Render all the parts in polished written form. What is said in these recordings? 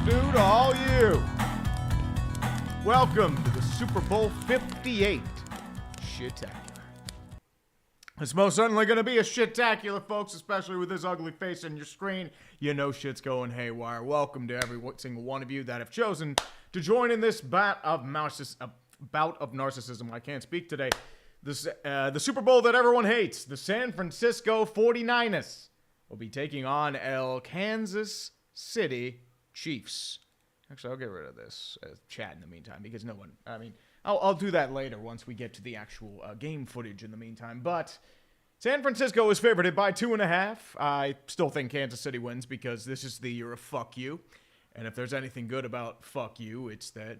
due to all you. Welcome to the Super Bowl 58 Shittacular. It's most certainly going to be a Shittacular, folks, especially with this ugly face on your screen. You know shit's going haywire. Welcome to every single one of you that have chosen to join in this bout of narcissism. I can't speak today. The Super Bowl that everyone hates, the San Francisco 49ers, will be taking on Kansas City Chiefs. Actually, I'll get rid of this chat in the meantime because no one, I'll do that later once we get to the actual game footage in the meantime. But San Francisco is favored by 2.5. I still think Kansas City wins because this is the year of fuck you. And if there's anything good about fuck you, it's that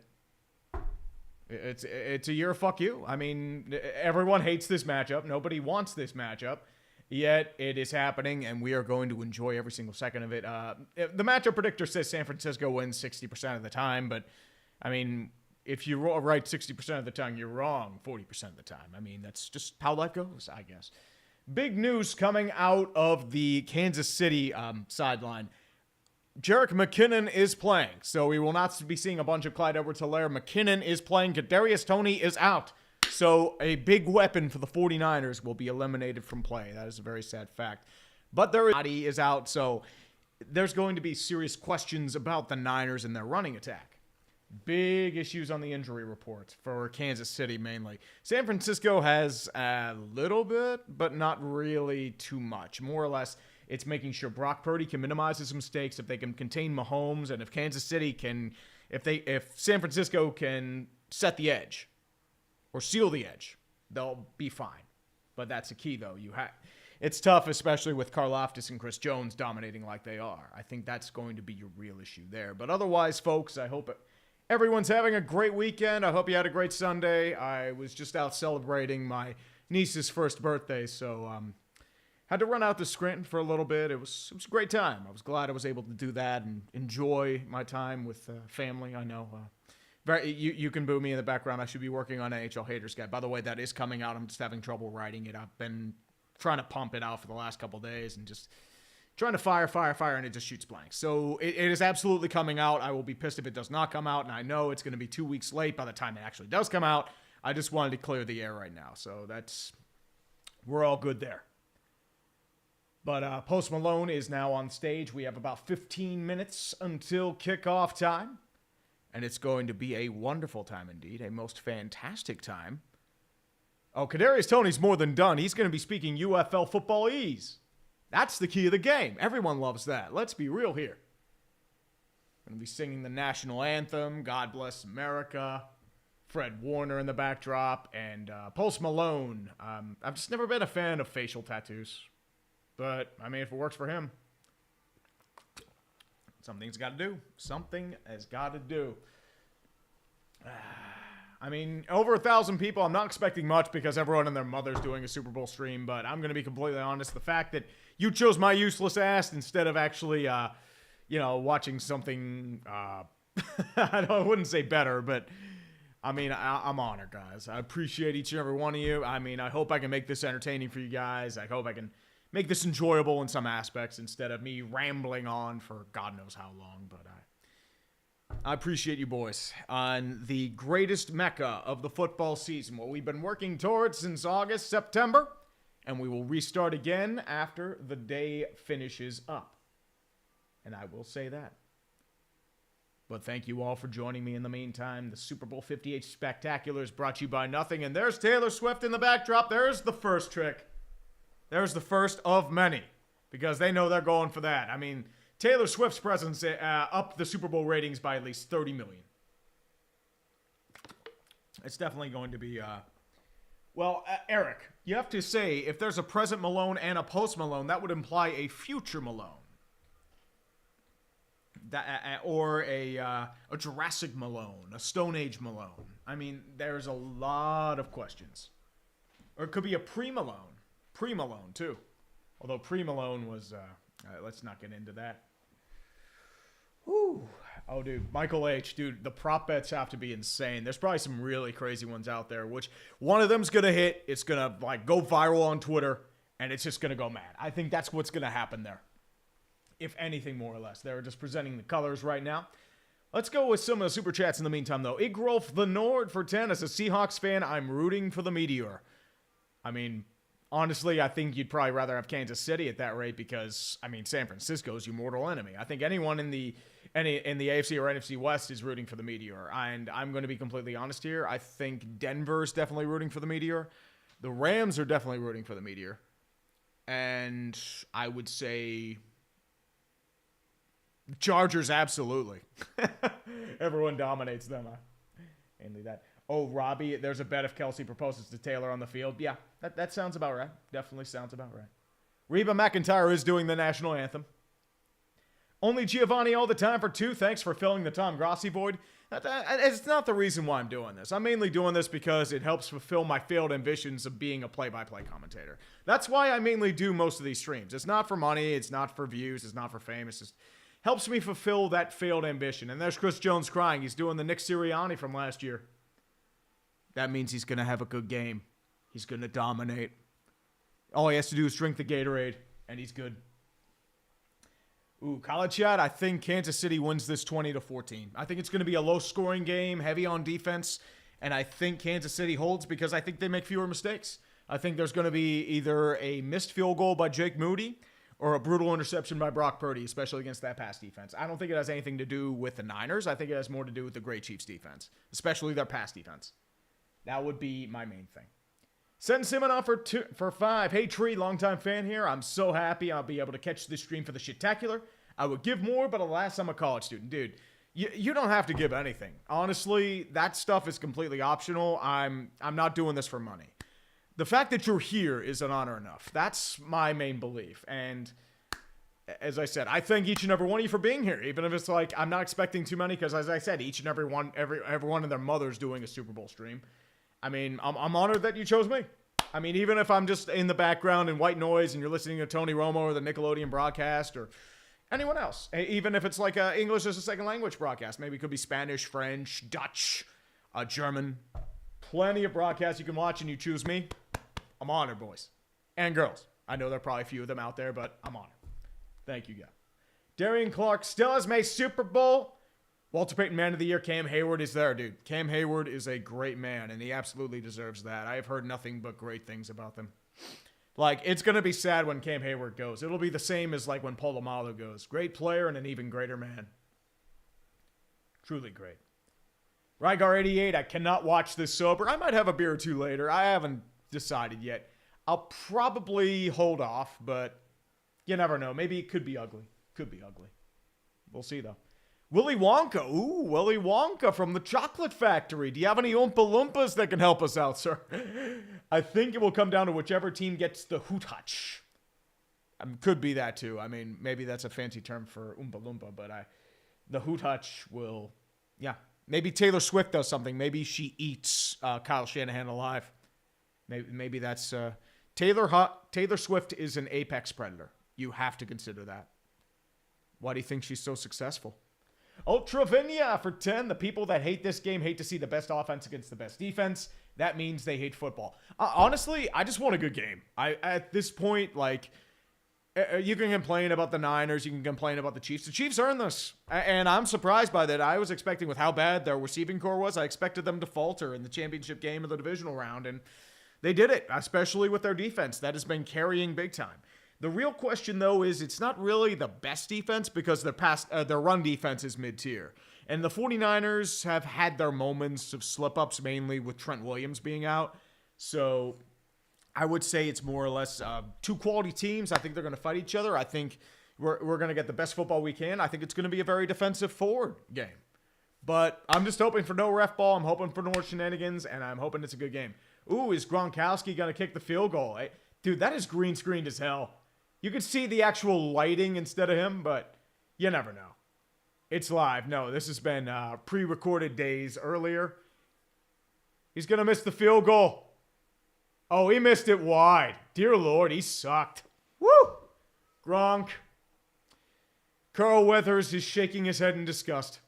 it's a year of fuck you. I mean, everyone hates this matchup. Nobody wants this matchup. Yet it is happening, and we are going to enjoy every single second of it. The matchup predictor says San Francisco wins 60% of the time, but, I mean, if you're right 60% of the time, you're wrong 40% of the time. I mean, that's just how life goes, I guess. Big news coming out of the Kansas City sideline. Jerick McKinnon is playing, so we will not be seeing a bunch of Clyde Edwards-Helaire. McKinnon is playing. Kadarius Toney is out. So a big weapon for the 49ers will be eliminated from play. That is a very sad fact. But their body is out, so there's going to be serious questions about the Niners and their running attack. Big issues on the injury report for Kansas City mainly. San Francisco has a little bit, but not really too much. More or less, it's making sure Brock Purdy can minimize his mistakes, if they can contain Mahomes, and if Kansas City can, if San Francisco can set the edge or seal the edge, they'll be fine. But that's the key, though. It's tough, especially with Karlaftis and Chris Jones dominating like they are. I think that's going to be your real issue there. But otherwise, folks, I hope everyone's having a great weekend. I hope you had a great Sunday. I was just out celebrating my niece's first birthday, so had to run out to Scranton for a little bit. It was a great time. I was glad I was able to do that and enjoy my time with family. I know. You can boo me in the background. I should be working on NHL Haters Guide. By the way, that is coming out. I'm just having trouble writing it. I've been trying to pump it out for the last couple days and just trying to fire, and it just shoots blank. So it is absolutely coming out. I will be pissed if it does not come out, and I know it's going to be 2 weeks late by the time it actually does come out. I just wanted to clear the air right now. So we're all good there. But Post Malone is now on stage. We have about 15 minutes until kickoff time. And it's going to be a wonderful time indeed, a most fantastic time. Oh, Kadarius Toney's more than done. He's going to be speaking UFL footballese. That's the key of the game. Everyone loves that. Let's be real here. Going to be singing the national anthem, God Bless America, Fred Warner in the backdrop, and Post Malone. I've just never been a fan of facial tattoos. But, I mean, if it works for him, something's got to do. Something has got to do. I mean, over 1,000 people. I'm not expecting much because everyone and their mother's doing a Super Bowl stream. But I'm going to be completely honest. The fact that you chose my useless ass instead of actually, watching something, I wouldn't say better, but I mean, I'm honored, guys. I appreciate each and every one of you. I mean, I hope I can make this entertaining for you guys. I hope I can make this enjoyable in some aspects instead of me rambling on for God knows how long. But I appreciate you boys on the greatest mecca of the football season, what we've been working towards since August, September, and we will restart again after the day finishes up. And I will say that. But thank you all for joining me in the meantime. The Super Bowl 58 Spectacular is brought to you by nothing. And there's Taylor Swift in the backdrop. There's the first trick. There's the first of many, because they know they're going for that. I mean, Taylor Swift's presence upped the Super Bowl ratings by at least 30 million. It's definitely going to be, Eric, you have to say, if there's a present Malone and a post Malone, that would imply a future Malone. Or a Jurassic Malone, a Stone Age Malone. I mean, there's a lot of questions. Or it could be a pre-Malone. Pre-Malone, too. Although pre-Malone was, let's not get into that. Whew. Oh, dude, Michael H., dude, the prop bets have to be insane. There's probably some really crazy ones out there, which one of them's going to hit. It's going to, go viral on Twitter, and it's just going to go mad. I think that's what's going to happen there. If anything, more or less. They're just presenting the colors right now. Let's go with some of the super chats in the meantime, though. Igrolf the Nord for 10. As a Seahawks fan, I'm rooting for the Meteor. I mean, honestly, I think you'd probably rather have Kansas City at that rate because, I mean, San Francisco's your mortal enemy. I think anyone in the AFC or NFC West is rooting for the Meteor. And I'm going to be completely honest here. I think Denver's definitely rooting for the Meteor. The Rams are definitely rooting for the Meteor. And I would say Chargers, absolutely. Everyone dominates them. Mainly that. Oh, Robbie, there's a bet if Kelsey proposes to Taylor on the field. Yeah, that sounds about right. Definitely sounds about right. Reba McEntire is doing the national anthem. Only Giovanni all the time for 2. Thanks for filling the Tom Grossi void. It's not the reason why I'm doing this. I'm mainly doing this because it helps fulfill my failed ambitions of being a play-by-play commentator. That's why I mainly do most of these streams. It's not for money. It's not for views. It's not for fame. It's just helps me fulfill that failed ambition. And there's Chris Jones crying. He's doing the Nick Sirianni from last year. That means he's going to have a good game. He's going to dominate. All he has to do is drink the Gatorade, and he's good. Ooh, college chat, I think Kansas City wins this 20-14. I think it's going to be a low-scoring game, heavy on defense, and I think Kansas City holds because I think they make fewer mistakes. I think there's going to be either a missed field goal by Jake Moody or a brutal interception by Brock Purdy, especially against that pass defense. I don't think it has anything to do with the Niners. I think it has more to do with the great Chiefs defense, especially their pass defense. That would be my main thing. Send Simonoff for 5. Hey, Tree, longtime fan here. I'm so happy I'll be able to catch this stream for the Shittacular. I would give more, but alas, I'm a college student. Dude, you don't have to give anything. Honestly, that stuff is completely optional. I'm not doing this for money. The fact that you're here is an honor enough. That's my main belief. And as I said, I thank each and every one of you for being here. Even if it's like I'm not expecting too many, because as I said, each and every one and their mother's doing a Super Bowl stream. I mean, I'm honored that you chose me. I mean, even if I'm just in the background in white noise and you're listening to Tony Romo or the Nickelodeon broadcast or anyone else, even if it's like a English as a second language broadcast, maybe it could be Spanish, French, Dutch, German. Plenty of broadcasts you can watch and you choose me. I'm honored, boys and girls. I know there are probably a few of them out there, but I'm honored. Thank you, guys. Darian Clark still has made Super Bowl. Walter Payton Man of the Year, Cam Hayward is there, dude. Cam Hayward is a great man, and he absolutely deserves that. I have heard nothing but great things about them. Like, it's going to be sad when Cam Hayward goes. It'll be the same as, like, when Polamalu goes. Great player and an even greater man. Truly great. Rygar88, I cannot watch this sober. I might have a beer or two later. I haven't decided yet. I'll probably hold off, but you never know. Maybe it could be ugly. Could be ugly. We'll see, though. Willy Wonka. Ooh, Willy Wonka from the Chocolate Factory. Do you have any Oompa Loompas that can help us out, sir? I think it will come down to whichever team gets the Hoot Hutch. Could be that, too. I mean, maybe that's a fancy term for Oompa Loompa, but the Hoot Hutch will, yeah. Maybe Taylor Swift does something. Maybe she eats Kyle Shanahan alive. Maybe that's... Taylor Swift is an apex predator. You have to consider that. Why do you think she's so successful? Ultravinia for 10. The people that hate this game hate to see the best offense against the best defense. That means they hate football. Honestly, I just want a good game. At this point, like, you can complain about the Niners. You can complain about the Chiefs. The Chiefs earned this. And I'm surprised by that. I was expecting with how bad their receiving core was, I expected them to falter in the championship game of the divisional round. And they did it, especially with their defense. That has been carrying big time. The real question, though, is it's not really the best defense because their run defense is mid-tier. And the 49ers have had their moments of slip-ups, mainly with Trent Williams being out. So I would say it's more or less two quality teams. I think they're going to fight each other. I think we're going to get the best football we can. I think it's going to be a very defensive forward game. But I'm just hoping for no ref ball. I'm hoping for no shenanigans, and I'm hoping it's a good game. Ooh, is Gronkowski going to kick the field goal? Dude, that is green screened as hell. You could see the actual lighting instead of him, but you never know. It's live. No, this has been pre-recorded days earlier. He's going to miss the field goal. Oh, he missed it wide. Dear Lord, he sucked. Woo! Gronk. Carl Weathers is shaking his head in disgust.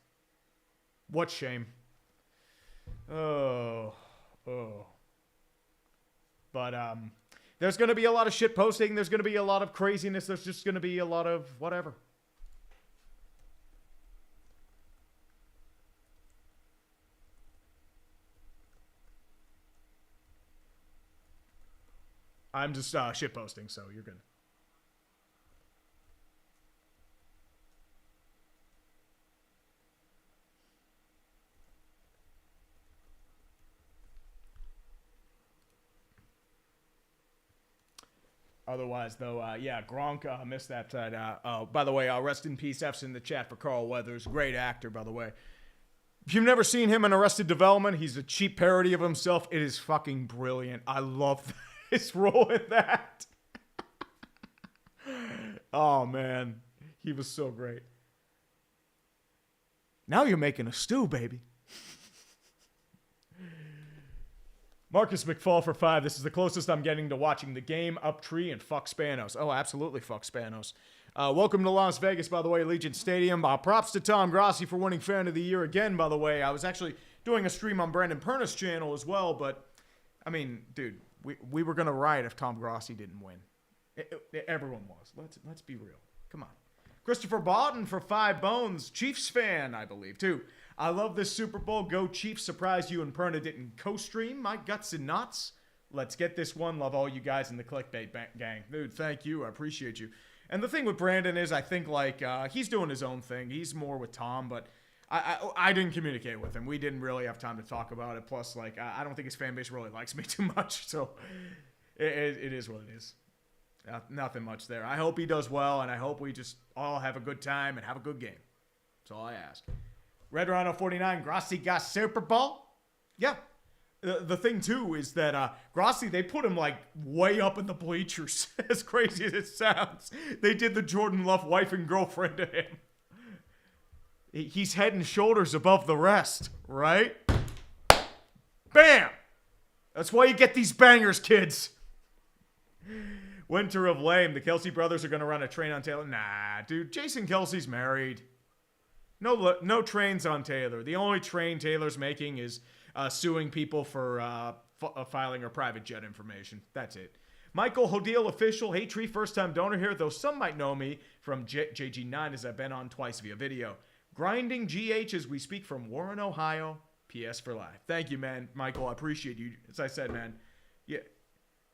What shame. Oh. But, there's going to be a lot of shit posting. There's going to be a lot of craziness. There's just going to be a lot of whatever. I'm just shit posting, so you're good. Otherwise, though, yeah, Gronk missed that. By the way, rest in peace, F's in the chat for Carl Weathers. Great actor, by the way. If you've never seen him in Arrested Development, he's a cheap parody of himself. It is fucking brilliant. I love his role in that. Oh, man. He was so great. Now you're making a stew, baby. Marcus McFall for 5. This is the closest I'm getting to watching the game. Up tree and fuck Spanos. Oh, absolutely fuck Spanos. Welcome to Las Vegas, by the way, Allegiant Stadium. Props to Tom Grossi for winning Fan of the Year again, by the way. I was actually doing a stream on Brandon Perna's channel as well, but, I mean, dude, we were going to riot if Tom Grossi didn't win. Everyone was. Let's be real. Come on. Christopher Boughton for 5 bones. Chiefs fan, I believe, too. I love this Super Bowl. Go Chiefs. Surprised you and Perna didn't co-stream. My guts and knots. Let's get this one. Love all you guys in the clickbait gang. Dude, thank you. I appreciate you. And the thing with Brandon is I think, like, he's doing his own thing. He's more with Tom, but I didn't communicate with him. We didn't really have time to talk about it. Plus, like, I don't think his fan base really likes me too much. So it is what it is. Nothing much there. I hope he does well, and I hope we just all have a good time and have a good game. That's all I ask. Red Rhino 49, Grossi got Super Bowl? Yeah. The thing, too, is that Grossi, they put him, like, way up in the bleachers. As crazy as it sounds. They did the Jordan Love wife and girlfriend to him. He's head and shoulders above the rest, right? Bam! That's why you get these bangers, kids. Winter of Lame. The Kelsey brothers are going to run a train on Taylor. Nah, dude. Jason Kelsey's married. No trains on Taylor. The only train Taylor's making is suing people for filing her private jet information. That's it. Michael Hodil, official. Hey, Tree, first-time donor here, though some might know me from JG9 as I've been on twice via video. Grinding GH as we speak from Warren, Ohio. PS for life. Thank you, man. Michael, I appreciate you. As I said, man. Yeah.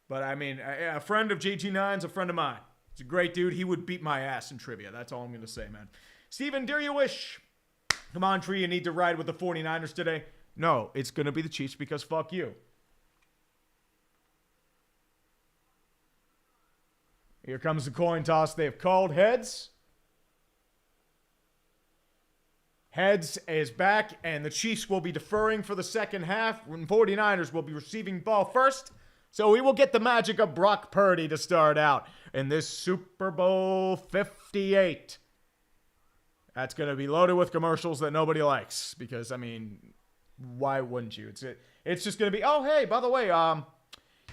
But, I mean, a friend of JG9's a friend of mine. He's a great dude. He would beat my ass in trivia. That's all I'm going to say, man. Steven, dare you wish? Come on, Tree, you need to ride with the 49ers today. No, it's going to be the Chiefs because fuck you. Here comes the coin toss. They have called heads. Heads is back, and the Chiefs will be deferring for the second half. And 49ers will be receiving ball first. So we will get the magic of Brock Purdy to start out in this Super Bowl 58. That's going to be loaded with commercials that nobody likes because, I mean, why wouldn't you? It's just going to be, oh, hey, by the way,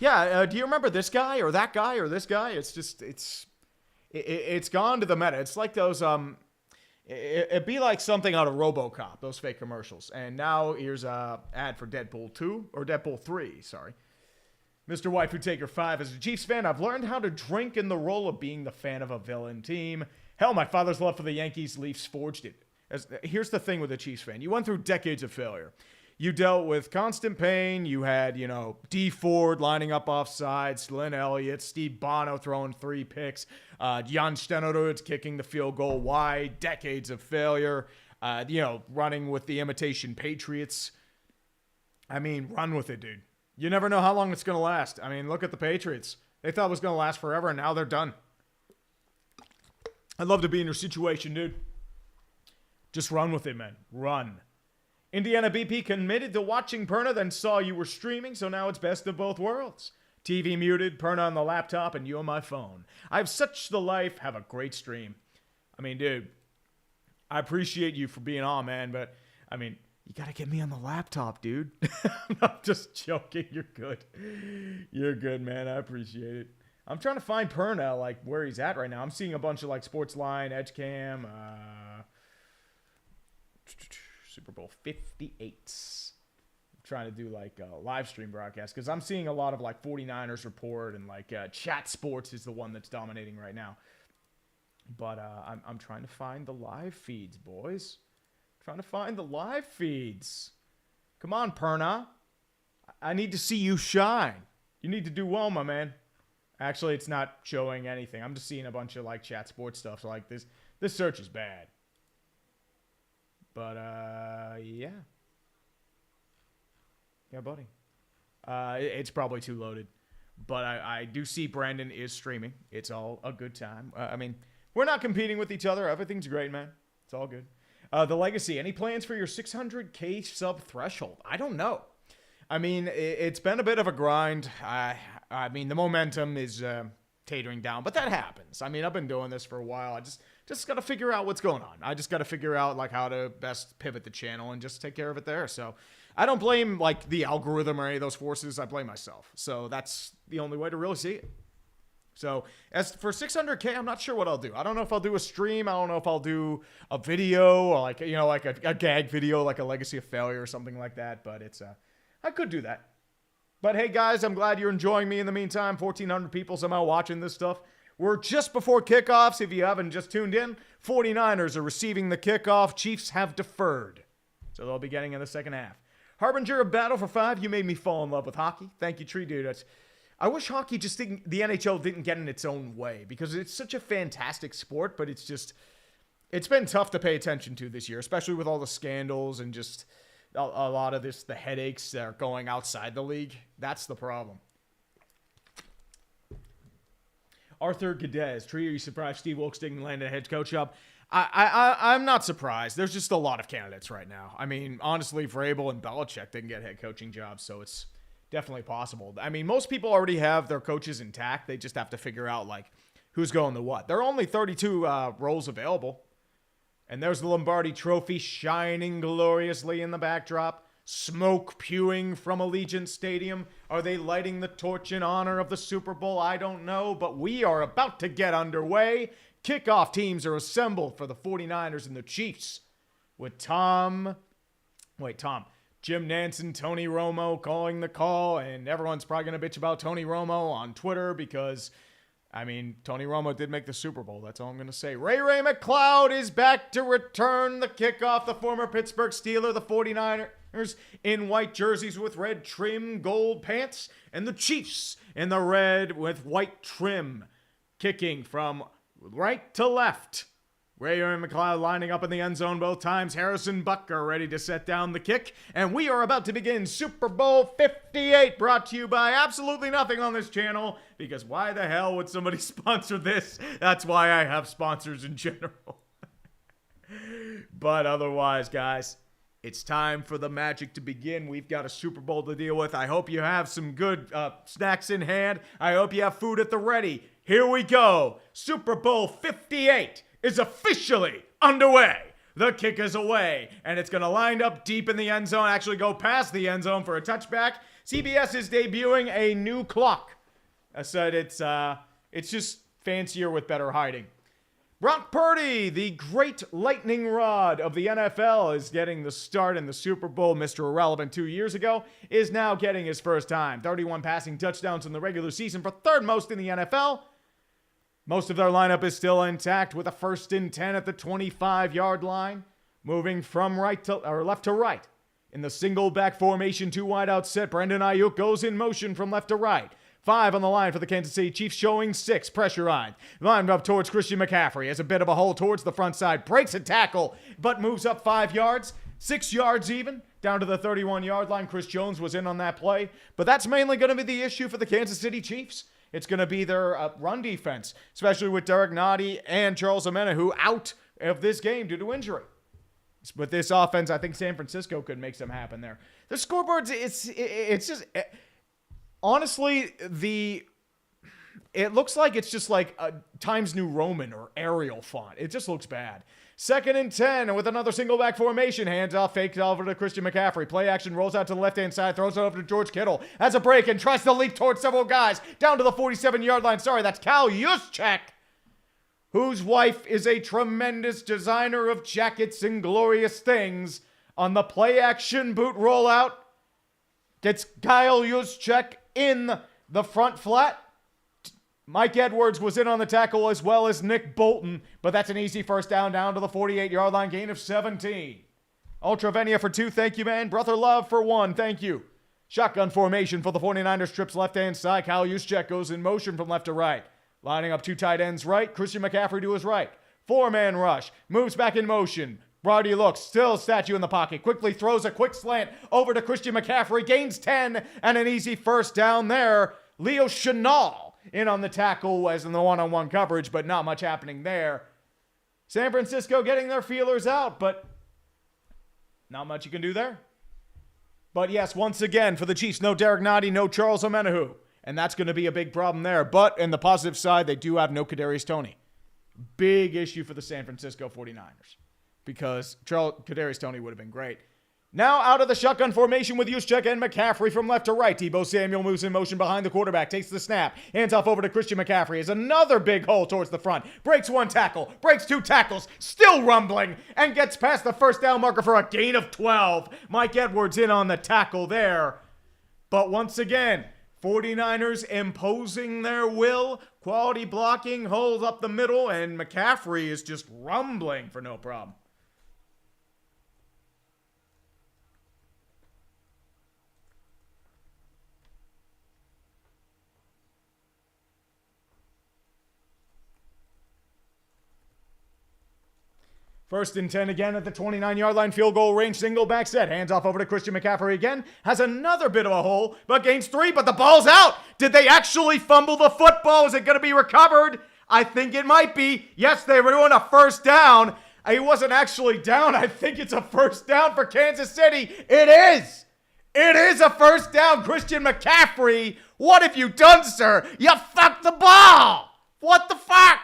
do you remember this guy or that guy or this guy? It's just, it's gone to the meta. It's like those, it'd be like something out of RoboCop, those fake commercials. And now here's a ad for Deadpool 2 or Deadpool 3, sorry. Mr. Waifu Taker 5, as a Chiefs fan, I've learned how to drink in the role of being the fan of a villain team. Hell, my father's love for the Yankees Leafs forged it. Here's the thing with a Chiefs fan. You went through decades of failure. You dealt with constant pain. You had, D Ford lining up off sides, Lynn Elliott, Steve Bono throwing 3 picks, Jan Stenerud kicking the field goal wide, decades of failure, running with the imitation Patriots. I mean, run with it, dude. You never know how long it's going to last. I mean, look at the Patriots. They thought it was going to last forever, and now they're done. I'd love to be in your situation, dude. Just run with it, man. Run. Indiana BP committed to watching Perna, then saw you were streaming, so now it's best of both worlds. TV muted, Perna on the laptop, and you on my phone. I have such the life. Have a great stream. I mean, dude, I appreciate you for being on, man, but, I mean, you got to get me on the laptop, dude. I'm just joking. You're good. You're good, man. I appreciate it. I'm trying to find Perna, like, where he's at right now. I'm seeing a bunch of, like, Sportsline, EdgeCam, Super Bowl 58. I'm trying to do, like, a live stream broadcast because I'm seeing a lot of, like, 49ers Report and, like, Chat Sports is the one that's dominating right now. But I'm trying to find the live feeds, boys. Trying to find the live feeds. Come on, Perna. I need to see you shine. You need to do well, my man. Actually, it's not showing anything. I'm just seeing a bunch of like chat sports stuff. So like this search is bad. But yeah. Yeah, buddy. It's probably too loaded. But I do see Brandon is streaming. It's all a good time. I mean, we're not competing with each other. Everything's great, man. It's all good. The Legacy, any plans for your 600K sub threshold? I don't know. I mean, it's been a bit of a grind. I mean, the momentum is tatering down, but that happens. I mean, I've been doing this for a while. I just got to figure out what's going on. I just got to figure out like how to best pivot the channel and just take care of it there. So I don't blame like the algorithm or any of those forces. I blame myself. So that's the only way to really see it. So as for 600K, I'm not sure what I'll do. I don't know if I'll do a stream. I don't know if I'll do a video or like, you know, like a gag video, like a Legacy of Failure or something like that. But it's I could do that. But hey, guys, I'm glad you're enjoying me in the meantime. 1,400 people somehow watching this stuff. We're just before kickoffs. If you haven't just tuned in, 49ers are receiving the kickoff. Chiefs have deferred. So they'll be getting in the second half. Harbinger of Battle for 5. You made me fall in love with hockey. Thank you, Tree Dude. I wish hockey just didn't, the NHL didn't get in its own way because it's such a fantastic sport, but it's been tough to pay attention to this year, especially with all the scandals and just a lot of the headaches that are going outside the league. That's the problem. Arthur Gadez, Tree, are you surprised Steve Wilkes didn't land a head coach job? I'm not surprised. There's just a lot of candidates right now. I mean, honestly, Vrabel and Belichick didn't get head coaching jobs, so it's definitely possible. I mean, most people already have their coaches intact. They just have to figure out, like, who's going to what. There are only 32 roles available. And there's the Lombardi Trophy shining gloriously in the backdrop. Smoke pewing from Allegiant Stadium. Are they lighting the torch in honor of the Super Bowl? I don't know, but we are about to get underway. Kickoff teams are assembled for the 49ers and the Chiefs. With Jim Nansen, Tony Romo calling the call, and everyone's probably going to bitch about Tony Romo on Twitter because, I mean, Tony Romo did make the Super Bowl. That's all I'm going to say. Ray McCloud is back to return the kickoff. The former Pittsburgh Steeler, the 49ers in white jerseys with red trim, gold pants, and the Chiefs in the red with white trim, kicking from right to left. Ray McCloud lining up in the end zone both times. Harrison Butker ready to set down the kick. And we are about to begin Super Bowl 58, brought to you by absolutely nothing on this channel. Because why the hell would somebody sponsor this? That's why I have sponsors in general. But otherwise, guys, it's time for the magic to begin. We've got a Super Bowl to deal with. I hope you have some good snacks in hand. I hope you have food at the ready. Here we go. Super Bowl 58 is officially underway. The kick is away, and it's going to line up deep in the end zone, actually go past the end zone for a touchback. CBS is debuting a new clock. I said it's just fancier with better hiding. Brock Purdy, the great lightning rod of the NFL, is getting the start in the Super Bowl. Mr. Irrelevant 2 years ago is now getting his first time. 31 passing touchdowns in the regular season for third most in the NFL. Most of their lineup is still intact with a 1st and 10 at the 25-yard line, moving from left to right. In the single back formation, 2 wideout set, Brandon Ayuk goes in motion from left to right. 5 on the line for the Kansas City Chiefs, showing 6 pressurized. Lined up towards Christian McCaffrey, has a bit of a hole towards the front side, breaks a tackle, but moves up 5 yards, 6 yards even, down to the 31-yard line. Chris Jones was in on that play, but that's mainly going to be the issue for the Kansas City Chiefs. It's going to be their run defense, especially with Derek Nottie and Charles Omenihu out of this game due to injury. With this offense, I think San Francisco could make some happen there. The scoreboards, it's just honestly it looks like it's just like a Times New Roman or Arial font. It just looks bad. 2nd and 10 with another single back formation. Hands off, faked over to Christian McCaffrey. Play action, rolls out to the left-hand side, throws it over to George Kittle. Has a break and tries to leap towards several guys. Down to the 47-yard line. Sorry, that's Cal Juszczyk, whose wife is a tremendous designer of jackets and glorious things. On the play action boot rollout, gets Kyle Juszczyk in the front flat. Mike Edwards was in on the tackle as well as Nick Bolton, but that's an easy first down to the 48-yard line, gain of 17. Ultravenia for 2, thank you, man. Brother Love for 1, thank you. Shotgun formation for the 49ers, trips left-hand side. Kyle Juszczyk goes in motion from left to right. Lining up two tight ends right. Christian McCaffrey to his right. Four-man rush. Moves back in motion. Brody looks. Still statue in the pocket. Quickly throws a quick slant over to Christian McCaffrey. Gains 10 and an easy first down there. Leo Chenal in on the tackle as in the one-on-one coverage, but not much happening there. San Francisco getting their feelers out, but not much you can do there. But yes, once again, for the Chiefs, no Derek Nottie, no Charles Omenihu. And that's going to be a big problem there. But in the positive side, they do have no Kadarius Toney. Big issue for the San Francisco 49ers. Because Kadarius Toney would have been great. Now out of the shotgun formation with Juszczyk and McCaffrey from left to right. Deebo Samuel moves in motion behind the quarterback. Takes the snap. Hands off over to Christian McCaffrey. Is another big hole towards the front. Breaks one tackle. Breaks two tackles. Still rumbling. And gets past the first down marker for a gain of 12. Mike Edwards in on the tackle there. But once again, 49ers imposing their will. Quality blocking. Holes up the middle. And McCaffrey is just rumbling for no problem. First and 10 again at the 29-yard line, field goal range, single back set. Hands off over to Christian McCaffrey again. Has another bit of a hole, but gains 3, but the ball's out. Did they actually fumble the football? Is it going to be recovered? I think it might be. Yes, they were doing a first down. He wasn't actually down. I think it's a first down for Kansas City. It is. It is a first down. Christian McCaffrey, what have you done, sir? You fucked the ball. What the fuck?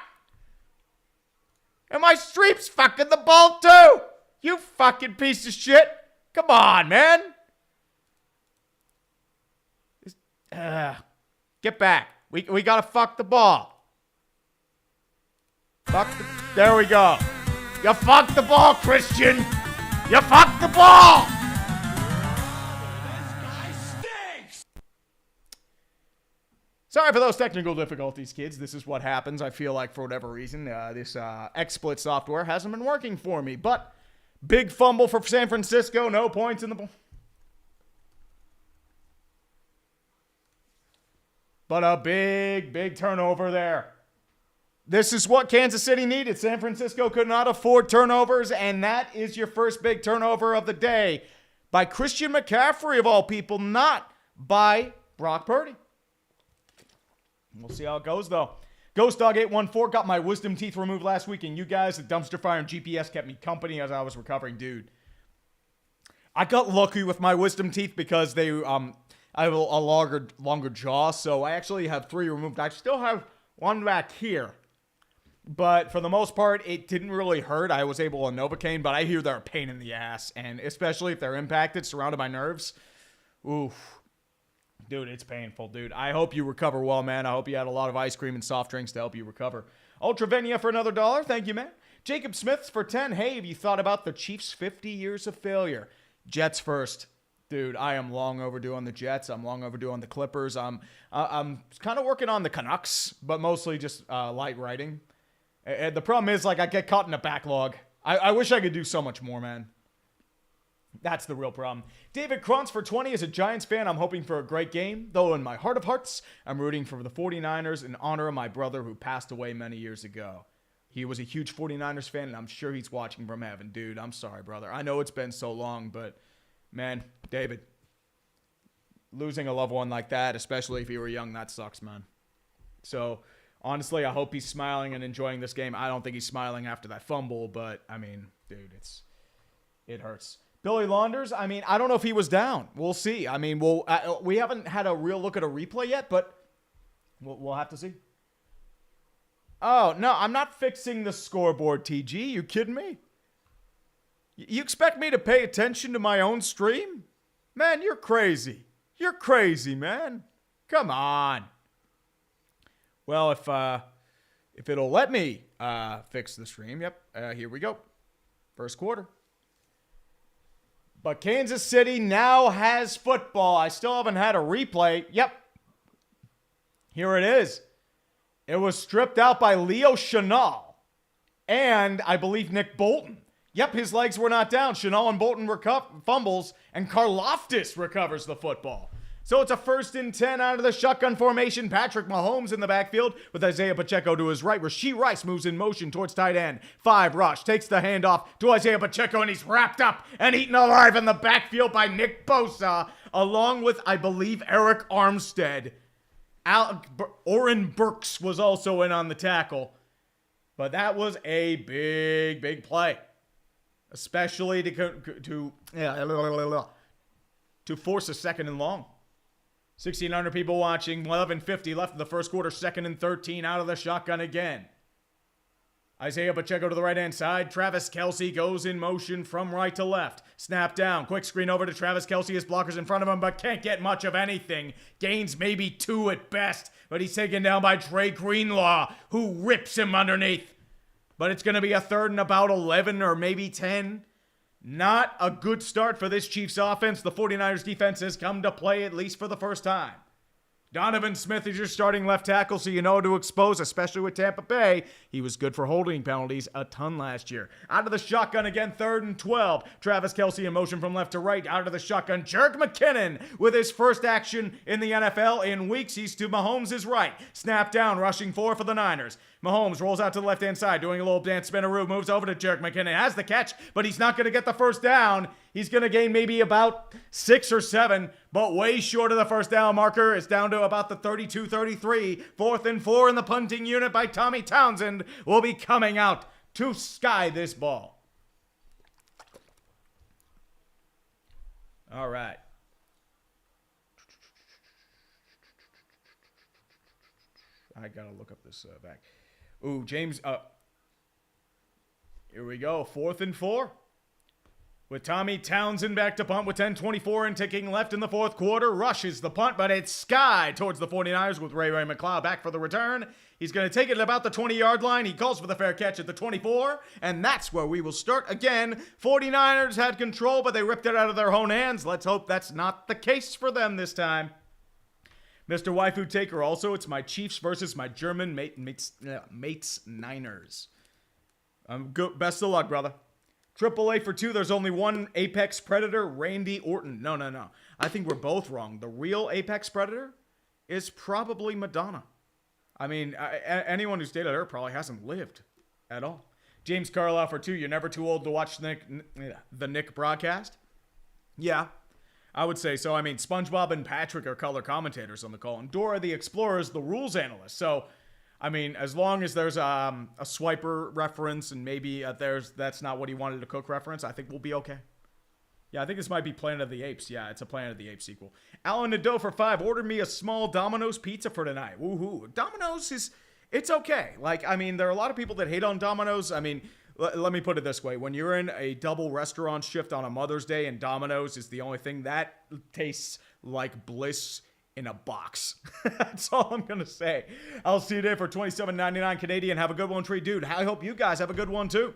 And my stream's fucking the ball too. You fucking piece of shit. Come on, man. Get back. We gotta fuck the ball. There we go. You fucked the ball, Christian. You fucked the ball. Sorry for those technical difficulties, kids. This is what happens. I feel like for whatever reason, this XSplit software hasn't been working for me. But big fumble for San Francisco. No points in the ball. But a big turnover there. This is what Kansas City needed. San Francisco could not afford turnovers, and that is your first big turnover of the day. By Christian McCaffrey, of all people, not by Brock Purdy. We'll see how it goes, though. Ghost Dog 814 got my wisdom teeth removed last week, and you guys, the dumpster fire and GPS kept me company as I was recovering. Dude, I got lucky with my wisdom teeth because they I have a longer jaw, so I actually have 3 removed. I still have one back here, but for the most part, it didn't really hurt. I was able to Novocaine, but I hear they're a pain in the ass, and especially if they're impacted, surrounded by nerves. Oof. Dude, it's painful, dude. I hope you recover well, man. I hope you had a lot of ice cream and soft drinks to help you recover. Ultravenia for another $1. Thank you, man. Jacob Smiths for 10. Hey, have you thought about the Chiefs' 50 years of failure? Jets first. Dude, I am long overdue on the Jets. I'm long overdue on the Clippers. I'm kind of working on the Canucks, but mostly just light writing. And the problem is, like, I get caught in a backlog. I wish I could do so much more, man. That's the real problem. David Krantz for 20. As a Giants fan, I'm hoping for a great game. Though in my heart of hearts, I'm rooting for the 49ers in honor of my brother who passed away many years ago. He was a huge 49ers fan, and I'm sure he's watching from heaven. Dude, I'm sorry, brother. I know it's been so long, but, man, David, losing a loved one like that, especially if you were young, that sucks, man. So, honestly, I hope he's smiling and enjoying this game. I don't think he's smiling after that fumble, but, I mean, dude, it hurts. Billy Launders, I mean, I don't know if he was down. We'll see. I mean, we haven't had a real look at a replay yet, but we'll have to see. Oh, no, I'm not fixing the scoreboard, TG. You kidding me? You expect me to pay attention to my own stream? Man, you're crazy. You're crazy, man. Come on. Well, if it'll let me fix the stream, yep, here we go. First quarter. But Kansas City now has football. I still haven't had a replay. Yep. Here it is. It was stripped out by Leo Chenal and I believe Nick Bolton. Yep, his legs were not down. Chenal and Bolton fumbles, and Karlaftis recovers the football. So it's a 1st and 10 out of the shotgun formation. Patrick Mahomes in the backfield with Isaiah Pacheco to his right. Rashee Rice moves in motion towards tight end. 5 rush, takes the handoff to Isaiah Pacheco, and he's wrapped up and eaten alive in the backfield by Nick Bosa, along with, I believe, Eric Armstead. Oren Burks was also in on the tackle. But that was a big, big play. Especially to force a 2nd and long. 1,600 people watching, 11:50 left in the first quarter, 2nd and 13 out of the shotgun again. Isaiah Pacheco to the right-hand side. Travis Kelce goes in motion from right to left. Snap down. Quick screen over to Travis Kelce. His blockers in front of him, but can't get much of anything. Gains maybe 2 at best, but he's taken down by Dre Greenlaw, who rips him underneath. But it's going to be a 3rd and about 11 or maybe 10. Not a good start for this Chiefs offense. The 49ers defense has come to play at least for the first time. Donovan Smith is your starting left tackle, so you know to expose, especially with Tampa Bay. He was good for holding penalties a ton last year. Out of the shotgun again, 3rd and 12. Travis Kelce in motion from left to right. Out of the shotgun, Jerick McKinnon with his first action in the NFL in weeks. He's to Mahomes' right. Snap down, rushing 4 for the Niners. Mahomes rolls out to the left-hand side, doing a little dance spinneroo, moves over to Jerick McKinnon, has the catch, but he's not going to get the first down. He's going to gain maybe about 6 or 7, but way short of the first down marker. It's down to about the 32-33. 4th and 4 in the punting unit by Tommy Townsend will be coming out to sky this ball. All right. I got to look up this back. Ooh, James, here we go. 4th and 4. With Tommy Townsend back to punt with 10:24 and ticking left in the fourth quarter. Rushes the punt, but it's sky towards the 49ers with Ray McCloud back for the return. He's going to take it at about the 20-yard line. He calls for the fair catch at the 24, and that's where we will start again. 49ers had control, but they ripped it out of their own hands. Let's hope that's not the case for them this time. Mr. Waifu Taker also, it's my Chiefs versus my German mates Niners. Good. Best of luck, brother. AAA for 2, there's only one Apex Predator, Randy Orton. No. I think we're both wrong. The real Apex Predator is probably Madonna. I mean, anyone who's dated her probably hasn't lived at all. James Carlisle for 2, you're never too old to watch the Nick broadcast? Yeah, I would say so. I mean, SpongeBob and Patrick are color commentators on the call, and Dora the Explorer is the rules analyst. So, I mean, as long as there's a Swiper reference and maybe that's not what he wanted to cook reference, I think we'll be okay. Yeah, I think this might be Planet of the Apes. Yeah, it's a Planet of the Apes sequel. Alan Nadeau for 5, ordered me a small Domino's pizza for tonight. Woohoo. Domino's it's okay. Like, I mean, there are a lot of people that hate on Domino's. I mean, let me put it this way. When you're in a double restaurant shift on a Mother's Day and Domino's is the only thing, that tastes like bliss in a box. That's all I'm going to say. I'll see you there for $27.99 Canadian. Have a good one, Tree Dude. I hope you guys have a good one, too.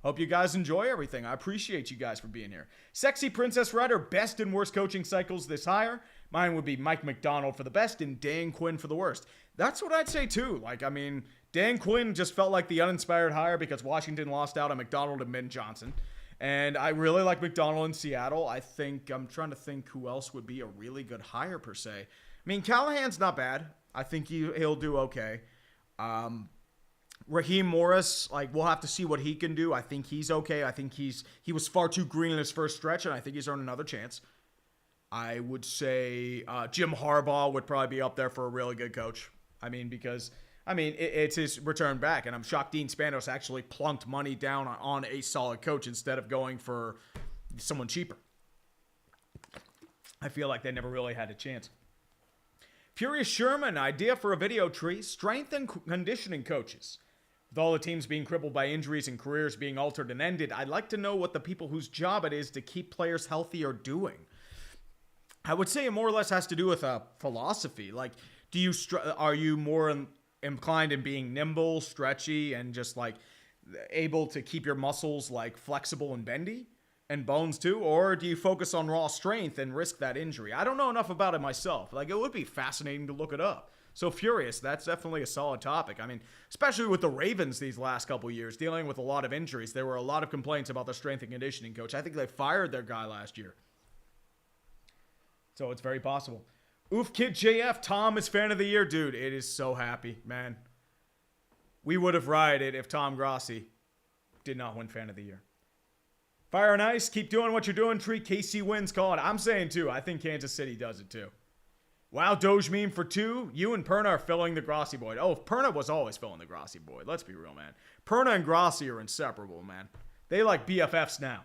Hope you guys enjoy everything. I appreciate you guys for being here. Sexy Princess Rider, best and worst coaching cycles this hire. Mine would be Mike McDonald for the best and Dan Quinn for the worst. That's what I'd say, too. Like, I mean, Dan Quinn just felt like the uninspired hire because Washington lost out on McDonald and Ben Johnson. And I really like McDonald in Seattle. I'm trying to think who else would be a really good hire, per se. I mean, Callahan's not bad. I think he'll do okay. Raheem Morris, like, we'll have to see what he can do. I think he's okay. I think he was far too green in his first stretch, and I think he's earned another chance. I would say Jim Harbaugh would probably be up there for a really good coach. I mean, because it's his return back, and I'm shocked Dean Spanos actually plunked money down on a solid coach instead of going for someone cheaper. I feel like they never really had a chance. Furious Sherman, idea for a video tree, strength and conditioning coaches. With all the teams being crippled by injuries and careers being altered and ended, I'd like to know what the people whose job it is to keep players healthy are doing. I would say it more or less has to do with a philosophy. Like, are you more inclined in being nimble, stretchy, and just like able to keep your muscles like flexible and bendy and bones too? Or do you focus on raw strength and risk that injury? I don't know enough about it myself. Like, it would be fascinating to look it up. So Furious, that's definitely a solid topic. I mean, especially with the Ravens these last couple years, dealing with a lot of injuries. There were a lot of complaints about the strength and conditioning coach. I think they fired their guy last year. So it's very possible. Oof Kid JF, Tom is fan of the year. Dude, it is so happy, man. We would have rioted if Tom Grossi did not win fan of the year. Fire and Ice, keep doing what you're doing. Treat KC wins, call it. I'm saying too. I think Kansas City does it too. Wow, Doge meme for 2. You and Perna are filling the Grossi void. Oh, Perna was always filling the Grossi void. Let's be real, man. Perna and Grossi are inseparable, man. They like BFFs now.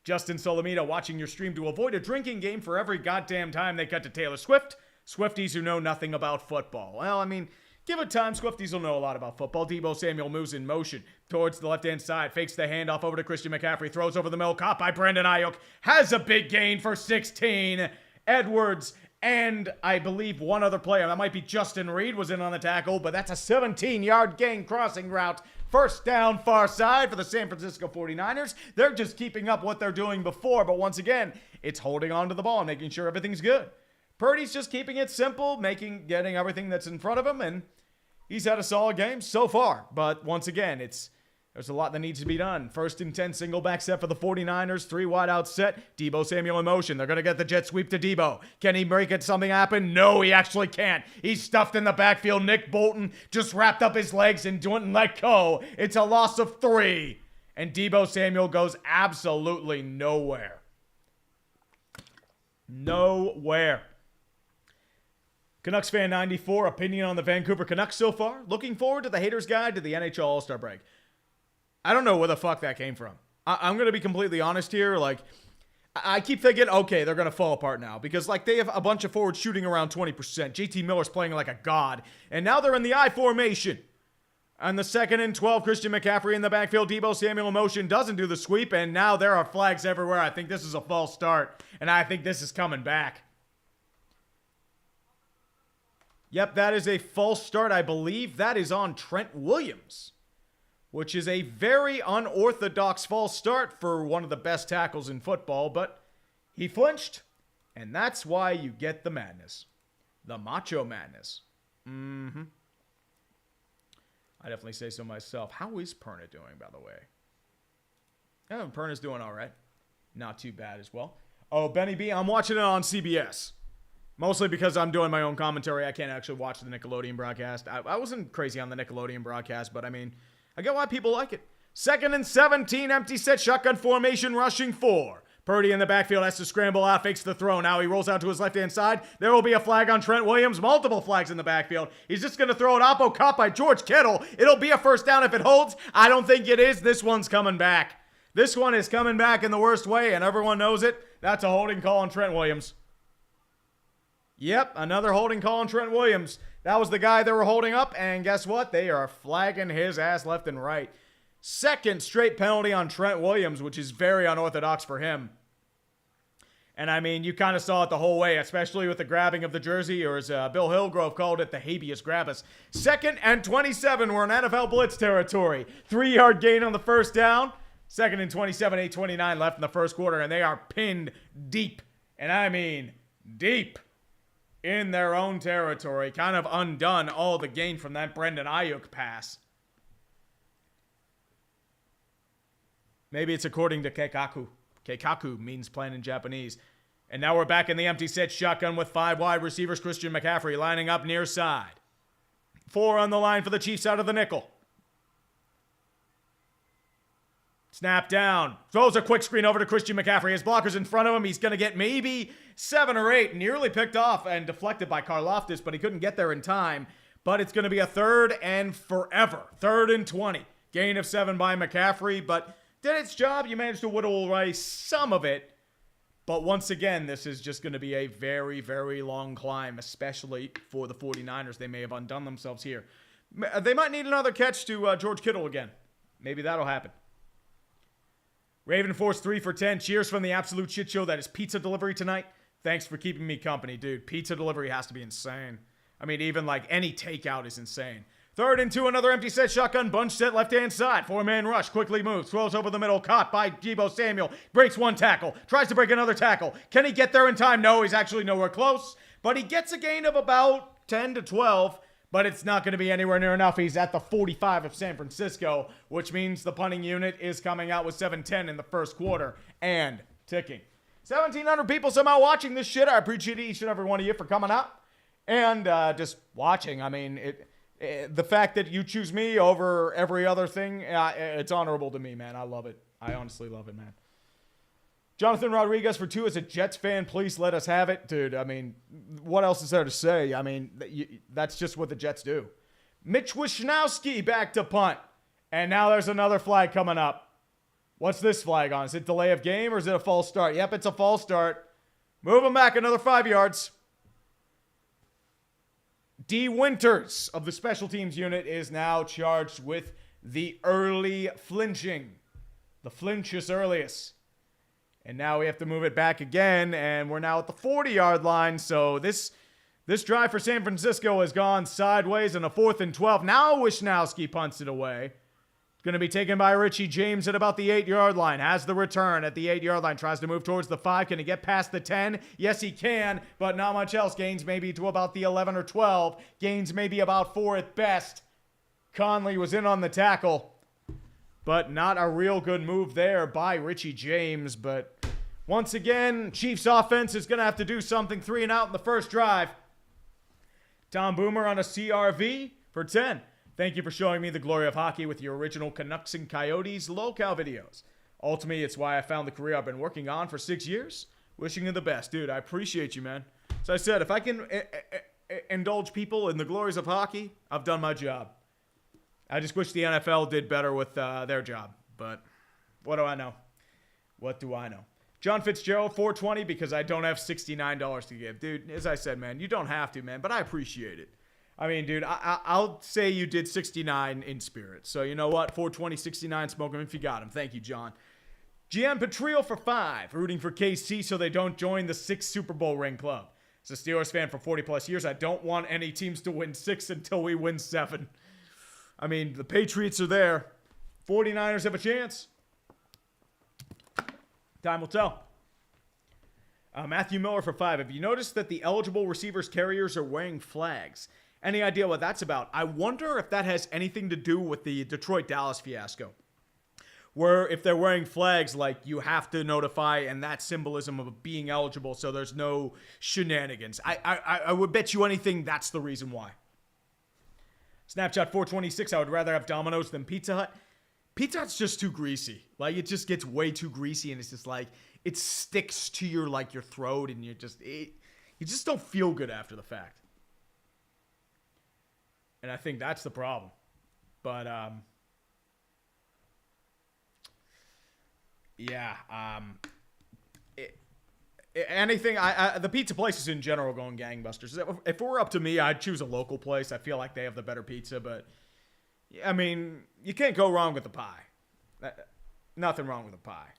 Justin Solomita watching your stream to avoid a drinking game for every goddamn time they cut to Taylor Swift. Swifties who know nothing about football. Well, I mean, give it time. Swifties will know a lot about football. Deebo Samuel moves in motion towards the left-hand side. Fakes the handoff over to Christian McCaffrey. Throws over the middle. Caught by Brandon Ayuk. Has a big gain for 16. Edwards and I believe one other player, that might be Justin Reed, was in on the tackle, but that's a 17-yard gain crossing route. First down, far side for the San Francisco 49ers. They're just keeping up what they're doing before, but once again, it's holding on to the ball and making sure everything's good. Purdy's just keeping it simple, getting everything that's in front of him, and he's had a solid game so far. But once again, there's a lot that needs to be done. 1st and 10, single back set for the 49ers. 3 wide out set. Deebo Samuel in motion. They're going to get the jet sweep to Deebo. Can he make it something happen? No, he actually can't. He's stuffed in the backfield. Nick Bolton just wrapped up his legs and didn't let go. It's a loss of 3. And Deebo Samuel goes absolutely nowhere. Nowhere. Canucks fan 94, opinion on the Vancouver Canucks so far? Looking forward to the Haters Guide to the NHL All-Star break. I don't know where the fuck that came from. I'm going to be completely honest here. Like, I keep thinking, okay, they're going to fall apart now. Because, like, they have a bunch of forwards shooting around 20%. JT Miller's playing like a god. And now they're in the I formation. On the 2nd and 12, Christian McCaffrey in the backfield. Deebo Samuel in motion doesn't do the sweep. And now there are flags everywhere. I think this is a false start. And I think this is coming back. Yep, that is a false start. I believe that is on Trent Williams, which is a very unorthodox false start for one of the best tackles in football, but he flinched, and that's why you get the madness. The macho madness. I definitely say so myself. How is Perna doing, by the way? Oh, Perna's doing all right. Not too bad as well. Oh, Benny B, I'm watching it on CBS. Mostly because I'm doing my own commentary. I can't actually watch the Nickelodeon broadcast. I wasn't crazy on the Nickelodeon broadcast, but I mean, I get why people like it. 2nd and 17, empty set, shotgun formation, rushing 4. Purdy in the backfield has to scramble out, fakes the throw. Now he rolls out to his left-hand side. There will be a flag on Trent Williams. Multiple flags in the backfield. He's just going to throw it oppo, caught by George Kittle. It'll be a first down if it holds. I don't think it is. This one's coming back. This one is coming back in the worst way, and everyone knows it. That's a holding call on Trent Williams. Yep, another holding call on Trent Williams. That was the guy they were holding up, and guess what? They are flagging his ass left and right. 2nd straight penalty on Trent Williams, which is very unorthodox for him. And I mean, you kind of saw it the whole way, especially with the grabbing of the jersey, or as Bill Hillgrove called it, the habeas grabus. 2nd and 27, we're in NFL blitz territory. 3-yard gain on the first down. 2nd and 27, 8:29 left in the first quarter, and they are pinned deep. And I mean, deep. In their own territory, kind of undone all the gain from that Brendan Ayuk pass. Maybe it's according to Keikaku. Keikaku means plan in Japanese. And now we're back in the empty set shotgun with 5 wide receivers. Christian McCaffrey lining up near side. 4 on the line for the Chiefs out of the nickel. Snap down. Throws a quick screen over to Christian McCaffrey. His blocker's in front of him. He's going to get maybe 7 or 8. Nearly picked off and deflected by Karlaftis, but he couldn't get there in time. But it's going to be a 3rd and forever. 3rd and 20. Gain of 7 by McCaffrey, but did its job. You managed to whittle away some of it. But once again, this is just going to be a very, very long climb, especially for the 49ers. They may have undone themselves here. They might need another catch to George Kittle again. Maybe that'll happen. Raven Force 3 for 10. Cheers from the absolute shit show that is pizza delivery tonight. Thanks for keeping me company, dude. Pizza delivery has to be insane. I mean, even like any takeout is insane. 3rd and 2, another empty set shotgun. Bunch set left-hand side. 4-man rush. Quickly moves. Throws over the middle. Caught by Deebo Samuel. Breaks 1 tackle. Tries to break another tackle. Can he get there in time? No, he's actually nowhere close. But he gets a gain of about 10 to 12. But it's not going to be anywhere near enough. He's at the 45 of San Francisco, which means the punting unit is coming out with 7:10 in the first quarter and ticking. 1,700 people somehow watching this shit. I appreciate each and every one of you for coming out and just watching. I mean, the fact that you choose me over every other thing, it's honorable to me, man. I love it. I honestly love it, man. Jonathan Rodriguez for 2 as a Jets fan. Please let us have it. Dude, I mean, what else is there to say? I mean, that's just what the Jets do. Mitch Wishnowsky back to punt. And now there's another flag coming up. What's this flag on? Is it delay of game or is it a false start? Yep, it's a false start. Move him back another 5 yards. D. Winters of the special teams unit is now charged with the early flinching. The flinch is earliest. And now we have to move it back again, and we're now at the 40-yard line. So this drive for San Francisco has gone sideways in a 4th and 12. Now Wishnowsky punts it away. Going to be taken by Richie James at about the 8-yard line. Has the return at the 8-yard line. Tries to move towards the 5. Can he get past the 10? Yes, he can, but not much else. Gains maybe to about the 11 or 12. Gains maybe about 4 at best. Conley was in on the tackle, but not a real good move there by Richie James. But once again, Chiefs offense is going to have to do something. 3 and out in the first drive. Tom Boomer on a CRV for 10. Thank you for showing me the glory of hockey with your original Canucks and Coyotes locale videos. Ultimately, it's why I found the career I've been working on for 6 years. Wishing you the best. Dude, I appreciate you, man. So I said, if I can indulge people in the glories of hockey, I've done my job. I just wish the NFL did better with their job. But what do I know? What do I know? John Fitzgerald, 420, because I don't have $69 to give. Dude, as I said, man, you don't have to, man, but I appreciate it. I mean, dude, I'll say you did 69 in spirit. So, you know what? 420, 69, smoke them if you got them. Thank you, John. Gian Petrillo for 5, rooting for KC so they don't join the 6 Super Bowl ring club. As a Steelers fan for 40-plus years, I don't want any teams to win 6 until we win 7. I mean, the Patriots are there. 49ers have a chance. Time will tell. Matthew Miller for 5. Have you noticed that the eligible receivers carriers are wearing flags? Any idea what that's about? I wonder if that has anything to do with the Detroit-Dallas fiasco. Where if they're wearing flags, like you have to notify, and that symbolism of being eligible, so there's no shenanigans. I would bet you anything that's the reason why. Snapchat 426, I would rather have Domino's than Pizza Hut. Pizza Hut's just too greasy. Like, it just gets way too greasy, and it's just like, it sticks to your throat, and you just don't feel good after the fact. And I think that's the problem. But, yeah, anything, the pizza places in general going gangbusters. If it were up to me, I'd choose a local place. I feel like they have the better pizza, but, I mean, you can't go wrong with the pie. Nothing wrong with the pie.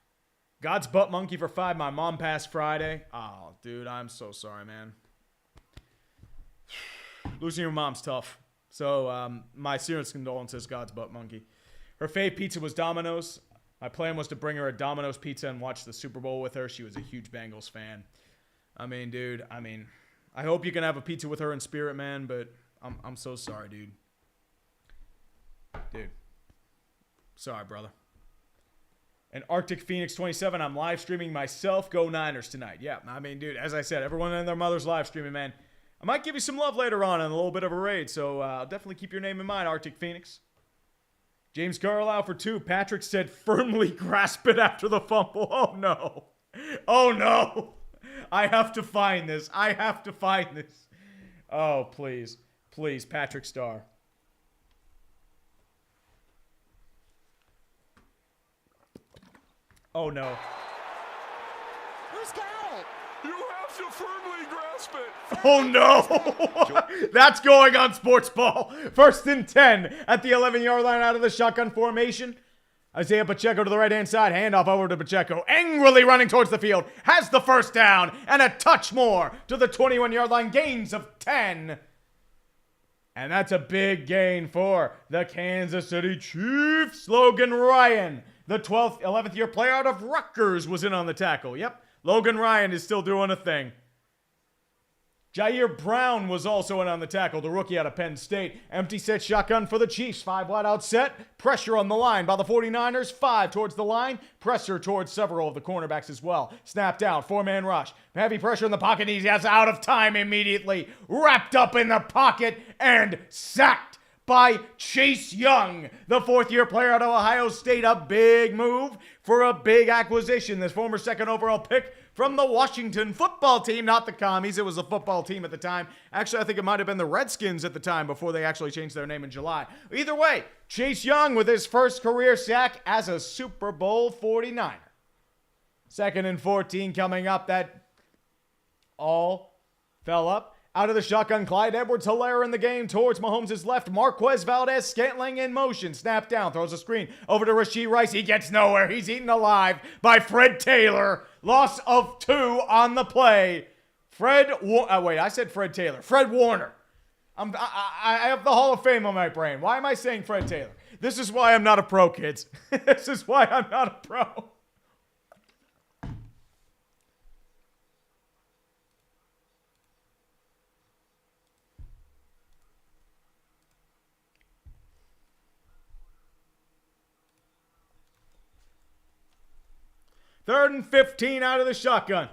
God's butt monkey for 5. My mom passed Friday. Oh, dude, I'm so sorry, man. Losing your mom's tough. So, my serious condolences, God's butt monkey. Her fave pizza was Domino's. My plan was to bring her a Domino's pizza and watch the Super Bowl with her. She was a huge Bengals fan. I mean, dude, I hope you can have a pizza with her in spirit, man, but I'm so sorry, dude. Dude. Sorry, brother. And Arctic Phoenix 27, I'm live streaming myself. Go Niners tonight. Yeah, I mean, dude, as I said, everyone and their mother's live streaming, man. I might give you some love later on in a little bit of a raid, so I'll definitely keep your name in mind, Arctic Phoenix. James Carlisle for 2. Patrick said, firmly grasp it after the fumble. Oh, no. Oh, no. I have to find this. Oh, please. Please, Patrick Starr. Oh, no. Who's got it? You have to firmly grasp it. Oh, no. That's going on Sports Ball. 1st and 10 at the 11-yard line out of the shotgun formation. Isaiah Pacheco to the right-hand side. Handoff over to Pacheco. Angrily running towards the field. Has the first down. And a touch more to the 21-yard line. Gains of 10. And that's a big gain for the Kansas City Chiefs. Logan Ryan, the 11th year player out of Rutgers, was in on the tackle. Yep, Logan Ryan is still doing a thing. Jair Brown was also in on the tackle, the rookie out of Penn State. Empty set shotgun for the Chiefs. 5 wide out set. Pressure on the line by the 49ers. 5 towards the line. Pressure towards several of the cornerbacks as well. Snap down. 4-man rush. Heavy pressure in the pocket. He has out of time immediately. Wrapped up in the pocket and sacked by Chase Young, the 4th-year player out of Ohio State. A big move for a big acquisition. This former 2nd overall pick from the Washington football team, not the Commies. It was a football team at the time. Actually, I think it might have been the Redskins at the time before they actually changed their name in July. Either way, Chase Young with his first career sack as a Super Bowl 49er. 2nd and 14 coming up. That all fell up. Out of the shotgun, Clyde Edwards-Helaire in the game towards Mahomes' left. Marquez Valdez-Scantling in motion. Snap down, throws a screen over to Rashee Rice. He gets nowhere. He's eaten alive by Fred Taylor. Loss of 2 on the play. Fred Warner. I have the Hall of Fame on my brain. Why am I saying Fred Taylor? This is why I'm not a pro, kids. This is why I'm not a pro. Third and 15 out of the shotgun.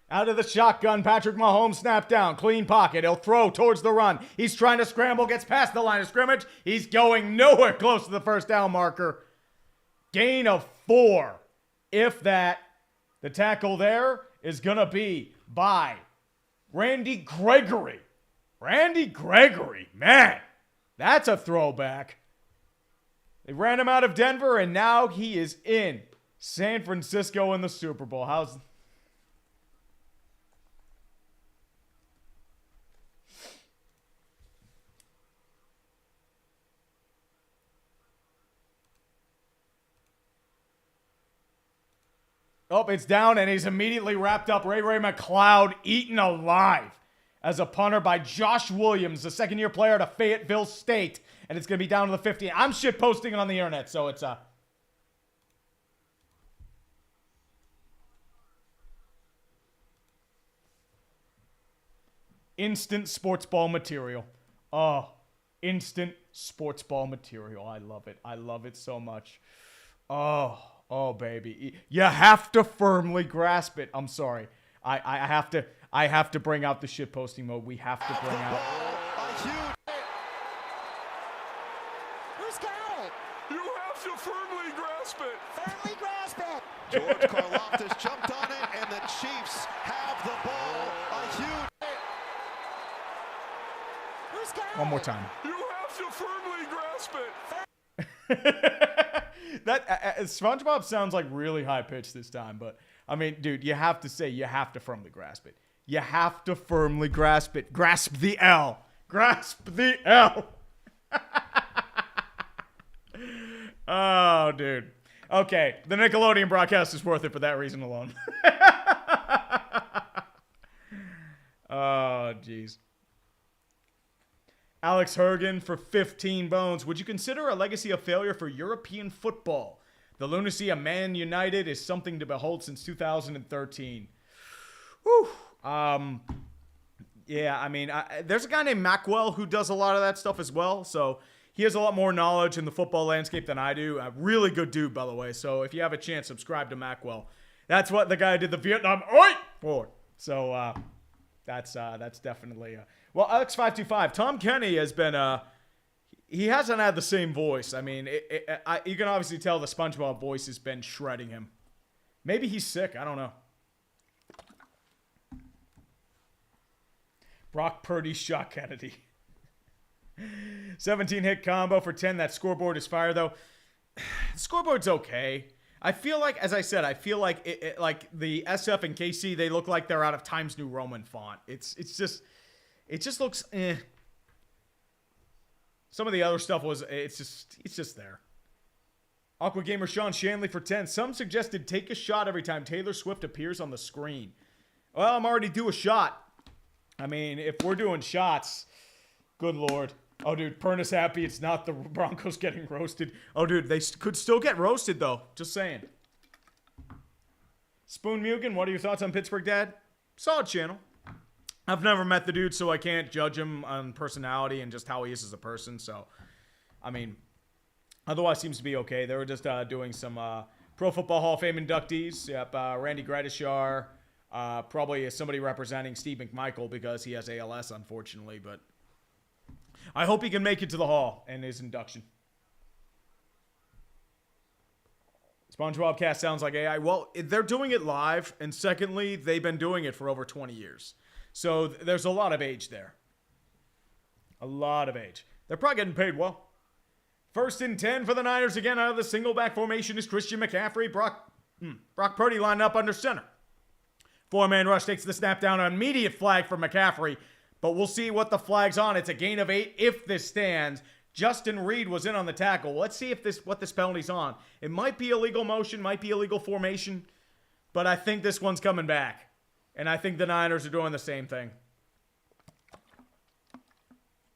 Out of the shotgun, Patrick Mahomes snap down. Clean pocket. He'll throw towards the run. He's trying to scramble, gets past the line of scrimmage. He's going nowhere close to the first down marker. Gain of 4. If that, the tackle there is going to be by Randy Gregory. Randy Gregory, man, that's a throwback. They ran him out of Denver, and now he is in San Francisco in the Super Bowl. Oh, it's down, and he's immediately wrapped up. Ray McCloud eaten alive as a punter by Josh Williams, the 2nd-year player at Fayetteville State. And it's going to be down to the 50. I'm shit posting it on the internet, so it's instant sports ball material. Oh, instant sports ball material. I love it. I love it so much. Oh, baby. You have to firmly grasp it. I'm sorry. I have to bring out the shit posting mode. We have to bring out. Who's got it? You have to firmly grasp it. Firmly grasp it. George Karlaftis jumped on it, and the Chiefs have the ball. A huge. Who's got it? One more time. You have to firmly grasp it. That SpongeBob sounds like really high pitched this time, but I mean, dude, you have to firmly grasp it. You have to firmly grasp it. Grasp the L. Grasp the L. Oh, dude. Okay, the Nickelodeon broadcast is worth it for that reason alone. Oh, jeez. Alex Hergen for 15 bones. Would you consider a legacy of failure for European football? The lunacy of Man United is something to behold since 2013. Whew. Yeah, I mean, there's a guy named Mackwell who does a lot of that stuff as well, so he has a lot more knowledge in the football landscape than I do. A really good dude, by the way, so if you have a chance, subscribe to Mackwell. That's what the guy did the Vietnam for. So, that's definitely... Well, Alex525, Tom Kenny has been... he hasn't had the same voice. I mean, you can obviously tell the SpongeBob voice has been shredding him. Maybe he's sick. I don't know. Brock Purdy shot Kennedy. 17-hit combo for 10. That scoreboard is fire, though. The scoreboard's okay. I feel like, as I said, it like the SF and KC, they look like they're out of Times New Roman font. It just looks eh. Some of the other stuff it's just there. Aqua Gamer Sean Shanley for 10. Some suggested take a shot every time Taylor Swift appears on the screen. Well, I'm already due a shot. I mean, if we're doing shots, good Lord. Oh, dude, Perna's happy it's not the Broncos getting roasted. Oh, dude, they could still get roasted, though. Just saying. Spoon Mugen, what are your thoughts on Pittsburgh, Dad? solid channel. I've never met the dude, so I can't judge him on personality and just how he is as a person. So, I mean, otherwise seems to be okay. They were just doing some Pro Football Hall of Fame inductees. Yep, Randy Gradishar, probably somebody representing Steve McMichael because he has ALS, unfortunately. But I hope he can make it to the Hall in his induction. SpongeBob Cast sounds like AI. Well, they're doing it live, and secondly, they've been doing it for over 20 years. So there's a lot of age there. A lot of age. They're probably getting paid well. First and 10 for the Niners again out of the single back formation is Christian McCaffrey. Brock Purdy lined up under center. Four-man rush takes the snap down. An immediate flag for McCaffrey, but we'll see what the flag's on. It's a gain of 8 if this stands. Justin Reed was in on the tackle. Let's see if what this penalty's on. It might be illegal motion, might be illegal formation, but I think this one's coming back. And I think the Niners are doing the same thing.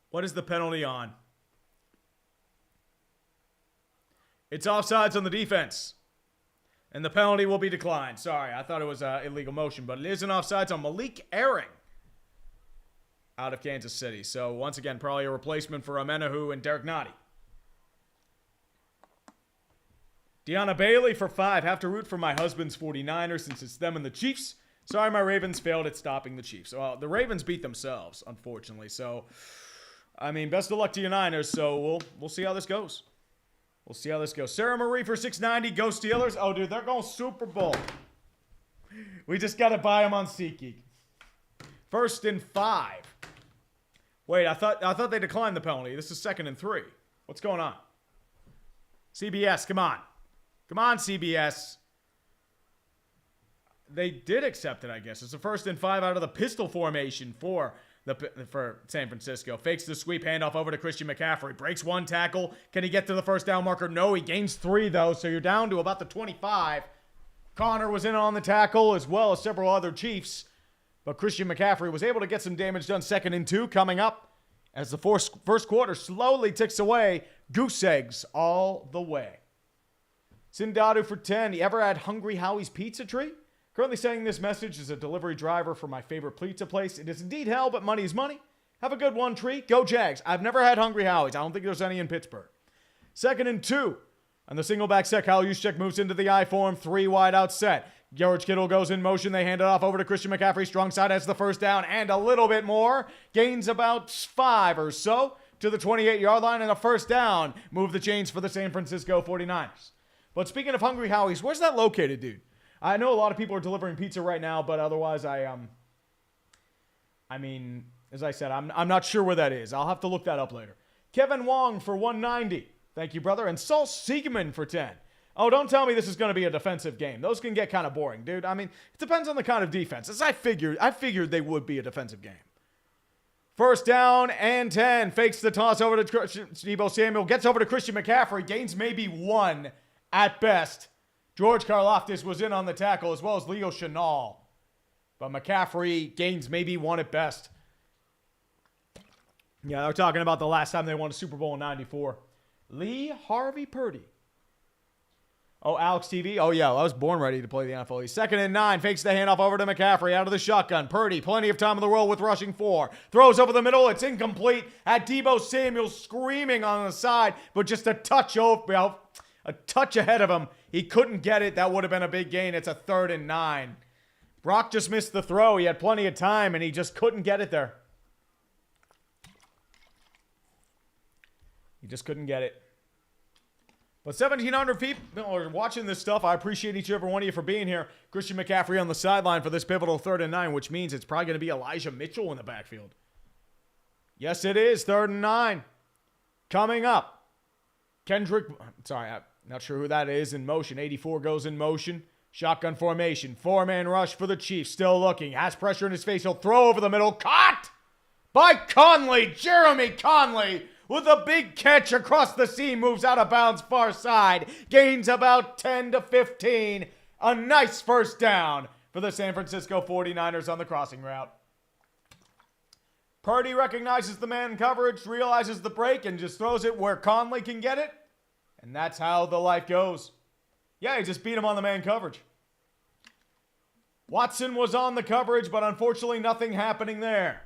What is the penalty on? It's offsides on the defense. And the penalty will be declined. Sorry, I thought it was illegal motion, but it is an offsides on Malik Herring out of Kansas City. So, once again, probably a replacement for Amenahu and Derek Nottie. Deanna Bailey for 5. Have to root for my husband's 49ers since it's them and the Chiefs. Sorry, my Ravens failed at stopping the Chiefs. Well, the Ravens beat themselves, unfortunately. So, I mean, best of luck to your Niners. So, we'll see how this goes. We'll see how this goes. Sarah Marie for 690. Go Steelers. Oh, dude, they're going Super Bowl. We just got to buy them on SeatGeek. First and 5. Wait, I thought they declined the penalty. This is 2nd and 3. What's going on? CBS, come on. Come on, CBS. They did accept it, I guess. It's a 1st and 5 out of the pistol formation for San Francisco. Fakes the sweep, handoff over to Christian McCaffrey. Breaks one tackle. Can he get to the first down marker? No, he gains 3, though, so you're down to about the 25. Connor was in on the tackle, as well as several other Chiefs. But Christian McCaffrey was able to get some damage done. 2nd and 2 coming up as the first quarter slowly ticks away. Goose eggs all the way. Sindadu for 10. You ever had Hungry Howie's Pizza Tree? Currently sending this message as a delivery driver for my favorite pizza place. It is indeed hell, but money is money. Have a good one, Tree. Go Jags. I've never had Hungry Howie's. I don't think there's any in Pittsburgh. 2nd and 2. On the single back set, Kyle Juszczyk moves into the I form. 3 wide out set. George Kittle goes in motion. They hand it off over to Christian McCaffrey. Strong side has the first down and a little bit more. Gains about 5 or so to the 28-yard line and a first down. Move the chains for the San Francisco 49ers. But speaking of Hungry Howie's, where's that located, dude? I know a lot of people are delivering pizza right now, but otherwise I mean, as I said, I'm not sure where that is. I'll have to look that up later. Kevin Wong for 190. Thank you, brother. And Saul Siegman for 10. Oh, don't tell me this is going to be a defensive game. Those can get kind of boring, dude. I mean, it depends on the kind of defense. As I figured they would be a defensive game. First down and 10. Fakes the toss over to Deebo Samuel. Gets over to Christian McCaffrey. Gains maybe 1 at best. George Karlaftis was in on the tackle as well as Leo Chenal. But McCaffrey gains maybe 1 at best. Yeah, they're talking about the last time they won a Super Bowl in 94. Lee Harvey Purdy. Oh, Alex TV. Oh, yeah, I was born ready to play the NFL. He's 2nd and 9. Fakes the handoff over to McCaffrey out of the shotgun. Purdy, plenty of time in the world with rushing 4. Throws over the middle. It's incomplete. Had Deebo Samuel screaming on the side, but just a touch over, a touch ahead of him. He couldn't get it. That would have been a big gain. It's a 3rd and 9. Brock just missed the throw. He had plenty of time, and he just couldn't get it there. He just couldn't get it. But 1,700 people are watching this stuff. I appreciate each and every one of you for being here. Christian McCaffrey on the sideline for this pivotal 3rd and 9, which means it's probably going to be Elijah Mitchell in the backfield. Yes, it is. 3rd and 9. Coming up. I'm not sure who that is in motion. 84 goes in motion. Shotgun formation. 4-man rush for the Chiefs. Still looking. Has pressure in his face. He'll throw over the middle. Caught by Conley. Jeremy Conley with a big catch across the seam. Moves out of bounds far side. Gains about 10 to 15. A nice first down for the San Francisco 49ers on the crossing route. Purdy recognizes the man coverage, realizes the break, and just throws it where Conley can get it. And that's how the life goes. Yeah, he just beat him on the man coverage. Watson was on the coverage, but unfortunately nothing happening there.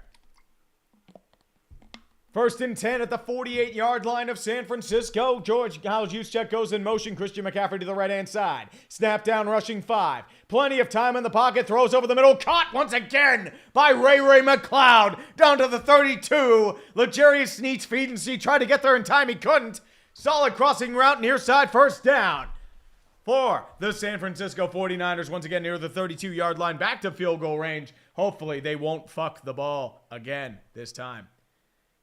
1st and 10 at the 48-yard line of San Francisco. Kyle Juszczyk goes in motion. Christian McCaffrey to the right-hand side. Snap down, rushing 5. Plenty of time in the pocket. Throws over the middle. Caught once again by Ray McCloud. Down to the 32. L'Jarius Sneed's feed and see. Tried to get there in time. He couldn't. Solid crossing route. Near side. First down for the San Francisco 49ers. Once again near the 32-yard line. Back to field goal range. Hopefully they won't fuck the ball again this time.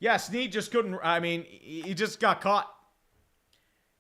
Yeah, Snead just couldn't, he just got caught.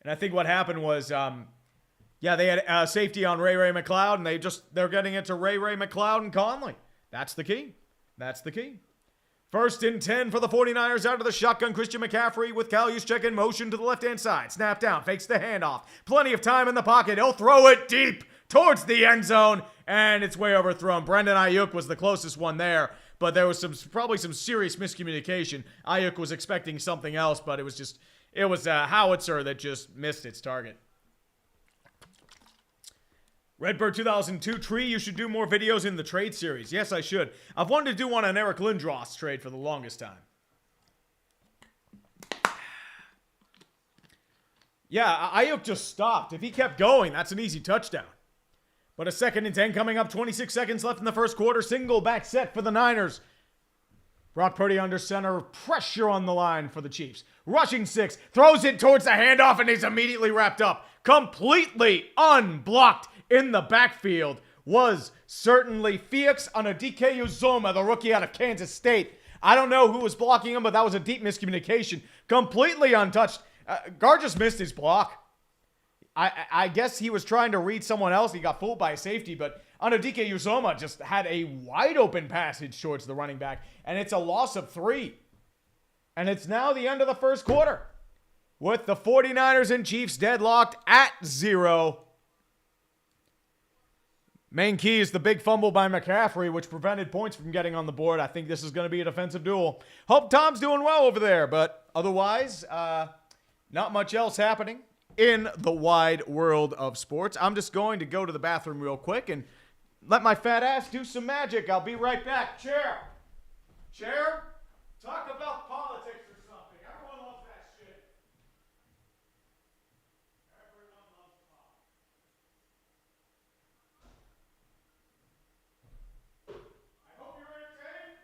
And I think what happened was, they had safety on Ray McCloud, and they're getting it to Ray McCloud and Conley. That's the key. 1st and 10 for the 49ers out of the shotgun. Christian McCaffrey with Kyle Juszczyk in motion to the left-hand side. Snap down, fakes the handoff. Plenty of time in the pocket. He'll throw it deep towards the end zone, and it's way overthrown. Brandon Ayuk was the closest one there. But there was probably some serious miscommunication. Ayuk was expecting something else, but it was a howitzer that just missed its target. Redbird 2002, Tree, you should do more videos in the trade series. Yes, I should. I've wanted to do one on Eric Lindros trade for the longest time. Yeah, Ayuk just stopped. If he kept going, that's an easy touchdown. But a 2nd and 10 coming up, 26 seconds left in the first quarter. Single back set for the Niners. Brock Purdy under center. Pressure on the line for the Chiefs. Rushing 6. Throws it towards the handoff and he's immediately wrapped up. Completely unblocked in the backfield was certainly Felix Anudike-Uzomah, the rookie out of Kansas State. I don't know who was blocking him, but that was a deep miscommunication. Completely untouched. Guard just missed his block. I guess he was trying to read someone else. He got fooled by a safety, but Anudike-Uzomah just had a wide open passage towards the running back, and it's a loss of 3. And it's now the end of the first quarter with the 49ers and Chiefs deadlocked at 0. Main key is the big fumble by McCaffrey, which prevented points from getting on the board. I think this is going to be a defensive duel. Hope Tom's doing well over there, but otherwise, not much else happening in the wide world of sports. I'm just going to go to the bathroom real quick and let my fat ass do some magic. I'll be right back. Chair, talk about politics or something. Everyone loves that shit. Everyone loves politics. I hope you're entertained.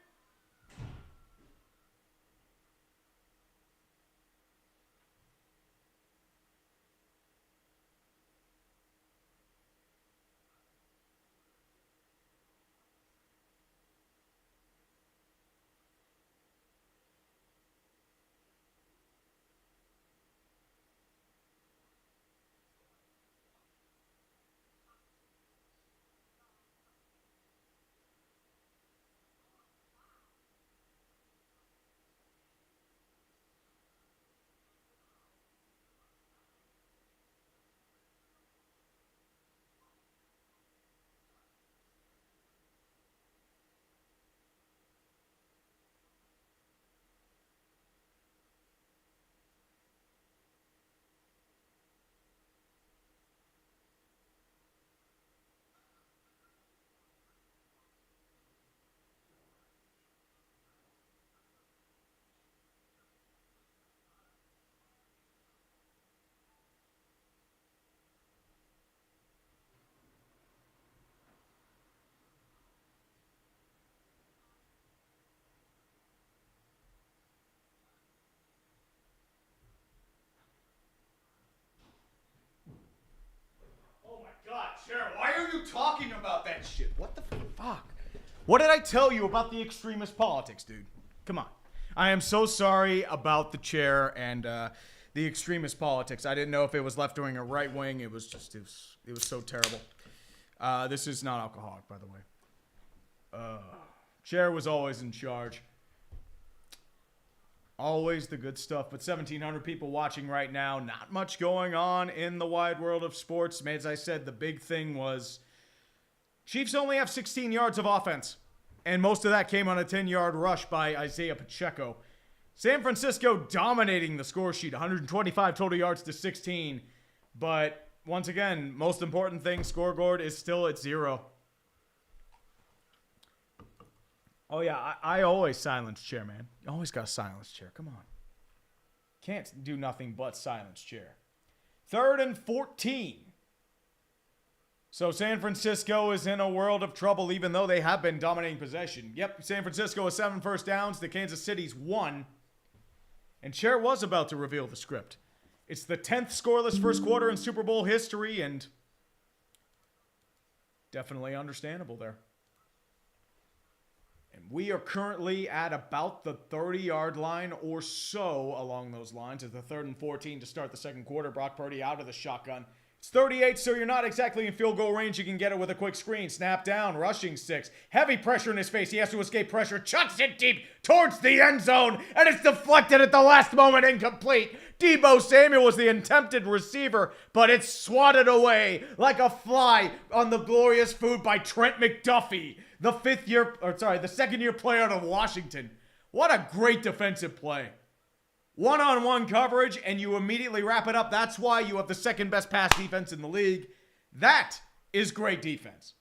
Why are you talking about that shit? What the fuck? What did I tell you about the extremist politics, dude? Come on. I am so sorry about the chair and the extremist politics. I didn't know if it was left wing or right wing. It was so terrible. This is not alcoholic, by the way. Chair was always in charge. Always the good stuff, but 1,700 people watching right now. Not much going on in the wide world of sports. As I said, the big thing was Chiefs only have 16 yards of offense, and most of that came on a 10-yard rush by Isaiah Pacheco. San Francisco dominating the score sheet, 125 total yards to 16. But once again, most important thing, scoreboard is still at 0. Oh, yeah, I always silence chair, man. You always got a silence chair. Come on. Can't do nothing but silence chair. 3rd and 14. So San Francisco is in a world of trouble, even though they have been dominating possession. Yep, San Francisco has 7 first downs. The Kansas City's 1. And Chair was about to reveal the script. It's the 10th scoreless first quarter in Super Bowl history, and definitely understandable there. And we are currently at about the 30-yard line or so along those lines. It's the 3rd and 14 to start the second quarter. Brock Purdy out of the shotgun. It's 38, so you're not exactly in field goal range. You can get it with a quick screen. Snap down, rushing 6. Heavy pressure in his face. He has to escape pressure. Chucks it deep towards the end zone, and it's deflected at the last moment, incomplete. Deebo Samuel was the attempted receiver, but it's swatted away like a fly on the glorious food by Trent McDuffie, the second-year player out of Washington. What a great defensive play. One-on-one coverage, and you immediately wrap it up. That's why you have the second best pass defense in the league. That is great defense.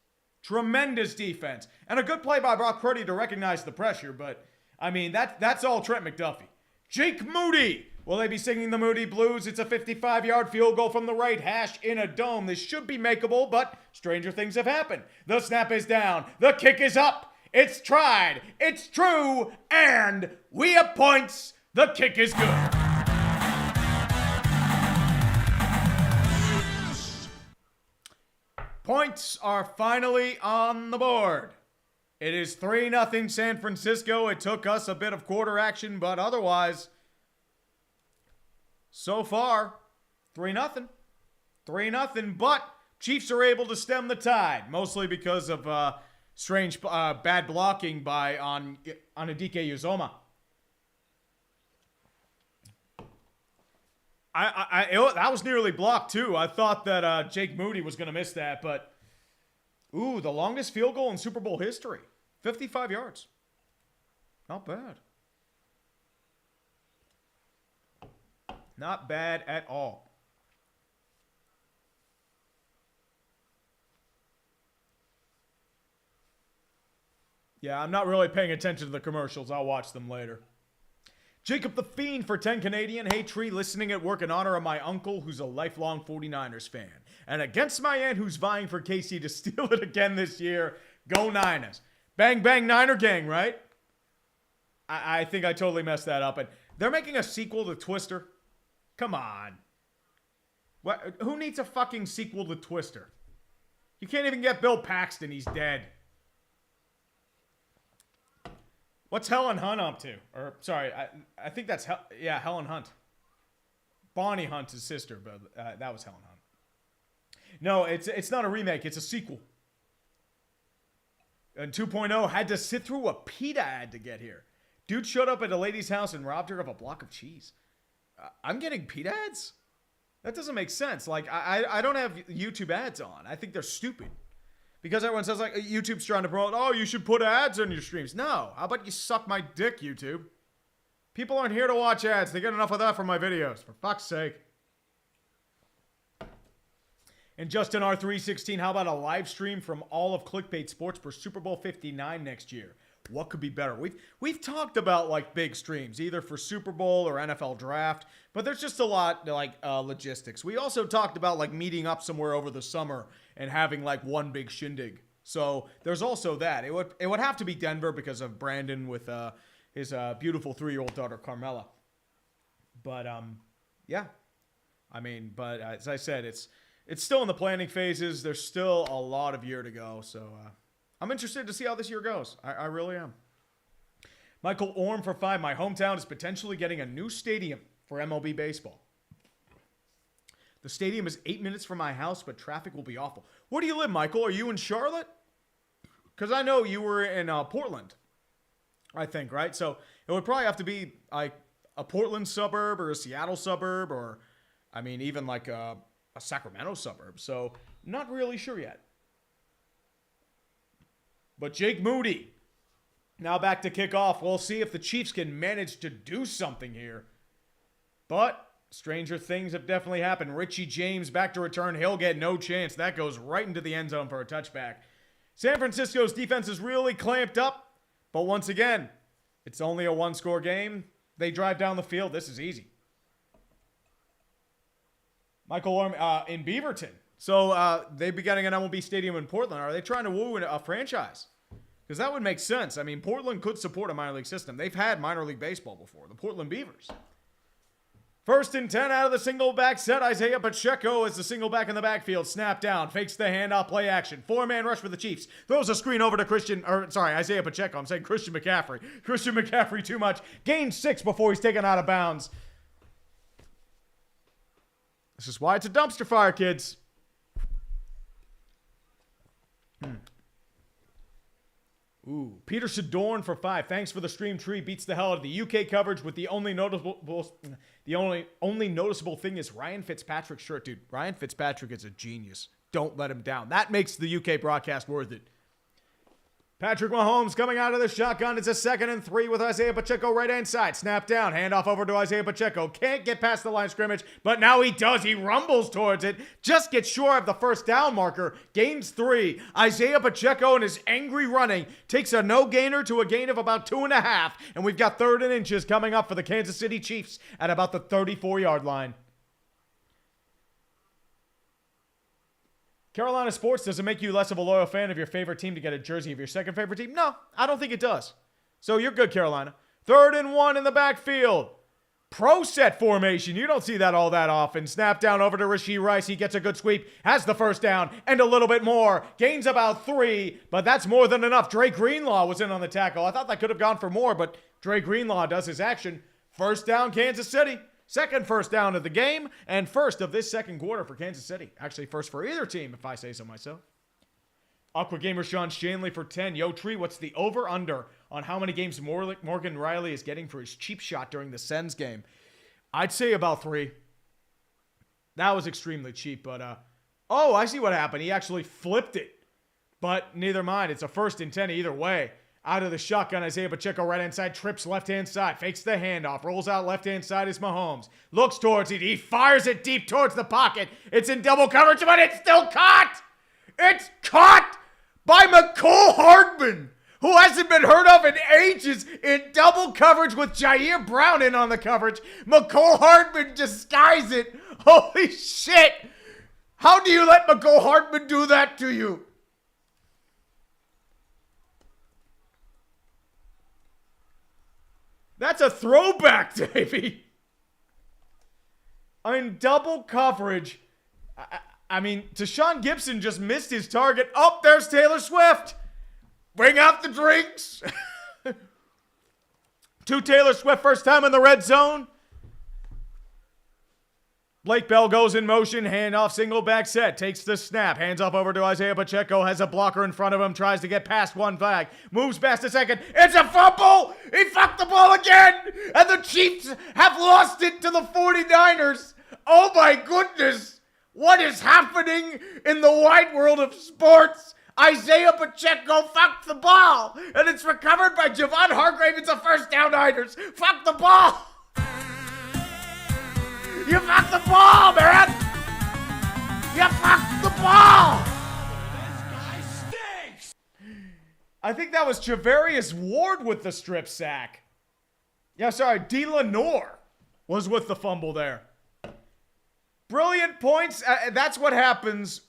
Tremendous defense. And a good play by Brock Purdy to recognize the pressure, but, I mean, that's all Trent McDuffie. Jake Moody. Will they be singing the Moody Blues? It's a 55-yard field goal from the right hash in a dome. This should be makeable, but stranger things have happened. The snap is down. The kick is up. It's tried. It's true. And we have points. The kick is good. Points are finally on the board. It is 3-0 San Francisco. It took us a bit of quarter action, but otherwise, so far, 3-0. 3-0, but Chiefs are able to stem the tide, mostly because of strange bad blocking by Onadike Uzoma. That was nearly blocked, too. I thought that Jake Moody was going to miss that, but ooh, the longest field goal in Super Bowl history. 55 yards. Not bad. Not bad at all. Yeah, I'm not really paying attention to the commercials. I'll watch them later. Jacob the Fiend for 10 Canadian. Hey, Tree, listening at work in honor of my uncle, who's a lifelong 49ers fan. And against my aunt, who's vying for KC to steal it again this year. Go Niners. Bang, bang, Niner gang, right? I think I totally messed that up. And they're making a sequel to Twister. Come on. What? Who needs a fucking sequel to Twister? You can't even get Bill Paxton. He's dead. What's Helen Hunt up to? Or, sorry, I think that's, Helen Hunt. Bonnie Hunt's his sister, but that was Helen Hunt. No, it's not a remake. It's a sequel. And 2.0 had to sit through a PETA ad to get here. Dude showed up at a lady's house and robbed her of a block of cheese. I'm getting PETA ads? That doesn't make sense. Like, I don't have YouTube ads on. I think they're stupid. Because everyone says, like, YouTube's trying to promote, oh, you should put ads on your streams. No. How about you suck my dick, YouTube? People aren't here to watch ads. They get enough of that from my videos. For fuck's sake. And Justin R316, how about a live stream from all of Clickbait Sports for Super Bowl 59 next year? What could be better? We've talked about, like, big streams, either for Super Bowl or NFL Draft, but there's just a lot, like, logistics. We also talked about, like, meeting up somewhere over the summer and having, like, one big shindig. So there's also that. It would have to be Denver because of Brandon with his beautiful 3-year-old daughter, Carmela. But, yeah. I mean, but as I said, it's still in the planning phases. There's still a lot of year to go, so I'm interested to see how this year goes. I really am. Michael Orm for 5. My hometown is potentially getting a new stadium for MLB baseball. The stadium is 8 minutes from my house, but traffic will be awful. Where do you live, Michael? Are you in Charlotte? Because I know you were in Portland, I think, right? So it would probably have to be like a Portland suburb or a Seattle suburb or, I mean, even like a Sacramento suburb. So not really sure yet. But Jake Moody, now back to kickoff. We'll see if the Chiefs can manage to do something here. But stranger things have definitely happened. Richie James back to return. He'll get no chance. That goes right into the end zone for a touchback. San Francisco's defense is really clamped up, But once again, it's only a one-score game. They drive down the field. This is easy. Michael Orm in Beaverton. So they'd be getting an MLB stadium in Portland. Are they trying to woo a franchise? Because that would make sense. I mean, Portland could support a minor league system. They've had minor league baseball before. The Portland Beavers. 1st and 10 out of the single back set. Isaiah Pacheco is the single back in the backfield. Snap down. Fakes the handoff. Play action. 4-man rush for the Chiefs. Throws a screen over to Isaiah Pacheco. I'm saying Christian McCaffrey. Christian McCaffrey too much. Gains 6 before he's taken out of bounds. This is why it's a dumpster fire, kids. Ooh, Peter Shadorn for 5. Thanks for the stream. Tree beats the hell out of the UK coverage with the only noticeable thing is Ryan Fitzpatrick's shirt. Dude, Ryan Fitzpatrick is a genius. Don't let him down. That makes the UK broadcast worth it. Patrick Mahomes coming out of the shotgun. It's a 2nd and 3 with Isaiah Pacheco right hand side. Snap down. Handoff over to Isaiah Pacheco. Can't get past the line of scrimmage, but now he does. He rumbles towards it. Just gets short of the first down marker. Gains 3. Isaiah Pacheco and his angry running takes a no-gainer to a gain of about 2.5. And we've got 3rd and inches coming up for the Kansas City Chiefs at about the 34-yard line. Carolina sports, does it make you less of a loyal fan of your favorite team to get a jersey of your second favorite team? No, I don't think it does. So you're good, Carolina. 3rd and 1 in the backfield. Pro set formation. You don't see that all that often. Snap down over to Rashee Rice. He gets a good sweep. Has the first down and a little bit more. Gains about 3, but that's more than enough. Dre Greenlaw was in on the tackle. I thought that could have gone for more, but Dre Greenlaw does his action. First down, Kansas City. Second first down of the game, and first of this second quarter for Kansas City. Actually, first for either team, if I say so myself. Aqua Gamer Sean Shanley for 10. Yo, Tree, what's the over-under on how many games Morgan Riley is getting for his cheap shot during the Sens game? I'd say about 3. That was extremely cheap, but, oh, I see what happened. He actually flipped it. But neither mind. It's a 1st and 10 either way. Out of the shotgun, Isaiah Pacheco right-hand side, trips left-hand side, fakes the handoff, rolls out left-hand side is Mahomes. Looks towards it, he fires it deep towards the pocket. It's in double coverage, but it's still caught! It's caught by McCole Hardman, who hasn't been heard of in ages, in double coverage with Jair Brown in on the coverage. McCole Hardman just skies it. Holy shit! How do you let McCole Hardman do that to you? That's a throwback, Davey. I mean, double coverage. I mean, Tashawn Gibson just missed his target. Oh, there's Taylor Swift. Bring out the drinks. To Taylor Swift, first time in the red zone. Blake Bell goes in motion, handoff, single back set, takes the snap, hands off over to Isaiah Pacheco, has a blocker in front of him, tries to get past one flag, moves past the second, it's a fumble! He fucked the ball again! And the Chiefs have lost it to the 49ers! Oh my goodness! What is happening in the wide world of sports? Isaiah Pacheco fucked the ball, and it's recovered by Javon Hargrave. It's a first down, Niners. Fuck the ball! You fucked the ball, man! You fucked the ball! This guy stinks! I think that was Javarius Ward with the strip sack. Yeah, sorry, D. Lenore was with the fumble there. Brilliant points. That's what happens.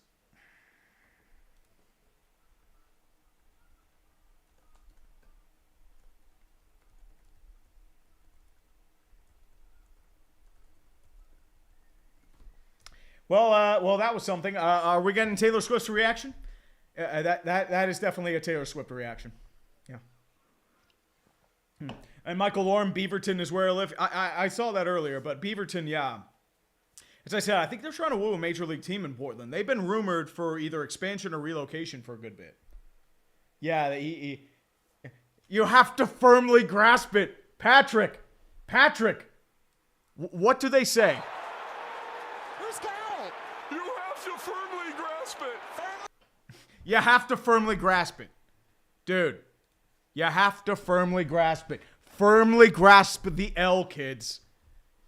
Well, that was something. Are we getting Taylor Swift's reaction? That is definitely a Taylor Swift reaction. Yeah. And Michael Lorne, Beaverton is where I live. I saw that earlier, but Beaverton, yeah. As I said, I think they're trying to woo a major league team in Portland. They've been rumored for either expansion or relocation for a good bit. Yeah, you have to firmly grasp it. Patrick, what do they say? Who's got it? You have to firmly grasp it. You have to firmly grasp it. Dude, you have to firmly grasp it. Firmly grasp the L, kids.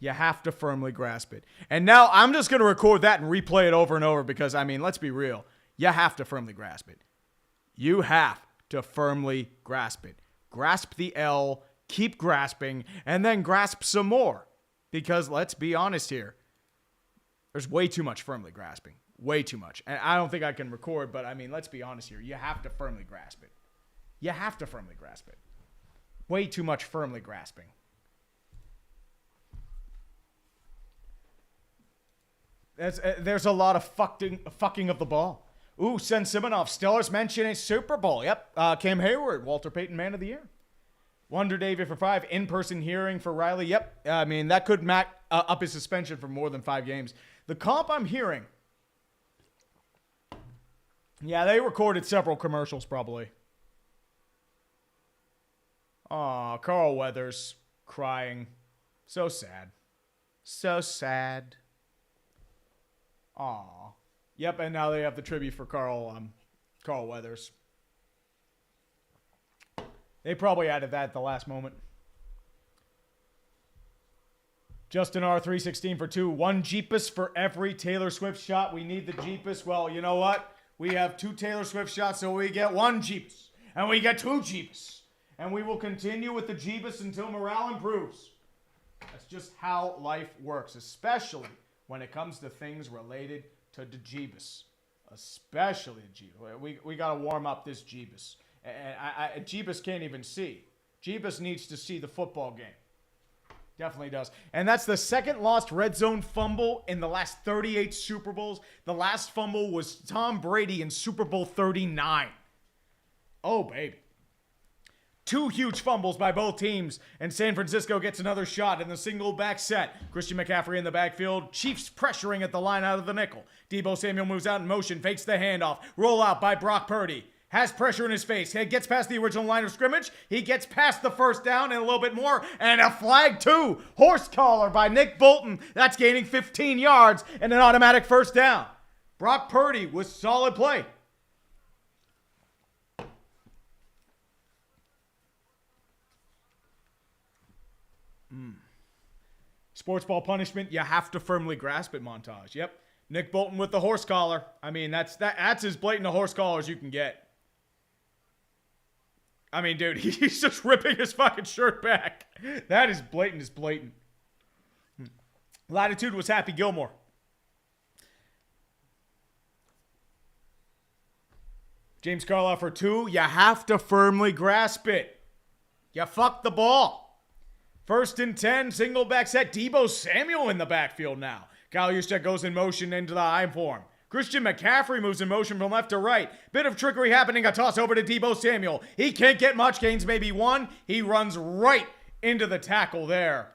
You have to firmly grasp it. And now I'm just going to record that and replay it over and over because, I mean, let's be real. You have to firmly grasp it. You have to firmly grasp it. grasp the L, keep grasping, and then grasp some more. Because let's be honest here, there's way too much firmly grasping. Way too much. And I don't think I can record, but I mean, let's be honest here. You have to firmly grasp it. You have to firmly grasp it. Way too much firmly grasping. There's a lot of fucking of the ball. Ooh, Sen Simonov, Stellar's mention a Super Bowl. Yep. Cam Hayward, Walter Payton Man of the Year. Wonder David for 5. In-person hearing for Riley. Yep. I mean, that could up his suspension for more than 5 games. The comp I'm hearing. Yeah, they recorded several commercials probably. Aw, Carl Weathers crying. So sad. So sad. Aw. Yep, and now they have the tribute for Carl Weathers. They probably added that at the last moment. Justin R. 316 for 2. 1 Jeepus for every Taylor Swift shot. We need the Jeepus. Well, you know what? We have 2 Taylor Swift shots, so we get 1 Jeepus. And we get 2 Jeepus. And we will continue with the Jeebus until morale improves. That's just how life works, especially when it comes to things related to the Jeebus. Especially the Jeebus. We got to warm up this Jeebus. And Jeebus can't even see. Jeebus needs to see the football game. Definitely does. And that's the second lost red zone fumble in the last 38 Super Bowls. The last fumble was Tom Brady in Super Bowl 39. Oh, baby. 2 huge fumbles by both teams, and San Francisco gets another shot in the single back set. Christian McCaffrey in the backfield. Chiefs pressuring at the line out of the nickel. Deebo Samuel moves out in motion, fakes the handoff. Roll out by Brock Purdy. Has pressure in his face. He gets past the original line of scrimmage. He gets past the first down and a little bit more. And a flag too. Horse collar by Nick Bolton. That's gaining 15 yards and an automatic first down. Brock Purdy with solid play. Sports ball punishment, you have to firmly grasp it montage. Yep. Nick Bolton with the horse collar. I mean, that's as blatant a horse collar as you can get. I mean, dude, he's just ripping his fucking shirt back. That is blatant as blatant. Latitude was Happy Gilmore. James Carlisle for 2. You have to firmly grasp it. You fucked the ball. 1st and 10, single back set. Deebo Samuel in the backfield now. Kyle Juszczyk goes in motion into the I form. Christian McCaffrey moves in motion from left to right. Bit of trickery happening. A toss over to Deebo Samuel. He can't get much. Gains maybe 1. He runs right into the tackle there.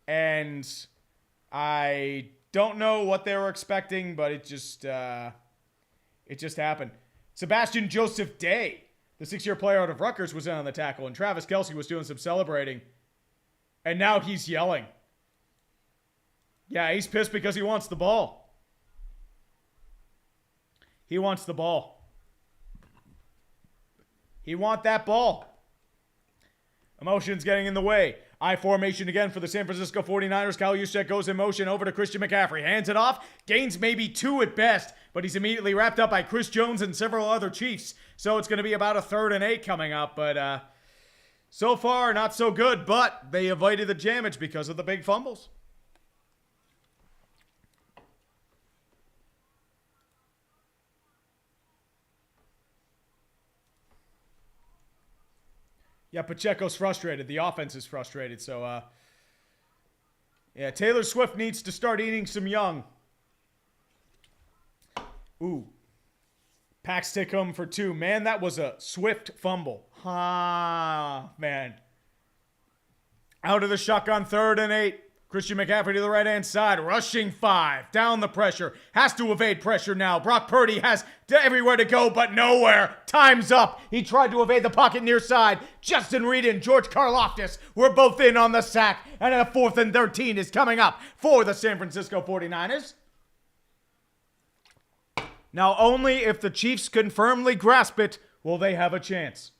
And I don't know what they were expecting, but it just happened. Sebastian Joseph Day, the 6-year player out of Rutgers, was in on the tackle, and Travis Kelce was doing some celebrating. And now he's yelling. Yeah, he's pissed because he wants the ball. He wants the ball. He wants that ball. Emotion's getting in the way. I formation again for the San Francisco 49ers. Kyle Juszczyk goes in motion over to Christian McCaffrey. Hands it off. Gains maybe 2 at best, but he's immediately wrapped up by Chris Jones and several other Chiefs. So it's going to be about a 3rd and 8 coming up, but so far, not so good, but they avoided the damage because of the big fumbles. Yeah, Pacheco's frustrated. The offense is frustrated. So, yeah, Taylor Swift needs to start eating some young. Ooh. Pax take home for 2. Man, that was a Swift fumble. Man. Out of the shotgun, 3rd and 8. Christian McCaffrey to the right-hand side. Rushing 5. Down the pressure. Has to evade pressure now. Brock Purdy has everywhere to go, but nowhere. Time's up. He tried to evade the pocket near side. Justin Reed and George Karlaftis were both in on the sack. And a 4th and 13 is coming up for the San Francisco 49ers. Now, only if the Chiefs can firmly grasp it will they have a chance.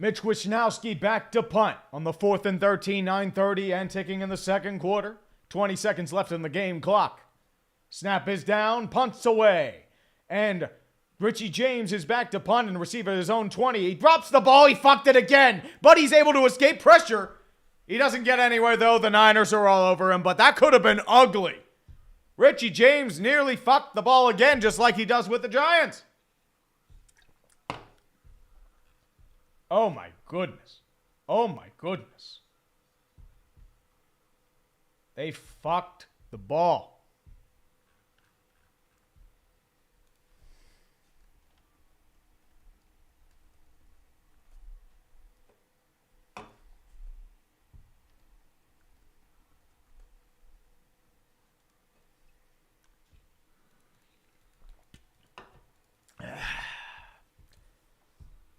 Mitch Wisnowski back to punt on the 4th and 13, 9:30 and ticking in the second quarter. 20 seconds left in the game clock. Snap is down, punts away. And Richie James is back to punt and receive at his own 20. He drops the ball, he fucked it again, but he's able to escape pressure. He doesn't get anywhere though, the Niners are all over him, but that could have been ugly. Richie James nearly fucked the ball again, just like he does with the Giants. Oh my goodness. Oh my goodness. They fucked the ball.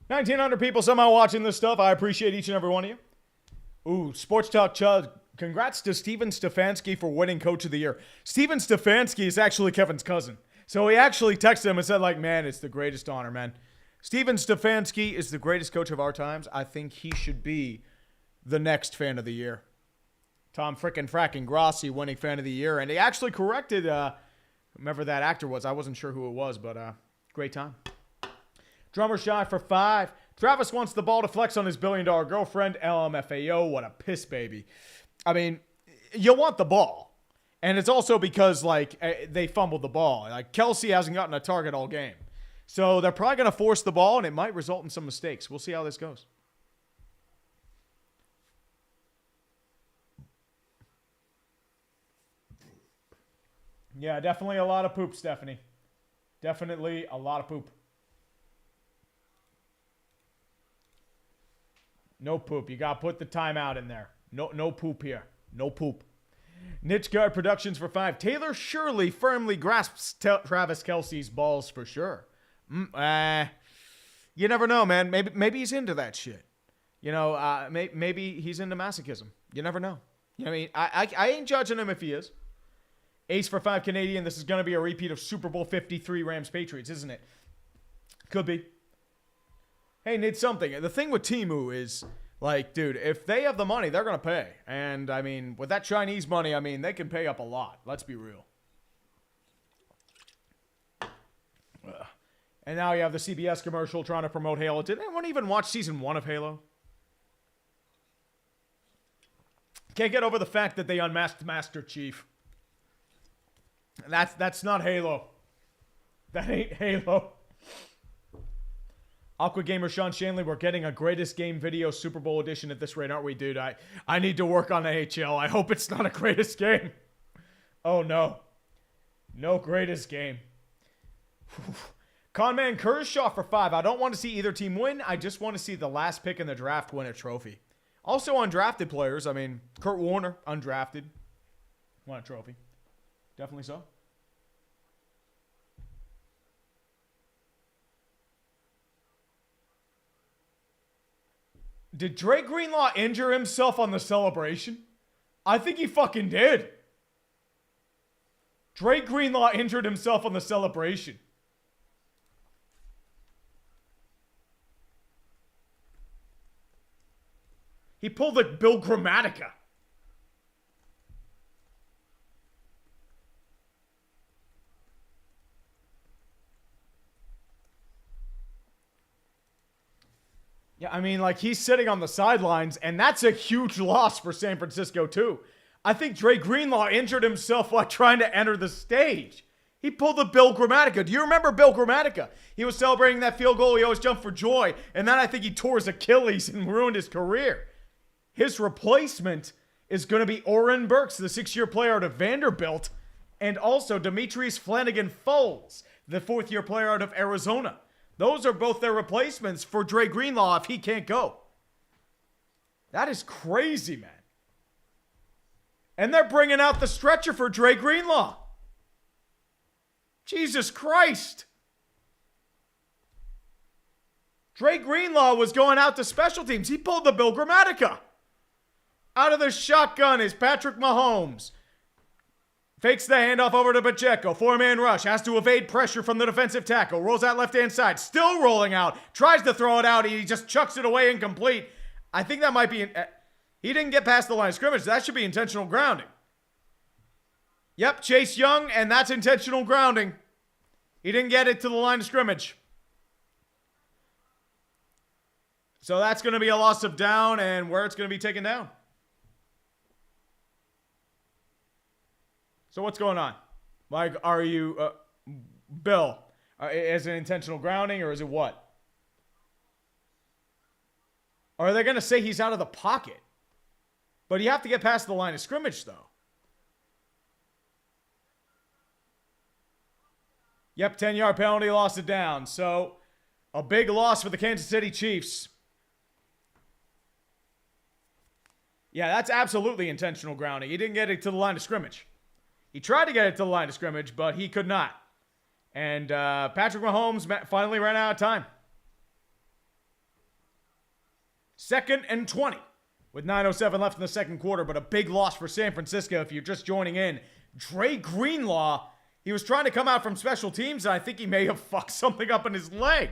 $1,900 people somehow watching this stuff. I appreciate each and every one of you. Ooh, Sports Talk Chud. Congrats to Steven Stefanski for winning Coach of the Year. Steven Stefanski is actually Kevin's cousin. So he actually texted him and said, like, man, it's the greatest honor, man. Steven Stefanski is the greatest coach of our times. I think he should be the next fan of the year. Tom frickin' Grassi winning fan of the year. And he actually corrected whomever that actor was. I wasn't sure who it was, but great time. Drummer shy for 5. Travis wants the ball to flex on his billion-dollar girlfriend. LMFAO, what a piss baby. I mean, you want the ball. And it's also because, like, they fumbled the ball. Like, Kelsey hasn't gotten a target all game. So they're probably going to force the ball, and it might result in some mistakes. We'll see how this goes. Yeah, definitely a lot of poop, Stephanie. Definitely a lot of poop. No poop. You got to put the timeout in there. No poop here. No poop. Niche Guard Productions for 5. Taylor Shirley firmly grasps Travis Kelce's balls for sure. You never know, man. Maybe he's into that shit. You know, maybe he's into masochism. You never know. You know what I mean? I ain't judging him if he is. Ace for 5 Canadian. This is going to be a repeat of Super Bowl 53 Rams-Patriots, isn't it? Could be. Hey, need something. The thing with Temu is, like, dude, if they have the money, they're going to pay. And, I mean, with that Chinese money, I mean, they can pay up a lot. Let's be real. And now you have the CBS commercial trying to promote Halo. Did anyone even watch season 1 of Halo? Can't get over the fact that they unmasked Master Chief. That's not Halo. That ain't Halo. Aqua Gamer Sean Shanley, we're getting a greatest game video Super Bowl edition at this rate, aren't we, dude? I need to work on AHL. I hope it's not a greatest game. Oh, no. No greatest game. Conman Kershaw for 5. I don't want to see either team win. I just want to see the last pick in the draft win a trophy. Also undrafted players. I mean, Kurt Warner, undrafted. Won a trophy. Definitely so. Did Dre Greenlaw injure himself on the celebration? I think he fucking did. Dre Greenlaw injured himself on the celebration. He pulled a Bill Grammatica. Yeah, I mean, like, he's sitting on the sidelines, and that's a huge loss for San Francisco, too. I think Dre Greenlaw injured himself while trying to enter the stage. He pulled the Bill Grammatica. Do you remember Bill Grammatica? He was celebrating that field goal. He always jumped for joy. And then I think he tore his Achilles and ruined his career. His replacement is going to be Oren Burks, the 6-year player out of Vanderbilt, and also Demetrius Flanagan-Foles, the 4th-year player out of Arizona. Those are both their replacements for Dre Greenlaw if he can't go. That is crazy, man. And they're bringing out the stretcher for Dre Greenlaw. Jesus Christ. Dre Greenlaw was going out to special teams. He pulled the Bill Grammatica. Out of the shotgun is Patrick Mahomes. Fakes the handoff over to Pacheco. Four-man rush. Has to evade pressure from the defensive tackle. Rolls out left-hand side. Still rolling out. Tries to throw it out. He just chucks it away incomplete. I think that might be... he didn't get past the line of scrimmage. That should be intentional grounding. Yep, Chase Young, and that's intentional grounding. He didn't get it to the line of scrimmage. So that's going to be a loss of down, and where it's going to be taken down. So what's going on? Like, are you, Bill, is it intentional grounding or is it what? Or are they going to say he's out of the pocket? But you have to get past the line of scrimmage, though. Yep, 10-yard penalty, lost it down. So a big loss for the Kansas City Chiefs. Yeah, that's absolutely intentional grounding. He didn't get it to the line of scrimmage. He tried to get it to the line of scrimmage, but he could not. And Patrick Mahomes finally ran out of time. 2nd and 20 with 9:07 left in the second quarter, but a big loss for San Francisco if you're just joining in. Dre Greenlaw, he was trying to come out from special teams, and I think he may have fucked something up in his leg.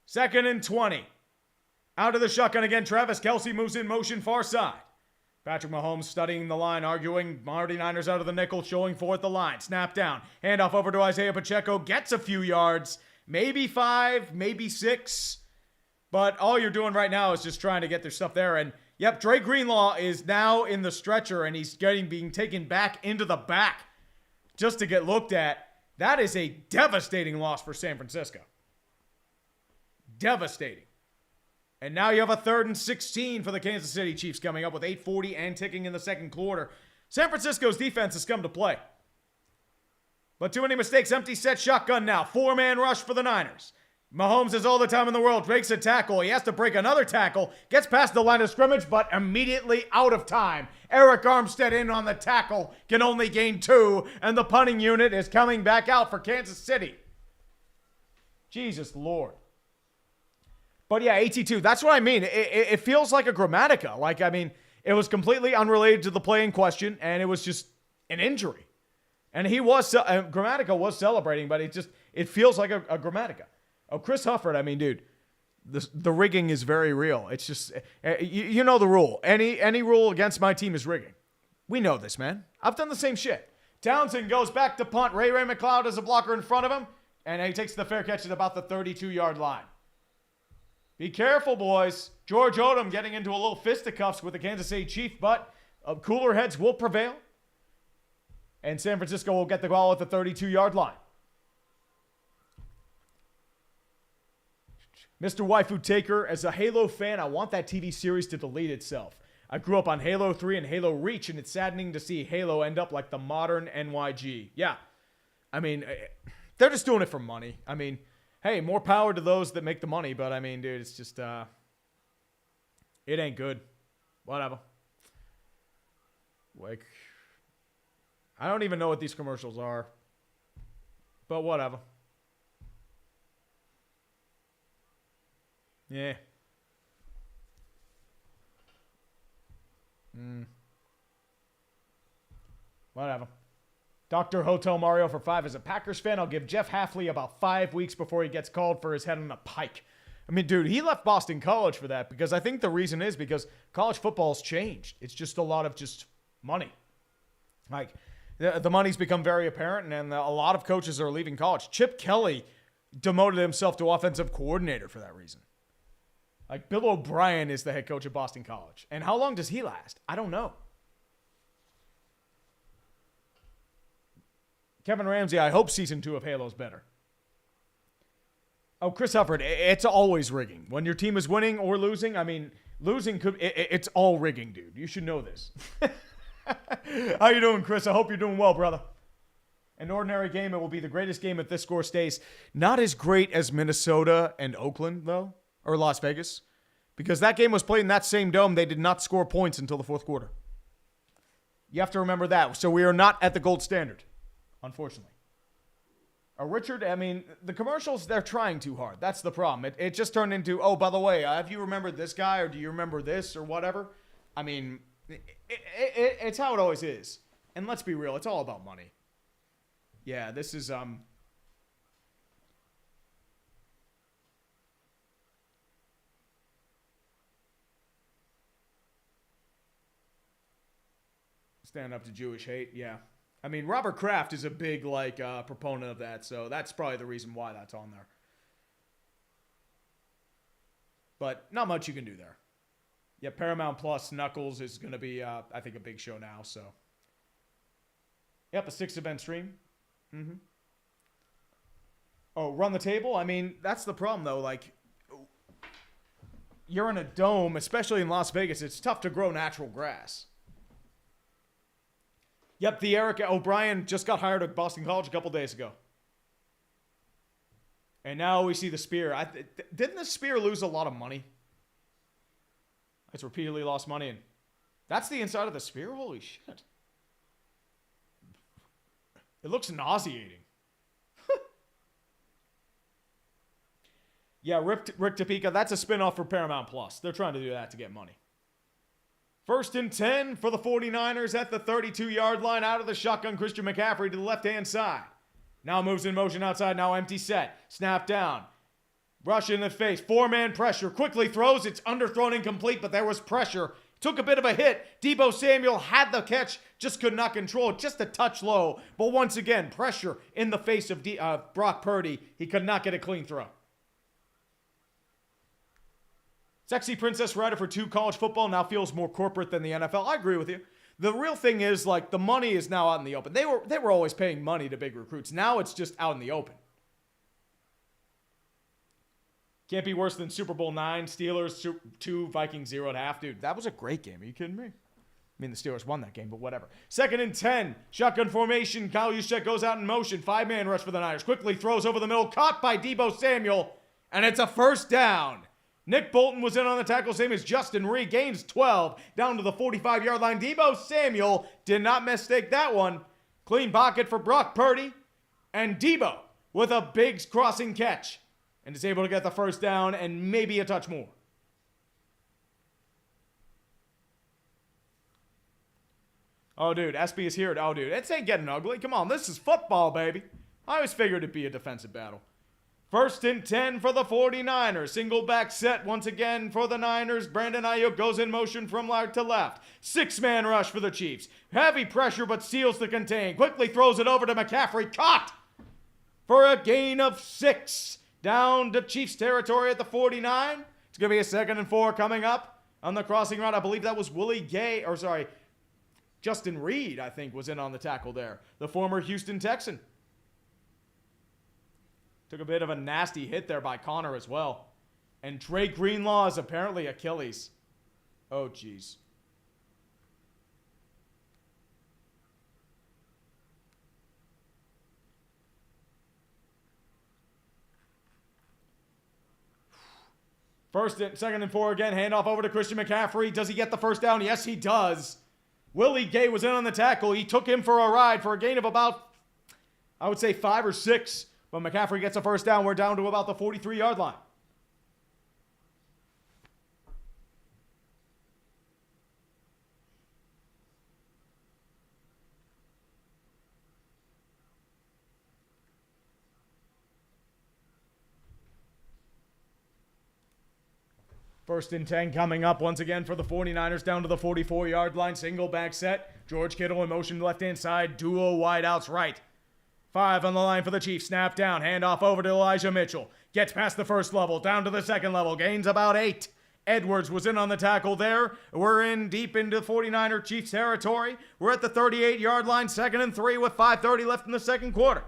Second and 20. Out of the shotgun again. Travis Kelce moves in motion far side. Patrick Mahomes studying the line, arguing. 49ers out of the nickel, showing forth the line. Snap down. Handoff over to Isaiah Pacheco. Gets a few yards. Maybe 5, maybe 6. But all you're doing right now is just trying to get their stuff there. And, yep, Dre Greenlaw is now in the stretcher, and he's being taken back into the back just to get looked at. That is a devastating loss for San Francisco. Devastating. And now you have a 3rd and 16 for the Kansas City Chiefs coming up with 8:40 and ticking in the second quarter. San Francisco's defense has come to play. But too many mistakes. Empty set shotgun now. 4-man rush for the Niners. Mahomes has all the time in the world. Breaks a tackle. He has to break another tackle. Gets past the line of scrimmage, but immediately out of time. Eric Armstead in on the tackle. Can only gain 2. And the punting unit is coming back out for Kansas City. Jesus Lord. But yeah, 82. That's what I mean. It feels like a Grammatica. Like, I mean, it was completely unrelated to the play in question, and it was just an injury. And Grammatica was celebrating, but it feels like a Grammatica. Oh, Chris Hufford, I mean, dude, the rigging is very real. It's just, you know the rule. Any rule against my team is rigging. We know this, man. I've done the same shit. Townsend goes back to punt. Ray McLeod has a blocker in front of him, and he takes the fair catch at about the 32-yard line. Be careful, boys. George Odom getting into a little fisticuffs with the Kansas City Chief, but cooler heads will prevail. And San Francisco will get the ball at the 32-yard line. Mr. Waifu Taker, as a Halo fan, I want that TV series to delete itself. I grew up on Halo 3 and Halo Reach, and it's saddening to see Halo end up like the modern NYG. Yeah. I mean, they're just doing it for money. I mean, hey, more power to those that make the money, but I mean, dude, it's just, it ain't good. Whatever. Like, I don't even know what these commercials are, but whatever. Yeah. Whatever. Dr. Hotel Mario for 5. As a Packers fan, I'll give Jeff Hafley about 5 weeks before he gets called for his head on a pike. I mean, dude, he left Boston College for that because I think the reason is because college football's changed. It's just a lot of just money. Like, the money's become very apparent, and a lot of coaches are leaving college. Chip Kelly demoted himself to offensive coordinator for that reason. Like, Bill O'Brien is the head coach of Boston College. And how long does he last? I don't know. Kevin Ramsey, I hope season 2 of Halo's better. Oh, Chris Hufford, it's always rigging. When your team is winning or losing, I mean, losing it's all rigging, dude. You should know this. How you doing, Chris? I hope you're doing well, brother. An ordinary game, it will be the greatest game if this score stays. Not as great as Minnesota and Oakland, though, or Las Vegas, because that game was played in that same dome. They did not score points until the fourth quarter. You have to remember that. So we are not at the gold standard. Unfortunately. Richard, I mean, the commercials, they're trying too hard. That's the problem. It just turned into, oh, by the way, have you remembered this guy, or do you remember this, or whatever? I mean, it's how it always is. And let's be real, it's all about money. Yeah, this is, stand up to Jewish hate, yeah. I mean, Robert Kraft is a big, proponent of that, so that's probably the reason why that's on there. But not much you can do there. Yeah, Paramount Plus Knuckles is going to be, I think, a big show now, so. Yep, a 6-event stream. Mm-hmm. Oh, run the table? I mean, that's the problem, though. Like, you're in a dome, especially in Las Vegas. It's tough to grow natural grass. Yep, the Eric O'Brien just got hired at Boston College a couple days ago. And now we see the Spear. Didn't the Spear lose a lot of money? It's repeatedly lost money. And that's the inside of the Spear? Holy shit. It looks nauseating. Yeah, Rick Topeka, that's a spinoff for Paramount Plus. They're trying to do that to get money. 1st and 10 for the 49ers at the 32-yard line. Out of the shotgun, Christian McCaffrey to the left-hand side. Now moves in motion outside, now empty set. Snap down. Rush in the face. 4-man pressure. Quickly throws. It's underthrown incomplete, but there was pressure. Took a bit of a hit. Deebo Samuel had the catch, just could not control it. Just a touch low. But once again, pressure in the face of Brock Purdy. He could not get a clean throw. Sexy Princess Rider for 2 college football now feels more corporate than the NFL. I agree with you. The real thing is, the money is now out in the open. They were always paying money to big recruits. Now it's just out in the open. Can't be worse than Super Bowl 9, Steelers 2, Vikings 0.5. Dude, that was a great game. Are you kidding me? I mean, the Steelers won that game, but whatever. 2nd and 10. Shotgun formation. Kyle Juszczyk goes out in motion. 5-man rush for the Niners. Quickly throws over the middle. Caught by Deebo Samuel. And it's a first down. Nick Bolton was in on the tackle, same as Justin Reed. Gains 12 down to the 45-yard line. Deebo Samuel did not mistake that one. Clean pocket for Brock Purdy. And Deebo with a big crossing catch. And is able to get the first down and maybe a touch more. Oh, dude, SB is here. Oh, dude, it ain't getting ugly. Come on, this is football, baby. I always figured it'd be a defensive battle. 1st and 10 for the 49ers. Single back set once again for the Niners. Brandon Ayuk goes in motion from right to left. 6-man rush for the Chiefs. Heavy pressure but seals the contain. Quickly throws it over to McCaffrey. Caught for a gain of 6. Down to Chiefs territory at the 49. It's going to be a 2nd and 4 coming up on the crossing route. I believe that was Justin Reed, I think, was in on the tackle there. The former Houston Texan. Took a bit of a nasty hit there by Connor as well. And Drake Greenlaw is apparently Achilles. Oh, jeez. First and 2nd and 4 again. Handoff over to Christian McCaffrey. Does he get the first down? Yes, he does. Willie Gay was in on the tackle. He took him for a ride for a gain of about, I would say, 5 or 6. But McCaffrey gets a first down. We're down to about the 43-yard line. First and 10 coming up once again for the 49ers down to the 44-yard line. Single back set. George Kittle in motion left-hand side. Duo wideouts right. 5 on the line for the Chiefs. Snap down. Handoff over to Elijah Mitchell. Gets past the first level. Down to the 2nd level. Gains about 8. Edwards was in on the tackle there. We're in deep into 49er Chiefs territory. We're at the 38-yard line. 2nd and 3 with 5:30 left in the second quarter.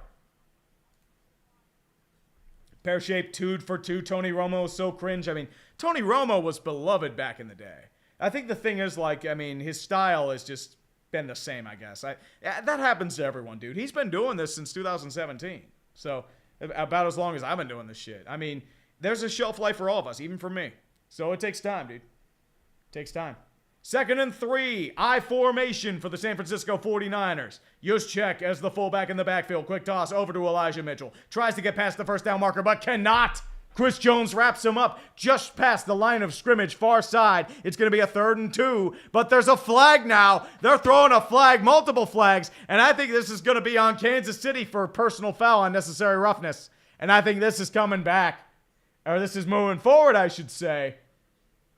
Pear-shaped 2 for 2. Tony Romo is so cringe. I mean, Tony Romo was beloved back in the day. I think the thing is, his style has just been the same, I guess. That happens to everyone, dude. He's been doing this since 2017. So, about as long as I've been doing this shit. I mean, there's a shelf life for all of us, even for me. So it takes time, dude. It takes time. 2nd and 3, I formation for the San Francisco 49ers. Juszczyk as the fullback in the backfield. Quick toss over to Elijah Mitchell. Tries to get past the first down marker, but cannot. Chris Jones wraps him up just past the line of scrimmage, far side. It's going to be a 3rd and 2, but there's a flag now. They're throwing a flag, multiple flags, and I think this is going to be on Kansas City for personal foul, unnecessary roughness. And I think this is coming back, or this is moving forward, I should say.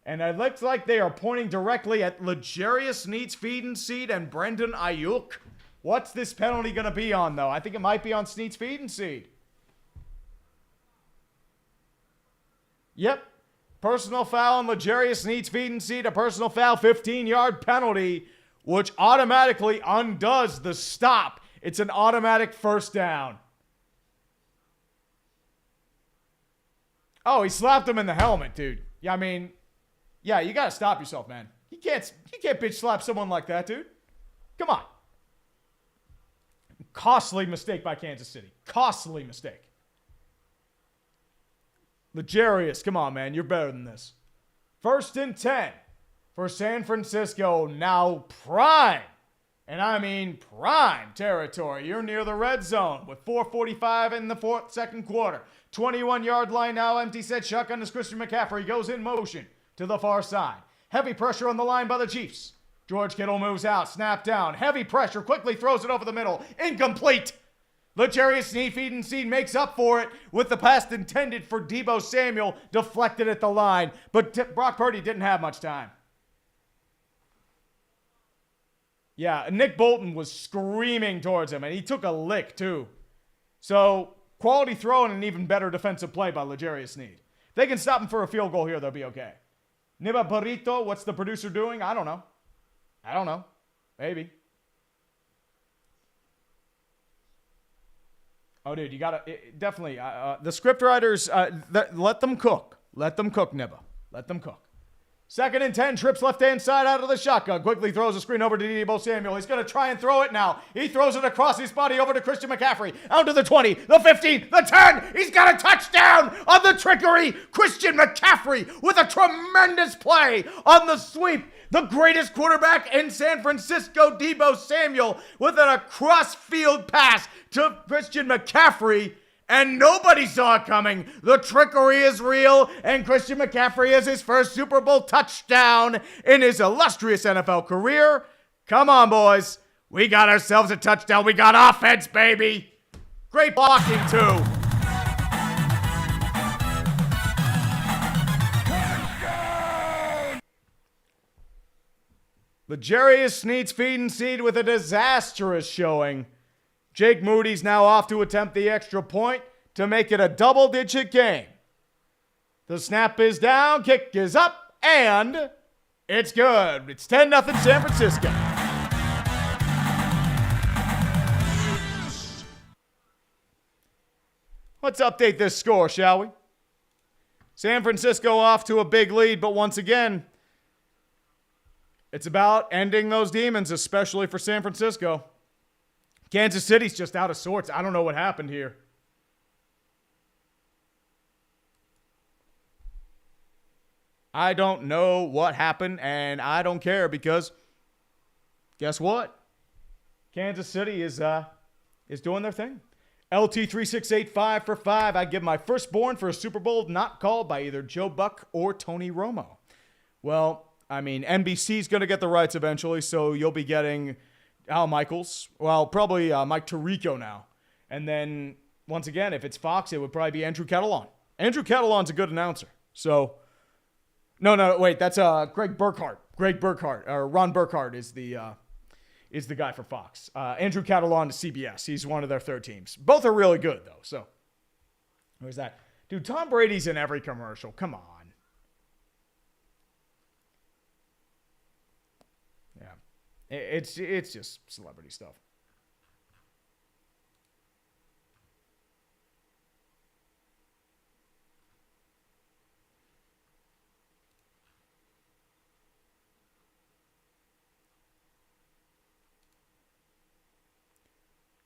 And it looks like they are pointing directly at L'Jarius Sneed's feeding seed and Brendan Ayuk. What's this penalty going to be on, though? I think it might be on Sneed's feeding seed. Yep. Personal foul on L'Jarius Sneed's feeding seed. A personal foul, 15-yard penalty, which automatically undoes the stop. It's an automatic first down. Oh, he slapped him in the helmet, dude. Yeah, I mean... Yeah, you got to stop yourself, man. You can't bitch slap someone like that, dude. Come on. Costly mistake by Kansas City. Costly mistake. L'Jarius, come on, man. You're better than this. 1st and 10 for San Francisco. Now prime. And I mean prime territory. You're near the red zone with 4:45 in the second quarter. 21-yard line now. Empty set. Shotgun is Christian McCaffrey. Goes in motion to the far side. Heavy pressure on the line by the Chiefs. George Kittle moves out. Snap down. Heavy pressure. Quickly throws it over the middle. Incomplete. L'Jarius Sneed feeding seed makes up for it with the pass intended for Deebo Samuel deflected at the line. But Brock Purdy didn't have much time. Yeah, Nick Bolton was screaming towards him, and he took a lick too. So, quality throw and an even better defensive play by L'Jarius Sneed. If they can stop him for a field goal here, they'll be okay. Niba Burrito, what's the producer doing? I don't know. Maybe. Oh, dude, you gotta definitely. The script writers, let them cook. Let them cook, Niba. Let them cook. 2nd and 10, trips left-hand side out of the shotgun. Quickly throws a screen over to Deebo Samuel. He's going to try and throw it now. He throws it across his body over to Christian McCaffrey. Out to the 20, the 15, the 10. He's got a touchdown on the trickery. Christian McCaffrey with a tremendous play on the sweep. The greatest quarterback in San Francisco, Deebo Samuel, with an across-field pass to Christian McCaffrey. And nobody saw it coming. The trickery is real, and Christian McCaffrey has his first Super Bowl touchdown in his illustrious NFL career. Come on, boys. We got ourselves a touchdown. We got offense, baby. Great blocking, too. L'Jarius Sneed's feeding seed with a disastrous showing. Jake Moody's now off to attempt the extra point to make it a double-digit game. The snap is down, kick is up, and it's good. It's 10-0 San Francisco. Let's update this score, shall we? San Francisco off to a big lead, but once again, it's about ending those demons, especially for San Francisco. Kansas City's just out of sorts. I don't know what happened here. I don't know what happened, and I don't care because guess what? Kansas City is doing their thing. LT3685 for 5. I'd give my firstborn for a Super Bowl not called by either Joe Buck or Tony Romo. Well, I mean, NBC's going to get the rights eventually, so you'll be getting Al Michaels. Well, probably Mike Tirico now. And then, once again, if it's Fox, it would probably be Andrew Catalon. Andrew Catalon's a good announcer. So, no, wait, that's Greg Burkhardt. Or Ron Burkhardt is the guy for Fox. Andrew Catalon to CBS. He's one of their third teams. Both are really good, though. So, who's that? Dude, Tom Brady's in every commercial. Come on. It's just celebrity stuff.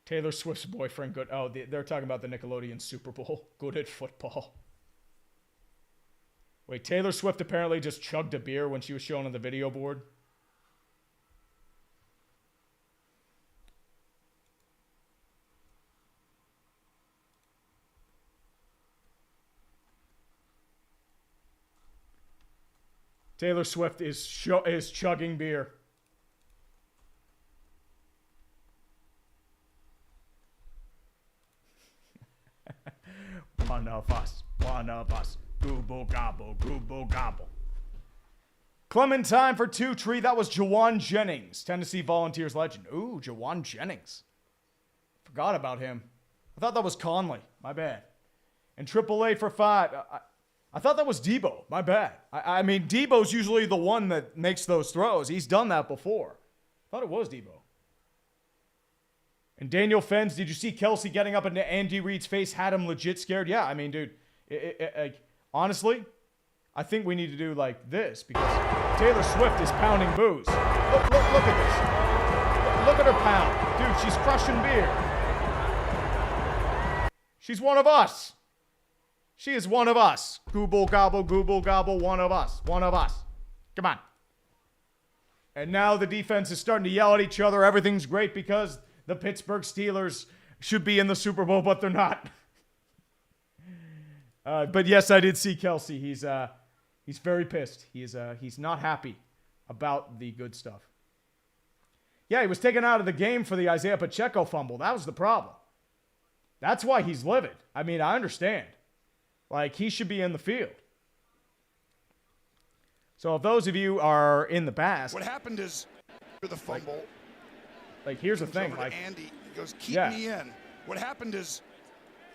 Taylor Swift's boyfriend good. Oh, they're talking about the Nickelodeon Super Bowl. Good at football. Wait, Taylor Swift apparently just chugged a beer when she was shown on the video board. Taylor Swift is chugging beer. One of us. Google gobble, Google gobble. Clementine for 2 tree. That was Jawan Jennings, Tennessee Volunteers legend. Ooh, Jawan Jennings. Forgot about him. I thought that was Conley. My bad. And AAA for 5. I thought that was Debo. My bad. I mean, Debo's usually the one that makes those throws. He's done that before. I thought it was Debo. And Daniel Fens, did you see Kelsey getting up into Andy Reid's face? Had him legit scared? Yeah, I mean, dude, honestly, I think we need to do like this because Taylor Swift is pounding booze. Look at this. Look at her pound. Dude, she's crushing beer. She's one of us. She is one of us. Google gobble, one of us. One of us. Come on. And now the defense is starting to yell at each other. Everything's great because the Pittsburgh Steelers should be in the Super Bowl, but they're not. But yes, I did see Kelsey. He's very pissed. He's not happy about the good stuff. Yeah, he was taken out of the game for the Isaiah Pacheco fumble. That was the problem. That's why he's livid. I mean, I understand. Like, he should be in the field. So if those of you are in the past, what happened is the fumble. Like here's the thing. Like Andy he goes, keep me in. What happened is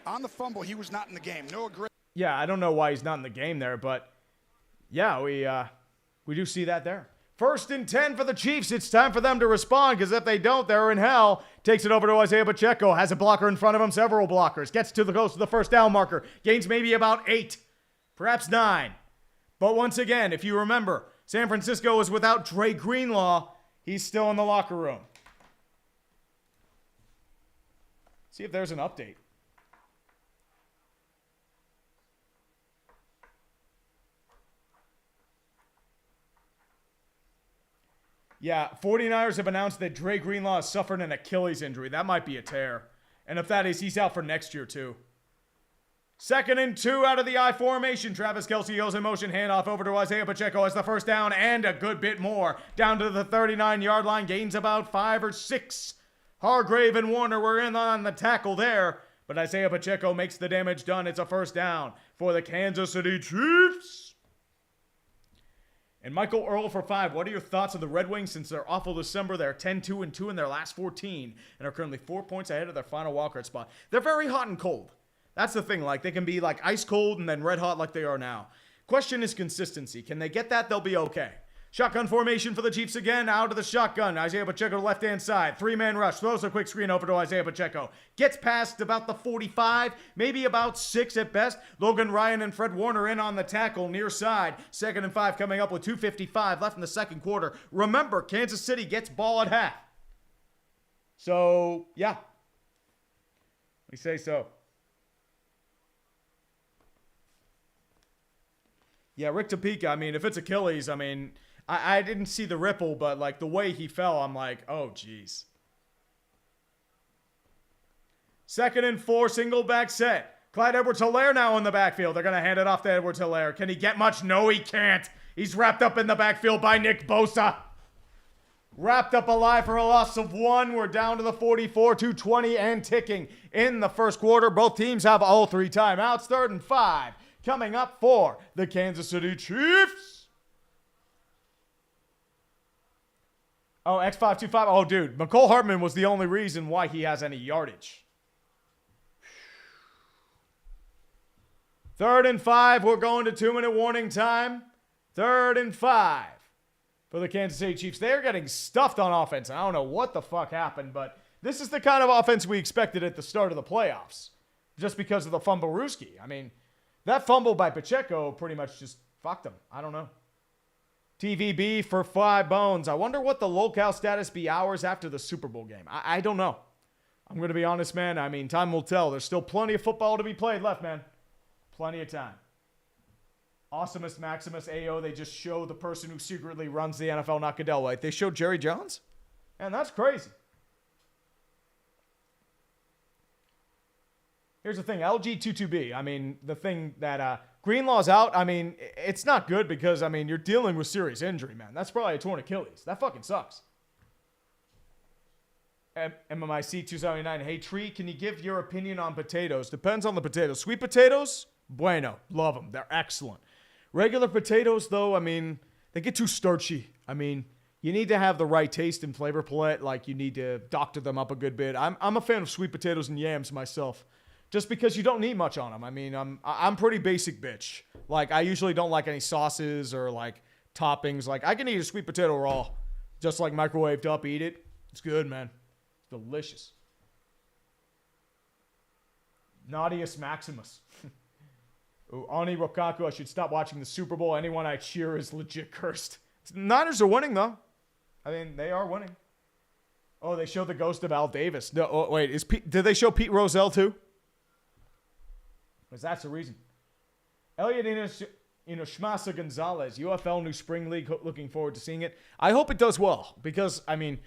on the fumble, he was not in the game. No aggressive. Yeah, I don't know why he's not in the game there, but yeah, we do see that there. 1st and 10 for the Chiefs. It's time for them to respond because if they don't, they're in hell. Takes it over to Isaiah Pacheco. Has a blocker in front of him, several blockers. Gets to the close to the first down marker. Gains maybe about 8, perhaps 9. But once again, if you remember, San Francisco is without Dre Greenlaw. He's still in the locker room. See if there's an update. Yeah, 49ers have announced that Dre Greenlaw has suffered an Achilles injury. That might be a tear. And if that is, he's out for next year too. 2nd and 2 out of the I formation. Travis Kelce goes in motion. Handoff over to Isaiah Pacheco as the first down and a good bit more. Down to the 39-yard line. Gains about 5 or 6. Hargrave and Warner were in on the tackle there. But Isaiah Pacheco makes the damage done. It's a first down for the Kansas City Chiefs. And Michael Earl for 5. What are your thoughts on the Red Wings since their awful December? They're 10-2-2 in their last 14 and are currently 4 points ahead of their final wildcard spot. They're very hot and cold. That's the thing. Like, they can be like ice cold and then red hot like they are now. Question is consistency. Can they get that? They'll be okay. Shotgun formation for the Chiefs again. Out of the shotgun. Isaiah Pacheco left-hand side. 3-man rush. Throws a quick screen over to Isaiah Pacheco. Gets past about the 45. Maybe about 6 at best. Logan Ryan and Fred Warner in on the tackle near side. 2nd and 5 coming up with 2:55 left in the second quarter. Remember, Kansas City gets ball at half. So, yeah. We say so. Yeah, Rick Topeka, I mean, if it's Achilles, I mean, I didn't see the ripple, but like the way he fell, I'm like, oh, geez. 2nd and 4, single back set. Clyde Edwards-Helaire now in the backfield. They're going to hand it off to Edwards-Helaire. Can he get much? No, he can't. He's wrapped up in the backfield by Nick Bosa. Wrapped up alive for a loss of 1. We're down to the 44, 2:20 and ticking in the first quarter. Both teams have all 3 timeouts. 3rd and 5 coming up for the Kansas City Chiefs. Oh, X525. Oh, dude. McCole Hartman was the only reason why he has any yardage. 3rd and 5. We're going to 2-minute warning time. 3rd and 5 for the Kansas City Chiefs. They're getting stuffed on offense. I don't know what the fuck happened, but this is the kind of offense we expected at the start of the playoffs. Just because of the fumble-rooski. I mean, that fumble by Pacheco pretty much just fucked him. I don't know. TVB for 5 bones. I wonder what the locale status be hours after the Super Bowl game. I don't know. I'm going to be honest, man. I mean, time will tell. There's still plenty of football to be played left, man. Plenty of time. Awesomus Maximus AO, they just show the person who secretly runs the NFL, not Goodell. Like, they showed Jerry Jones? And that's crazy. Here's the thing, LG22B. I mean, the thing that Greenlaw's out, I mean, it's not good because, I mean, you're dealing with serious injury, man. That's probably a torn Achilles. That fucking sucks. MMIC 279. Hey, Tree, can you give your opinion on potatoes? Depends on the potatoes. Sweet potatoes, bueno. Love them. They're excellent. Regular potatoes, though, I mean, they get too starchy. I mean, you need to have the right taste and flavor palette. Like, you need to doctor them up a good bit. I'm a fan of sweet potatoes and yams myself. Just because you don't need much on them. I mean, I'm pretty basic bitch. Like, I usually don't like any sauces or, like, toppings. Like, I can eat a sweet potato raw. Just, like, microwaved up, eat it. It's good, man. It's delicious. Naughtiest Maximus. Ooh, Ani Rokaku, I should stop watching the Super Bowl. Anyone I cheer is legit cursed. Niners are winning, though. I mean, they are winning. Oh, they showed the ghost of Al Davis. No, oh, wait, did they show Pete Rozelle, too? Because that's the reason. Elliot Schmasa Gonzalez, UFL New Spring League, looking forward to seeing it. I hope it does well because, I mean,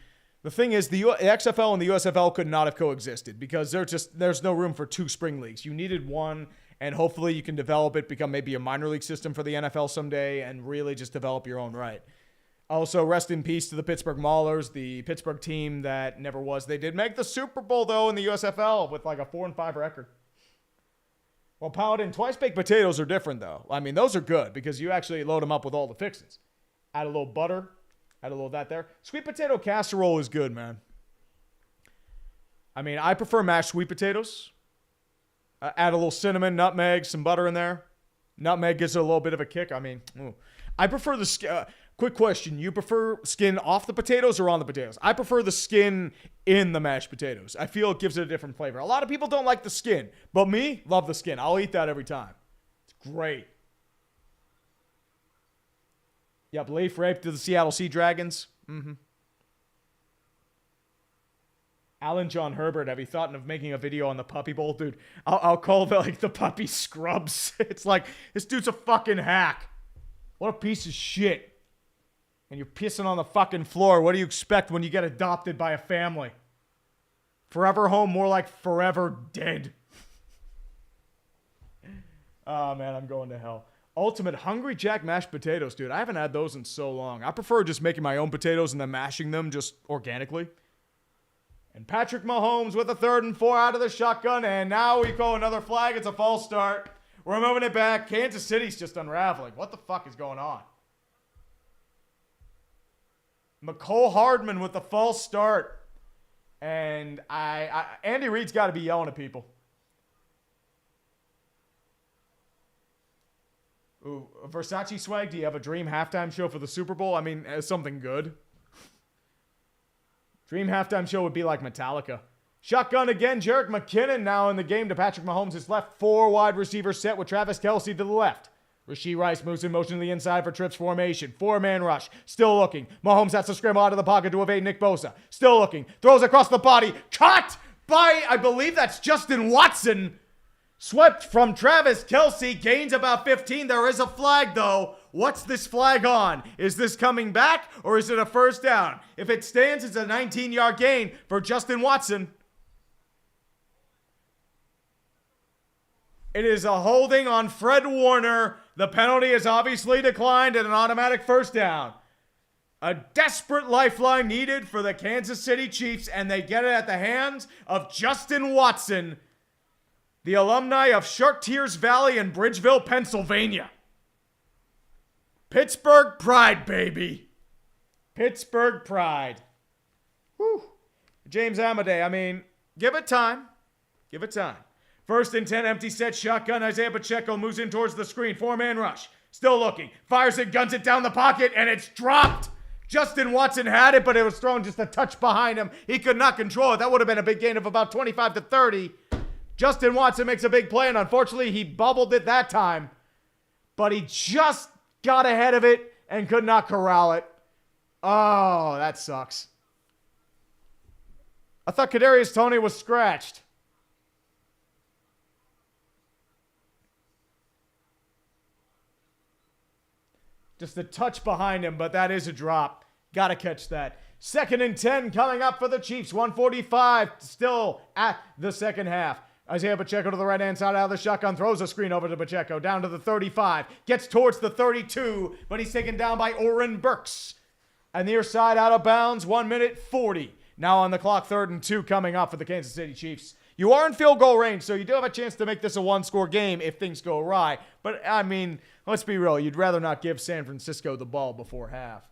the thing is the XFL and the USFL could not have coexisted because there's no room for two spring leagues. You needed one, and hopefully you can develop it, become maybe a minor league system for the NFL someday and really just develop your own right. Also, rest in peace to the Pittsburgh Maulers, the Pittsburgh team that never was. They did make the Super Bowl, though, in the USFL with like a 4-5 record. Well, Paladin, twice-baked potatoes are different, though. I mean, those are good because you actually load them up with all the fixings. Add a little butter. Add a little of that there. Sweet potato casserole is good, man. I mean, I prefer mashed sweet potatoes. Add a little cinnamon, nutmeg, some butter in there. Nutmeg gives it a little bit of a kick. I mean, I prefer the skin. Quick question. You prefer skin off the potatoes or on the potatoes? I prefer the skin in the mashed potatoes. I feel it gives it a different flavor. A lot of people don't like the skin, but me, love the skin. I'll eat that every time. It's great. Yep, Leaf Rape to the Seattle Sea Dragons. Alan John Herbert, have you thought of making a video on the Puppy Bowl? Dude, I'll call it the Puppy Scrubs. It's like, this dude's a fucking hack. What a piece of shit. And you're pissing on the fucking floor. What do you expect when you get adopted by a family? Forever home, more like forever dead. Oh, man, I'm going to hell. Ultimate Hungry Jack mashed potatoes, dude. I haven't had those in so long. I prefer just making my own potatoes and then mashing them just organically. And Patrick Mahomes with a 3rd and 4 out of the shotgun. And now we go another flag. It's a false start. We're moving it back. Kansas City's just unraveling. What the fuck is going on? McCole Hardman with the false start. And Andy Reid's got to be yelling at people. Ooh, Versace swag, do you have a dream halftime show for the Super Bowl? I mean, something good. Dream halftime show would be like Metallica. Shotgun again, Jerick McKinnon now in the game to Patrick Mahomes' left. 4 wide receiver set with Travis Kelce to the left. Rashee Rice moves in motion to the inside for trips formation. 4-man rush. Still looking. Mahomes has to scramble out of the pocket to evade Nick Bosa. Still looking. Throws across the body. Caught by, I believe that's Justin Watson. Swept from Travis Kelce. Gains about 15. There is a flag, though. What's this flag on? Is this coming back or is it a first down? If it stands, it's a 19-yard gain for Justin Watson. It is a holding on Fred Warner. The penalty is obviously declined and an automatic first down. A desperate lifeline needed for the Kansas City Chiefs, and they get it at the hands of Justin Watson, the alumni of Chartiers Valley in Bridgeville, Pennsylvania. Pittsburgh pride, baby. Pittsburgh pride. Whew. James Amadei, I mean, give it time. Give it time. 1st and 10, empty set, shotgun. Isaiah Pacheco moves in towards the screen. 4-man rush. Still looking. Fires it, guns it down the pocket, and it's dropped. Justin Watson had it, but it was thrown just a touch behind him. He could not control it. That would have been a big gain of about 25 to 30. Justin Watson makes a big play, and unfortunately, he bubbled it that time. But he just got ahead of it and could not corral it. Oh, that sucks. I thought Kadarius Toney was scratched. Just a touch behind him, but that is a drop. Got to catch that. 2nd and 10 coming up for the Chiefs. 1:45 still at the second half. Isaiah Pacheco to the right-hand side out of the shotgun, throws a screen over to Pacheco, down to the 35, gets towards the 32, but he's taken down by Oren Burks. And near side out of bounds, 1 minute 40. Now on the clock, 3rd and 2 coming up for the Kansas City Chiefs. You are in field goal range, so you do have a chance to make this a one-score game if things go awry. But, I mean, let's be real. You'd rather not give San Francisco the ball before half.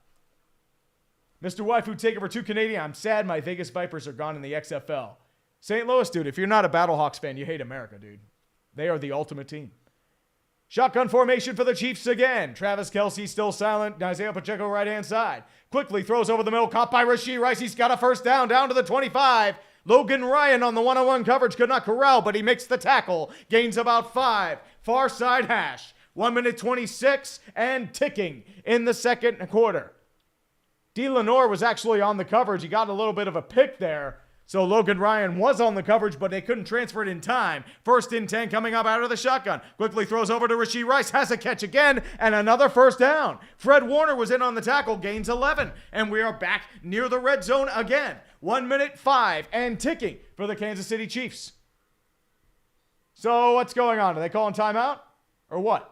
Mr. Waifu taking for 2 Canadian. I'm sad my Vegas Vipers are gone in the XFL. St. Louis, dude, if you're not a Battlehawks fan, you hate America, dude. They are the ultimate team. Shotgun formation for the Chiefs again. Travis Kelce still silent. Isaiah Pacheco right-hand side. Quickly throws over the middle. Caught by Rashee Rice. He's got a first down to the 25. Logan Ryan on the one-on-one coverage could not corral, but he makes the tackle. Gains about 5. Far side hash. 1 minute 26 and ticking in the second quarter. D. Lenore was actually on the coverage. He got a little bit of a pick there. So Logan Ryan was on the coverage, but they couldn't transfer it in time. 1st and 10 coming up out of the shotgun. Quickly throws over to Rashee Rice. Has a catch again, and another first down. Fred Warner was in on the tackle. Gains 11. And we are back near the red zone again. 1 minute 5 and ticking for the Kansas City Chiefs. So what's going on? Are they calling timeout? Or what?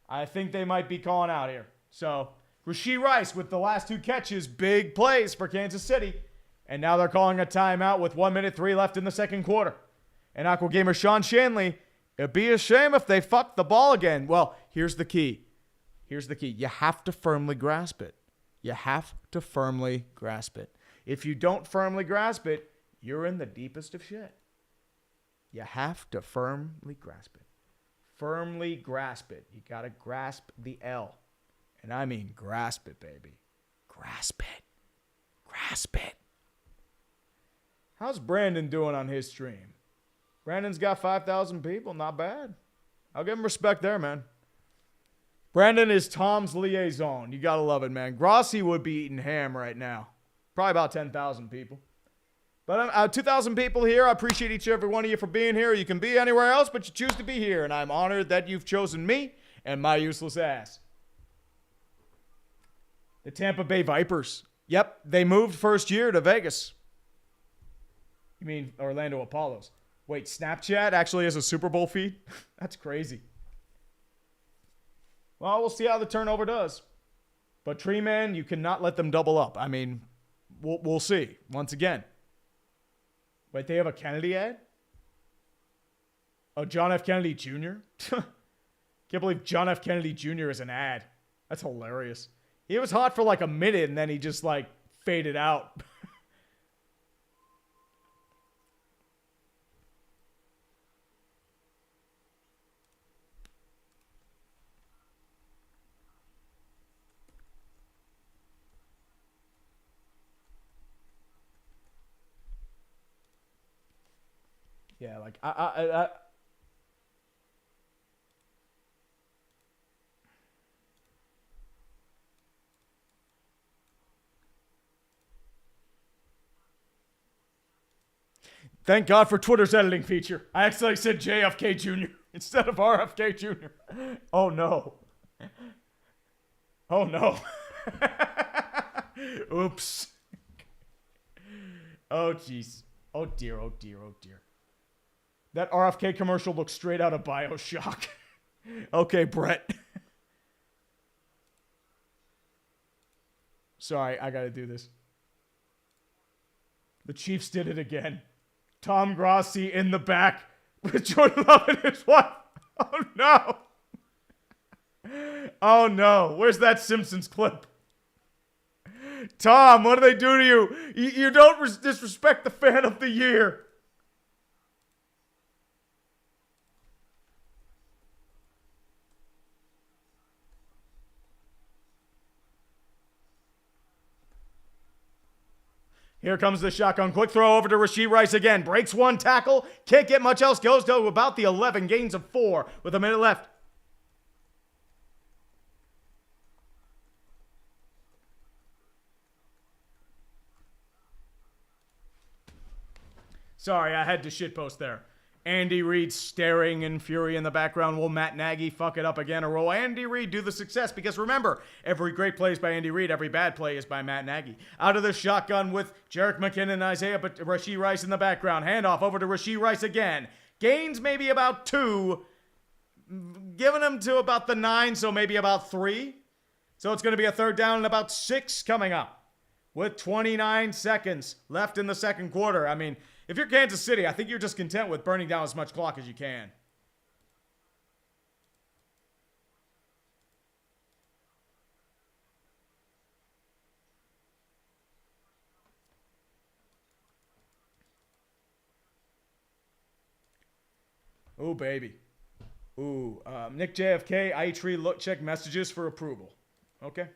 I think they might be calling out here. So Rashee Rice with the last 2 catches. Big plays for Kansas City. And now they're calling a timeout with 1 minute 3 left in the second quarter. And Aqua Gamer Sean Shanley, it'd be a shame if they fucked the ball again. Well, here's the key. Here's the key. You have to firmly grasp it. You have to firmly grasp it. If you don't firmly grasp it, you're in the deepest of shit. You have to firmly grasp it. Firmly grasp it. You got to grasp the L. And I mean grasp it, baby. Grasp it. Grasp it. How's Brandon doing on his stream? Brandon's got 5,000 people. Not bad. I'll give him respect there, man. Brandon is Tom's liaison. You got to love it, man. Grossi would be eating ham right now. Probably about 10,000 people. But 2,000 people here. I appreciate each and every one of you for being here. You can be anywhere else, but you choose to be here. And I'm honored that you've chosen me and my useless ass. The Tampa Bay Vipers. Yep, they moved first year to Vegas. You mean Orlando Apollos. Wait, Snapchat actually has a Super Bowl feed? That's crazy. Well, we'll see how the turnover does. But Tree Man, you cannot let them double up. I mean, we'll see. Once again. Wait, they have a Kennedy ad? Oh, John F. Kennedy Jr.? Can't believe John F. Kennedy Jr. is an ad. That's hilarious. He was hot for like a minute and then he just like faded out. Yeah, like I Thank God for Twitter's editing feature. I actually said JFK Jr. instead of RFK Jr. Oh no. Oh no. Oops. Oh jeez. Oh dear, oh dear, oh dear. That RFK commercial looks straight out of BioShock. Okay, Brett. Sorry, I gotta do this. The Chiefs did it again. Tom Grossi in the back with Jordan Love and his wife. Oh no. Oh no. Where's that Simpsons clip? Tom, what do they do to you? You don't disrespect the fan of the year. Here comes the shotgun. Quick throw over to Rashee Rice again. Breaks one tackle. Can't get much else. Goes to about the 11. Gains of 4 with a minute left. Sorry, I had to shitpost there. Andy Reid staring in fury in the background. Will Matt Nagy fuck it up again, or will Andy Reid do the success? Because remember, every great play is by Andy Reid, every bad play is by Matt Nagy. Out of the shotgun with Jerick McKinnon and Isaiah Rashee Rice in the background. Handoff over to Rashee Rice again. Gains maybe about 2. Giving him to about the 9, so maybe about 3. So it's going to be a third down and about 6 coming up with 29 seconds left in the second quarter. I mean, if you're Kansas City, I think you're just content with burning down as much clock as you can. Oh, baby. Ooh, Nick JFK, iTree, look, check messages for approval. Okay.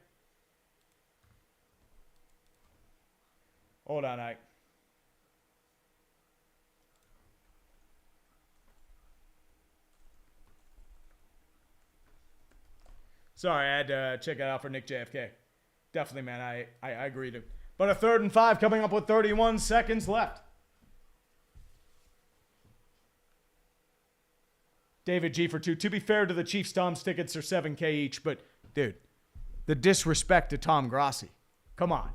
Hold on, Ike. Sorry, I had to check it out for Nick JFK. Definitely, man, I agree to. But a 3rd and 5 coming up with 31 seconds left. David G for 2. To be fair to the Chiefs, Tom's tickets are $7K each, but dude, the disrespect to Tom Grossi. Come on.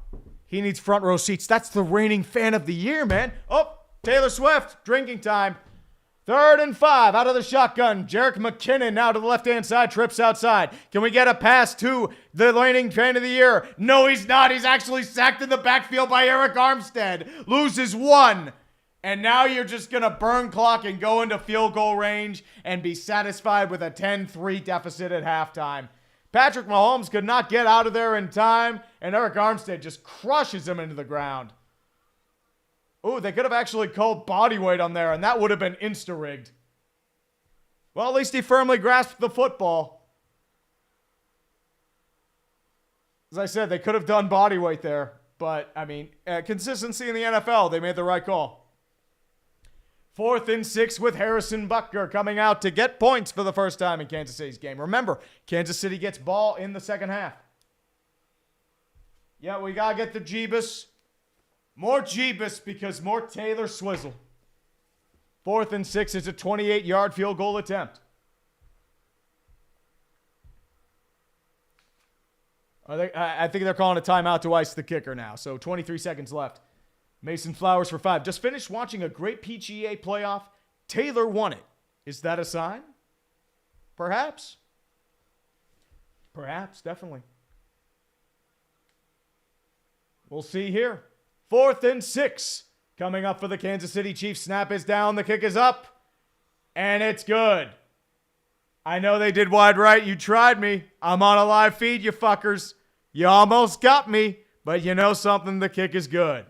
He needs front row seats. That's the reigning fan of the year, man. Oh, Taylor Swift, drinking time. 3rd and 5 out of the shotgun. Jerick McKinnon now to the left-hand side, trips outside. Can we get a pass to the reigning fan of the year? No, he's not. He's actually sacked in the backfield by Eric Armstead. Loses 1. And now you're just going to burn clock and go into field goal range and be satisfied with a 10-3 deficit at halftime. Patrick Mahomes could not get out of there in time, and Eric Armstead just crushes him into the ground. Ooh, they could have actually called body weight on there, and that would have been insta-rigged. Well, at least he firmly grasped the football. As I said, they could have done body weight there, but, I mean, consistency in the NFL, they made the right call. 4th and 6 with Harrison Butker coming out to get points for the first time in Kansas City's game. Remember, Kansas City gets ball in the second half. Yeah, we got to get the Jeebus. More Jeebus because more Taylor Swizzle. 4th and 6 is a 28-yard field goal attempt. I think they're calling a timeout to ice the kicker now. So 23 seconds left. Mason Flowers for 5. Just finished watching a great PGA playoff. Taylor won it. Is that a sign? Perhaps. Perhaps, definitely. We'll see here. 4th and 6. Coming up for the Kansas City Chiefs. Snap is down. The kick is up. And it's good. I know they did wide right. You tried me. I'm on a live feed, you fuckers. You almost got me. But you know something? The kick is good.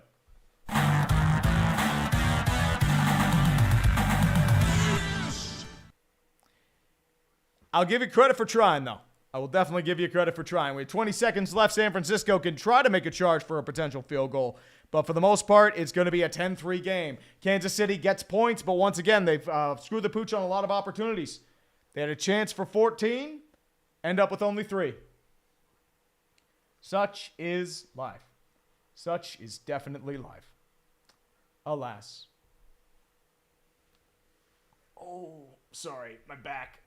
I'll give you credit for trying, though. I will definitely give you credit for trying. We have 20 seconds left. San Francisco can try to make a charge for a potential field goal. But for the most part, it's going to be a 10-3 game. Kansas City gets points, but once again, they've screwed the pooch on a lot of opportunities. They had a chance for 14, end up with only 3. Such is life. Such is definitely life. Alas. Oh, sorry, my back.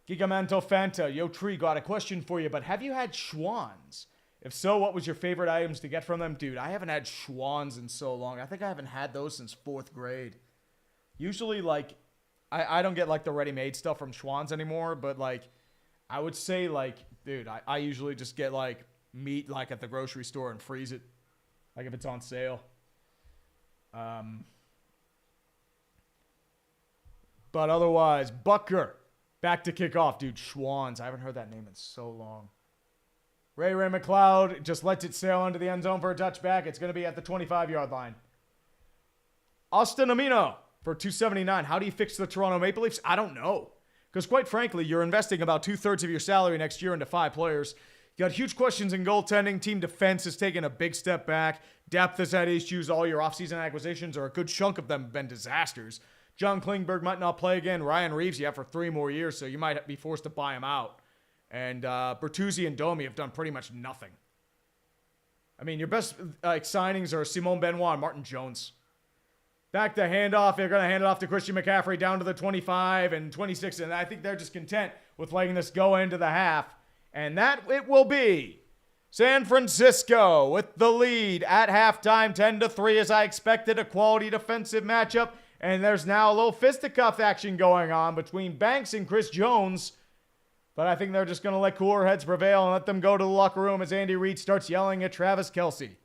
Gigamanto Fanta, Yo Tree, got a question for you, but have you had Schwans? If so, what was your favorite items to get from them? Dude, I haven't had Schwans in so long. I think I haven't had those since 4th grade. Usually, like, I don't get, like, the ready-made stuff from Schwans anymore, but, like, I would say, like, dude, I usually just get, like, meat, like, at the grocery store and freeze it, like, if it's on sale. But otherwise, Butker, back to kick off. Dude, Schwans. I haven't heard that name in so long. Ray McLeod just lets it sail into the end zone for a touchback. It's going to be at the 25-yard line. Austin Amino for $279. How do you fix the Toronto Maple Leafs? I don't know. Because quite frankly, you're investing about 2/3 of your salary next year into 5 players. You got huge questions in goaltending. Team defense has taken a big step back. Depth has had issues. All your offseason acquisitions, or a good chunk of them, have been disasters. John Klingberg might not play again. Ryan Reeves, you have for 3 more years, so you might be forced to buy him out. And Bertuzzi and Domi have done pretty much nothing. I mean, your best signings are Simone Benoit and Martin Jones. Back to handoff. They're going to hand it off to Christian McCaffrey down to the 25 and 26. And I think they're just content with letting this go into the half. And that it will be. San Francisco with the lead at halftime, 10-3, as I expected. A quality defensive matchup. And there's now a little fisticuff action going on between Banks and Chris Jones. But I think they're just going to let cooler heads prevail and let them go to the locker room as Andy Reid starts yelling at Travis Kelce.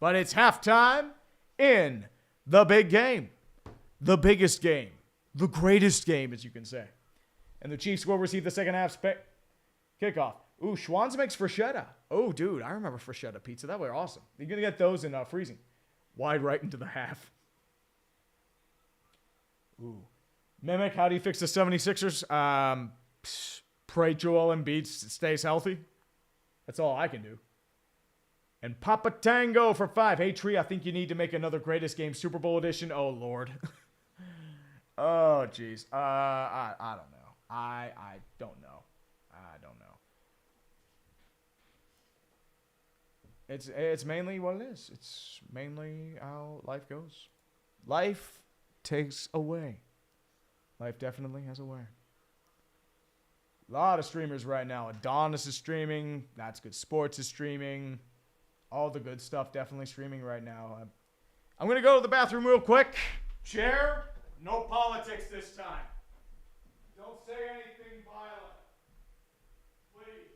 But it's halftime in the big game. The biggest game. The greatest game, as you can say. And the Chiefs will receive the second half kickoff. Ooh, Schwann's makes Freshetta. Oh, dude, I remember Freshetta pizza. That were awesome. You're going to get those in freezing. Wide right into the half. Ooh. Mimic, how do you fix the 76ers? Pray Joel Embiid stays healthy. That's all I can do. And Papa Tango for 5. Hey, Tree, I think you need to make another Greatest Game Super Bowl edition. Oh, Lord. Oh, jeez. I don't know. I don't know. I don't know. It's mainly what it is. It's mainly how life goes. Life takes away. Life definitely has a way. A lot of streamers right now. Adonis is streaming. That's Good Sports is streaming. All the good stuff definitely streaming right now. I'm going to go to the bathroom real quick. Chair, no politics this time. Don't say anything violent. Please.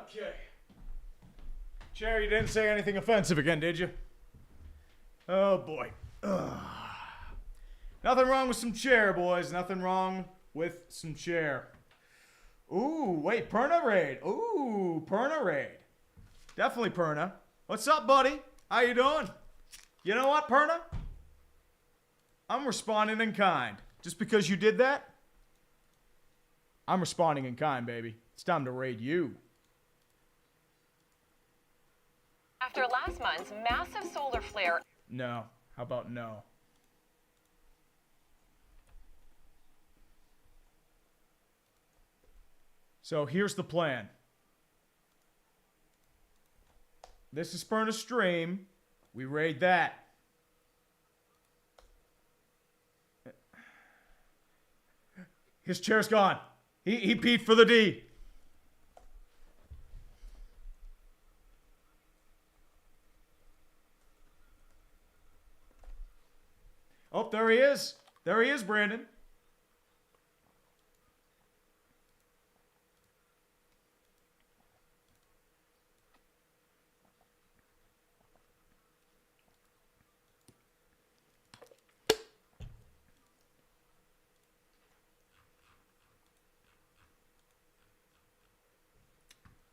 Okay. Chair, you didn't say anything offensive again, did you? Oh, boy. Ugh. Nothing wrong with some chair, boys. Nothing wrong with some chair. Ooh, wait, Perna raid. Ooh, Perna raid. Definitely Perna. What's up, buddy? How you doing? You know what, Perna? I'm responding in kind. Just because you did that, I'm responding in kind, baby. It's time to raid you. After last month's massive solar flare. No. How about no? So here's the plan. This is Perna's stream. We raid that. His chair's gone. He peed for the D. Oh, there he is. There he is, Brandon.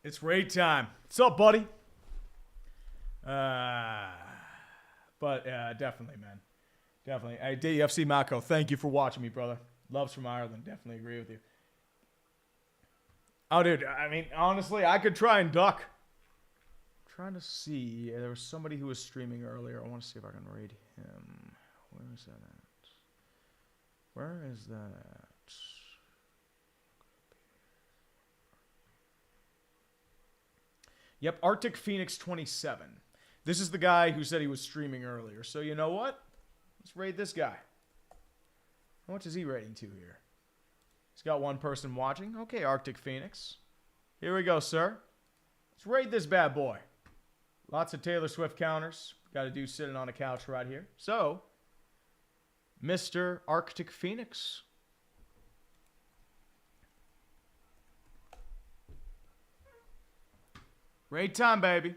It's raid time. What's up, buddy? But definitely, man. Definitely. Hey, DFC Mako, thank you for watching me, brother. Loves from Ireland. Definitely agree with you. Oh, dude. I mean, honestly, I could try and duck. I'm trying to see. There was somebody who was streaming earlier. I want to see if I can raid him. Where is that at? Where is that at? Yep, Arctic Phoenix 27. This is the guy who said he was streaming earlier. So you know what? Let's raid this guy. How much is he rating to here? He's got one person watching. Okay, Arctic Phoenix. Here we go, sir. Let's raid this bad boy. Lots of Taylor Swift counters. Got a dude sitting on a couch right here. So, Mr. Arctic Phoenix. Raid time, baby.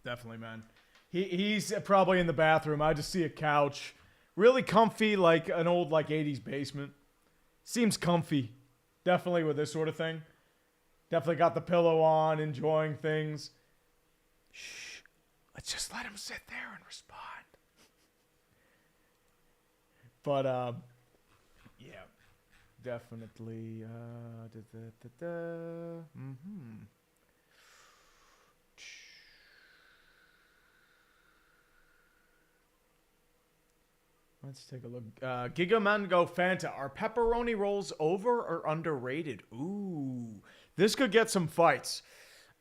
Definitely, man. He's probably in the bathroom. I just see a couch. Really comfy, like an old 80s basement. Seems comfy. Definitely with this sort of thing. Definitely got the pillow on, enjoying things. Shh. Let's just let him sit there and respond. But, yeah. Definitely. Let's take a look. Giga Mango Fanta. Are pepperoni rolls over or underrated? Ooh. This could get some fights.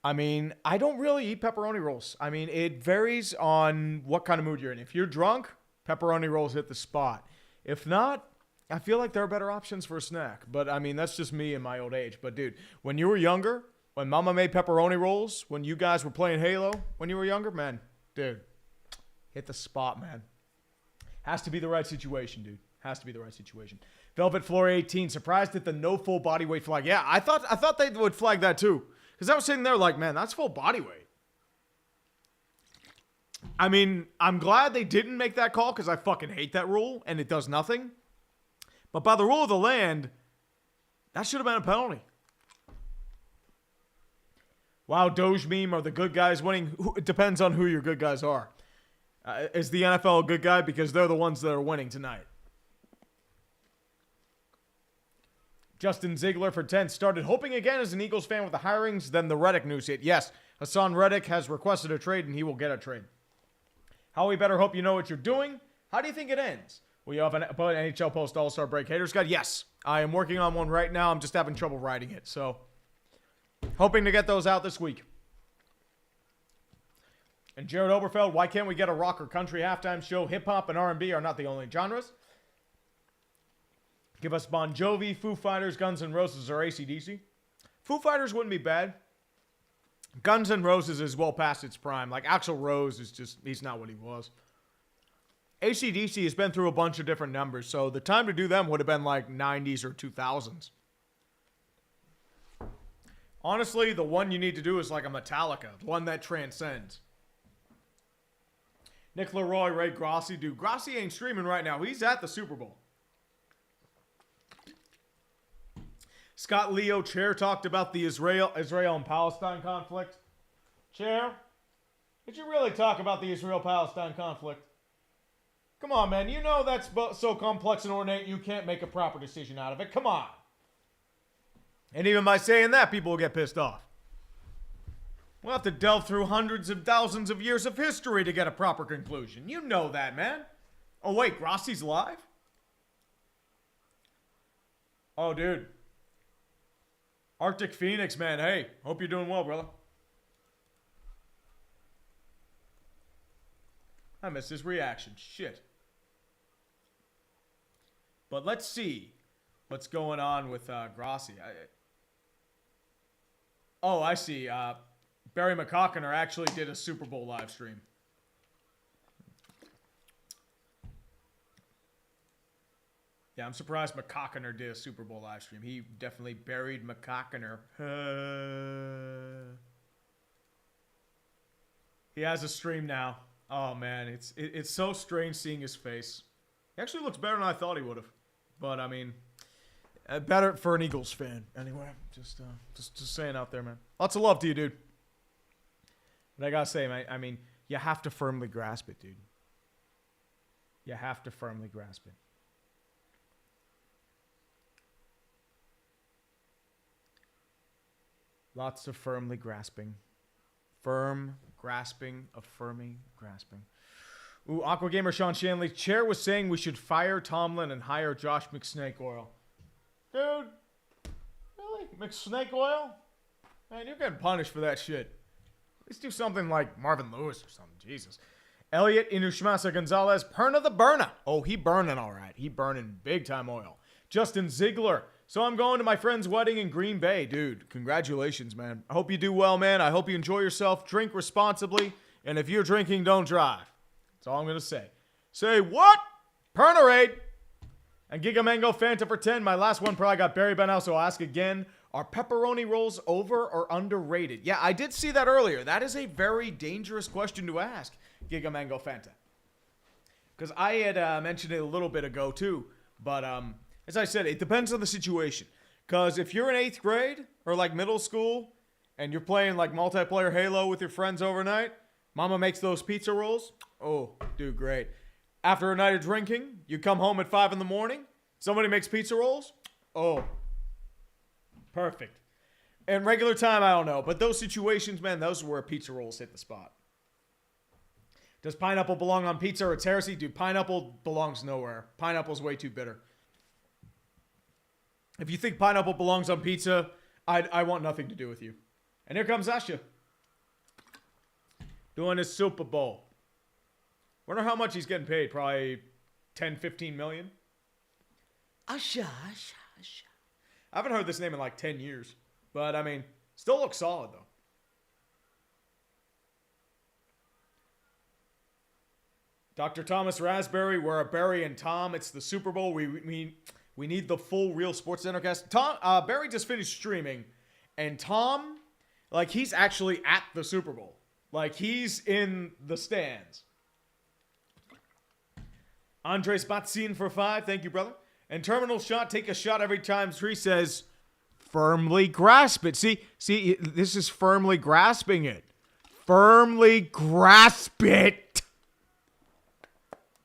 I mean, I don't really eat pepperoni rolls. I mean, it varies on what kind of mood you're in. If you're drunk, pepperoni rolls hit the spot. If not, I feel like there are better options for a snack. But, I mean, that's just me in my old age. But, dude, when you were younger, when Mama made pepperoni rolls, when you guys were playing Halo, when you were younger, man, dude, hit the spot, man. Has to be the right situation, dude. Has to be the right situation. Velvet Floor 18, surprised at the no full body weight flag. Yeah, I thought they would flag that too. Because I was sitting there like, man, that's full body weight. I mean, I'm glad they didn't make that call because I fucking hate that rule and it does nothing. But by the rule of the land, that should have been a penalty. Wow, Doge meme, are the good guys winning? It depends on who your good guys are. Is the NFL a good guy? Because they're the ones that are winning tonight. Justin Ziegler for 10 started hoping again as an Eagles fan with the hirings. Then the Reddick news hit. Yes, Hassan Reddick has requested a trade and he will get a trade. How we better hope you know what you're doing. How do you think it ends? Will you have an NHL Post All-Star Break Haters Guide? Yes, I am working on one right now. I'm just having trouble writing it. So, hoping to get those out this week. And Jared Oberfeld, why can't we get a rock or country halftime show? Hip-hop and R&B are not the only genres. Give us Bon Jovi, Foo Fighters, Guns N' Roses, or AC/DC. Foo Fighters wouldn't be bad. Guns N' Roses is well past its prime. Like, Axl Rose is just, he's not what he was. AC/DC has been through a bunch of different numbers, so the time to do them would have been like 90s or 2000s. Honestly, the one you need to do is like a Metallica, one that transcends. Nick Leroy, Ray Grossi. Dude, Grossi ain't streaming right now. He's at the Super Bowl. Scott Leo, Chair, talked about the Israel and Palestine conflict. Chair, did you really talk about the Israel-Palestine conflict? Come on, man. You know that's so complex and ornate you can't make a proper decision out of it. Come on. And even by saying that, people will get pissed off. We'll have to delve through hundreds of thousands of years of history to get a proper conclusion. You know that, man. Oh, wait, Grossi's live? Oh, dude. Arctic Phoenix, man. Hey, hope you're doing well, brother. I missed his reaction. Shit. But let's see what's going on with Grossi. I see. Barry McCockiner actually did a Super Bowl live stream. Yeah, I'm surprised McCockiner did a Super Bowl live stream. He definitely buried McCockiner. He has a stream now. Oh, man. It's so strange seeing his face. He actually looks better than I thought he would have. But, I mean, better for an Eagles fan. Anyway, just saying out there, man. Lots of love to you, dude. But I gotta say, man, I mean, you have to firmly grasp it, dude. You have to firmly grasp it. Lots of firmly grasping. Firm grasping, affirming, grasping. Ooh, Aqua Gamer Sean Shanley. Chair was saying we should fire Tomlin and hire Josh McSnake Oil. Dude, really? McSnake Oil? Man, you're getting punished for that shit. At least do something like Marvin Lewis or something. Jesus. Elliot Inushmasa Gonzalez. Perna the Burner. Oh, he burning all right. He burning big time oil. Justin Ziegler. So I'm going to my friend's wedding in Green Bay. Dude, congratulations, man. I hope you do well, man. I hope you enjoy yourself. Drink responsibly. And if you're drinking, don't drive. That's all I'm going to say. Say what? Pernerade. And Giga Mango Fanta for 10. My last one probably got buried by now, so I'll ask again. Are pepperoni rolls over or underrated? Yeah, I did see that earlier. That is a very dangerous question to ask, Giga Mango Fanta. Because I had mentioned it a little bit ago, too. But, as I said, it depends on the situation. Because if you're in 8th grade or like middle school and you're playing like multiplayer Halo with your friends overnight, mama makes those pizza rolls. Oh, dude, great. After a night of drinking, you come home at 5 in the morning, somebody makes pizza rolls. Oh, perfect. And regular time, I don't know. But those situations, man, those are where pizza rolls hit the spot. Does pineapple belong on pizza or it's heresy? Dude, pineapple belongs nowhere. Pineapple's way too bitter. If you think pineapple belongs on pizza, I want nothing to do with you. And here comes Asha. Doing his Super Bowl. Wonder how much he's getting paid. Probably 10, 15 million. Asha. I haven't heard this name in like 10 years. But, I mean, still looks solid, though. Dr. Thomas Raspberry, we're a Barry and Tom. It's the Super Bowl. We need the full Real Sports Centercast. Barry just finished streaming, and Tom, like, he's actually at the Super Bowl. Like, he's in the stands. Andres Batzin for 5. Thank you, brother. And Terminal Shot, take a shot every time. Tree says, firmly grasp it. See, this is firmly grasping it. Firmly grasp it.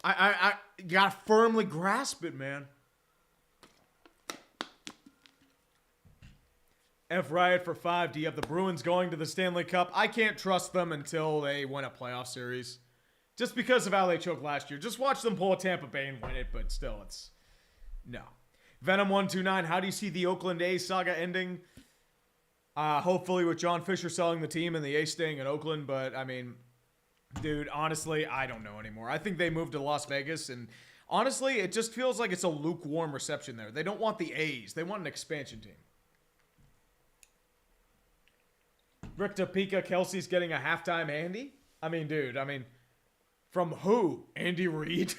I you gotta firmly grasp it, man. F Riot for 5. Do you have the Bruins going to the Stanley Cup? I can't trust them until they win a playoff series. Just because of how they choked last year. Just watch them pull a Tampa Bay and win it, but still, it's... No. Venom129, how do you see the Oakland A's saga ending? Hopefully with John Fisher selling the team and the A's staying in Oakland, but, I mean... Dude, honestly, I don't know anymore. I think they moved to Las Vegas, and honestly, it just feels like it's a lukewarm reception there. They don't want the A's. They want an expansion team. Rick Topeka, Kelsey's getting a halftime Andy? I mean, dude, from who? Andy Reid?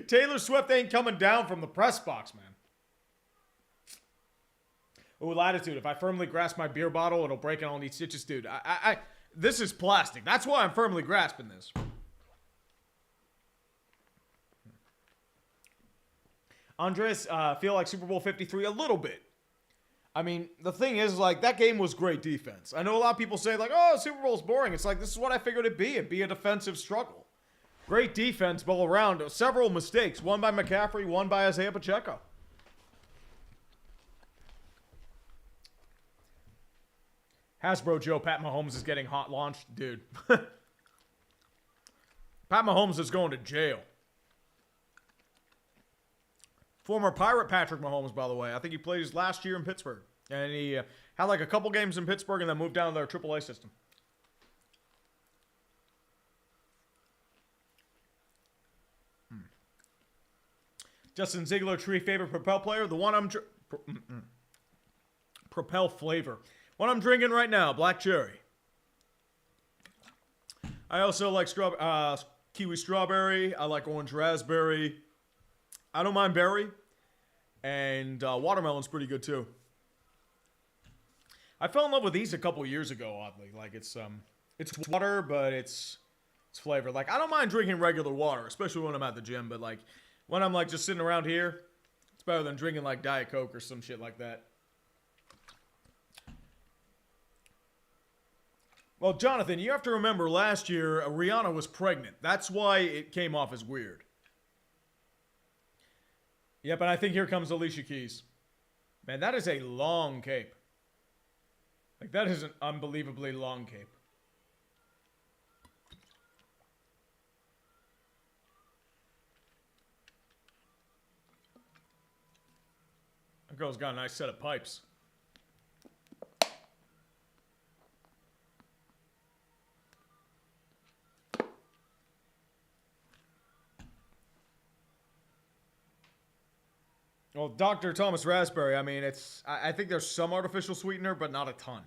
Taylor Swift ain't coming down from the press box, man. Ooh, Latitude, if I firmly grasp my beer bottle, it'll break and I'll need stitches. Dude, this is plastic. That's why I'm firmly grasping this. Andres, feel like Super Bowl 53 a little bit. I mean, the thing is, like, that game was great defense. I know a lot of people say, like, oh, Super Bowl's boring. It's like, this is what I figured it'd be. It'd be a defensive struggle. Great defense all around. Several mistakes. One by McCaffrey, one by Isaiah Pacheco. Hasbro Joe, Pat Mahomes is getting hot launched. Dude. Pat Mahomes is going to jail. Former Pirate Patrick Mahomes, by the way. I think he played his last year in Pittsburgh. And he had like a couple games in Pittsburgh and then moved down to their AAA system. Justin Ziegler, tree favorite Propel player. The one I'm... Propel flavor. What I'm drinking right now, black cherry. I also like kiwi strawberry. I like orange raspberry. I don't mind berry. And watermelon's pretty good too. I fell in love with these a couple years ago, oddly. Like it's water, but it's It's flavored. Like, I don't mind drinking regular water, especially when I'm at the gym, but like, when I'm like just sitting around here, it's better than drinking like Diet Coke or some shit like that. Well, Jonathan, you have to remember last year, Rihanna was pregnant. That's why it came off as weird. Yep, and I think here comes Alicia Keys. Man, that is a long cape. Like, that is an unbelievably long cape. That girl's got a nice set of pipes. Well, Dr. Thomas Raspberry, I mean, I think there's some artificial sweetener, but not a ton.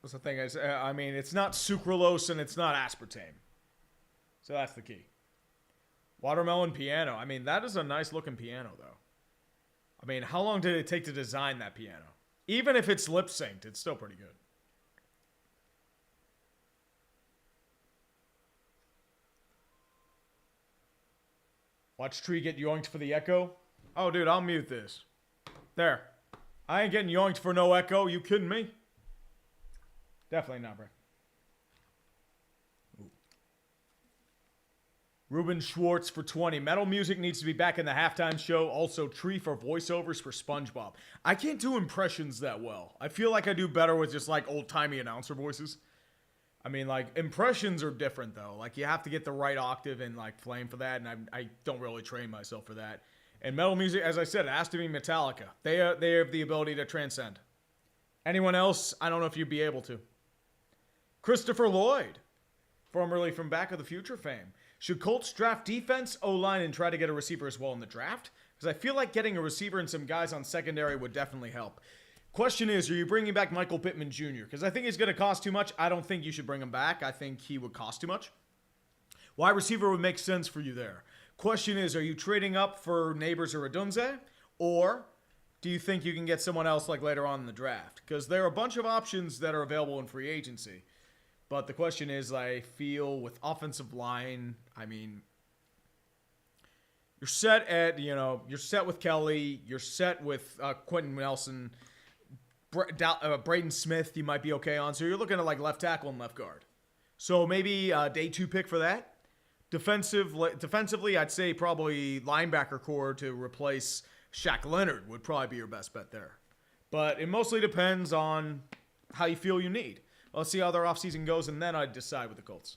That's the thing is, I mean, it's not sucralose and it's not aspartame. So that's the key. Watermelon piano. I mean, that is a nice looking piano, though. I mean, how long did it take to design that piano? Even if it's lip synced, it's still pretty good. Watch Tree get yoinked for the echo. Oh, dude, I'll mute this. There. I ain't getting yoinked for no echo. You kidding me? Definitely not, bro. Ooh. Ruben Schwartz for 20. Metal music needs to be back in the halftime show. Also, Tree for voiceovers for SpongeBob. I can't do impressions that well. I feel like I do better with just like old-timey announcer voices. I mean, like, impressions are different, though. Like, you have to get the right octave and, like, flame for that, and I don't really train myself for that. And metal music, as I said, it has to be Metallica. They have the ability to transcend. Anyone else, I don't know if you'd be able to. Christopher Lloyd, formerly from Back of the Future fame. Should Colts draft defense, O-line, and try to get a receiver as well in the draft? Because I feel like getting a receiver and some guys on secondary would definitely help. Question is, are you bringing back Michael Pittman Jr.? Because I think he's going to cost too much. I don't think you should bring him back. I think he would cost too much. Wide receiver would make sense for you there. Question is, are you trading up for Neighbors or Adunze? Or do you think you can get someone else like later on in the draft? Because there are a bunch of options that are available in free agency. But the question is, I feel with offensive line, I mean, you're set at, you're set with Kelly. You're set with Quentin Nelson. Braden Smith, you might be okay on. So you're looking at like left tackle and left guard. So maybe day 2 pick for that. Defensively, I'd say probably linebacker core to replace Shaq Leonard would probably be your best bet there. But it mostly depends on how you feel you need. Let's see how their offseason goes, and then I'd decide with the Colts.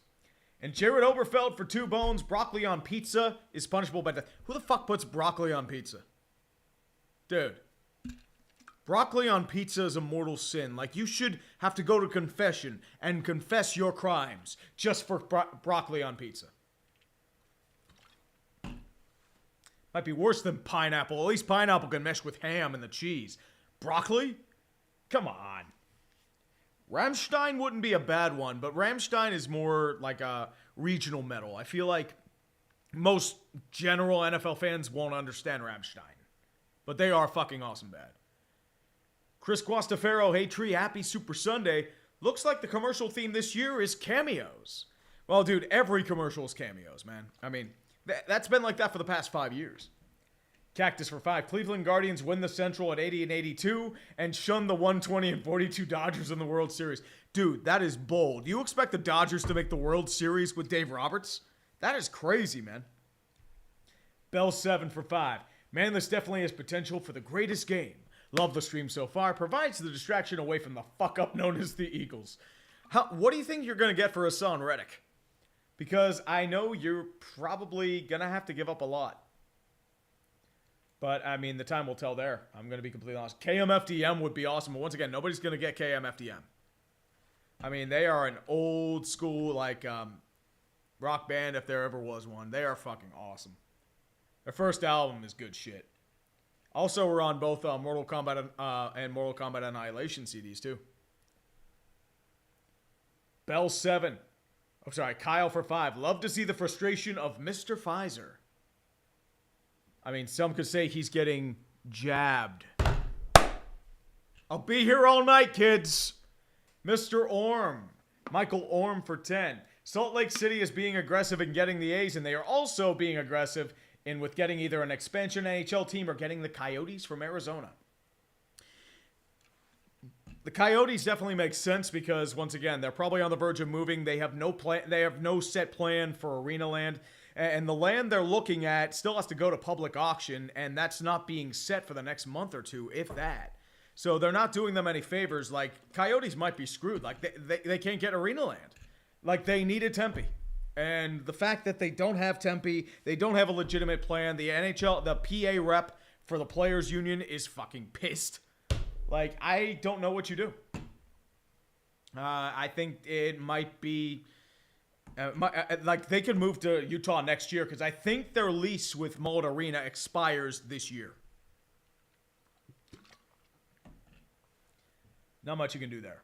And Jared Oberfeld for 2 bones. Broccoli on pizza is punishable by death. Who the fuck puts broccoli on pizza? Dude. Broccoli on pizza is a mortal sin. Like, you should have to go to confession and confess your crimes just for broccoli on pizza. Might be worse than pineapple. At least pineapple can mesh with ham and the cheese. Broccoli? Come on. Rammstein wouldn't be a bad one, but Rammstein is more like a regional metal. I feel like most general NFL fans won't understand Rammstein. But they are fucking awesome bad. Chris Guastafaro, hey Tree, happy Super Sunday. Looks like the commercial theme this year is cameos. Well, dude, every commercial is cameos, man. I mean, that's been like that for the past 5 years. Cactus for 5. Cleveland Guardians win the Central at 80 and 82 and shun the 120 and 42 Dodgers in the World Series. Dude, that is bold. You expect the Dodgers to make the World Series with Dave Roberts? That is crazy, man. Bell 7 for 5. Man, this definitely has potential for the greatest game. Love the stream so far. Provides the distraction away from the fuck-up known as the Eagles. What do you think you're going to get for Hassan Reddick? Because I know you're probably going to have to give up a lot. But, I mean, the time will tell there. I'm going to be completely honest. KMFDM would be awesome. But once again, nobody's going to get KMFDM. I mean, they are an old school, like, rock band if there ever was one. They are fucking awesome. Their first album is good shit. Also, we're on both Mortal Kombat and Mortal Kombat Annihilation CDs, too. Bell 7. Oh, sorry, Kyle for 5. Love to see the frustration of Mr. Pfizer. I mean, some could say he's getting jabbed. I'll be here all night, kids. Mr. Orm. Michael Orm for 10. Salt Lake City is being aggressive in getting the A's, and they are also being aggressive in with getting either an expansion NHL team or getting the Coyotes from Arizona. The Coyotes definitely make sense because, once again, they're probably on the verge of moving. They have no plan. They have no set plan for arena land, and the land they're looking at still has to go to public auction, and that's not being set for the next month or two, if that. So they're not doing them any favors. Like, Coyotes might be screwed. Like, they can't get arena land. Like, they needed Tempe. And the fact that they don't have Tempe, they don't have a legitimate plan. The NHL, the PA rep for the Players Union is fucking pissed. Like, I don't know what you do. I think it might be... like, they could move to Utah next year because I think their lease with Mullet Arena expires this year. Not much you can do there.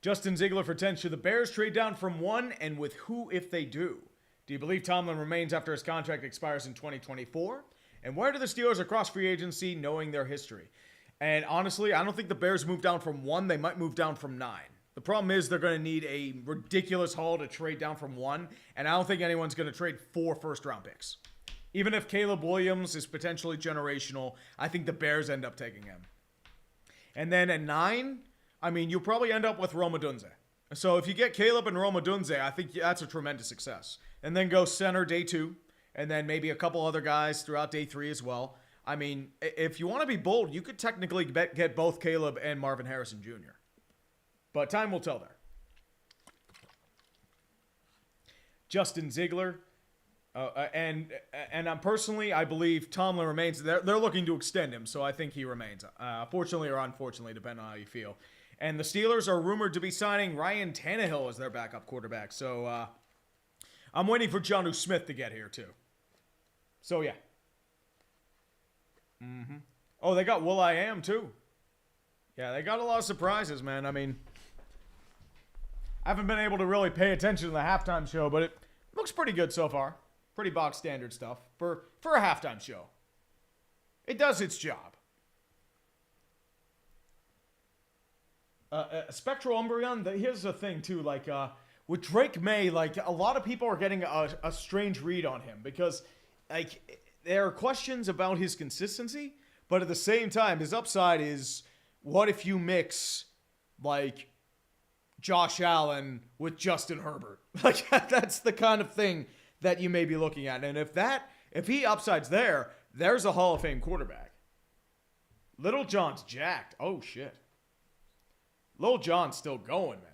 Justin Ziegler for 10. Should the Bears trade down from 1, and with who if they do? Do you believe Tomlin remains after his contract expires in 2024? And where do the Steelers across free agency knowing their history? And honestly, I don't think the Bears move down from 1. They might move down from 9. The problem is they're going to need a ridiculous haul to trade down from 1. And I don't think anyone's going to trade 4 first-round picks. Even if Caleb Williams is potentially generational, I think the Bears end up taking him. And then at 9, I mean, you'll probably end up with Roma Dunze. So if you get Caleb and Roma Dunze, I think that's a tremendous success. And then go center day 2. And then maybe a couple other guys throughout day 3 as well. I mean, if you want to be bold, you could technically get both Caleb and Marvin Harrison Jr. But time will tell there. Justin Ziegler. And I'm personally, I believe Tomlin remains. They're looking to extend him, so I think he remains. Fortunately or unfortunately, depending on how you feel. And the Steelers are rumored to be signing Ryan Tannehill as their backup quarterback. So I'm waiting for Jonnu Smith to get here too. So yeah. Oh, they got Will.i.am too. Yeah, they got a lot of surprises, man. I mean, I haven't been able to really pay attention to the halftime show, but it looks pretty good so far. Pretty box standard stuff for a halftime show. It does its job. Spectral Umbreon, here's the thing too, like with Drake May, like a lot of people are getting a strange read on him because like there are questions about his consistency, but at the same time, his upside is what if you mix like Josh Allen with Justin Herbert? Like that's the kind of thing that you may be looking at. And if he upsides there, there's a Hall of Fame quarterback. Little John's jacked. Oh shit. Little John's still going, man.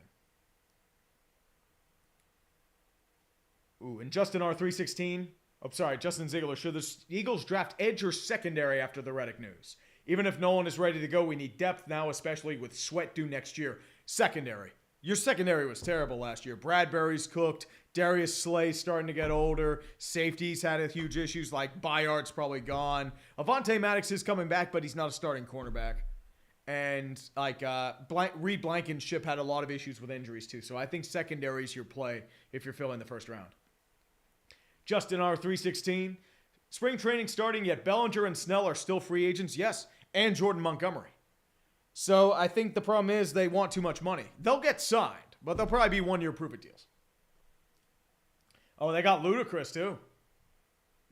Ooh, and Justin R316. Oh, sorry, Justin Ziegler. Should the Eagles draft edge or secondary after the Reddick news? Even if Nolan is ready to go, we need depth now, especially with Sweat due next year. Secondary. Your secondary was terrible last year. Bradbury's cooked. Darius Slay's starting to get older. Safeties had a huge issues, like Bayard's probably gone. Avonte Maddox is coming back, but he's not a starting cornerback. And like Reed Blankenship had a lot of issues with injuries too. So I think secondary is your play if you're filling the first round. Justin R316. Spring training starting, yet Bellinger and Snell are still free agents. Yes, and Jordan Montgomery. So I think the problem is they want too much money. They'll get signed, but they'll probably be one-year prove-it deals. Oh, they got Ludacris too.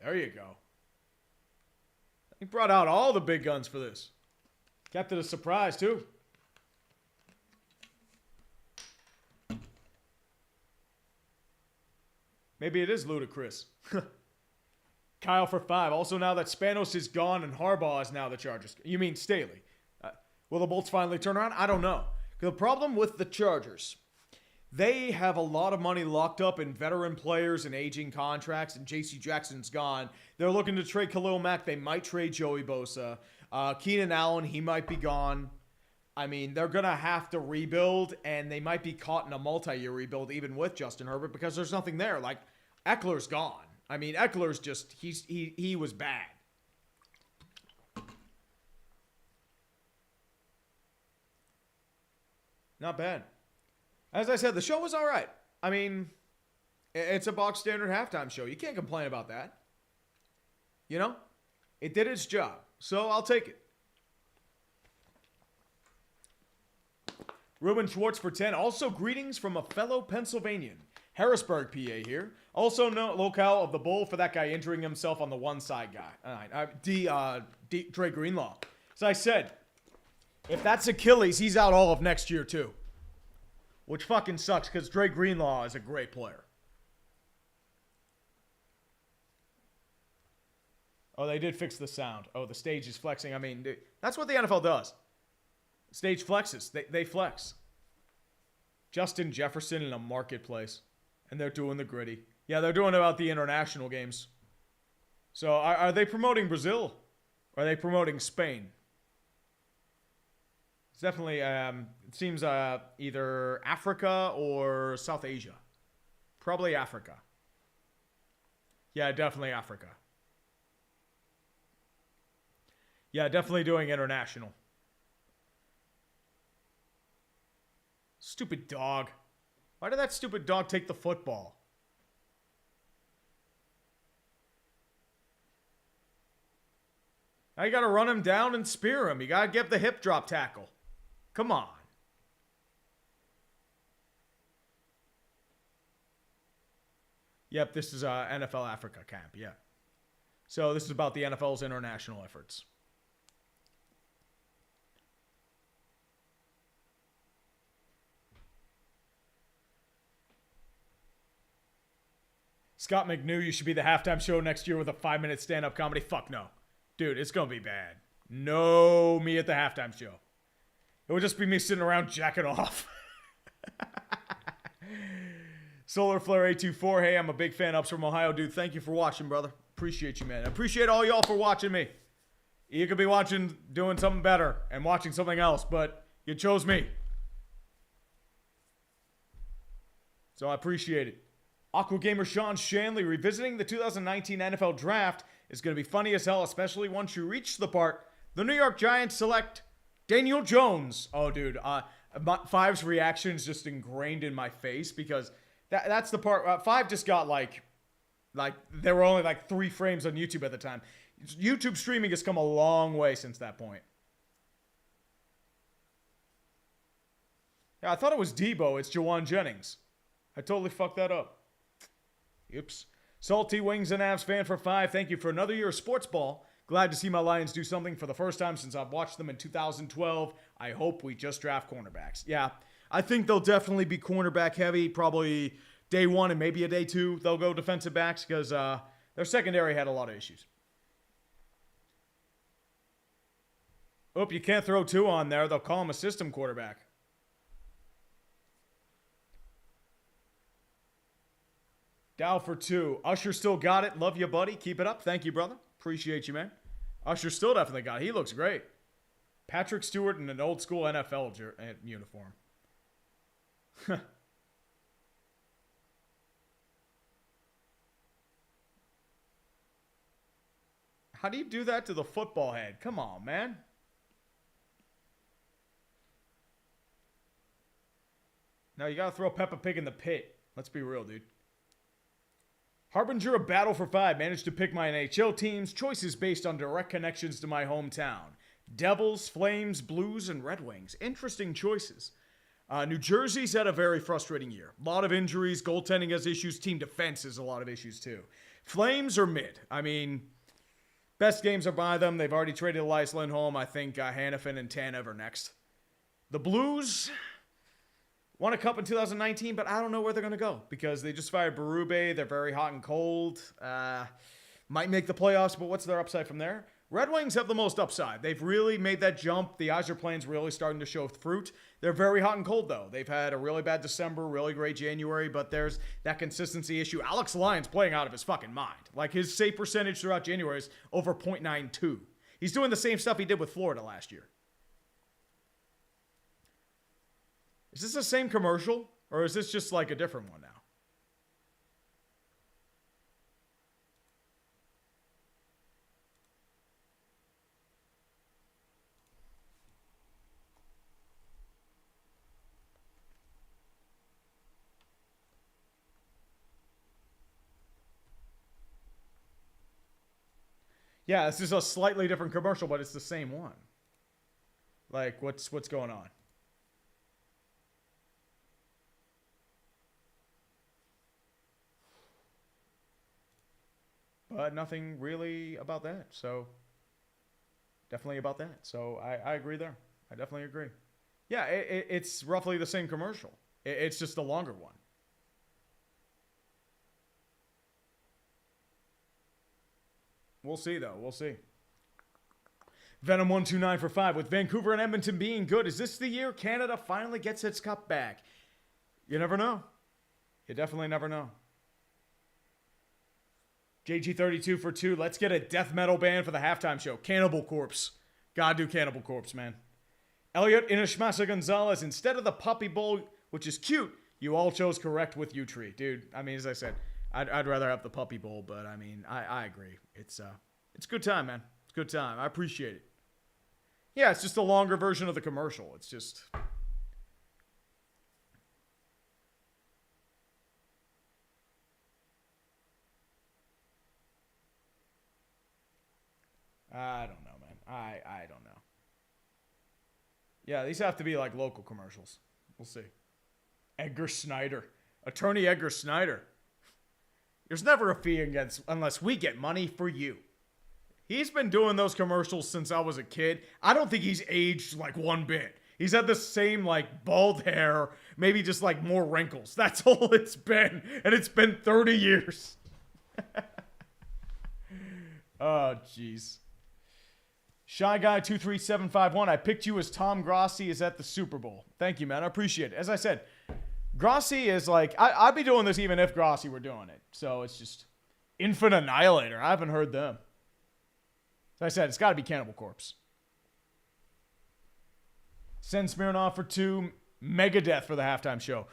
There you go. He brought out all the big guns for this. Kept it a surprise too. Maybe it is Ludacris. Kyle for 5. Also, now that Spanos is gone and Harbaugh is now the Chargers. You mean Staley? Will the Bolts finally turn around? I don't know. The problem with the Chargers, they have a lot of money locked up in veteran players and aging contracts, and J.C. Jackson's gone. They're looking to trade Khalil Mack. They might trade Joey Bosa. Keenan Allen, he might be gone. I mean, they're going to have to rebuild, and they might be caught in a multi-year rebuild even with Justin Herbert because there's nothing there. Like, Eckler's gone. I mean, Eckler's just, he was bad. Not bad. As I said, the show was all right. I mean, it's a box standard halftime show. You can't complain about that. You know? It did its job. So I'll take it. Ruben Schwartz for 10. Also, greetings from a fellow Pennsylvanian. Harrisburg, PA here. Also, no locale of the bull for that guy injuring himself on the one side guy. All right. Dre Greenlaw. As I said, if that's Achilles, he's out all of next year too. Which fucking sucks because Dre Greenlaw is a great player. Oh, they did fix the sound. Oh, the stage is flexing. I mean, dude, that's what the NFL does. Stage flexes. They flex. Justin Jefferson in a marketplace. And they're doing the gritty. Yeah, they're doing about the international games. So are they promoting Brazil? Or are they promoting Spain? It's definitely, it seems either Africa or South Asia. Probably Africa. Yeah, definitely Africa. Yeah, definitely doing international. Stupid dog. Why did that stupid dog take the football? Now you gotta run him down and spear him. You gotta get the hip drop tackle. Come on. Yep, this is NFL Africa camp, yeah. So this is about the NFL's international efforts. Scott McNew, you should be the halftime show next year with a 5-minute stand-up comedy. Fuck no. Dude, it's going to be bad. No me at the halftime show. It would just be me sitting around jacking off. Solar Flare 824. Hey, I'm a big fan. Ups from Ohio. Dude, thank you for watching, brother. Appreciate you, man. I appreciate all y'all for watching me. You could be watching, doing something better and watching something else, but you chose me. So I appreciate it. Aqua Gamer Sean Shanley revisiting the 2019 NFL Draft is going to be funny as hell, especially once you reach the part the New York Giants select Daniel Jones. Oh, dude, Five's reaction is just ingrained in my face because that's the part. Five just got like there were only like 3 frames on YouTube at the time. YouTube streaming has come a long way since that point. Yeah, I thought it was Debo. It's Jawan Jennings. I totally fucked that up. Oops. Salty Wings and Avs fan for 5. Thank you for another year of sports ball. Glad to see my Lions do something for the first time since I've watched them in 2012. I hope we just draft cornerbacks. Yeah, I think they'll definitely be cornerback heavy. Probably day 1 and maybe a day 2 they'll go defensive backs because their secondary had a lot of issues. Oh, you can't throw 2 on there. They'll call him a system quarterback. Dow for 2. Usher still got it. Love you, buddy. Keep it up. Thank you, brother. Appreciate you, man. Usher still definitely got it. He looks great. Patrick Stewart in an old school NFL uniform. How do you do that to the football head? Come on, man. Now you got to throw Peppa Pig in the pit. Let's be real, dude. Harbinger of Battle for 5 managed to pick my NHL teams. Choices based on direct connections to my hometown. Devils, Flames, Blues, and Red Wings. Interesting choices. New Jersey's had a very frustrating year. A lot of injuries. Goaltending has issues. Team defense has a lot of issues too. Flames are mid. I mean, best games are by them. They've already traded Elias Lindholm. I think Hannafin and Tanev are next. The Blues won a cup in 2019, but I don't know where they're going to go because they just fired Berube. They're very hot and cold. Might make the playoffs, but what's their upside from there? Red Wings have the most upside. They've really made that jump. The Yzerplane's really starting to show fruit. They're very hot and cold, though. They've had a really bad December, really great January, but there's that consistency issue. Alex Lyon's playing out of his fucking mind. Like, his save percentage throughout January is over .92. He's doing the same stuff he did with Florida last year. Is this the same commercial, or is this just like a different one now? Yeah, this is a slightly different commercial, but it's the same one. Like, what's going on? but nothing really about that. So, definitely about that. So, I agree there. I definitely agree. Yeah, it's roughly the same commercial. It's just a longer one. We'll see, though. We'll see. Venom 129 for 5. With Vancouver and Edmonton being good, is this the year Canada finally gets its cup back? You never know. You definitely never know. JG32 for 2. Let's get a death metal band for the halftime show. Cannibal Corpse. Gotta do Cannibal Corpse, man. Elliot Inashmasa Gonzalez. Instead of the Puppy Bowl, which is cute, you all chose correct with U-Tree. Dude, I mean, as I said, I'd rather have the Puppy Bowl, but I mean, I agree. It's a good time, man. It's a good time. I appreciate it. Yeah, it's just a longer version of the commercial. It's just... I don't know, man. I don't know. Yeah, these have to be like local commercials. We'll see. Edgar Snyder. Attorney Edgar Snyder. There's never a fee unless we get money for you. He's been doing those commercials since I was a kid. I don't think he's aged like one bit. He's had the same like bald hair, maybe just like more wrinkles. That's all it's been. And it's been 30 years. Oh, jeez. Shy Guy 23751. I picked you as Tom Grossi is at the Super Bowl. Thank you, man. I appreciate it. As I said, Grossi is like, I'd be doing this even if Grossi were doing it. So it's just Infant Annihilator. I haven't heard them. As I said, it's got to be Cannibal Corpse. Send Smirnoff for 2. Megadeth for the halftime show.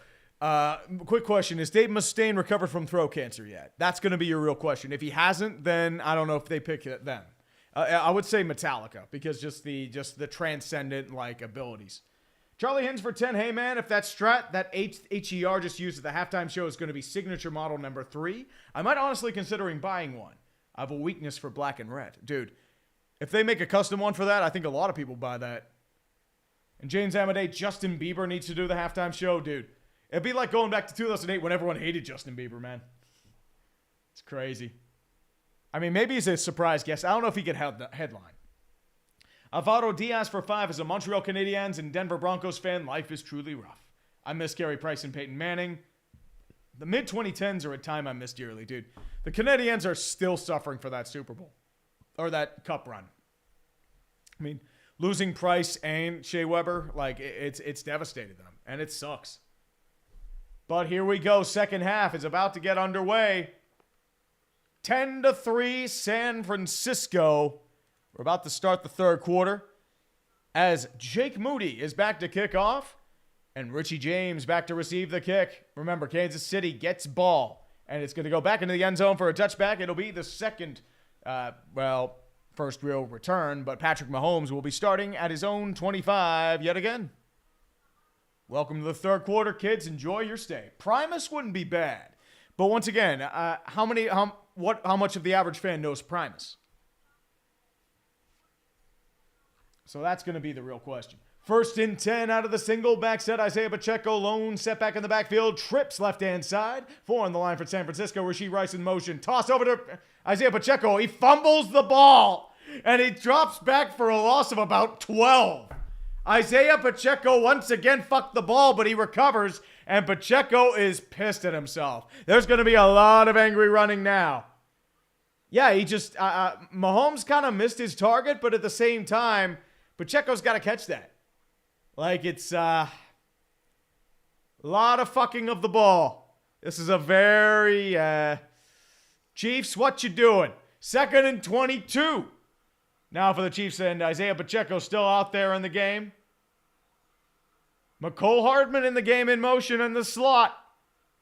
Quick question. Has Dave Mustaine recovered from throat cancer yet? That's going to be your real question. If he hasn't, then I don't know if they pick it then. I would say Metallica because just the transcendent like abilities. Charlie Hins for 10. Hey man, if that Strat that HER just used at the halftime show is going to be signature model number 3, I might honestly considering buying one. I have a weakness for black and red, dude. If they make a custom one for that, I think a lot of people buy that. And James Amadei, Justin Bieber needs to do the halftime show, dude. It'd be like going back to 2008 when everyone hated Justin Bieber, man. It's crazy. I mean, maybe he's a surprise guest. I don't know if he could have the headline. Alvaro Diaz for 5. As a Montreal Canadiens and Denver Broncos fan, life is truly rough. I miss Gary Price and Peyton Manning. The mid-2010s are a time I miss dearly, dude. The Canadiens are still suffering for that Super Bowl. Or that cup run. I mean, losing Price and Shea Weber, like, it's devastated them. And it sucks. But here we go. Second half is about to get underway. 10-3 San Francisco. We're about to start the third quarter as Jake Moody is back to kick off and Richie James back to receive the kick. Remember, Kansas City gets ball and it's going to go back into the end zone for a touchback. It'll be the second, first real return, but Patrick Mahomes will be starting at his own 25 yet again. Welcome to the third quarter, kids. Enjoy your stay. Primus wouldn't be bad. But once again, how much of the average fan knows Primus? So that's going to be the real question. First and 10 out of the single back set. Isaiah Pacheco, lone setback in the backfield. Trips left-hand side. 4 on the line for San Francisco. Rashee Rice in motion. Toss over to Isaiah Pacheco. He fumbles the ball. And he drops back for a loss of about 12. Isaiah Pacheco once again fucked the ball, but he recovers. And Pacheco is pissed at himself. There's going to be a lot of angry running now. Yeah, he just... Mahomes kind of missed his target, but at the same time... Pacheco's got to catch that. Like, it's a lot of fucking of the ball. This is a very, Chiefs, what you doing? 2nd and 22. Now for the Chiefs, and Isaiah Pacheco still out there in the game. McCole Hardman in the game in motion in the slot.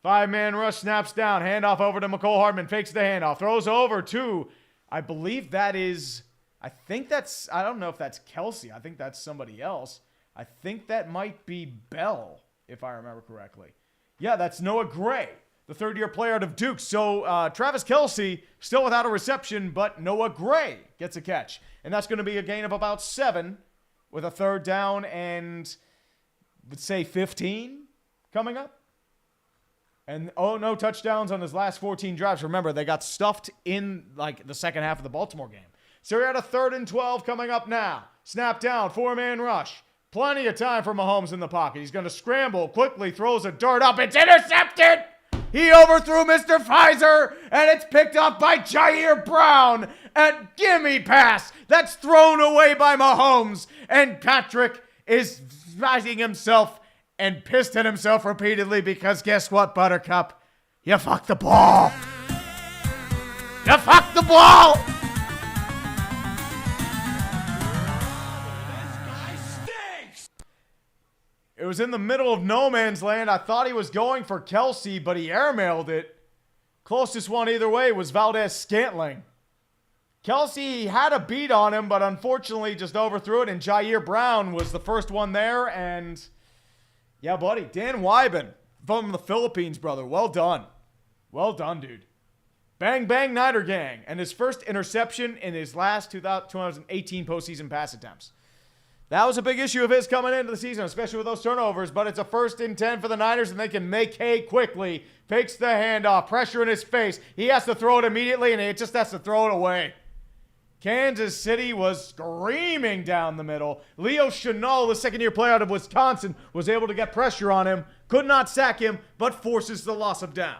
5-man rush, snaps down. Handoff over to McCole Hardman. Fakes the handoff. Throws over to, I believe that is... I don't know if that's Kelsey. I think that's somebody else. I think that might be Bell, if I remember correctly. Yeah, that's Noah Gray, the third-year player out of Duke. So Travis Kelsey still without a reception, but Noah Gray gets a catch. And that's going to be a gain of about 7 with a third down and, let's say, 15 coming up. And, no touchdowns on his last 14 drives. Remember, they got stuffed in, like, the second half of the Baltimore game. So we're at a 3rd and 12 coming up now. Snap down, 4-man rush. Plenty of time for Mahomes in the pocket. He's going to scramble, quickly throws a dart up. It's intercepted! He overthrew Mr. Pfizer, and it's picked up by Jair Brown. And gimme pass. That's thrown away by Mahomes. And Patrick is fighting himself and pissed at himself repeatedly because guess what, Buttercup? You fucked the ball. You fucked the ball. It was in the middle of no man's land. I thought he was going for Kelsey, but he airmailed it. Closest one either way was Valdez-Scantling. Kelsey had a beat on him, but unfortunately just overthrew it, and Jair Brown was the first one there, and yeah, buddy, Dan Wyben from the Philippines, brother. Well done. Well done, dude. Bang, bang, Niner gang. And his first interception in his last 2018 postseason pass attempts. That was a big issue of his coming into the season, especially with those turnovers, but it's a 1st and 10 for the Niners, and they can make hay quickly. Fakes the handoff, pressure in his face. He has to throw it immediately, and he just has to throw it away. Kansas City was screaming down the middle. Leo Chenal, the second-year player out of Wisconsin, was able to get pressure on him, could not sack him, but forces the loss of down.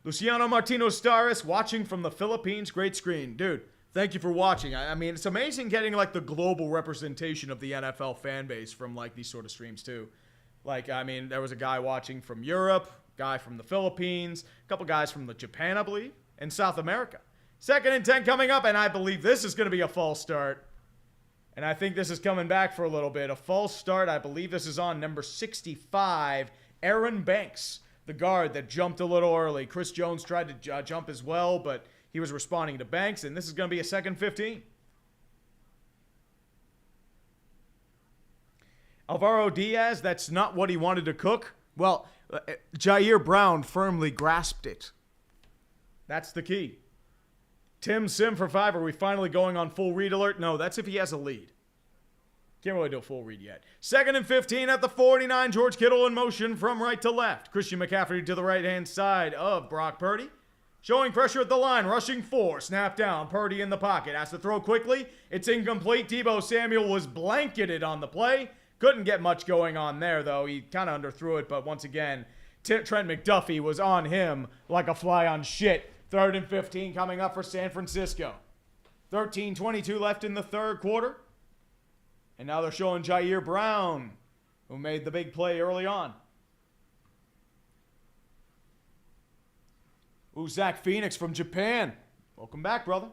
Luciano Martino Staris watching from the Philippines. Great screen. Dude, thank you for watching. I mean, it's amazing getting, like, the global representation of the NFL fan base from, like, these sort of streams, too. Like, I mean, there was a guy watching from Europe, guy from the Philippines, a couple guys from Japan, I believe, and South America. 2nd and 10 coming up, and I believe this is going to be a false start. And I think this is coming back for a little bit. A false start, I believe this is on number 65, Aaron Banks, the guard that jumped a little early. Chris Jones tried to jump as well, but he was responding to Banks, and this is going to be a 2nd 15. Alvaro Diaz, that's not what he wanted to cook. Well, Jair Brown firmly grasped it. That's the key. Tim Sim for 5. Are we finally going on full read alert? No, that's if he has a lead. Can't really do a full read yet. 2nd and 15 at the 49. George Kittle in motion from right to left. Christian McCaffrey to the right-hand side of Brock Purdy. Showing pressure at the line, rushing 4. Snap down, Purdy in the pocket. Has to throw quickly. It's incomplete. Deebo Samuel was blanketed on the play. Couldn't get much going on there, though. He kind of underthrew it, but once again, Trent McDuffie was on him like a fly on shit. 3rd and 15 coming up for San Francisco. 13:22 left in the 3rd quarter. And now they're showing Jair Brown, who made the big play early on. Ooh, Zach Phoenix from Japan. Welcome back, brother.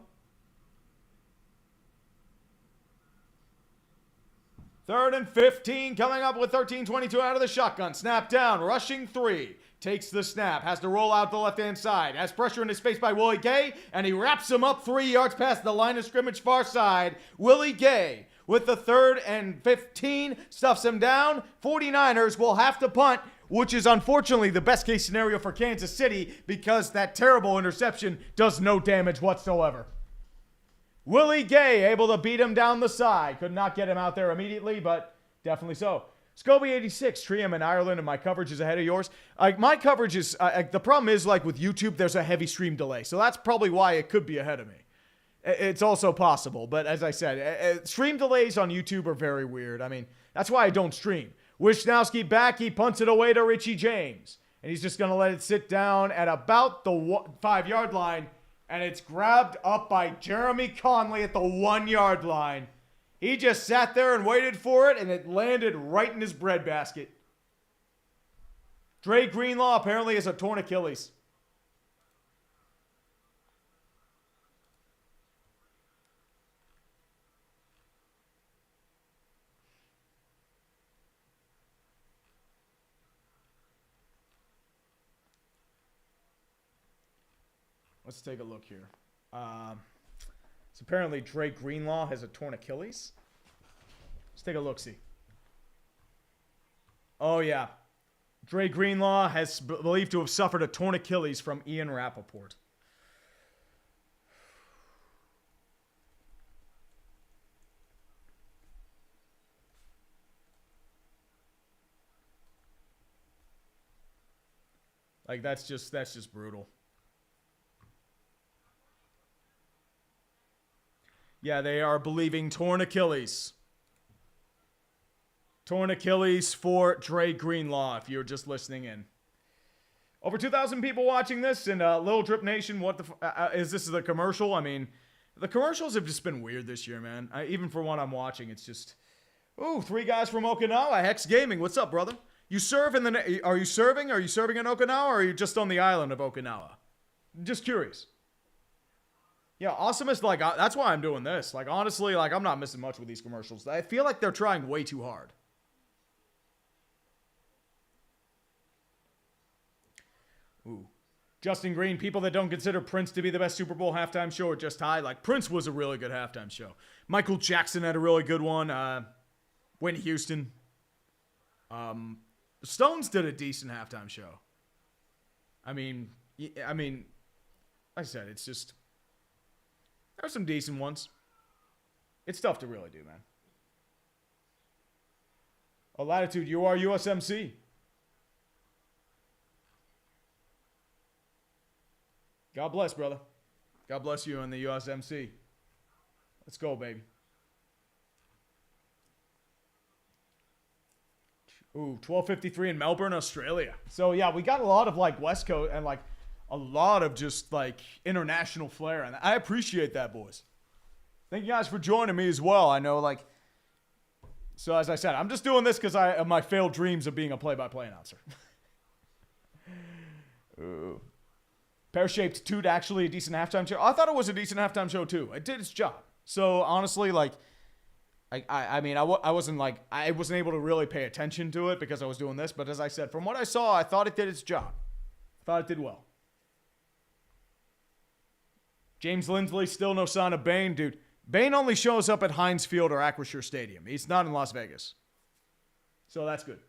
3rd and 15 coming up with 13:22 out of the shotgun. Snap down, rushing 3. Takes the snap, has to roll out the left-hand side. Has pressure in his face by Willie Gay, and he wraps him up 3 yards past the line of scrimmage far side. Willie Gay with the 3rd and 15, stuffs him down. 49ers will have to punt, which is unfortunately the best case scenario for Kansas City because that terrible interception does no damage whatsoever. Willie Gay able to beat him down the side. Could not get him out there immediately, but definitely so. Scobie86, Trium in Ireland, and my coverage is ahead of yours. My coverage is, the problem is, like with YouTube, there's a heavy stream delay. So that's probably why it could be ahead of me. It's also possible, but as I said, stream delays on YouTube are very weird. I mean, that's why I don't stream. Wisnowski back, he punts it away to Richie James. And he's just going to let it sit down at about the 5-yard line. And it's grabbed up by Jeremy Conley at the 1-yard line. He just sat there and waited for it, and it landed right in his breadbasket. Dre Greenlaw apparently has a torn Achilles. Let's take a look here. So apparently Drake Greenlaw has a torn Achilles. Let's take a look-see. Oh, yeah. Drake Greenlaw has believed to have suffered a torn Achilles from Ian Rappaport. Like, that's just brutal. Yeah, they are believing torn Achilles. Torn Achilles for Dre Greenlaw, if you're just listening in. Over 2,000 people watching this in Little Drip Nation. What the is this the commercial? I mean, the commercials have just been weird this year, man. Even for what I'm watching, it's just... Ooh, 3 guys from Okinawa. Hex Gaming. What's up, brother? You serve in the... Are you serving? Are you serving in Okinawa, or are you just on the island of Okinawa? Just curious. Yeah, Awesomest, like, that's why I'm doing this. Like, honestly, like, I'm not missing much with these commercials. I feel like they're trying way too hard. Ooh. Justin Green, people that don't consider Prince to be the best Super Bowl halftime show are just high. Like, Prince was a really good halftime show. Michael Jackson had a really good one. Whitney Houston. Stones did a decent halftime show. I mean, like I said, it's just... There's some decent ones. It's tough to really do, man. Oh, Latitude, you are USMC. God bless, brother. God bless you and the USMC. Let's go, baby. Ooh, 12:53 in Melbourne, Australia. So, yeah, we got a lot of, like, West Coast and, like, a lot of just, like, international flair. And I appreciate that, boys. Thank you guys for joining me as well. I know, like... So, as I said, I'm just doing this because of my failed dreams of being a play-by-play announcer. Ooh. Pear-shaped toot actually a decent halftime show. I thought it was a decent halftime show too. It did its job. So honestly, like, I wasn't able to really pay attention to it because I was doing this. But as I said, from what I saw, I thought it did its job. I thought it did well. James Lindsley, still no sign of Bane, dude. Bane only shows up at Heinz Field or Acrisure Stadium. He's not in Las Vegas. So that's good.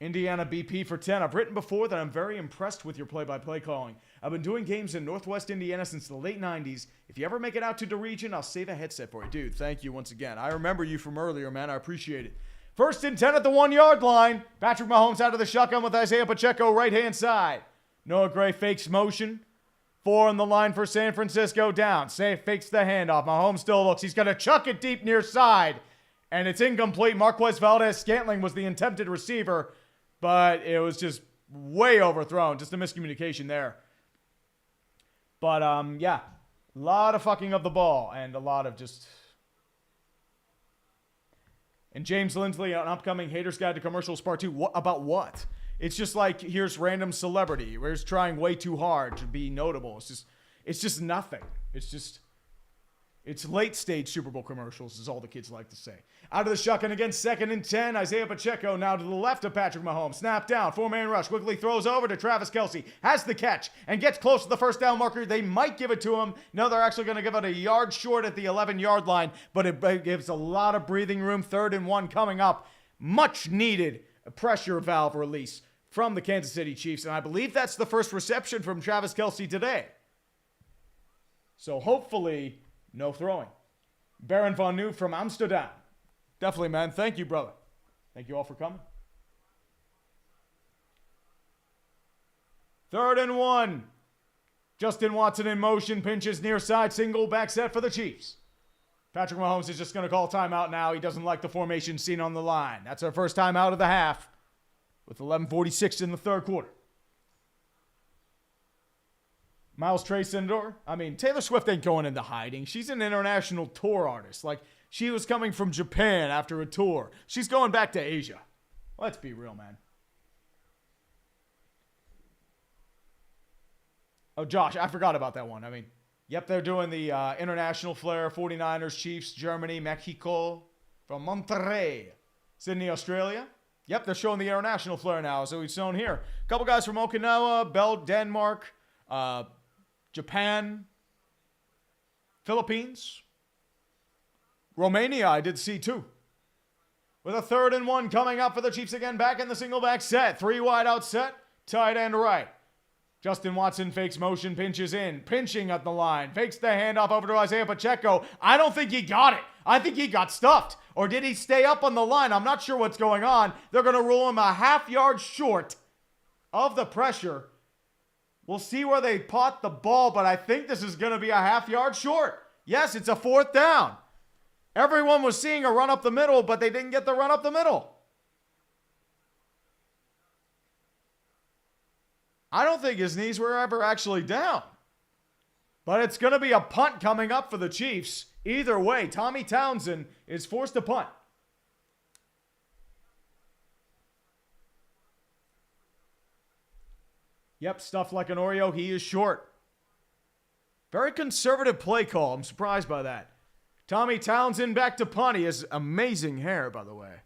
Indiana BP for 10. I've written before that I'm very impressed with your play-by-play calling. I've been doing games in Northwest Indiana since the late 90s. If you ever make it out to the region, I'll save a headset for you. Dude, thank you once again. I remember you from earlier, man. I appreciate it. 1st and 10 at the 1-yard line. Patrick Mahomes out of the shotgun with Isaiah Pacheco right-hand side. Noah Gray fakes motion. 4 on the line for San Francisco down. Fakes the handoff. Mahomes still looks. He's going to chuck it deep near side. And it's incomplete. Marquez Valdez-Scantling was the intended receiver. But it was just way overthrown. Just a miscommunication there. But, yeah. A lot of fucking of the ball. And a lot of just... And James Lindsley, an upcoming Haters Guide to Commercials Part 2. What, about what? It's just like, here's random celebrity. We're just trying way too hard to be notable. It's just nothing. It's late stage Super Bowl commercials is all the kids like to say. Out of the shotgun again, 2nd and 10. Isaiah Pacheco now to the left of Patrick Mahomes. Snap down, 4-man rush. Quickly throws over to Travis Kelce. Has the catch and gets close to the first down marker. They might give it to him. No, they're actually going to give it a yard short at the 11-yard line. But it gives a lot of breathing room. 3rd and 1 coming up. Much needed pressure valve release from the Kansas City Chiefs. And I believe that's the first reception from Travis Kelce today. So hopefully... no throwing. Baron Von New from Amsterdam. Definitely, man. Thank you, brother. Thank you all for coming. 3rd and 1. Justin Watson in motion. Pinches near side. Single back set for the Chiefs. Patrick Mahomes is just going to call timeout now. He doesn't like the formation seen on the line. That's our first time out of the half with 11:46 in the 3rd quarter. Miles Tracendor. I mean, Taylor Swift ain't going into hiding. She's an international tour artist. Like, she was coming from Japan after a tour. She's going back to Asia. Let's be real, man. Oh, Josh, I forgot about that one. I mean, yep, they're doing the international flair. 49ers, Chiefs, Germany, Mexico, from Monterrey, Sydney, Australia. Yep, they're showing the international flair now, so we've shown here. A couple guys from Okinawa, Denmark, Japan, Philippines, Romania, I did see too. With a 3rd and 1 coming up for the Chiefs again, back in the single back set. 3 wide out set, tight end right. Justin Watson fakes motion, pinches in, pinching at the line, fakes the handoff over to Isaiah Pacheco. I don't think he got it. I think he got stuffed. Or did he stay up on the line? I'm not sure what's going on. They're going to rule him a half yard short of the pressure. We'll see where they pot the ball, but I think this is going to be a half-yard short. Yes, it's a 4th down. Everyone was seeing a run up the middle, but they didn't get the run up the middle. I don't think his knees were ever actually down. But it's going to be a punt coming up for the Chiefs. Either way, Tommy Townsend is forced to punt. Yep, stuffed like an Oreo. He is short. Very conservative play call. I'm surprised by that. Tommy Townsend back to punt. He has amazing hair, by the way.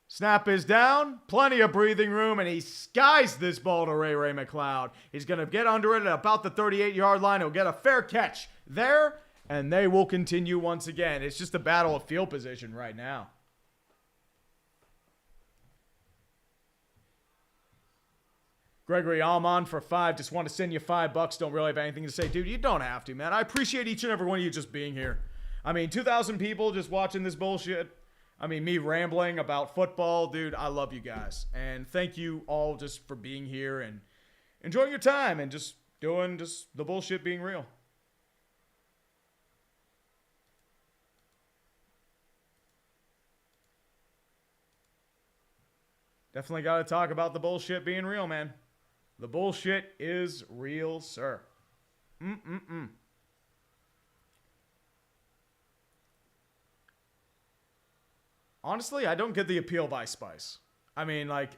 Snap is down. Plenty of breathing room, and he skies this ball to Ray McCloud. He's going to get under it at about the 38-yard line. He'll get a fair catch there, and they will continue once again. It's just a battle of field position right now. Gregory Almond for 5. Just want to send you $5. Don't really have anything to say. Dude, you don't have to, man. I appreciate each and every one of you just being here. I mean, 2,000 people just watching this bullshit. I mean, me rambling about football. Dude, I love you guys. And thank you all just for being here and enjoying your time and just doing just the bullshit being real. Definitely got to talk about the bullshit being real, man. The bullshit is real, sir. Honestly, I don't get the appeal by Spice. I mean, I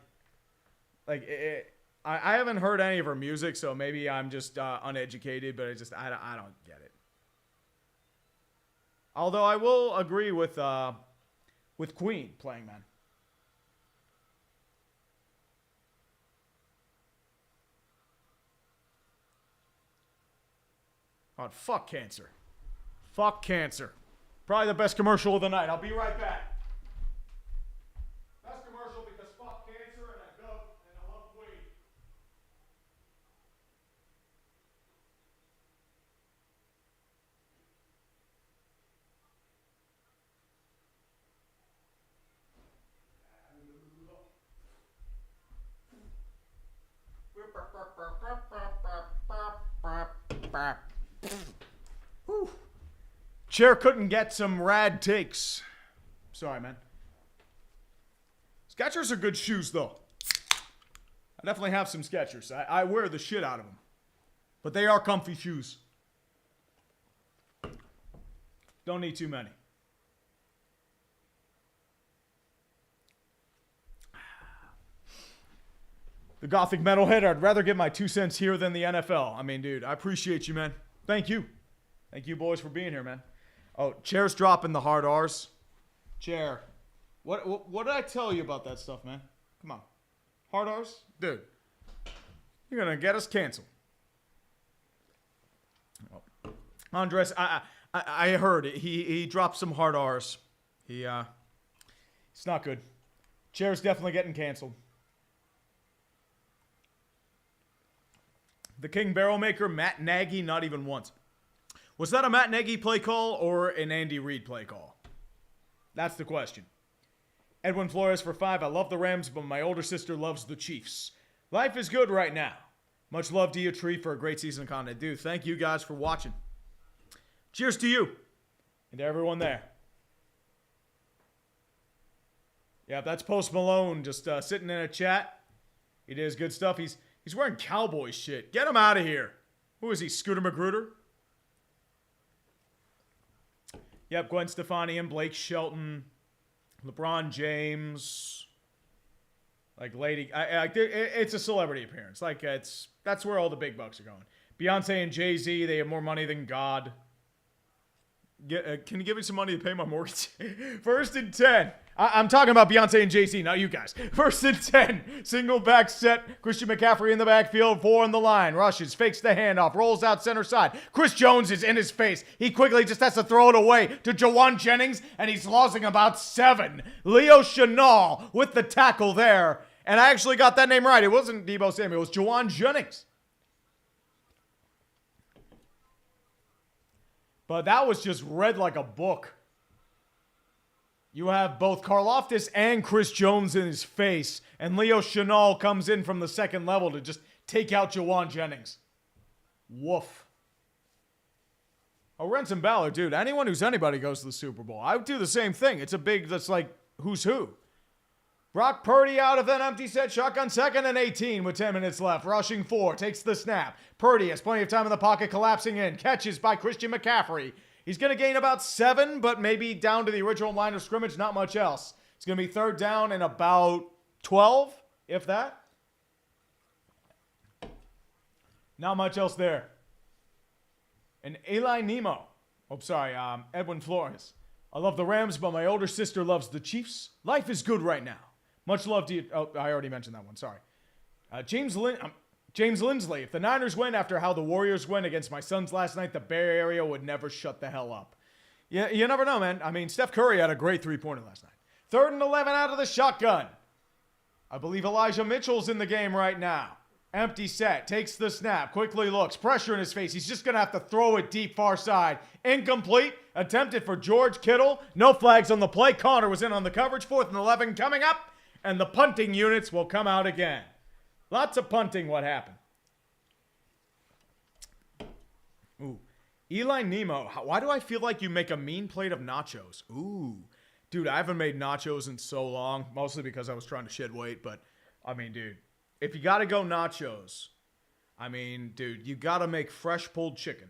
haven't heard any of her music, so maybe I'm just uneducated, but I don't get it. Although I will agree with Queen playing, man. Oh, fuck cancer. Fuck cancer. Probably the best commercial of the night. I'll be right back. Best commercial because fuck cancer and I love Queen. Whew. Chair couldn't get some rad takes. Sorry, man. Skechers are good shoes, though. I definitely have some Skechers. I wear the shit out of them. But they are comfy shoes. Don't need too many. The Gothic Metalhead, I'd rather get my 2 cents here than the NFL. I mean, dude, I appreciate you, man. Thank you. Thank you, boys, for being here, man. Oh, Chair's dropping the hard R's. Chair. What did I tell you about that stuff, man? Come on. Hard R's? Dude. You're going to get us canceled. Oh. Andres, I heard it. He dropped some hard R's. It's not good. Chair's definitely getting canceled. The King Barrel Maker, Matt Nagy, not even once. Was that a Matt Nagy play call or an Andy Reid play call? That's the question. Edwin Flores for 5. I love the Rams, but my older sister loves the Chiefs. Life is good right now. Much love to you, Tree, for a great season of content. Dude, thank you guys for watching. Cheers to you and to everyone there. Yeah, that's Post Malone just sitting in a chat. He does good stuff. He's wearing cowboy shit. Get him out of here. Who is he, Scooter Magruder? Yep, Gwen Stefani and Blake Shelton. LeBron James. Like Lady... it's a celebrity appearance. Like, that's where all the big bucks are going. Beyonce and Jay-Z, they have more money than God. Can you give me some money to pay my mortgage? 1st and 10. I'm talking about Beyonce and Jay-Z, not you guys. 1st and 10. Single back set. Christian McCaffrey in the backfield. 4 on the line. Rushes. Fakes the handoff. Rolls out center side. Chris Jones is in his face. He quickly just has to throw it away to Jawan Jennings, and he's losing about 7. Leo Chenal with the tackle there. And I actually got that name right. It wasn't Deebo Samuel. It was Jawan Jennings. But that was just read like a book. You have both Karloftis and Chris Jones in his face, and Leo Chenal comes in from the second level to just take out Jawan Jennings. Woof. Oh, Renson Balor, dude, anyone who's anybody goes to the Super Bowl. I would do the same thing. It's a big, that's like, who's who? Brock Purdy out of an empty set, shotgun second and 18 with 10 minutes left. Rushing 4, takes the snap. Purdy has plenty of time in the pocket, collapsing in. Catches by Christian McCaffrey. He's going to gain about 7, but maybe down to the original line of scrimmage, not much else. It's going to be third down and about 12, if that. Not much else there. And Eli Nemo. Oh, sorry, Edwin Flores. I love the Rams, but my older sister loves the Chiefs. Life is good right now. Much love to you. Oh, I already mentioned that one. Sorry. James Lindsley. If the Niners win after how the Warriors win against my Suns last night, the Bay Area would never shut the hell up. Yeah, you never know, man. I mean, Steph Curry had a great three-pointer last night. 3rd and 11 out of the shotgun. I believe Elijah Mitchell's in the game right now. Empty set. Takes the snap. Quickly looks. Pressure in his face. He's just going to have to throw it deep far side. Incomplete. Attempted for George Kittle. No flags on the play. Connor was in on the coverage. 4th and 11 coming up. And the punting units will come out again. Lots of punting. What happened? Ooh. Eli Nemo. Why do I feel like you make a mean plate of nachos? Ooh. Dude, I haven't made nachos in so long. Mostly because I was trying to shed weight. But, I mean, dude. If you got to go nachos, I mean, dude, you got to make fresh pulled chicken.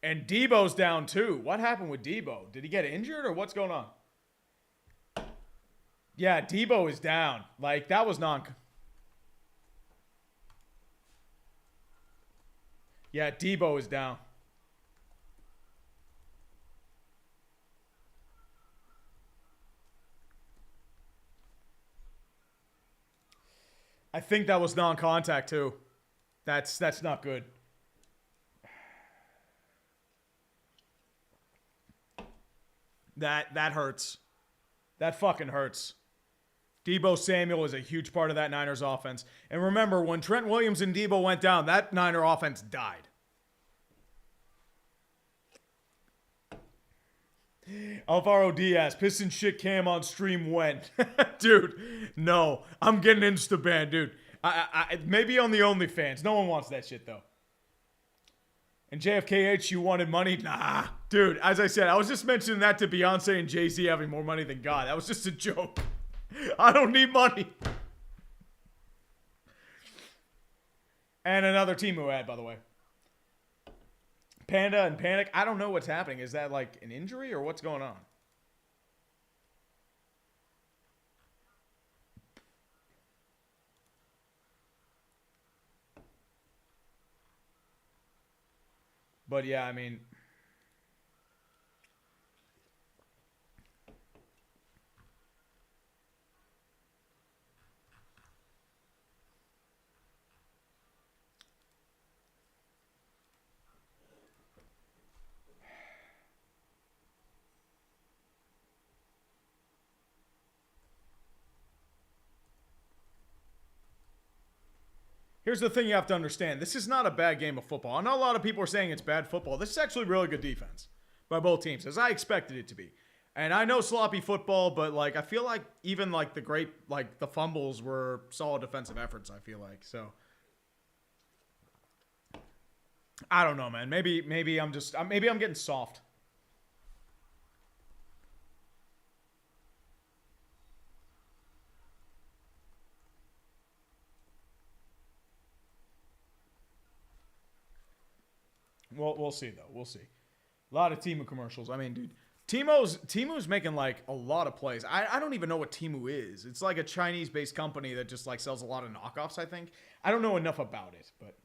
And Debo's down too. What happened with Debo? Did he get injured or what's going on? Yeah, Debo is down. Like, that was Yeah, Debo is down. I think that was non-contact too. That's not good. That hurts. That fucking hurts. Debo Samuel is a huge part of that Niners offense. And remember, when Trent Williams and Debo went down, that Niner offense died. Alvaro Diaz, pissin' shit cam on stream when? Dude, no. I'm getting insta-banned, dude. I maybe on the OnlyFans. No one wants that shit, though. And JFKH, you wanted money? Nah. Dude, as I said, I was just mentioning that to Beyonce and Jay-Z having more money than God. That was just a joke. I don't need money. And another Temu ad, by the way. Panda and Panic. I don't know what's happening. Is that like an injury or what's going on? But yeah, I mean, here's the thing you have to understand. This is not a bad game of football. I know a lot of people are saying it's bad football. This is actually really good defense by both teams, as I expected it to be. And I know sloppy football, but like I feel like even like the fumbles were solid defensive efforts, I feel like. So I don't know, man. Maybe I'm getting soft. Well, we'll see, though. We'll see. A lot of Temu commercials. I mean, dude, Temu's making, like, a lot of plays. I don't even know what Temu is. It's like a Chinese-based company that just, like, sells a lot of knockoffs, I think. I don't know enough about it, but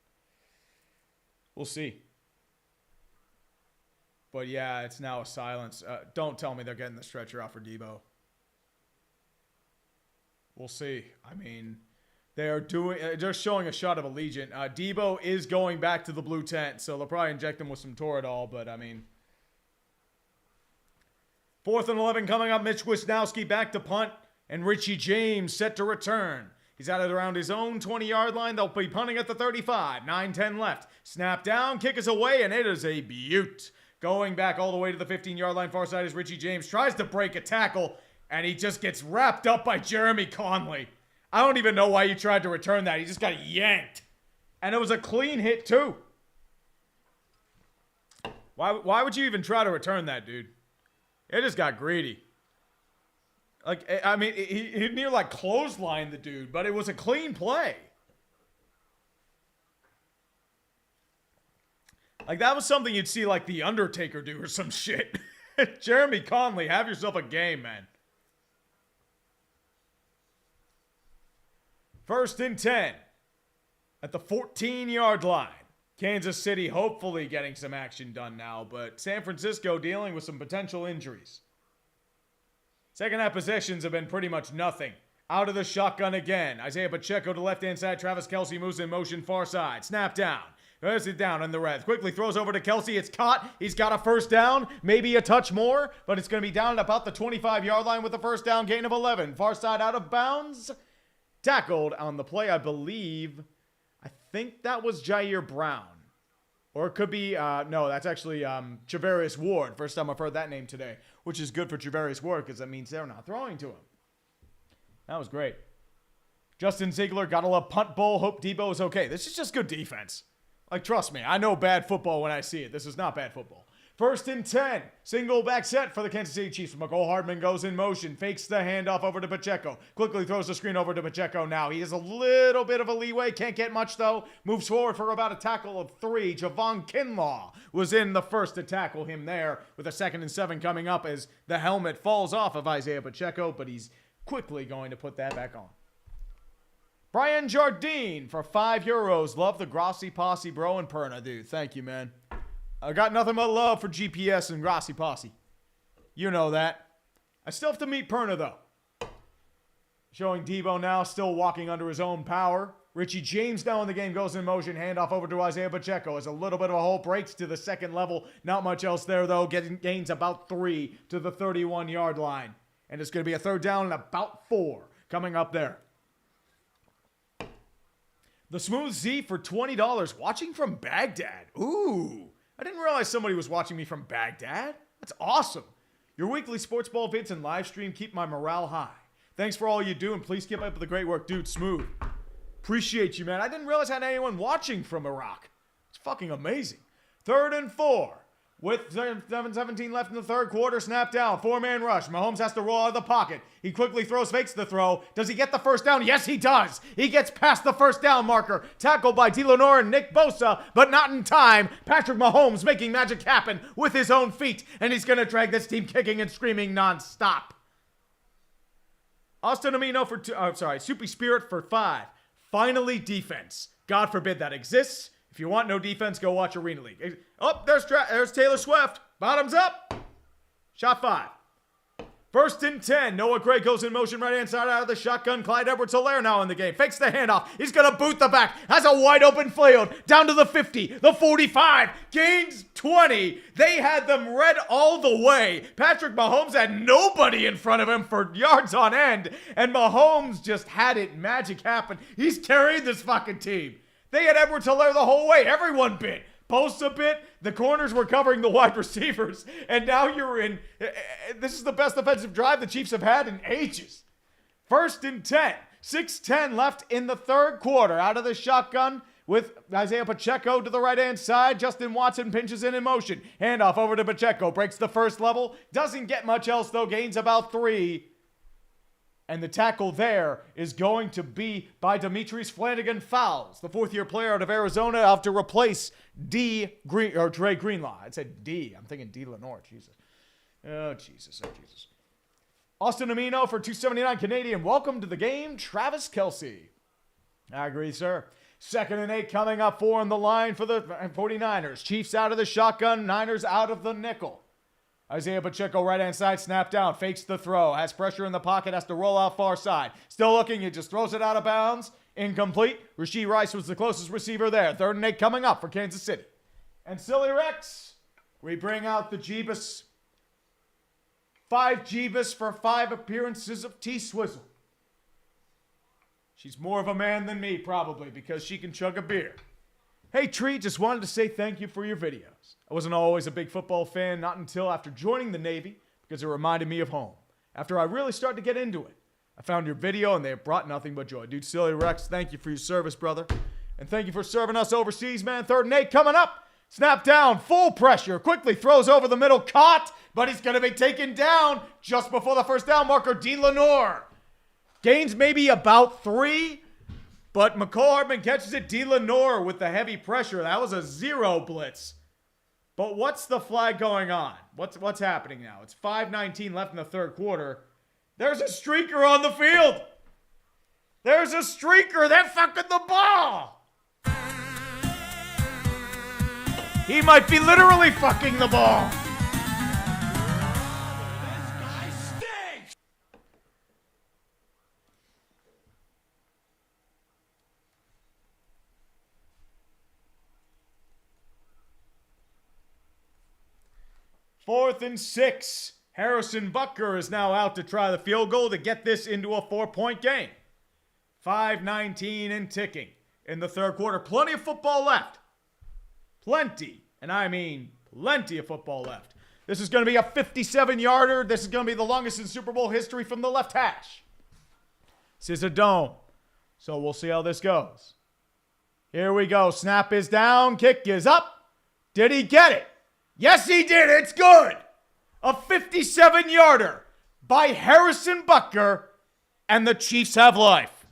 we'll see. But, yeah, it's now a silence. Don't tell me they're getting the stretcher out for Debo. We'll see. I mean, they're showing a shot of Allegiant. Debo is going back to the blue tent, so they'll probably inject him with some Toradol, but I mean, 4th and 11 coming up. Mitch Wisnowski back to punt, and Richie James set to return. He's at it around his own 20-yard line. They'll be punting at the 35. 9-10 left. Snap down, kick is away, and it is a beaut. Going back all the way to the 15-yard line, far side is Richie James. Tries to break a tackle, and he just gets wrapped up by Jeremy Conley. I don't even know why he tried to return that. He just got yanked. And it was a clean hit, too. Why would you even try to return that, dude? It just got greedy. Like, I mean, he near, like, clotheslined the dude, but it was a clean play. Like, that was something you'd see, like, The Undertaker do or some shit. Jeremy Conley, have yourself a game, man. 1st and 10 at the 14-yard line. Kansas City hopefully getting some action done now, but San Francisco dealing with some potential injuries. Second half possessions have been pretty much nothing. Out of the shotgun again. Isaiah Pacheco to left-hand side. Travis Kelce moves in motion far side. Snap down. There's it down in the red. Quickly throws over to Kelce. It's caught. He's got a first down. Maybe a touch more, but it's going to be down at about the 25-yard line with a first down gain of 11. Far side out of bounds. Tackled on the play, I believe. I think that was Jair Brown. Or it could be, no, that's actually Travarius Ward. First time I've heard that name today, which is good for Travarius Ward because that means they're not throwing to him. That was great. Justin Ziegler, gotta love punt bowl. Hope Debo is okay. This is just good defense. Like, trust me, I know bad football when I see it. This is not bad football. 1st and 10. Single back set for the Kansas City Chiefs. McCole Hardman goes in motion. Fakes the handoff over to Pacheco. Quickly throws the screen over to Pacheco now. He has a little bit of a leeway. Can't get much, though. Moves forward for about a tackle of 3. Javon Kinlaw was in the first to tackle him there with a 2nd and 7 coming up as the helmet falls off of Isaiah Pacheco, but he's quickly going to put that back on. Brian Jardine for €5. Love the Grossi Posse, bro, and Perna, dude. Thank you, man. I got nothing but love for GPS and Grossi Posse. You know that. I still have to meet Perna, though. Showing Debo now, still walking under his own power. Richie James now in the game, goes in motion. Handoff over to Isaiah Pacheco. As a little bit of a hole, breaks to the second level. Not much else there, though. Gains about 3 to the 31-yard line. And it's going to be a third down and about 4 coming up there. The Smooth Z for $20. Watching from Baghdad. Ooh. I didn't realize somebody was watching me from Baghdad. That's awesome. Your weekly sports ball vids and live stream keep my morale high. Thanks for all you do, and please keep up with the great work, dude. Smooth. Appreciate you, man. I didn't realize I had anyone watching from Iraq. It's fucking amazing. 3rd and 4. With 7:17 left in the third quarter, snap down, 4-man rush. Mahomes has to roll out of the pocket. He quickly throws, fakes the throw. Does he get the first down? Yes, he does. He gets past the first down marker. Tackled by DeLenore and Nick Bosa, but not in time. Patrick Mahomes making magic happen with his own feet, and he's going to drag this team kicking and screaming nonstop. Austin Amino for Soupy Spirit for 5. Finally, defense. God forbid that exists. If you want no defense, go watch Arena League. Oh, there's Taylor Swift. Bottoms up. Shot 5. 1st and 10. Noah Gray goes in motion right-hand side out of the shotgun. Clyde Edwards-Helaire now in the game. Fakes the handoff. He's going to boot the back. Has a wide open field. Down to the 50. The 45. Gains 20. They had them red all the way. Patrick Mahomes had nobody in front of him for yards on end. And Mahomes just had it magic happen. He's carried this fucking team. They had Edwards-Helaire the whole way. Everyone bit. Posts a bit. The corners were covering the wide receivers. And now you're in. This is the best offensive drive the Chiefs have had in ages. 1st and 10. 6:10 left in the third quarter. Out of the shotgun with Isaiah Pacheco to the right-hand side. Justin Watson pinches in motion. Handoff over to Pacheco. Breaks the first level. Doesn't get much else, though. Gains about 3. And the tackle there is going to be by Demetrius Flanagan Fowles, the 4th-year player out of Arizona, out to Replace Dre Greenlaw. I said D. I'm thinking D. Lenore. Jesus. Oh, Jesus. Oh, Jesus. Austin Amino for $2.79 Canadian. Welcome to the game, Travis Kelce. I agree, sir. 2nd and 8 coming up. 4 on the line for the 49ers. Chiefs out of the shotgun. Niners out of the nickel. Isaiah Pacheco, right-hand side, snap down, fakes the throw, has pressure in the pocket, has to roll out far side. Still looking, he just throws it out of bounds. Incomplete. Rashee Rice was the closest receiver there. 3rd and 8 coming up for Kansas City. And Silly Rex, we bring out the Jeebus. 5 Jeebus for 5 appearances of T-Swizzle. She's more of a man than me, probably, because she can chug a beer. Hey, Tree, just wanted to say thank you for your videos. I wasn't always a big football fan, not until after joining the Navy, because it reminded me of home. After I really started to get into it, I found your video and they have brought nothing but joy. Dude, Silly Rex, thank you for your service, brother. And thank you for serving us overseas, man. 3rd and 8 coming up. Snap down, full pressure. Quickly throws over the middle, caught, but he's going to be taken down just before the first down marker, D. Lenore. Gains maybe about 3, but McCall Hardman catches it. D. Lenore with the heavy pressure. That was a 0 blitz. But what's the flag going on? What's happening now? It's 5:19 left in the 3rd quarter. There's a streaker on the field. There's a streaker. They're fucking the ball. He might be literally fucking the ball. This guy stinks. Fourth and 6. Harrison Butker is now out to try the field goal to get this into a 4-point game. 5:19 and ticking in the 3rd quarter. Plenty of football left. Plenty. And I mean plenty of football left. This is going to be a 57-yarder. This is going to be the longest in Super Bowl history from the left hash. This is a dome. So we'll see how this goes. Here we go. Snap is down. Kick is up. Did he get it? Yes, he did. It's good. A 57-yarder by Harrison Butker, and the Chiefs have life.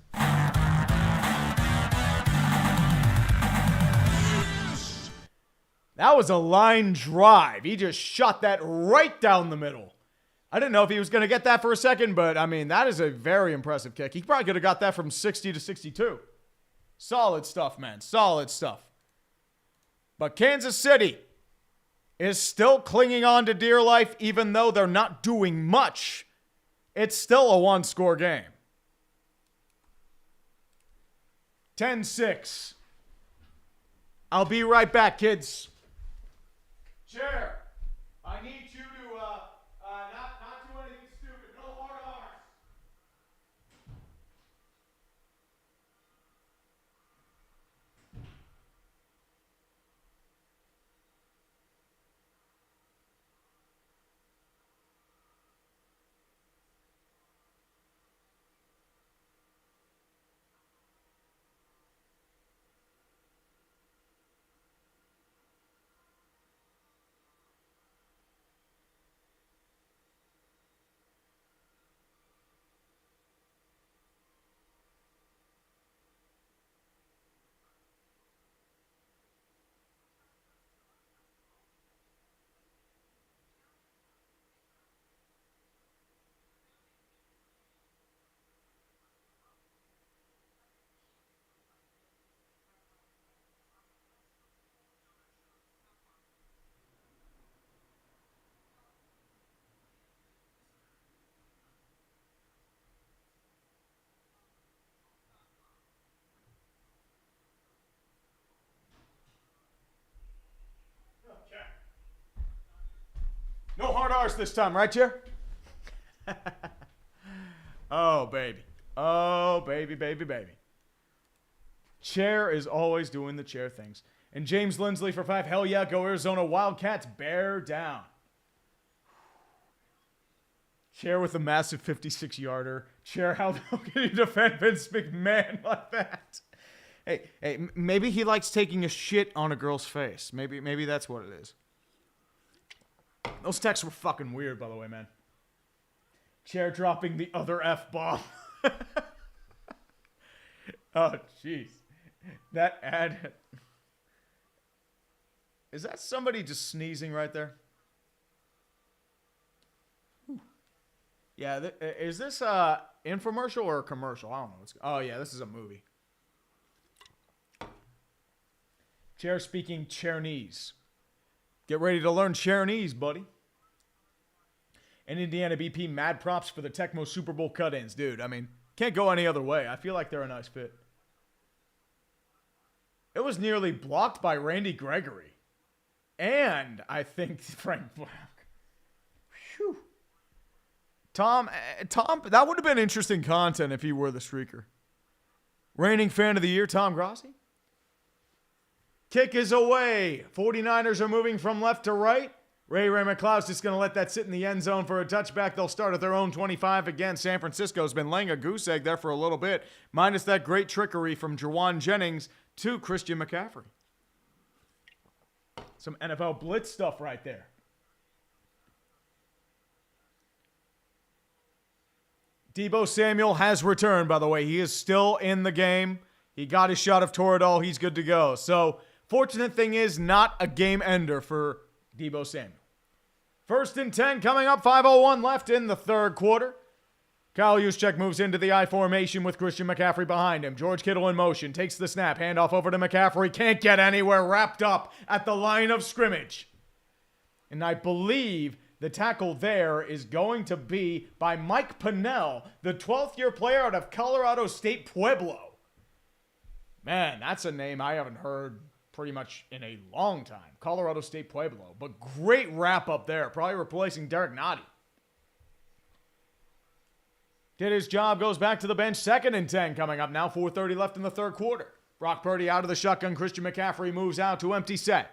That was a line drive. He just shot that right down the middle. I didn't know if he was going to get that for a second, but I mean, that is a very impressive kick. He probably could have got that from 60 to 62. Solid stuff, man. Solid stuff. But Kansas City is still clinging on to dear life, even though they're not doing much. It's still a 1-score game. 10-6. I'll be right back, kids. Chair, I need you to not do anything stupid. No hard R's. No hard R's this time, right, Chair? Oh, baby. Oh, baby, baby, baby. Chair is always doing the chair things. And James Lindsley for 5. Hell yeah, go Arizona Wildcats. Bear down. Chair with a massive 56-yarder. Chair, how can you defend Vince McMahon like that? Hey, maybe he likes taking a shit on a girl's face. Maybe that's what it is. Those texts were fucking weird, by the way, man. Chair dropping the other F-bomb. Oh, jeez. That ad... Is that somebody just sneezing right there? Yeah, is this a infomercial or a commercial? I don't know. Oh, yeah, this is a movie. Chair speaking Chairnese. Get ready to learn Chairnese, buddy. And Indiana BP, mad props for the Tecmo Super Bowl cut-ins. Dude, I mean, can't go any other way. I feel like they're a nice fit. It was nearly blocked by Randy Gregory. And, I think, Frank Black. Whew. Tom, that would have been interesting content if he were the streaker. Reigning fan of the year, Tom Grossi. Kick is away. 49ers are moving from left to right. Ray McCloud's just going to let that sit in the end zone for a touchback. They'll start at their own 25 again. San Francisco's been laying a goose egg there for a little bit, minus that great trickery from Jawan Jennings to Christian McCaffrey. Some NFL blitz stuff right there. Deebo Samuel has returned, by the way. He is still in the game. He got his shot of Toradol. He's good to go. So, fortunate thing is, not a game ender for Deebo Samuel. 1st and 10 coming up. 5:01 left in the third quarter. Kyle Juszczyk moves into the I formation with Christian McCaffrey behind him. George Kittle in motion. Takes the snap. Handoff over to McCaffrey. Can't get anywhere. Wrapped up at the line of scrimmage. And I believe the tackle there is going to be by Mike Pennell, the 12th year player out of Colorado State Pueblo. Man, that's a name I haven't heard pretty much in a long time. Colorado State Pueblo. But great wrap up there. Probably replacing Derek Nottie. Did his job, goes back to the bench. 2nd and 10 coming up now. 4:30 left in the third quarter. Brock Purdy out of the shotgun. Christian McCaffrey moves out to empty set.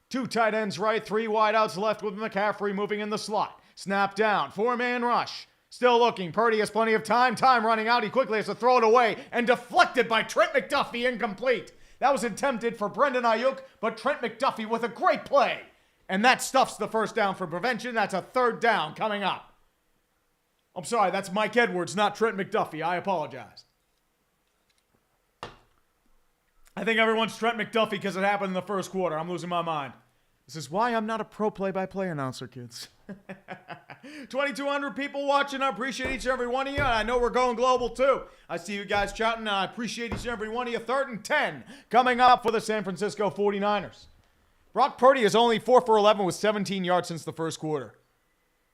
2 tight ends right, 3 wideouts left with McCaffrey moving in the slot. Snap down, 4-man rush. Still looking, Purdy has plenty of time. Time running out, he quickly has to throw it away and deflected by Trent McDuffie, incomplete. That was attempted for Brendan Ayuk, but Trent McDuffie with a great play. And that stuffs the first down for prevention. That's a 3rd down coming up. I'm sorry, that's Mike Edwards, not Trent McDuffie. I apologize. I think everyone's Trent McDuffie because it happened in the first quarter. I'm losing my mind. This is why I'm not a pro play-by-play announcer, kids. 2,200 people watching. I appreciate each and every one of you. I know we're going global, too. I see you guys chatting, and I appreciate each and every one of you. 3rd and 10 coming up for the San Francisco 49ers. Brock Purdy is only 4 for 11 with 17 yards since the first quarter.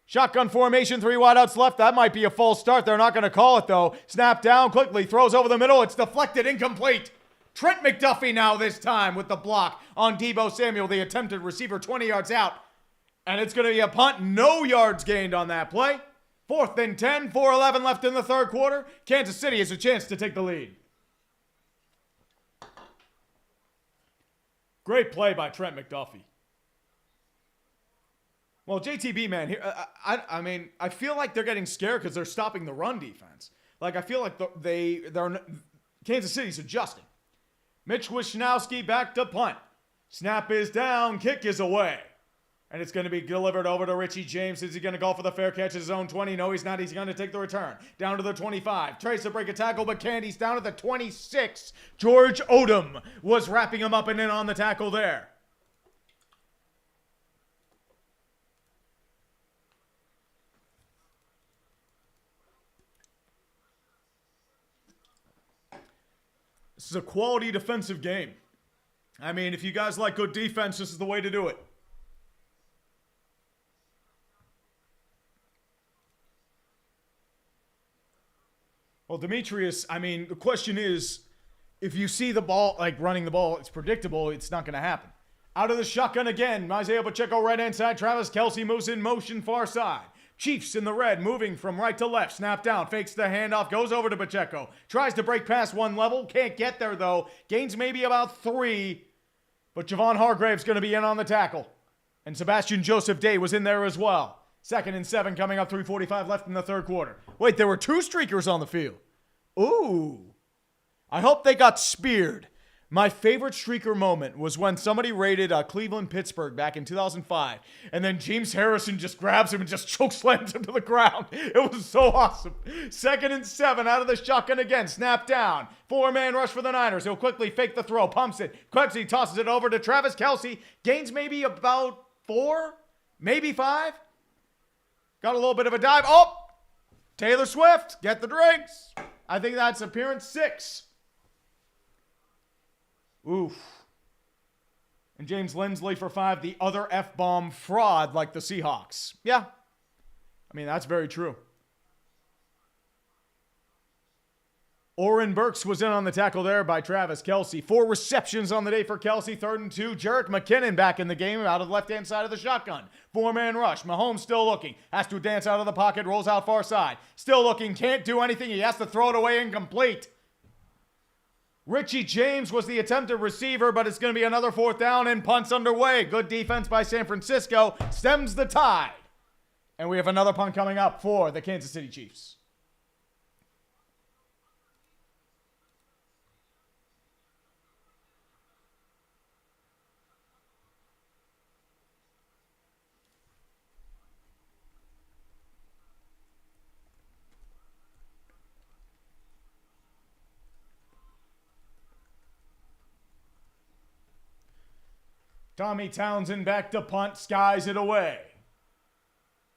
Shotgun formation, 3 wideouts left. That might be a false start. They're not going to call it, though. Snap down quickly, throws over the middle. It's deflected, incomplete. Trent McDuffie now this time with the block on Deebo Samuel, the attempted receiver, 20 yards out. And it's going to be a punt. No yards gained on that play. 4th and 10, 4:11 left in the third quarter. Kansas City has a chance to take the lead. Great play by Trent McDuffie. Well, JTB, man, here, I mean, I feel like they're getting scared because they're stopping the run defense. Like, I feel like Kansas City's adjusting. Mitch Wishnowski back to punt. Snap is down. Kick is away. And it's going to be delivered over to Richie James. Is he going to go for the fair catch at his own 20? No, he's not. He's going to take the return. Down to the 25. Tries to break a tackle, but can't. He's down to the 26. George Odom was wrapping him up and in on the tackle there. This is a quality defensive game. I mean, if you guys like good defense, this is the way to do it. Well, Demetrius, I mean, the question is, if you see the ball, like running the ball, it's predictable, it's not going to happen. Out of the shotgun again, Isaiah Pacheco right-hand side, Travis Kelce moves in motion far side. Chiefs in the red, moving from right to left. Snap down, fakes the handoff, goes over to Pacheco. Tries to break past one level, can't get there though. Gains maybe about 3, but Javon Hargrave's going to be in on the tackle. And Sebastian Joseph Day was in there as well. 2nd and 7 coming up, 3:45 left in the third quarter. Wait, there were 2 streakers on the field. Ooh. I hope they got speared. My favorite streaker moment was when somebody raided Cleveland-Pittsburgh back in 2005, and then James Harrison just grabs him and just chokeslams him to the ground. It was so awesome. 2nd and 7 out of the shotgun again. Snap down. 4-man rush for the Niners. He'll quickly fake the throw, pumps it. Quickly tosses it over to Travis Kelce. Gains maybe about 4, maybe 5. Got a little bit of a dive. Oh! Taylor Swift, get the drinks. I think that's appearance 6. Oof. And James Lindsley for 5, the other F-bomb fraud like the Seahawks. Yeah. I mean, that's very true. Oren Burks was in on the tackle there by Travis Kelce. 4 receptions on the day for Kelce. 3rd and 2. Jerick McKinnon back in the game out of the left-hand side of the shotgun. 4-man rush. Mahomes still looking. Has to dance out of the pocket. Rolls out far side. Still looking. Can't do anything. He has to throw it away incomplete. Richie James was the attempted receiver, but it's going to be another 4th down and punts underway. Good defense by San Francisco stems the tide. And we have another punt coming up for the Kansas City Chiefs. Tommy Townsend back to punt, skies it away.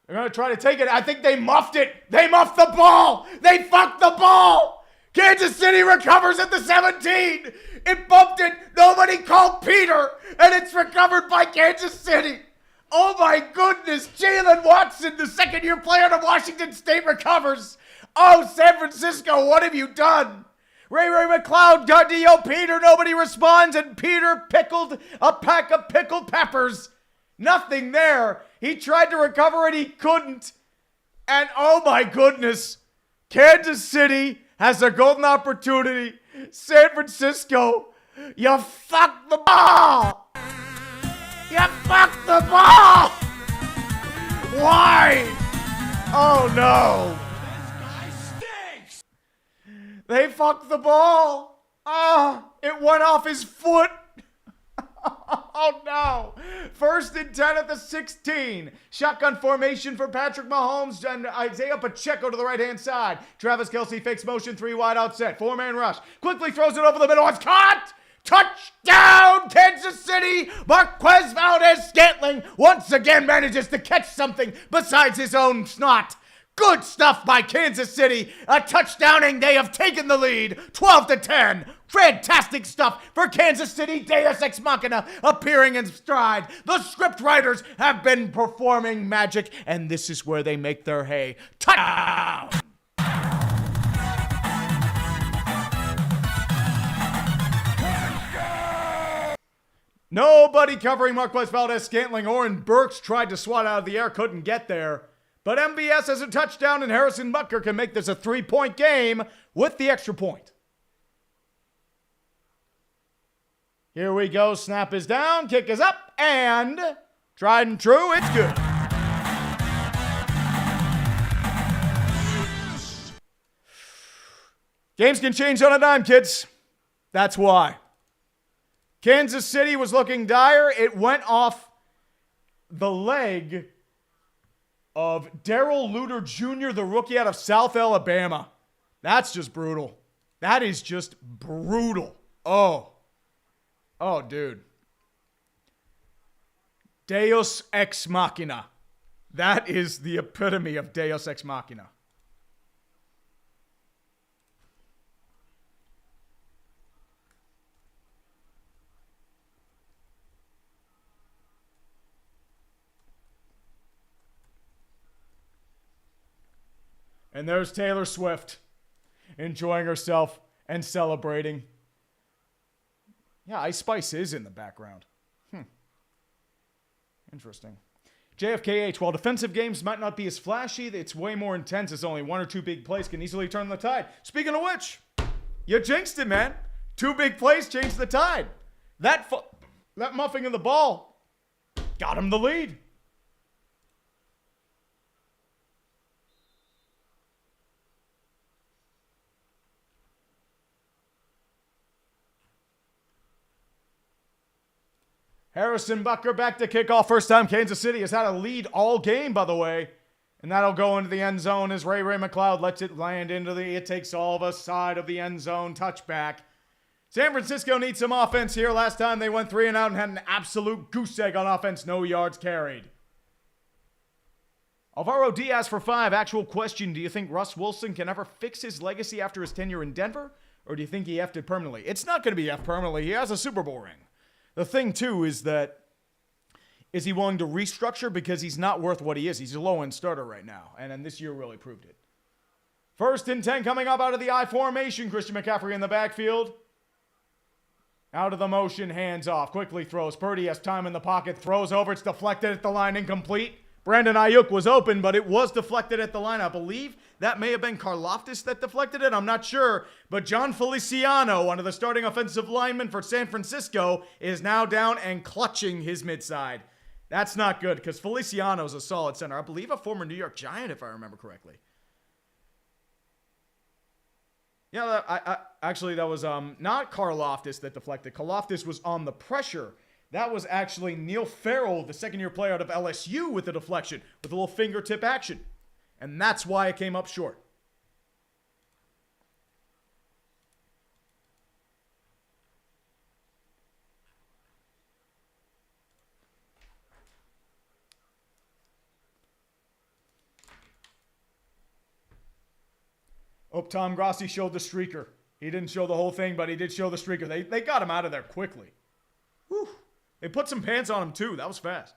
They're going to try to take it. I think they muffed it. They muffed the ball. They fucked the ball. Kansas City recovers at the 17. It bumped it. Nobody called Peter. And it's recovered by Kansas City. Oh my goodness. Jalen Watson, the second-year player of Washington State, recovers. Oh, San Francisco, what have you done? Ray McLeod got to yell Peter. Nobody responds. And Peter pickled a pack of pickled peppers. Nothing there. He tried to recover it. He couldn't. And oh my goodness. Kansas City has a golden opportunity. San Francisco, you fucked the ball. You fucked the ball. Why? Oh no. They fucked the ball. It went off his foot. Oh no. 1st and 10 at the 16. Shotgun formation for Patrick Mahomes and Isaiah Pacheco to the right-hand side. Travis Kelce fakes motion, 3 wide out set. 4-man rush. Quickly throws it over the middle. It's caught. Touchdown, Kansas City. Marquez Valdez-Scantling once again manages to catch something besides his own snot. Good stuff by Kansas City. A touchdowning. They have taken the lead. 12-10. Fantastic stuff for Kansas City. Deus Ex Machina appearing in stride. The script writers have been performing magic, and this is where they make their hay. Touchdown! Nobody covering Marquez Valdez-Scantling. Oren Burks tried to swat out of the air, couldn't get there. But MVS has a touchdown, and Harrison Butker can make this a 3-point game with the extra point. Here we go. Snap is down. Kick is up. And tried and true. It's good. Games can change on a dime, kids. That's why. Kansas City was looking dire. It went off the leg of Darrell Luter Jr., the rookie out of South Alabama. That's just brutal. That is just brutal. Oh, dude. Deus Ex Machina. That is the epitome of Deus Ex Machina. And there's Taylor Swift enjoying herself and celebrating. Yeah, Ice Spice is in the background. Interesting. JFKH, while defensive games might not be as flashy, it's way more intense as only 1 or 2 big plays can easily turn the tide. Speaking of which, you jinxed it, man. 2 big plays changed the tide. That muffing of the ball got him the lead. Harrison Butker back to kickoff. First time Kansas City has had a lead all game, by the way. And that'll go into the end zone as Ray McLeod lets it land into the it takes all of us side of the end zone touchback. San Francisco needs some offense here. Last time they went 3 and out and had an absolute goose egg on offense. No yards carried. Alvaro Diaz for 5. Actual question. Do you think Russ Wilson can ever fix his legacy after his tenure in Denver? Or do you think he effed it permanently? It's not going to be effed permanently. He has a Super Bowl ring. The thing, too, is that is he willing to restructure because he's not worth what he is? He's a low-end starter right now, and this year really proved it. 1st and 10 coming up out of the I formation. Christian McCaffrey in the backfield. Out of the motion, hands off. Quickly throws. Purdy has time in the pocket. Throws over. It's deflected at the line. Incomplete. Brandon Ayuk was open, but it was deflected at the line. I believe that may have been Karlaftis that deflected it. I'm not sure. But John Feliciano, one of the starting offensive linemen for San Francisco, is now down and clutching his midside. That's not good because Feliciano is a solid center. I believe a former New York Giant, if I remember correctly. Yeah, actually, that was not Karlaftis that deflected. Karlaftis was on the pressure. That was actually Neil Farrell, the second-year player out of LSU, with the deflection, with a little fingertip action. And that's why it came up short. Oh, Tom Grossi showed the streaker. He didn't show the whole thing, but he did show the streaker. They got him out of there quickly. Whew. They put some pants on him, too. That was fast.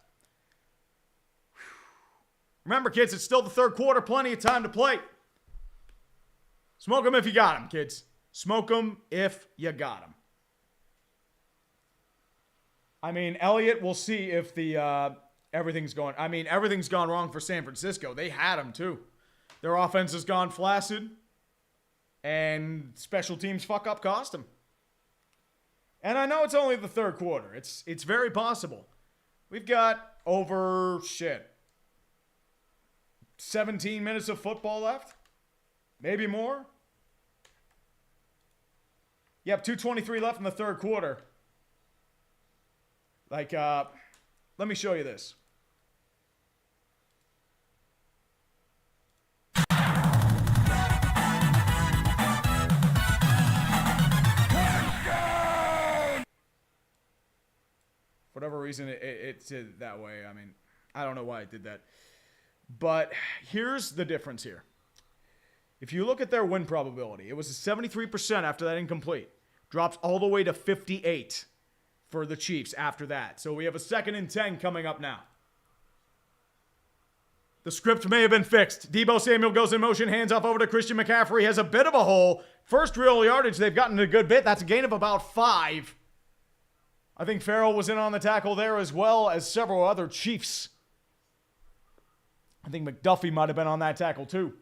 Remember, kids, it's still the third quarter. Plenty of time to play. Smoke them if you got them, kids. Smoke them if you got them. I mean, Elliott, we'll see if the everything's going. I mean, everything's gone wrong for San Francisco. They had him, too. Their offense has gone flaccid. And special teams fuck up cost them. And I know it's only the third quarter. It's very possible. We've got over, 17 minutes of football left? Maybe more? Yep, 2:23 left in the third quarter. Like, let me show you this. For whatever reason, it's that way. I mean, I don't know why it did that. But here's the difference here. If you look at their win probability, it was 73% after that incomplete. Drops all the way to 58 for the Chiefs after that. So we have a 2nd and 10 coming up now. The script may have been fixed. Deebo Samuel goes in motion, hands off over to Christian McCaffrey. Has a bit of a hole. First real yardage, they've gotten a good bit. That's a gain of about 5. I think Farrell was in on the tackle there as well as several other Chiefs. I think McDuffie might have been on that tackle too.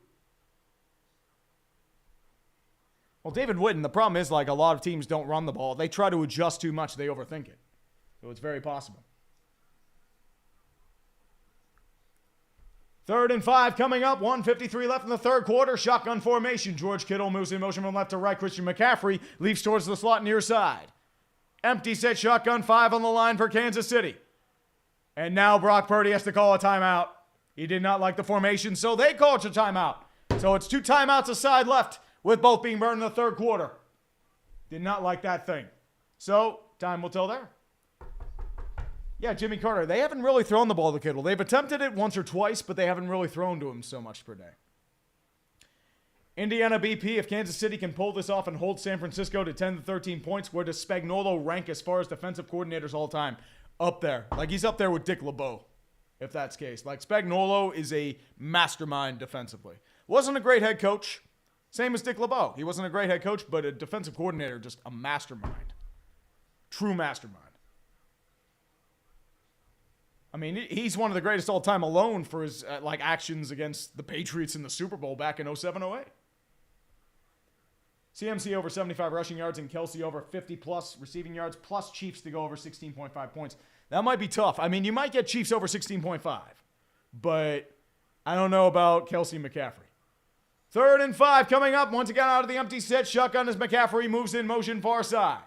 Well, David Witten, the problem is like a lot of teams don't run the ball. They try to adjust too much. They overthink it. So it's very possible. 3rd and 5 coming up. 1:53 left in the third quarter. Shotgun formation. George Kittle moves in motion from left to right. Christian McCaffrey leaps towards the slot near side. Empty set shotgun, 5 on the line for Kansas City. And now Brock Purdy has to call a timeout. He did not like the formation, so they called a timeout. So it's 2 timeouts aside left, with both being burned in the third quarter. Did not like that thing. So, time will tell there. Yeah, Jimmy Carter. They haven't really thrown the ball to Kittle. They've attempted it once or twice, but they haven't really thrown to him so much per day. Indiana BP, if Kansas City can pull this off and hold San Francisco to 10 to 13 points, where does Spagnuolo rank as far as defensive coordinators all time? Up there. Like, he's up there with Dick LeBeau, if that's the case. Like, Spagnuolo is a mastermind defensively. Wasn't a great head coach. Same as Dick LeBeau. He wasn't a great head coach, but a defensive coordinator, just a mastermind. True mastermind. I mean, he's one of the greatest all-time alone for his actions against the Patriots in the Super Bowl back in 07-08. CMC over 75 rushing yards and Kelsey over 50-plus receiving yards, plus Chiefs to go over 16.5 points. That might be tough. I mean, you might get Chiefs over 16.5, but I don't know about Kelsey and McCaffrey. 3rd and 5 coming up. Once again out of the empty set. Shotgun as McCaffrey moves in motion far side.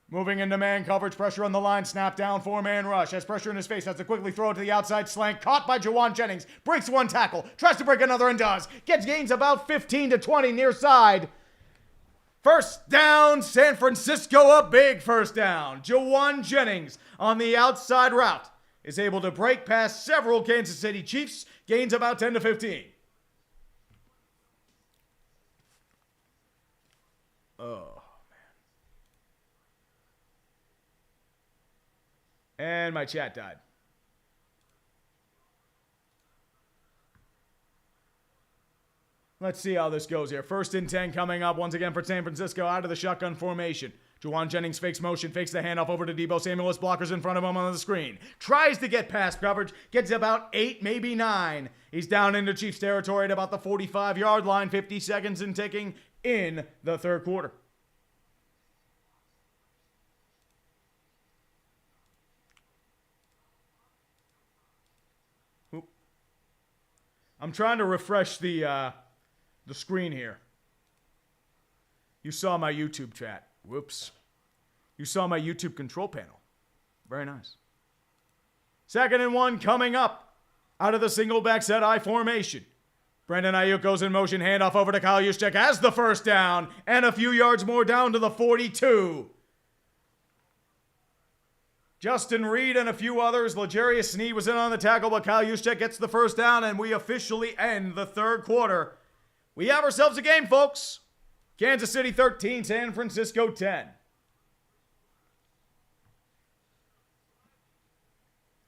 Moving into man coverage. Pressure on the line. Snap down. 4-man rush. Has pressure in his face. Has to quickly throw it to the outside slant. Caught by Jawan Jennings. Breaks one tackle. Tries to break another and does. Gets gains about 15 to 20 near side. First down, San Francisco, a big first down. Jawan Jennings on the outside route is able to break past several Kansas City Chiefs, gains about 10 to 15. Oh, man. And my chat died. Let's see how this goes here. 1st and 10 coming up once again for San Francisco out of the shotgun formation. Juwan Jennings fakes motion, fakes the handoff over to Deebo Samuel. His blockers in front of him on the screen. Tries to get past coverage, gets about 8, maybe 9. He's down into Chiefs territory at about the 45-yard line, 50 seconds and ticking in the third quarter. Oop. I'm trying to refresh the screen here. You saw my YouTube chat. Whoops. You saw my YouTube control panel. Very nice. 2nd and 1 coming up out of the single back set I formation. Brandon Ayuk goes in motion, handoff over to Kyle Juszczyk as the first down, and a few yards more down to the 42. Justin Reed and a few others. L'Jarius Sneed was in on the tackle, but Kyle Juszczyk gets the first down, and we officially end the third quarter. We have ourselves a game, folks. Kansas City 13, San Francisco 10.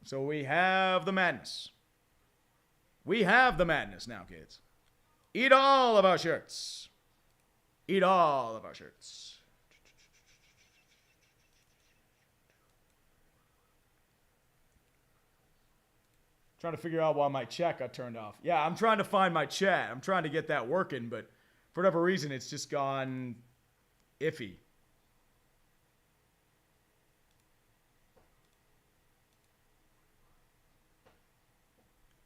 So we have the madness. We have the madness now, kids. Eat all of our shirts. Eat all of our shirts. Trying to figure out why my chat got turned off. Yeah, I'm trying to find my chat. I'm trying to get that working, but for whatever reason, it's just gone iffy.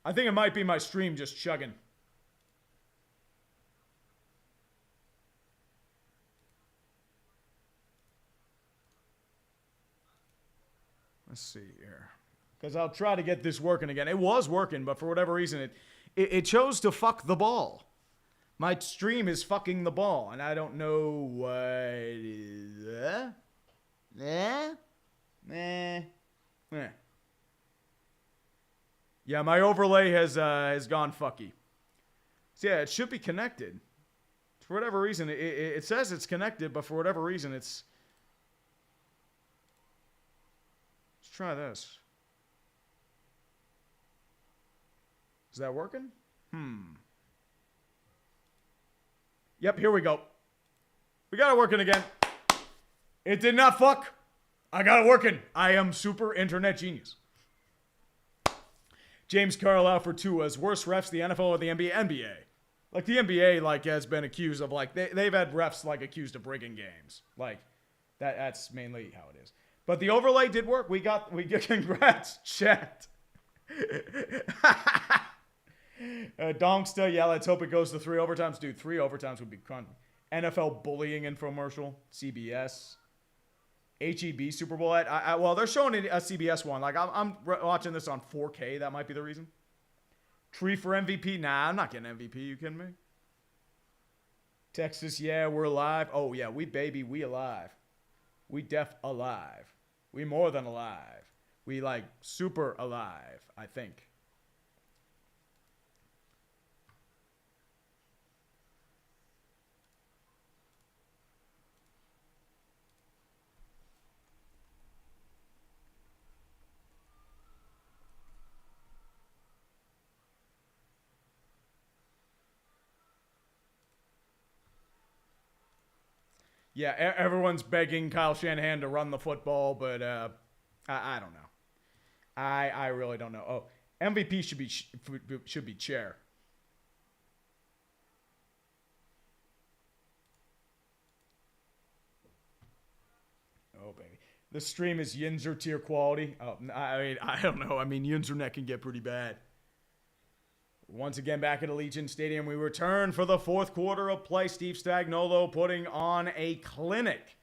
I think it might be my stream just chugging. Let's see here. Because I'll try to get this working again. It was working, but for whatever reason, it chose to fuck the ball. My stream is fucking the ball, and I don't know what it is. Yeah, my overlay has gone fucky. So yeah, it should be connected. For whatever reason, it says it's connected, but for whatever reason, it's... Let's try this. Is that working? Yep, here we go. We got it working again. It did not fuck. I got it working. I am super internet genius. James Carlisle for Tua's worst refs, the NFL or the NBA? NBA. Like, the NBA, has been accused of, they've had refs, accused of breaking games. That's mainly how it is. But the overlay did work. We get congrats, chat. Donksta, yeah, let's hope it goes to 3 overtimes. Dude, 3 overtimes would be crunch. NFL bullying infomercial, CBS. HEB Super Bowl ad. Well, they're showing a CBS one. I'm watching this on 4K. That might be the reason. Tree for MVP? Nah, I'm not getting MVP. You kidding me? Texas, yeah, we're alive. Oh, yeah, we alive. We def alive. We more than alive. We, super alive, I think. Yeah, everyone's begging Kyle Shanahan to run the football, but I don't know. I really don't know. Oh, MVP should be chair. Oh, baby. The stream is Yinzer tier quality. Oh, I don't know. Yinzernet can get pretty bad. Once again, back at Allegiant Stadium, we return for the fourth quarter of play. Steve Spagnuolo putting on a clinic.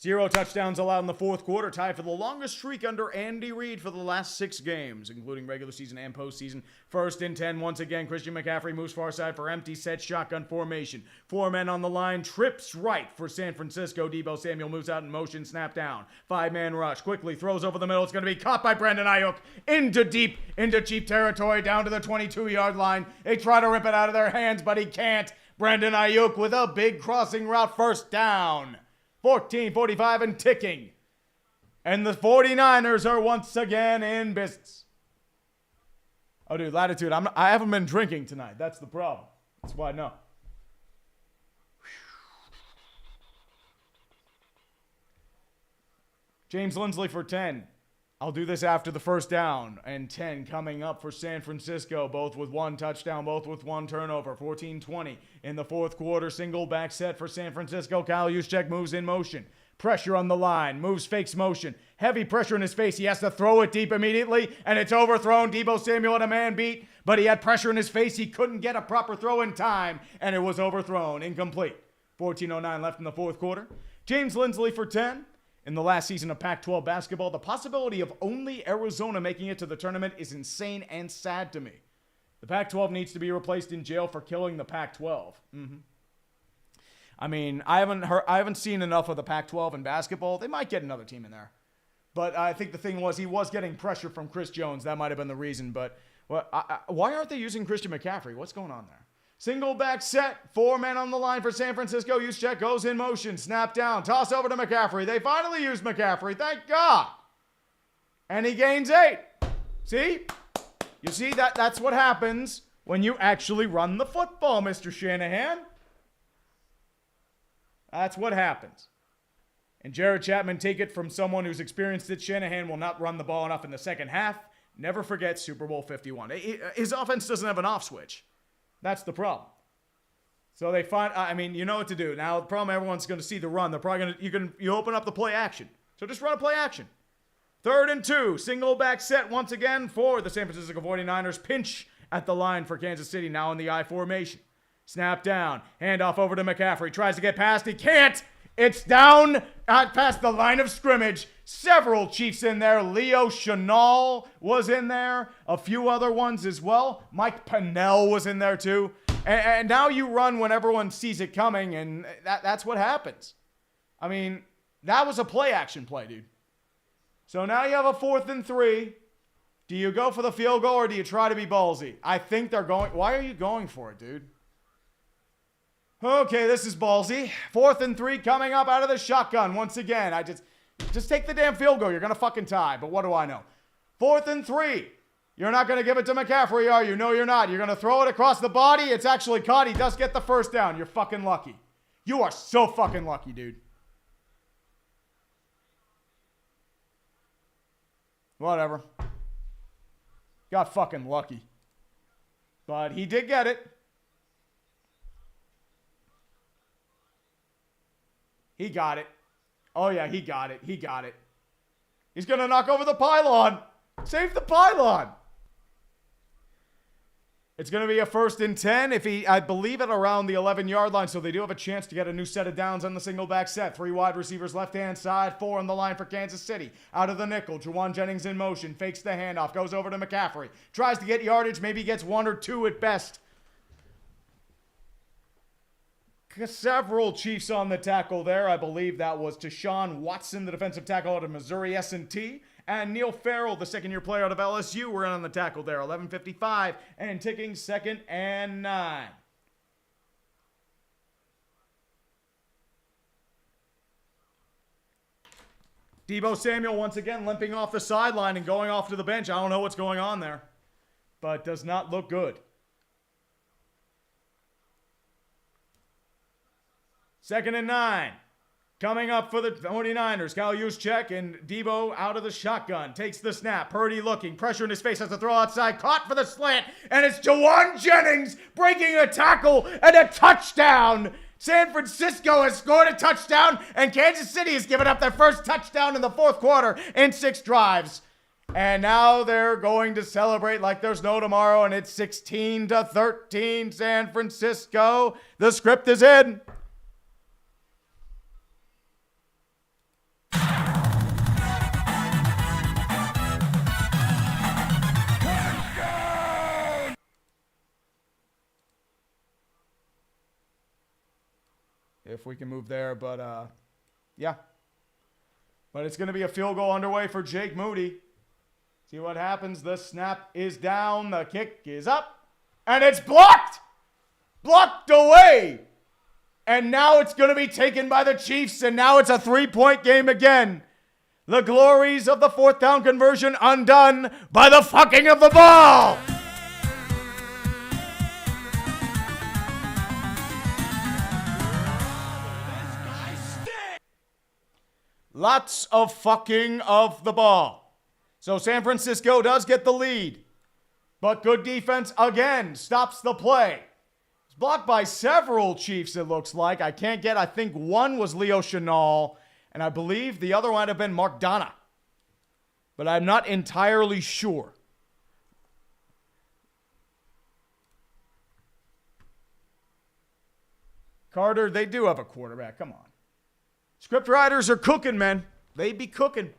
0 touchdowns allowed in the fourth quarter, tied for the longest streak under Andy Reid for the last 6 games, including regular season and postseason. 1st and 10, once again, Christian McCaffrey moves far side for empty set shotgun formation. 4 men on the line, trips right for San Francisco. Deebo Samuel moves out in motion, snap down. 5-man rush, quickly throws over the middle. It's going to be caught by Brandon Ayuk into Chief territory, down to the 22-yard line. They try to rip it out of their hands, but he can't. Brandon Ayuk with a big crossing route, first down. 14:45 and ticking. And the 49ers are once again in business. Oh, dude, Latitude, I haven't been drinking tonight. That's the problem. That's why I know. James Lindsley for 10. I'll do this after the first down. And 10 coming up for San Francisco, both with 1 touchdown, both with 1 turnover. 14-20 in the fourth quarter. Single back set for San Francisco. Kyle Juszczyk moves in motion. Pressure on the line. Moves, fakes motion. Heavy pressure in his face. He has to throw it deep immediately, and it's overthrown. Deebo Samuel had a man beat, but he had pressure in his face. He couldn't get a proper throw in time, and it was overthrown. Incomplete. 14:09 left in the fourth quarter. James Lindsley for 10. In the last season of Pac-12 basketball, the possibility of only Arizona making it to the tournament is insane and sad to me. The Pac-12 needs to be replaced in jail for killing the Pac-12. I mean, I haven't seen enough of the Pac-12 in basketball. They might get another team in there. But I think the thing was he was getting pressure from Chris Jones. That might have been the reason. But why aren't they using Christian McCaffrey? What's going on there? Single back set, 4 men on the line for San Francisco. Juszczyk goes in motion, snap down, toss over to McCaffrey. They finally use McCaffrey, thank God. And he gains 8. See? You see, that's what happens when you actually run the football, Mr. Shanahan. That's what happens. And Jared Chapman, take it from someone who's experienced it, Shanahan will not run the ball enough in the second half. Never forget Super Bowl 51. His offense doesn't have an off switch. That's the problem. So they find, I mean, you know what to do. Now, the problem, everyone's going to see the run. They're probably going to, you open up the play action. So just run a play action. 3rd and 2, single back set once again for the San Francisco 49ers. Pinch at the line for Kansas City, now in the I formation. Snap down, handoff over to McCaffrey. Tries to get past, he can't. It's down past the line of scrimmage. Several Chiefs in there. Leo Chenal was in there. A few other ones as well. Mike Pennell was in there too. And now you run when everyone sees it coming, and that's what happens. I mean, that was a play action play, dude. So now you have a 4th and 3. Do you go for the field goal or do you try to be ballsy? I think they're going. Why are you going for it, dude? Okay, this is ballsy. 4th and 3 coming up out of the shotgun once again. Just take the damn field goal. You're going to fucking tie, but what do I know? 4th and 3. You're not going to give it to McCaffrey, are you? No, you're not. You're going to throw it across the body. It's actually caught. He does get the first down. You're fucking lucky. You are so fucking lucky, dude. Whatever. Got fucking lucky. But he did get it. He got it. Oh, yeah, he got it. He got it. He's going to knock over the pylon. Save the pylon. It's going to be a 1st and 10 I believe at around the 11-yard line, so they do have a chance to get a new set of downs on the single back set. 3 wide receivers left-hand side, 4 on the line for Kansas City. Out of the nickel, Juwan Jennings in motion, fakes the handoff, goes over to McCaffrey. Tries to get yardage, maybe gets 1 or 2 at best. Several Chiefs on the tackle there. I believe that was Deshaun Watson, the defensive tackle out of Missouri S&T. And Neil Farrell, the second-year player out of LSU, were in on the tackle there. 11:55 and ticking 2nd and 9. Deebo Samuel once again limping off the sideline and going off to the bench. I don't know what's going on there, but does not look good. 2nd and 9. Coming up for the 49ers, Kyle Juszczyk and Deebo out of the shotgun. Takes the snap. Purdy looking. Pressure in his face. Has to throw outside. Caught for the slant. And it's Juwan Jennings breaking a tackle and a touchdown. San Francisco has scored a touchdown. And Kansas City has given up their first touchdown in the fourth quarter in 6 drives. And now they're going to celebrate like there's no tomorrow. And it's 16-13 San Francisco. The script is in. If we can move there, but yeah. But it's going to be a field goal underway for Jake Moody. See what happens. The snap is down. The kick is up. And it's blocked. Blocked away. And now it's going to be taken by the Chiefs. And now it's a 3-point game again. The glories of the 4th down conversion undone by the fucking of the ball. Lots of fucking of the ball. So San Francisco does get the lead. But good defense again stops the play. It's blocked by several Chiefs, it looks like. I think one was Leo Chenal, and I believe the other might have been Mark Donna. But I'm not entirely sure. Carter, they do have a quarterback. Come on. Script writers are cooking, man. They be cooking.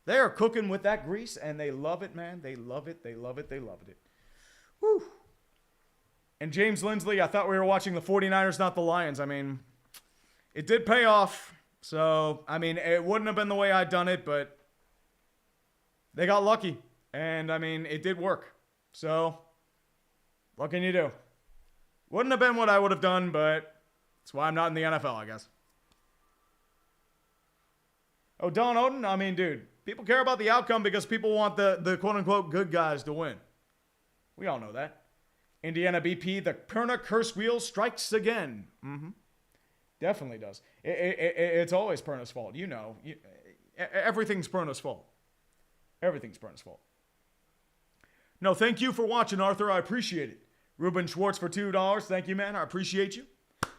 They are cooking with that grease, and they love it, man. They love it. They love it. They love it. Whew. And James Lindsley, I thought we were watching the 49ers, not the Lions. I mean, it did pay off. So, I mean, it wouldn't have been the way I'd done it, but they got lucky. And, I mean, it did work. So, what can you do? Wouldn't have been what I would have done, but that's why I'm not in the NFL, I guess. Oh, Don Oden? I mean, dude, people care about the outcome because people want the quote-unquote good guys to win. We all know that. Indiana BP, the Perna curse wheel strikes again. Mm-hmm. Definitely does. It's always Perna's fault. You know. Everything's Perna's fault. Everything's Perna's fault. No, thank you for watching, Arthur. I appreciate it. Ruben Schwartz for $2. Thank you, man. I appreciate you.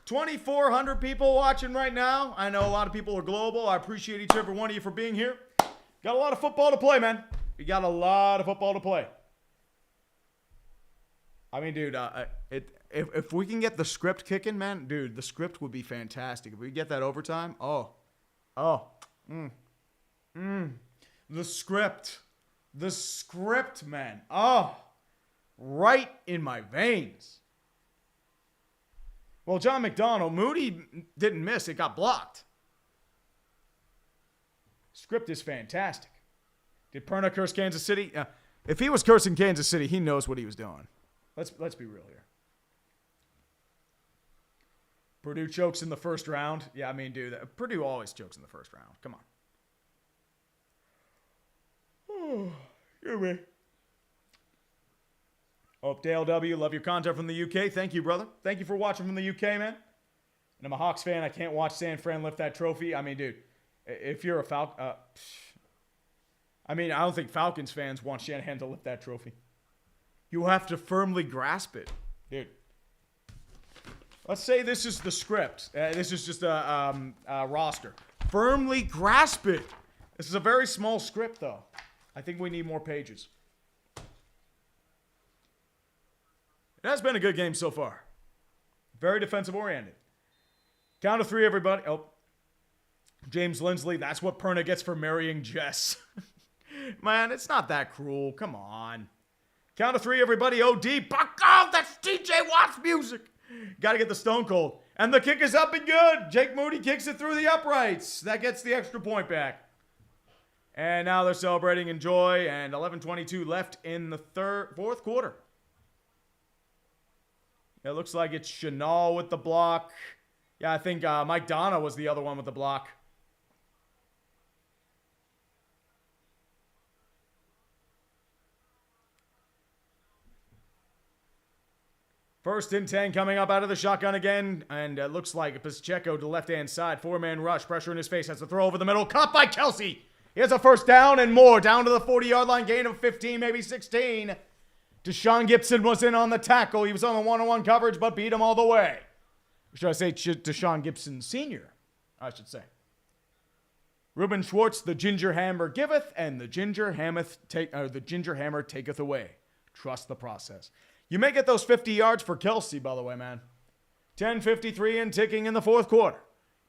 2,400 people watching right now. I know a lot of people are global. I appreciate each and every one of you for being here. Got a lot of football to play, man. We got a lot of football to play. I mean, dude, if we can get the script kicking, man, dude, the script would be fantastic. If we get that overtime, the script, man, right in my veins. Well, John McDonald, Moody didn't miss. It got blocked. Script is fantastic. Did Perna curse Kansas City? If he was cursing Kansas City, he knows what he was doing. Let's be real here. Purdue chokes in the first round. Yeah, I mean, dude, Purdue always chokes in the first round. Come on. Here we. Oh, Dale W., love your content from the UK. Thank you, brother. Thank you for watching from the UK, man. And I'm a Hawks fan. I can't watch San Fran lift that trophy. I mean, dude, if you're a Falcon... I don't think Falcons fans want Shanahan to lift that trophy. You have to firmly grasp it. Dude. Let's say this is the script. This is just a roster. Firmly grasp it. This is a very small script, though. I think we need more pages. It has been a good game so far. Very defensive-oriented. Count of three, everybody. Oh. James Lindsley, that's what Perna gets for marrying Jess. Man, it's not that cruel. Come on. Count of three, everybody. OD. Buck off. That's TJ Watt's music. Got to get the Stone Cold. And the kick is up and good. Jake Moody kicks it through the uprights. That gets the extra point back. And now they're celebrating in joy. And 11:22 left in the fourth quarter. It looks like it's Chenal with the block. Yeah, I think Mike Donna was the other one with the block. First and 10 coming up out of the shotgun again. And it looks like Pacheco to the left-hand side. Four-man rush. Pressure in his face. Has to throw over the middle. Caught by Kelsey. He has a first down and more. Down to the 40-yard line. Gain of 15, maybe 16. Deshaun Gibson was in on the tackle. He was on the one-on-one coverage, but beat him all the way. Or should I say Deshaun Gibson Sr., I should say. Ruben Schwartz, the ginger hammer giveth, and the ginger hammer taketh away. Trust the process. You may get those 50 yards for Kelsey, by the way, man. 10:53 and ticking in the fourth quarter.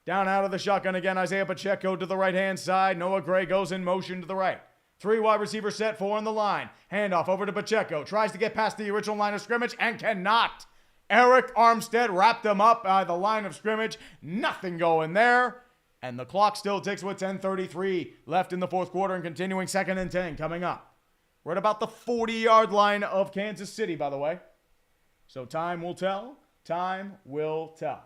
Down out of the shotgun again, Isaiah Pacheco to the right-hand side. Noah Gray goes in motion to the right. 3 wide receiver set, 4 on the line. Handoff over to Pacheco. Tries to get past the original line of scrimmage and cannot. Eric Armstead wrapped him up by the line of scrimmage. Nothing going there. And the clock still ticks with 10:33 left in the fourth quarter and continuing 2nd and 10 coming up. We're at about the 40-yard line of Kansas City, by the way. So time will tell. Time will tell.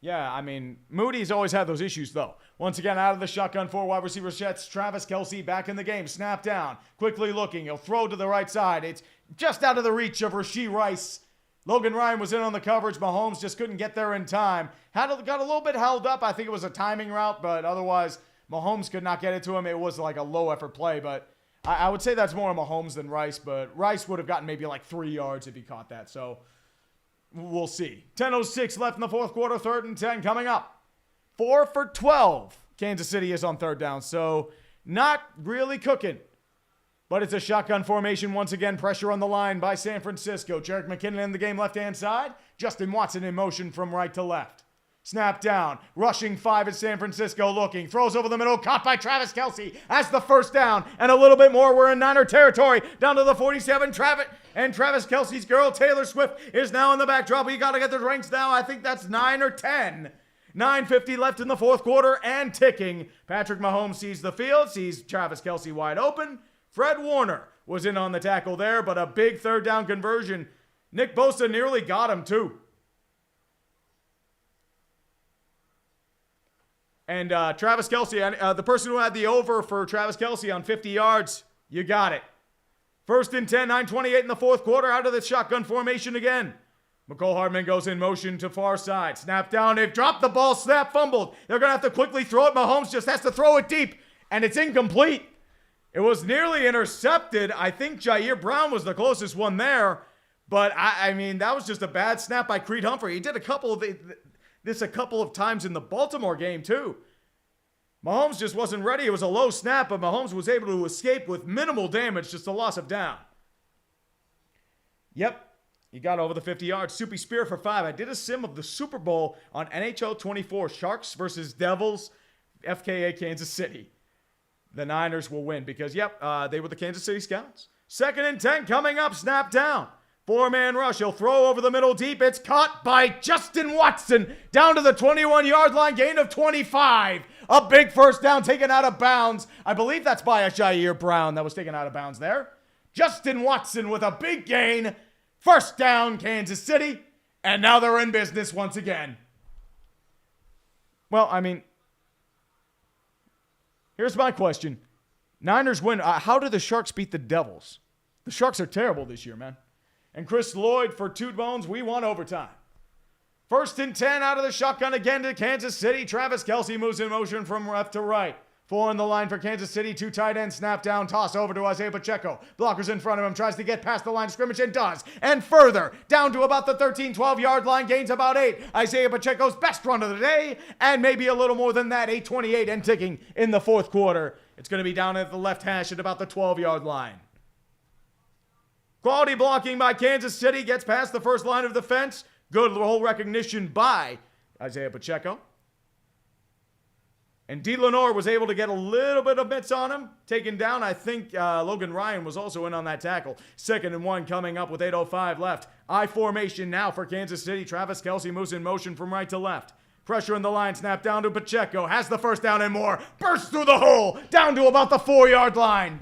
Yeah, I mean, Moody's always had those issues, though. Once again, out of the shotgun, 4 wide receiver sets. Travis Kelce back in the game. Snap down. Quickly looking. He'll throw to the right side. It's just out of the reach of Rashee Rice. Logan Ryan was in on the coverage. Mahomes just couldn't get there in time. Got a little bit held up. I think it was a timing route, but otherwise Mahomes could not get it to him. It was like a low effort play, but I would say that's more Mahomes than Rice, but Rice would have gotten maybe like 3 yards if he caught that. So we'll see. 10:06 left in the fourth quarter, 3rd and 10 coming up. 4 for 12. Kansas City is on 3rd down, so not really cooking. But it's a shotgun formation once again. Pressure on the line by San Francisco. Jerick McKinnon in the game left-hand side. Justin Watson in motion from right to left. Snap down. Rushing 5 at San Francisco looking. Throws over the middle. Caught by Travis Kelce. As the first down. And a little bit more. We're in Niner territory. Down to the 47. Travis Kelce's girl, Taylor Swift, is now in the backdrop. We got to get the ranks now. I think that's 9 or 10. 9:50 left in the fourth quarter and ticking. Patrick Mahomes sees the field. Sees Travis Kelce wide open. Fred Warner was in on the tackle there, but a big 3rd down conversion. Nick Bosa nearly got him too. And Travis Kelce, the person who had the over for Travis Kelce on 50 yards, you got it. 1st and 10, 9:28 in the fourth quarter, out of the shotgun formation again. McCole Hardman goes in motion to far side. Snap down, they've dropped the ball, snap fumbled. They're going to have to quickly throw it. Mahomes just has to throw it deep, and it's incomplete. It was nearly intercepted. I think Jair Brown was the closest one there. But, I mean, that was just a bad snap by Creed Humphrey. He did a couple of times in the Baltimore game, too. Mahomes just wasn't ready. It was a low snap, but Mahomes was able to escape with minimal damage, just a loss of down. Yep, he got over the 50 yards. Soupy Spear for 5. I did a sim of the Super Bowl on NHL 24. Sharks versus Devils, FKA Kansas City. The Niners will win because, they were the Kansas City Scouts. 2nd and 10 coming up. Snap down. 4-man rush. He'll throw over the middle deep. It's caught by Justin Watson down to the 21-yard line. Gain of 25. A big first down taken out of bounds. I believe that's by a Jair Brown that was taken out of bounds there. Justin Watson with a big gain. First down, Kansas City. And now they're in business once again. Well, I mean, here's my question. Niners win. How do the Sharks beat the Devils? The Sharks are terrible this year, man. And Chris Lloyd for 2 bones. We won overtime. 1st and 10 out of the shotgun again to Kansas City. Travis Kelce moves in motion from left to right. 4 on the line for Kansas City. 2 tight ends. Snap down. Toss over to Isaiah Pacheco. Blockers in front of him. Tries to get past the line of scrimmage and does. And further. Down to about the 13, 12-yard line. Gains about 8. Isaiah Pacheco's best run of the day. And maybe a little more than that. 8:28 and ticking in the fourth quarter. It's going to be down at the left hash at about the 12-yard line. Quality blocking by Kansas City. Gets past the first line of defense. Good hole recognition by Isaiah Pacheco. And D. Lenore was able to get a little bit of bits on him. Taken down. I think Logan Ryan was also in on that tackle. 2nd and 1 coming up with 8:05 left. I formation now for Kansas City. Travis Kelce moves in motion from right to left. Pressure in the line. Snap down to Pacheco. Has the first down and more. Bursts through the hole. Down to about the 4-yard line.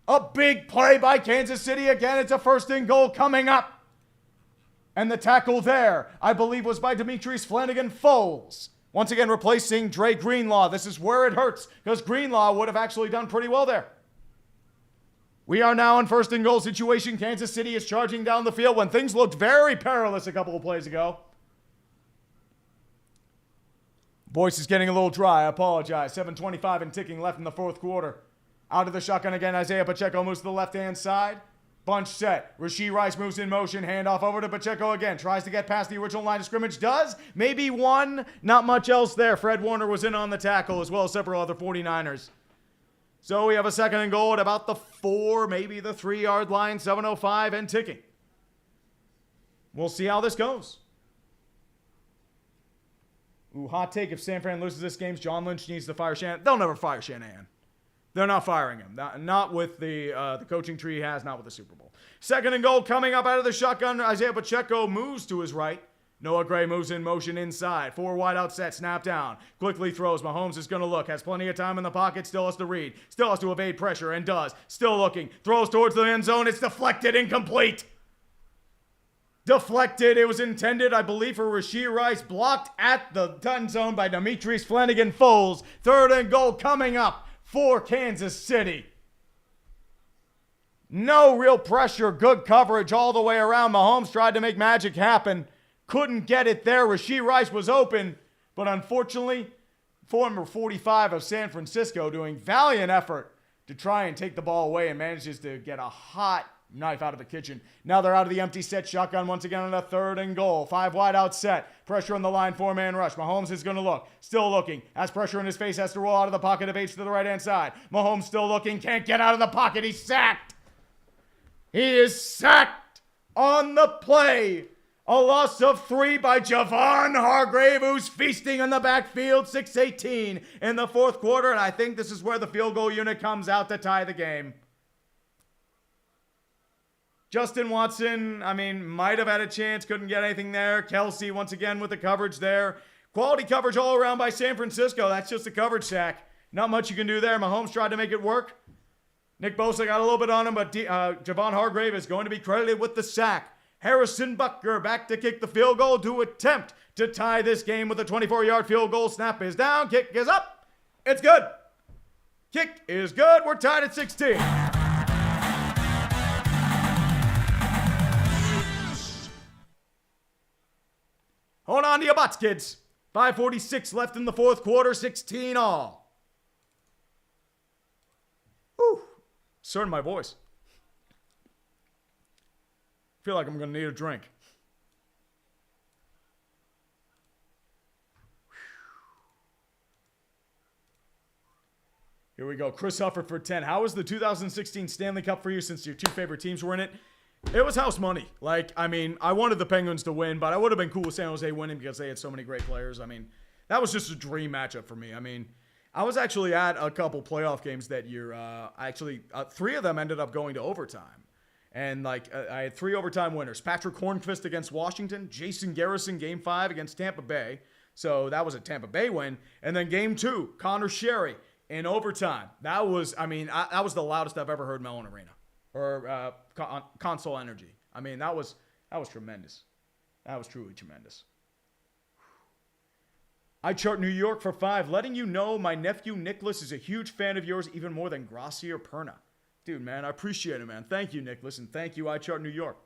A big play by Kansas City again. It's a 1st and goal coming up. And the tackle there, I believe, was by Demetrius Flanagan-Foles. Once again, replacing Dre Greenlaw. This is where it hurts, because Greenlaw would have actually done pretty well there. We are now in 1st and goal situation. Kansas City is charging down the field when things looked very perilous a couple of plays ago. Voice is getting a little dry. I apologize. 7:25 and ticking left in the fourth quarter. Out of the shotgun again. Isaiah Pacheco moves to the left-hand side. Bunch set. Rashee Rice moves in motion. Handoff over to Pacheco again. Tries to get past the original line of scrimmage. Does. Maybe one. Not much else there. Fred Warner was in on the tackle as well as several other 49ers. So we have a 2nd and goal at about the 4, maybe the 3-yard line. 7:05 and ticking. We'll see how this goes. Ooh, hot take. If San Fran loses this game, John Lynch needs to fire Shanahan. They'll never fire Shanahan. They're not firing him. Not with the coaching tree he has, not with the Super Bowl. 2nd and goal coming up out of the shotgun. Isaiah Pacheco moves to his right. Noah Gray moves in motion inside. 4 wide out set. Snap down. Quickly throws. Mahomes is going to look. Has plenty of time in the pocket. Still has to read. Still has to evade pressure and does. Still looking. Throws towards the end zone. It's deflected. Incomplete. Deflected. It was intended, I believe, for Rashee Rice. Blocked at the 10 zone by Demetrius Flanagan-Foles. 3rd and goal coming up for Kansas City. No real pressure, good coverage all the way around. Mahomes tried to make magic happen. Couldn't get it there. Rashee Rice was open, but unfortunately, former 45 of San Francisco doing valiant effort to try and take the ball away and manages to get a hot knife out of the kitchen. Now they're out of the empty set. Shotgun once again on a 3rd and goal. 5 wide out set. Pressure on the line, 4-man rush. Mahomes is going to look. Still looking. Has pressure in his face. Has to roll out of the pocket of H to the right-hand side. Mahomes still looking. Can't get out of the pocket. He's sacked. He is sacked on the play. A loss of 3 by Javon Hargrave, who's feasting in the backfield. 6:18 in the 4th quarter, and I think this is where the field goal unit comes out to tie the game. Justin Watson, might have had a chance, couldn't get anything there. Kelsey, once again, with the coverage there. Quality coverage all around by San Francisco. That's just a coverage sack. Not much you can do there. Mahomes tried to make it work. Nick Bosa got a little bit on him, but Javon Hargrave is going to be credited with the sack. Harrison Butker back to kick the field goal to attempt to tie this game with a 24-yard field goal. Snap is down. Kick is up. It's good. Kick is good. We're tied at 16. Hold on to your butts, kids. 5:46 left in the 4th quarter, 16 all. Whew. Certain my voice. Feel like I'm going to need a drink. Here we go. Chris Hufford for 10. How was the 2016 Stanley Cup for you since your 2 favorite teams were in it? It was house money. I wanted the Penguins to win, but I would have been cool with San Jose winning because they had so many great players. That was just a dream matchup for me. I was actually at a couple playoff games that year. 3 of them ended up going to overtime. And, I had 3 overtime winners. Patrick Hornqvist against Washington. Jason Garrison, Game 5 against Tampa Bay. So that was a Tampa Bay win. And then Game 2, Connor Sherry in overtime. That was, that was the loudest I've ever heard Mellon Arena. Or Console Energy. That was tremendous. That was truly tremendous. I chart New York for 5. Letting you know my nephew Nicholas is a huge fan of yours, even more than Grassi or Perna. Dude, man, I appreciate it, man. Thank you, Nicholas, and thank you, iChart New York.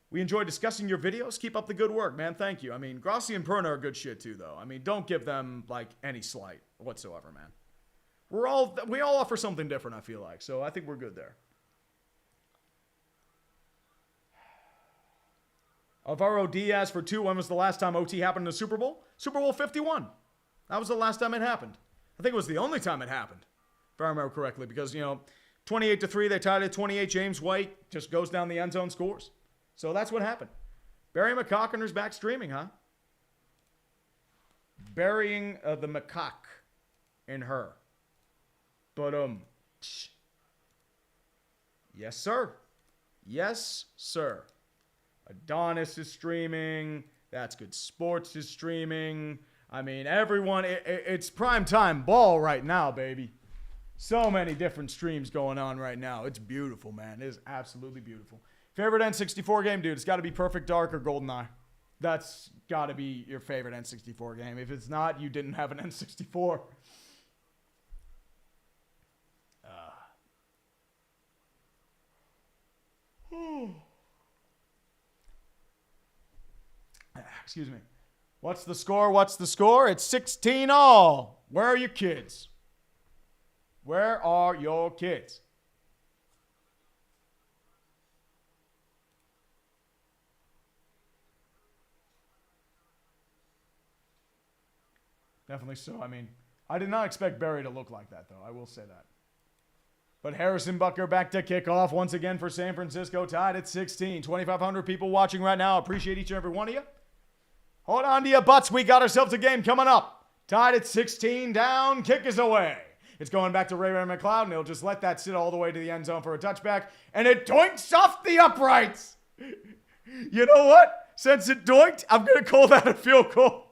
We enjoy discussing your videos. Keep up the good work, man. Thank you. Grassi and Perna are good shit, too, though. Don't give them, any slight whatsoever, man. We all offer something different, I feel like, so I think we're good there. Alvaro Diaz for 2. When was the last time OT happened in the Super Bowl? Super Bowl 51. That was the last time it happened. I think it was the only time it happened, if I remember correctly, because, 28-3, they tied it. 28, James White just goes down the end zone, scores. So that's what happened. Barry McCocker's back streaming, huh? Burying the macaque in her. But, yes, sir. Yes, sir. Adonis is streaming. That's Good Sports is streaming. Everyone, it's prime time ball right now, baby. So many different streams going on right now. It's beautiful, man. It is absolutely beautiful. Favorite N64 game, dude? It's got to be Perfect Dark or GoldenEye. That's got to be your favorite N64 game. If it's not, you didn't have an N64. Excuse me. What's the score? What's the score? It's 16 all. Where are your kids? Where are your kids? Definitely so. I did not expect Barry to look like that, though. I will say that. But Harrison Butker back to kickoff once again for San Francisco, tied at 16. 2,500 people watching right now. Appreciate each and every one of you. Hold on to your butts. We got ourselves a game coming up. Tied at 16, down, kick is away. It's going back to Ray McLeod, and he'll just let that sit all the way to the end zone for a touchback. And it doinks off the uprights. You know what? Since it doinked, I'm going to call that a field goal.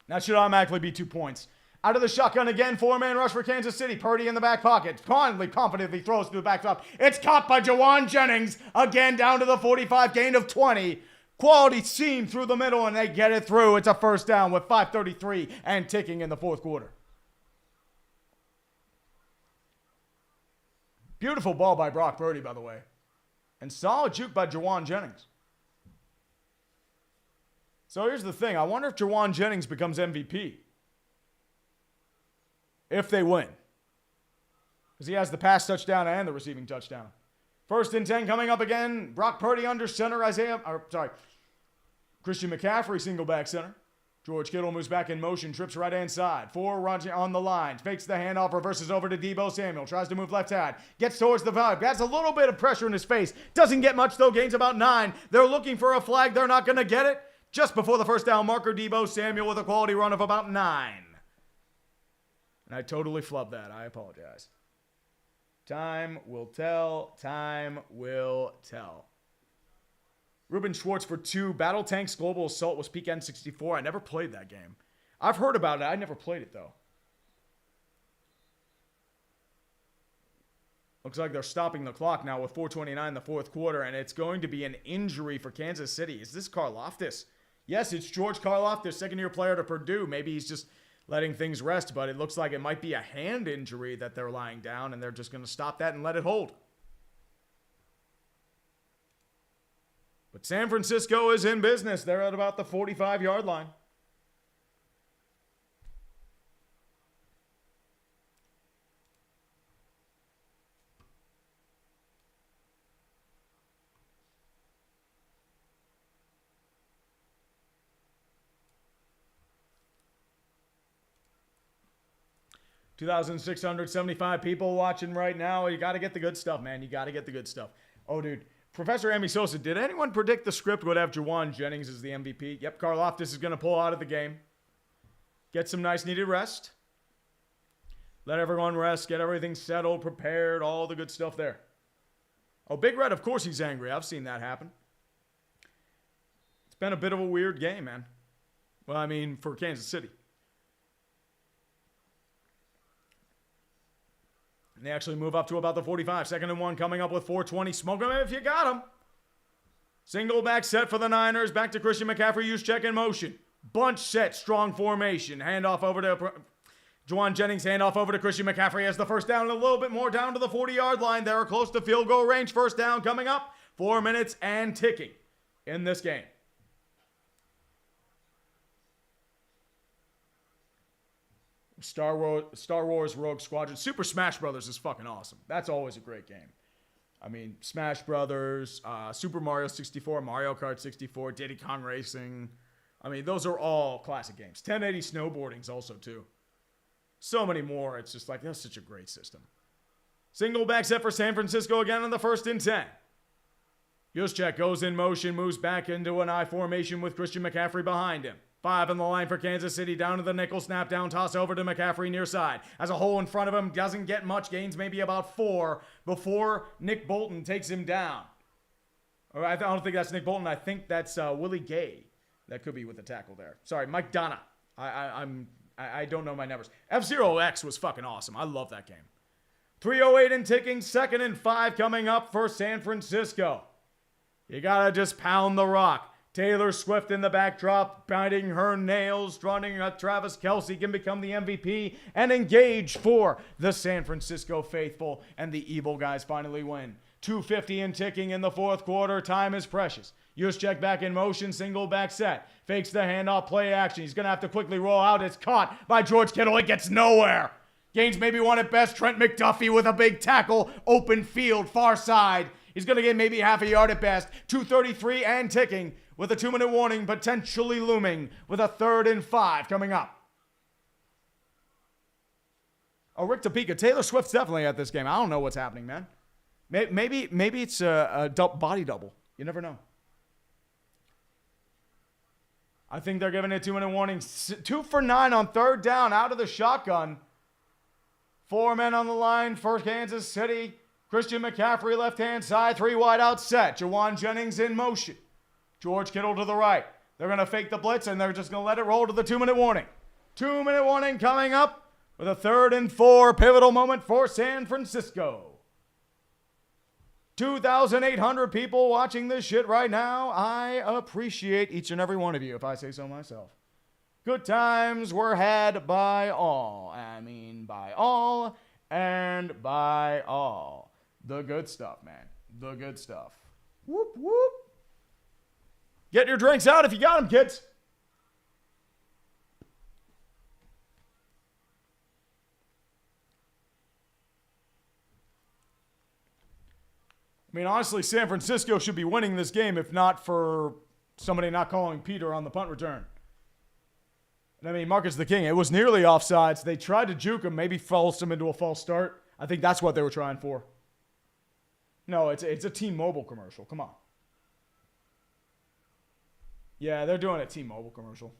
That should automatically be 2 points. Out of the shotgun again, 4-man rush for Kansas City. Purdy in the back pocket. Confidently throws to the backstop. It's caught by Jawan Jennings. Again down to the 45, gain of 20. Quality seam through the middle, and they get it through. It's a first down with 5:33 and ticking in the fourth quarter. Beautiful ball by Brock Purdy, by the way. And solid juke by Jawan Jennings. So here's the thing. I wonder if Jawan Jennings becomes MVP. If they win. Because he has the pass touchdown and the receiving touchdown. 1st and 10 coming up again. Brock Purdy under center. Christian McCaffrey single back center. George Kittle moves back in motion, trips right hand side. 4 runs on the line. Fakes the handoff, reverses over to Deebo Samuel. Tries to move left side. Gets towards the 5. Has a little bit of pressure in his face. Doesn't get much though. Gains about 9. They're looking for a flag. They're not going to get it. Just before the first down marker, Deebo Samuel with a quality run of about 9. And I totally flubbed that. I apologize. Time will tell. Time will tell. Ruben Schwartz for 2. Battle Tanks Global Assault was peak N64. I never played that game. I've heard about it. I never played it, though. Looks like they're stopping the clock now with 4:29 in the fourth quarter, and it's going to be an injury for Kansas City. Is this Karlaftis? Yes, it's George Karlaftis, second-year player to Purdue. Maybe he's just letting things rest, but it looks like it might be a hand injury that they're lying down, and they're just going to stop that and let it hold. But San Francisco is in business. They're at about the 45-yard line. $2,675 people watching right now. You got to get the good stuff, man. You got to get the good stuff. Oh, dude. Professor Amy Sosa, did anyone predict the script would have Jawan Jennings as the MVP? Yep, Karlaftis is going to pull out of the game. Get some nice needed rest. Let everyone rest. Get everything settled, prepared, all the good stuff there. Oh, Big Red, of course he's angry. I've seen that happen. It's been a bit of a weird game, man. Well, I mean, for Kansas City. And they actually move up to about the 45. 2nd and 1 coming up with 4:20. Smoke them if you got them. Single back set for the Niners. Back to Christian McCaffrey. Use check in motion. Bunch set. Strong formation. Handoff over to Jawan Jennings. Handoff over to Christian McCaffrey as the first down. A little bit more down to the 40-yard line. They're close to field goal range. First down coming up. 4 minutes and ticking in this game. Star Wars Rogue Squadron. Super Smash Brothers is fucking awesome. That's always a great game. I mean, Smash Brothers, Super Mario 64, Mario Kart 64, Diddy Kong Racing. I mean, those are all classic games. 1080 Snowboarding's also, too. So many more. It's just like, that's such a great system. Single back set for San Francisco again on the 1st and 10. Juszczyk goes in motion, moves back into an I formation with Christian McCaffrey behind him. 5 on the line for Kansas City, down to the nickel, snap down, toss over to McCaffrey near side. Has a hole in front of him, doesn't get much, gains maybe about 4 before Nick Bolton takes him down. Or I don't think that's Nick Bolton, I think that's Willie Gay. That could be with the tackle there. Sorry, Mike Donna. I don't know my numbers. F-Zero X was fucking awesome. I love that game. 3:08 and ticking, 2nd and 5 coming up for San Francisco. You gotta just pound the rock. Taylor Swift in the backdrop, biting her nails, running Travis Kelce can become the MVP and engage for the San Francisco faithful, and the evil guys finally win. 2:50 and ticking in the fourth quarter. Time is precious. Juszczyk back in motion, single back set. Fakes the handoff, play action. He's going to have to quickly roll out. It's caught by George Kittle. It gets nowhere. Gains maybe one at best. Trent McDuffie with a big tackle. Open field, far side. He's going to get maybe half a yard at best. 2:33 and ticking with a 2-minute warning potentially looming with a 3rd and 5 coming up. Oh, Rick Topeka. Taylor Swift's definitely at this game. I don't know what's happening, man. Maybe it's a body double. You never know. I think they're giving it a 2-minute warning. 2 for 9 on 3rd down out of the shotgun. 4 men on the line for Kansas City. Christian McCaffrey left-hand side. 3 wide out set. Jawan Jennings in motion. George Kittle to the right. They're going to fake the blitz, and they're just going to let it roll to the 2-minute warning. 2-minute warning coming up with a 3rd and 4 pivotal moment for San Francisco. 2,800 people watching this shit right now. I appreciate each and every one of you, if I say so myself. Good times were had by all. I mean, by all and by all. The good stuff, man. The good stuff. Whoop, whoop. Get your drinks out if you got them, kids. I mean, honestly, San Francisco should be winning this game if not for somebody not calling Peter on the punt return. And I mean, Marcus the King, it was nearly offsides. They tried to juke him, maybe forced him into a false start. I think that's what they were trying for. No, it's a T-Mobile commercial. Come on. Yeah, they're doing a T-Mobile commercial.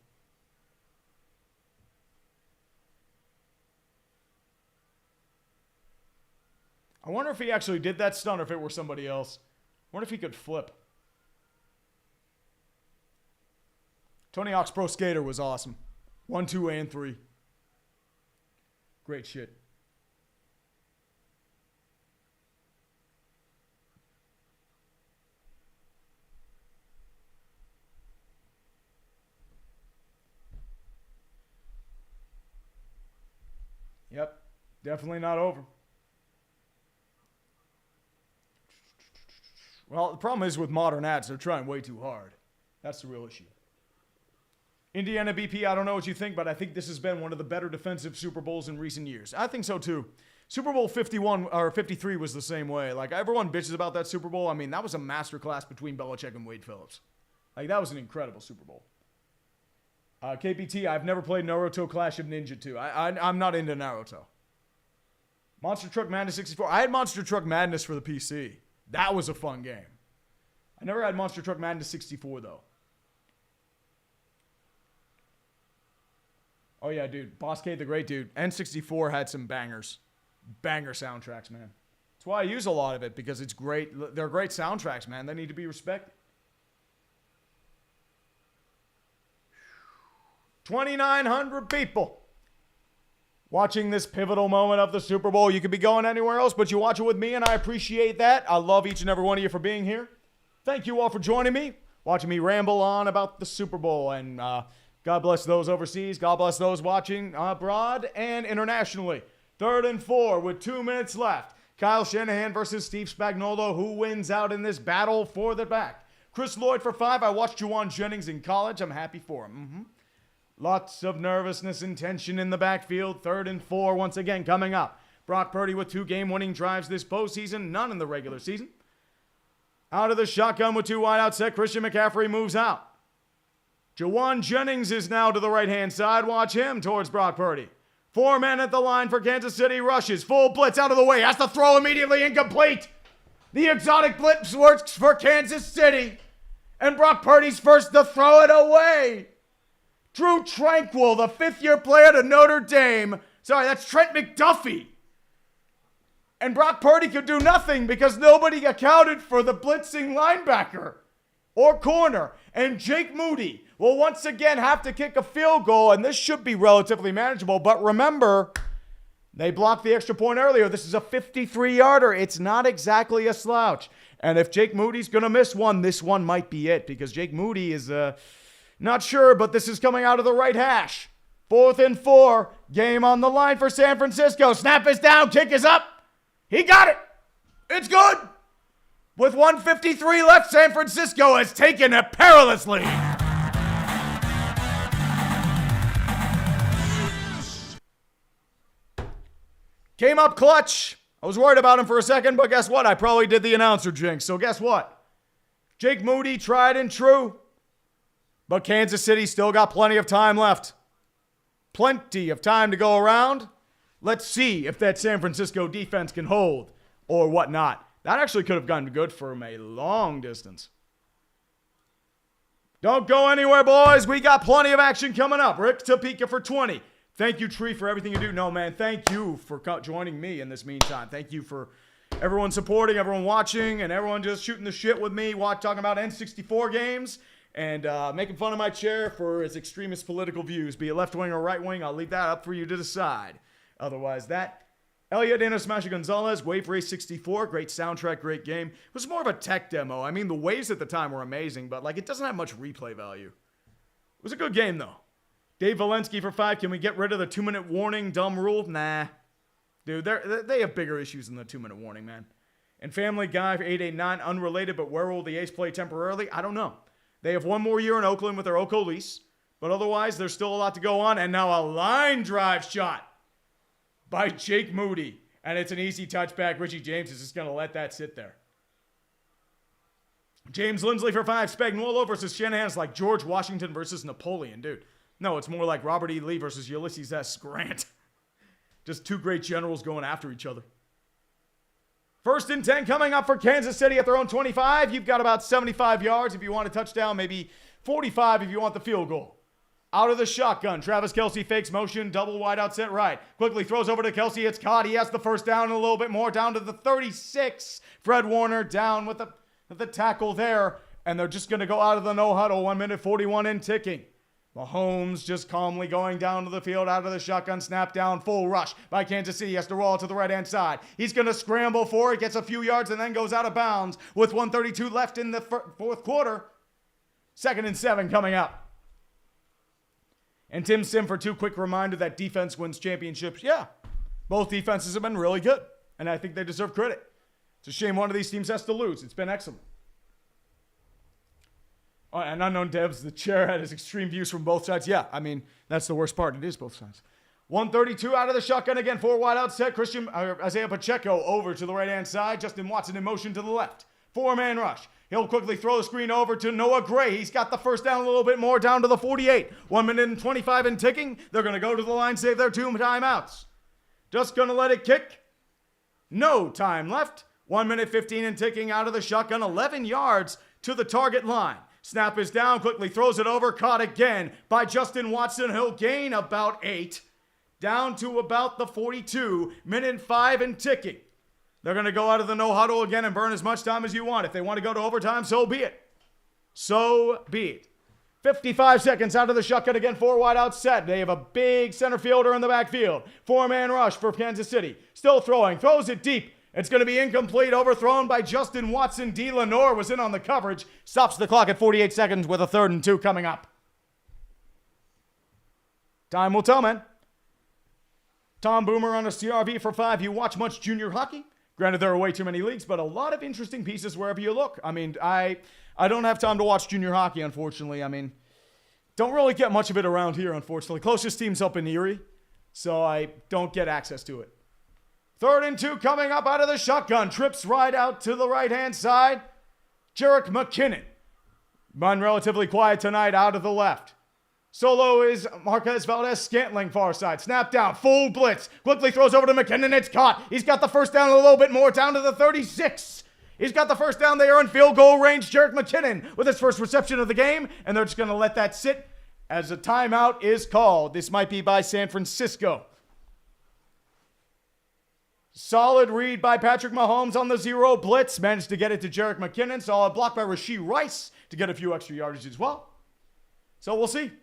I wonder if he actually did that stunt or if it were somebody else. I wonder if he could flip. Tony Hawk's Pro Skater was awesome. 1, 2, and 3. Great shit. Yep. Definitely not over. Well, the problem is with modern ads, they're trying way too hard. That's the real issue. Indiana BP, I don't know what you think, but I think this has been one of the better defensive Super Bowls in recent years. I think so too. Super Bowl 51 or 53 was the same way. Like, everyone bitches about that Super Bowl. I mean, that was a masterclass between Belichick and Wade Phillips. Like, that was an incredible Super Bowl. KPT, I've never played Naruto Clash of Ninja 2. I'm not into Naruto. Monster Truck Madness 64. I had Monster Truck Madness for the PC. That was a fun game. I never had Monster Truck Madness 64, though. Oh, yeah, dude. Boss K, the great dude. N64 had some bangers. Banger soundtracks, man. That's why I use a lot of it, because it's great. They're great soundtracks, man. They need to be respected. 2,900 people watching this pivotal moment of the Super Bowl. You could be going anywhere else, but you watch it with me, and I appreciate that. I love each and every one of you for being here. Thank you all for joining me, watching me ramble on about the Super Bowl. And God bless those overseas. God bless those watching abroad and internationally. 3rd and 4 with 2 minutes left. Kyle Shanahan versus Steve Spagnuolo. Who wins out in this battle for the back? Chris Lloyd for 5. I watched Juwan Jennings in college. I'm happy for him. Lots of nervousness and tension in the backfield. 3rd and 4 once again coming up. Brock Purdy with 2 game-winning drives this postseason, none in the regular season. Out of the shotgun with 2 wideouts set, Christian McCaffrey moves out. Juwan Jennings is now to the right-hand side. Watch him towards Brock Purdy. 4 men at the line for Kansas City. Rushes. Full blitz out of the way. Has to throw immediately. Incomplete. The exotic blitz works for Kansas City. And Brock Purdy's first to throw it away. Drew Tranquil, the 5th-year player to Notre Dame. Sorry, that's Trent McDuffie. And Brock Purdy could do nothing because nobody accounted for the blitzing linebacker or corner. And Jake Moody will once again have to kick a field goal, and this should be relatively manageable. But remember, they blocked the extra point earlier. This is a 53-yarder. It's not exactly a slouch. And if Jake Moody's going to miss one, this one might be it, because Jake Moody is not sure, but this is coming out of the right hash. 4th and 4. Game on the line for San Francisco. Snap is down. Kick is up. He got it. It's good. With 1:53 left, San Francisco has taken a perilous lead. Came up clutch. I was worried about him for a second, but guess what? I probably did the announcer jinx. So guess what? Jake Moody, tried and true. But Kansas City still got plenty of time left. Plenty of time to go around. Let's see if that San Francisco defense can hold or whatnot. That actually could have gotten good from a long distance. Don't go anywhere, boys. We got plenty of action coming up. Rick Topeka for 20. Thank you, Tree, for everything you do. No, man, thank you for joining me in this meantime. Thank you for everyone supporting, everyone watching, and everyone just shooting the shit with me, talking about N64 games and making fun of my chair for its extremist political views, be it left wing or right wing. I'll leave that up for you to decide. Otherwise, that. Elliot Dana Smasher Gonzalez, Wave Race 64, great soundtrack, great game. It was more of a tech demo. I mean, the waves at the time were amazing, but like it doesn't have much replay value. It was a good game though. Dave Valensky for 5. Can we get rid of the 2-minute warning dumb rule? Nah. Dude, they have bigger issues than the 2-minute warning, man. And Family Guy for 889, unrelated, but where will the A's play temporarily? I don't know. They have one more year in Oakland with their Oko lease, but otherwise there's still a lot to go on. And now a line drive shot by Jake Moody. And it's an easy touchback. Richie James is just going to let that sit there. James Lindsley for 5. Spagnuolo versus Shanahan's like George Washington versus Napoleon, dude. No, it's more like Robert E. Lee versus Ulysses S. Grant. Just two great generals going after each other. 1st and 10 coming up for Kansas City at their own 25. You've got about 75 yards if you want a touchdown, maybe 45 if you want the field goal. Out of the shotgun, Travis Kelce fakes motion, double wide out set right. Quickly throws over to Kelce, it's caught. He has the first down and a little bit more, down to the 36. Fred Warner down with the tackle there, and they're just going to go out of the no huddle. 1 minute 41 in ticking. Mahomes just calmly going down to the field out of the shotgun, snap down, full rush by Kansas City. He has to roll to the right-hand side. He's going to scramble for it, gets a few yards, and then goes out of bounds with 1:32 left in the fourth quarter. 2nd and 7 coming up. And Tim Sim for 2, quick reminder that defense wins championships. Yeah, both defenses have been really good, and I think they deserve credit. It's a shame one of these teams has to lose. It's been excellent. Oh, and Unknown Devs, the chair had his extreme views from both sides. Yeah, I mean, that's the worst part. It is both sides. 1:32 out of the shotgun again. 4 wide out set. Isaiah Pacheco over to the right-hand side. Justin Watson in motion to the left. 4-man rush. He'll quickly throw the screen over to Noah Gray. He's got the first down a little bit more, down to the 48. 1 minute and 25 in ticking. They're going to go to the line, save their 2 timeouts. Just going to let it kick. No time left. 1 minute 15 in ticking out of the shotgun. 11 yards to the target line. Snap is down, quickly throws it over, caught again by Justin Watson. He'll gain about 8, down to about the 42, minute 5 and ticking. They're going to go out of the no huddle again and burn as much time as you want. If they want to go to overtime, so be it. So be it. 55 seconds out of the shotgun again, 4 wide out set. They have a big center fielder in the backfield. 4-man rush for Kansas City. Still throwing, throws it deep. It's going to be incomplete, overthrown by Justin Watson. D. Lenore was in on the coverage. Stops the clock at 48 seconds with a 3rd and 2 coming up. Time will tell, man. Tom Boomer on a CRV for 5. You watch much junior hockey? Granted, there are way too many leagues, but a lot of interesting pieces wherever you look. I mean, I don't have time to watch junior hockey, unfortunately. I mean, don't really get much of it around here, unfortunately. Closest team's up in Erie, so I don't get access to it. 3rd and 2 coming up out of the shotgun. Trips right out to the right-hand side. Jerick McKinnon. Run relatively quiet tonight out of the left. Solo is Marquez Valdez-Scantling far side. Snap down, full blitz. Quickly throws over to McKinnon. It's caught. He's got the first down a little bit more, down to the 36. He's got the first down there in field goal range. Jerick McKinnon with his first reception of the game. And they're just going to let that sit as a timeout is called. This might be by San Francisco. Solid read by Patrick Mahomes on the 0 blitz. Managed to get it to Jerick McKinnon. Solid block by Rashee Rice to get a few extra yardage as well. So we'll see.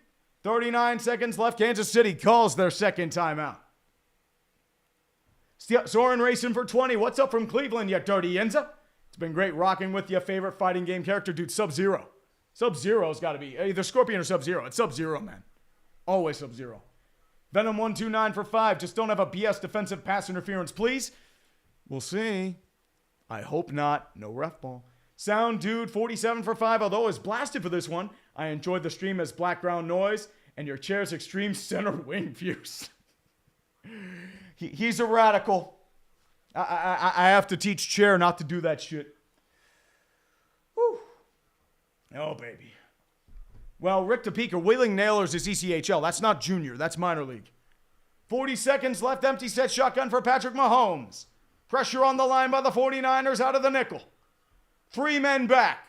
39 seconds left. Kansas City calls their second timeout. Soren Racing for 20. What's up from Cleveland, you dirty Yenza? It's been great rocking with your favorite fighting game character, dude. Sub-Zero. Sub-Zero's got to be either Scorpion or Sub-Zero. It's Sub-Zero, man. Always Sub-Zero. Venom 129 for 5. Just don't have a BS defensive pass interference, please. We'll see. I hope not. No ref ball. Sound Dude 47 for 5. Although I was blasted for this one, I enjoyed the stream as background noise and your chair's extreme center wing views. He's a radical. I have to teach Chair not to do that shit. Whew. Oh, baby. Well, Rick Topeka, Wheeling Nailers is ECHL. That's not junior. That's minor league. 40 seconds left. Empty set shotgun for Patrick Mahomes. Pressure on the line by the 49ers out of the nickel. 3 men back.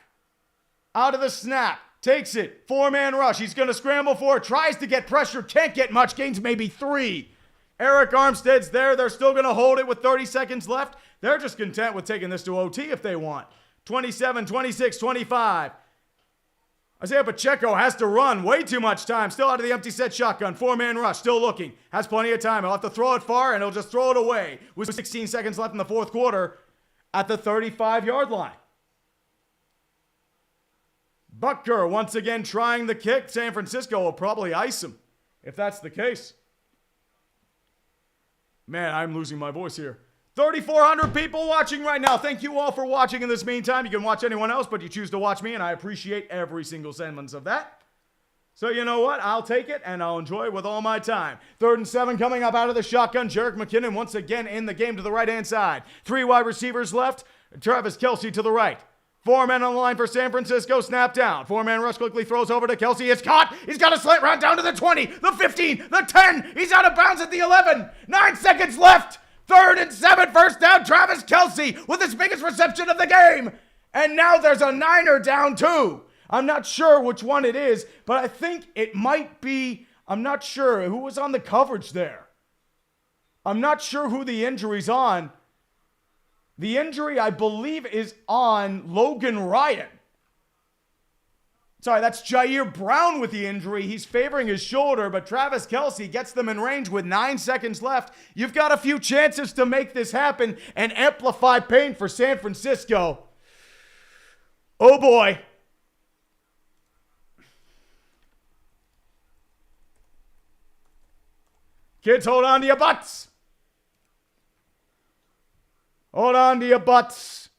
Out of the snap. Takes it. 4-man rush. He's going to scramble for it. Tries to get pressure. Can't get much. Gains maybe 3. Eric Armstead's there. They're still going to hold it with 30 seconds left. They're just content with taking this to OT if they want. 27, 26, 25. Isaiah Pacheco has to run way too much time. Still out of the empty set shotgun. 4-man rush. Still looking. Has plenty of time. He'll have to throw it far, and he'll just throw it away with 16 seconds left in the fourth quarter at the 35-yard line. Butker once again trying the kick. San Francisco will probably ice him if that's the case. Man, I'm losing my voice here. 3,400 people watching right now. Thank you all for watching in this meantime. You can watch anyone else, but you choose to watch me, and I appreciate every single sentence of that. So you know what? I'll take it, and I'll enjoy it with all my time. 3rd and 7 coming up out of the shotgun. Jerick McKinnon once again in the game to the right-hand side. 3 wide receivers left. Travis Kelce to the right. 4 men on the line for San Francisco. Snap down. 4-man rush quickly throws over to Kelce. It's caught. He's got a slant route down to the 20, the 15, the 10. He's out of bounds at the 11. 9 seconds left. 3rd and 7, first down. Travis Kelce with his biggest reception of the game. And now there's a Niner down 2. I'm not sure which one it is, but I think it might be, I'm not sure who was on the coverage there. I'm not sure who the injury's on. The injury, I believe, is on Logan Ryan. Sorry, that's Jair Brown with the injury. He's favoring his shoulder, but Travis Kelce gets them in range with 9 seconds left. You've got a few chances to make this happen and amplify pain for San Francisco. Oh boy. Kids, hold on to your butts. Hold on to your butts.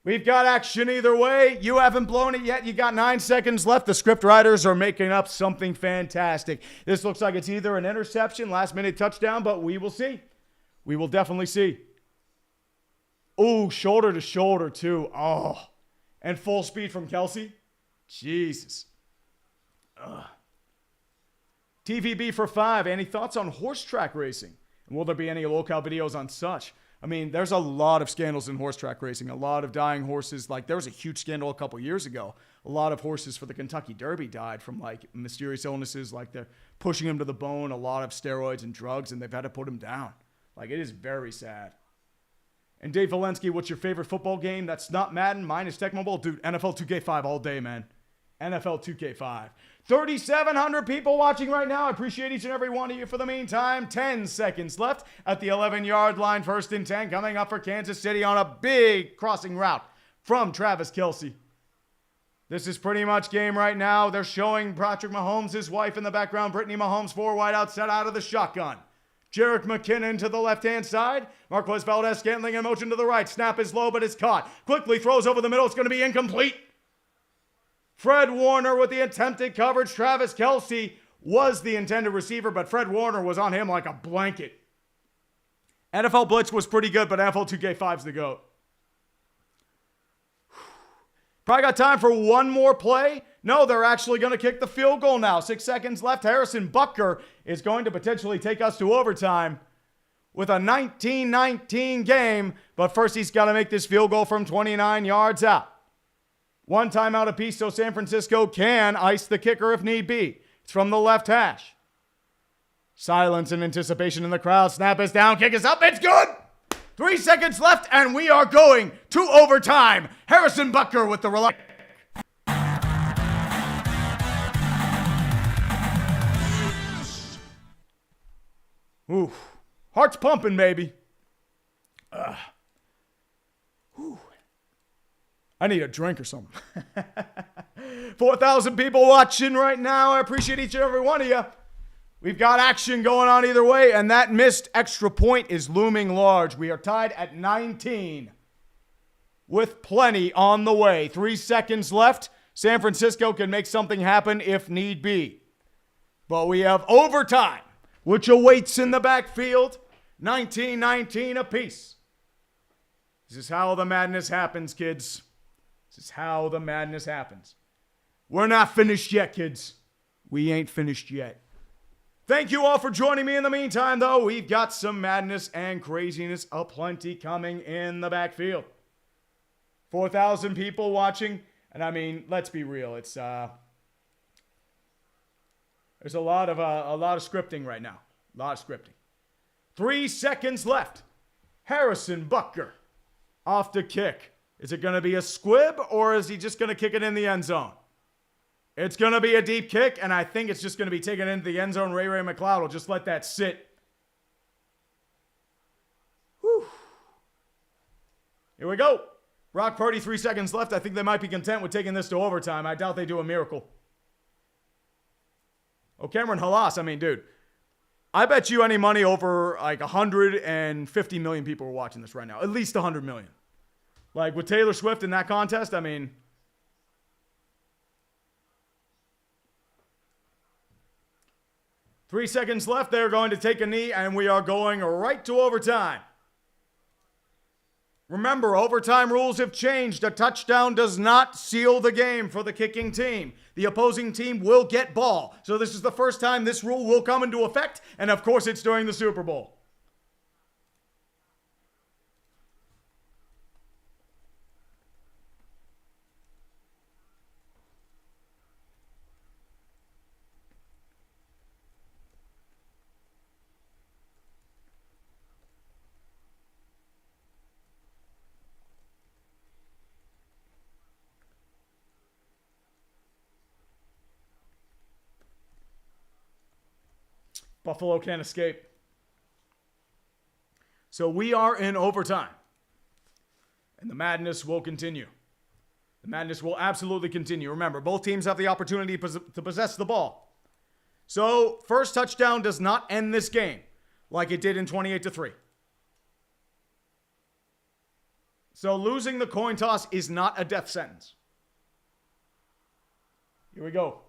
We've got action either way. You haven't blown it yet. You got 9 seconds left. The script writers are making up something fantastic. This looks like it's either an interception, last-minute touchdown, but we will see. We will definitely see. Oh, shoulder to shoulder, too. Oh, and full speed from Kelce. Jesus. TVB for 5. Any thoughts on horse track racing? And will there be any locale videos on such? I mean, there's a lot of scandals in horse track racing, a lot of dying horses. Like, there was a huge scandal a couple years ago. A lot of horses for the Kentucky Derby died from, like, mysterious illnesses, like they're pushing them to the bone, a lot of steroids and drugs, and they've had to put them down. Like, it is very sad. And Dave Valensky, what's your favorite football game? That's not Madden. Mine is Tecmo Bowl. Dude, NFL 2K5 all day, man. NFL 2K5. 3,700 people watching right now. I appreciate each and every one of you for the meantime. 10 seconds left at the 11-yard line. 1st and 10 coming up for Kansas City on a big crossing route from Travis Kelce. This is pretty much game right now. They're showing Patrick Mahomes, his wife in the background. Brittany Mahomes, 4 wide out, set out of the shotgun. Jerick McKinnon to the left-hand side. Marquez Valdez-Scantling in motion to the right. Snap is low, but it's caught. Quickly throws over the middle. It's going to be incomplete. Fred Warner with the attempted coverage. Travis Kelce was the intended receiver, but Fred Warner was on him like a blanket. NFL Blitz was pretty good, but NFL 2K5's the GOAT. Probably got time for one more play. No, they're actually going to kick the field goal now. 6 seconds left. Harrison Butker is going to potentially take us to overtime with a 19-19 game. But first, he's got to make this field goal from 29 yards out. 1 timeout apiece so San Francisco can ice the kicker if need be. It's from the left hash. Silence and anticipation in the crowd. Snap is down. Kick is up. It's good. 3 seconds left, and we are going to overtime. Harrison Butker with the reluctant. Ooh, heart's pumping, baby. I need a drink or something. 4,000 people watching right now. I appreciate each and every one of you. We've got action going on either way, and that missed extra point is looming large. We are tied at 19 with plenty on the way. 3 seconds left. San Francisco can make something happen if need be. But we have overtime, which awaits in the backfield. 19-19 apiece. This is how the madness happens, kids. This is how the madness happens. We're not finished yet, kids. We ain't finished yet. Thank you all for joining me in the meantime, though. We've got some madness and craziness aplenty coming in the backfield. 4,000 people watching. And I mean, let's be real. It's there's a lot of scripting right now. A lot of scripting. 3 seconds left. Harrison Butker off to kick. Is it going to be a squib, or is he just going to kick it in the end zone? It's going to be a deep kick, and I think it's just going to be taken into the end zone. Ray McCloud will just let that sit. Whew. Here we go. Brock Purdy, 3 seconds left. I think they might be content with taking this to overtime. I doubt they do a miracle. Oh, Cameron Halas, I mean, dude. I bet you any money over like 150 million people are watching this right now. At least 100 million. Like with Taylor Swift in that contest, I mean... 3 seconds left. They're going to take a knee, and we are going right to overtime. Remember, overtime rules have changed. A touchdown does not seal the game for the kicking team. The opposing team will get ball. So this is the first time this rule will come into effect, and of course it's during the Super Bowl. Buffalo can't escape. So we are in overtime. And the madness will continue. The madness will absolutely continue. Remember, both teams have the opportunity to possess the ball. So, first touchdown does not end this game like it did in 28-3. So, losing the coin toss is not a death sentence. Here we go.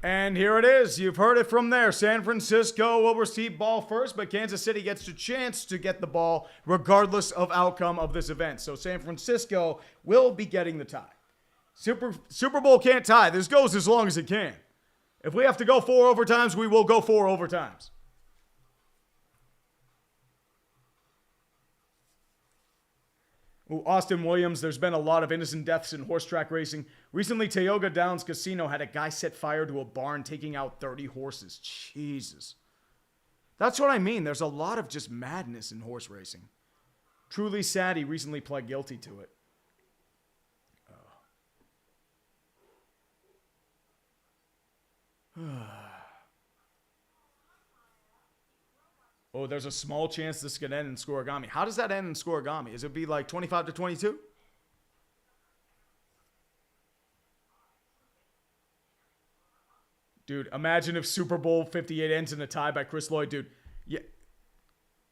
And here it is. You've heard it from there. San Francisco will receive ball first, but Kansas City gets a chance to get the ball regardless of outcome of this event. So San Francisco will be getting the tie. Super Bowl can't tie. This goes as long as it can. If we have to go 4 overtimes, we will go 4 overtimes. Ooh, Austin Williams, there's been a lot of innocent deaths in horse track racing. Recently, Tioga Downs Casino had a guy set fire to a barn, taking out 30 horses. Jesus. That's what I mean. There's a lot of just madness in horse racing. Truly sad he recently pled guilty to it. Oh, there's a small chance this could end in scoregami. How does that end in scoregami? Is it be like 25-22? Dude, imagine if Super Bowl 58 ends in a tie by Chris Lloyd. Dude, yeah,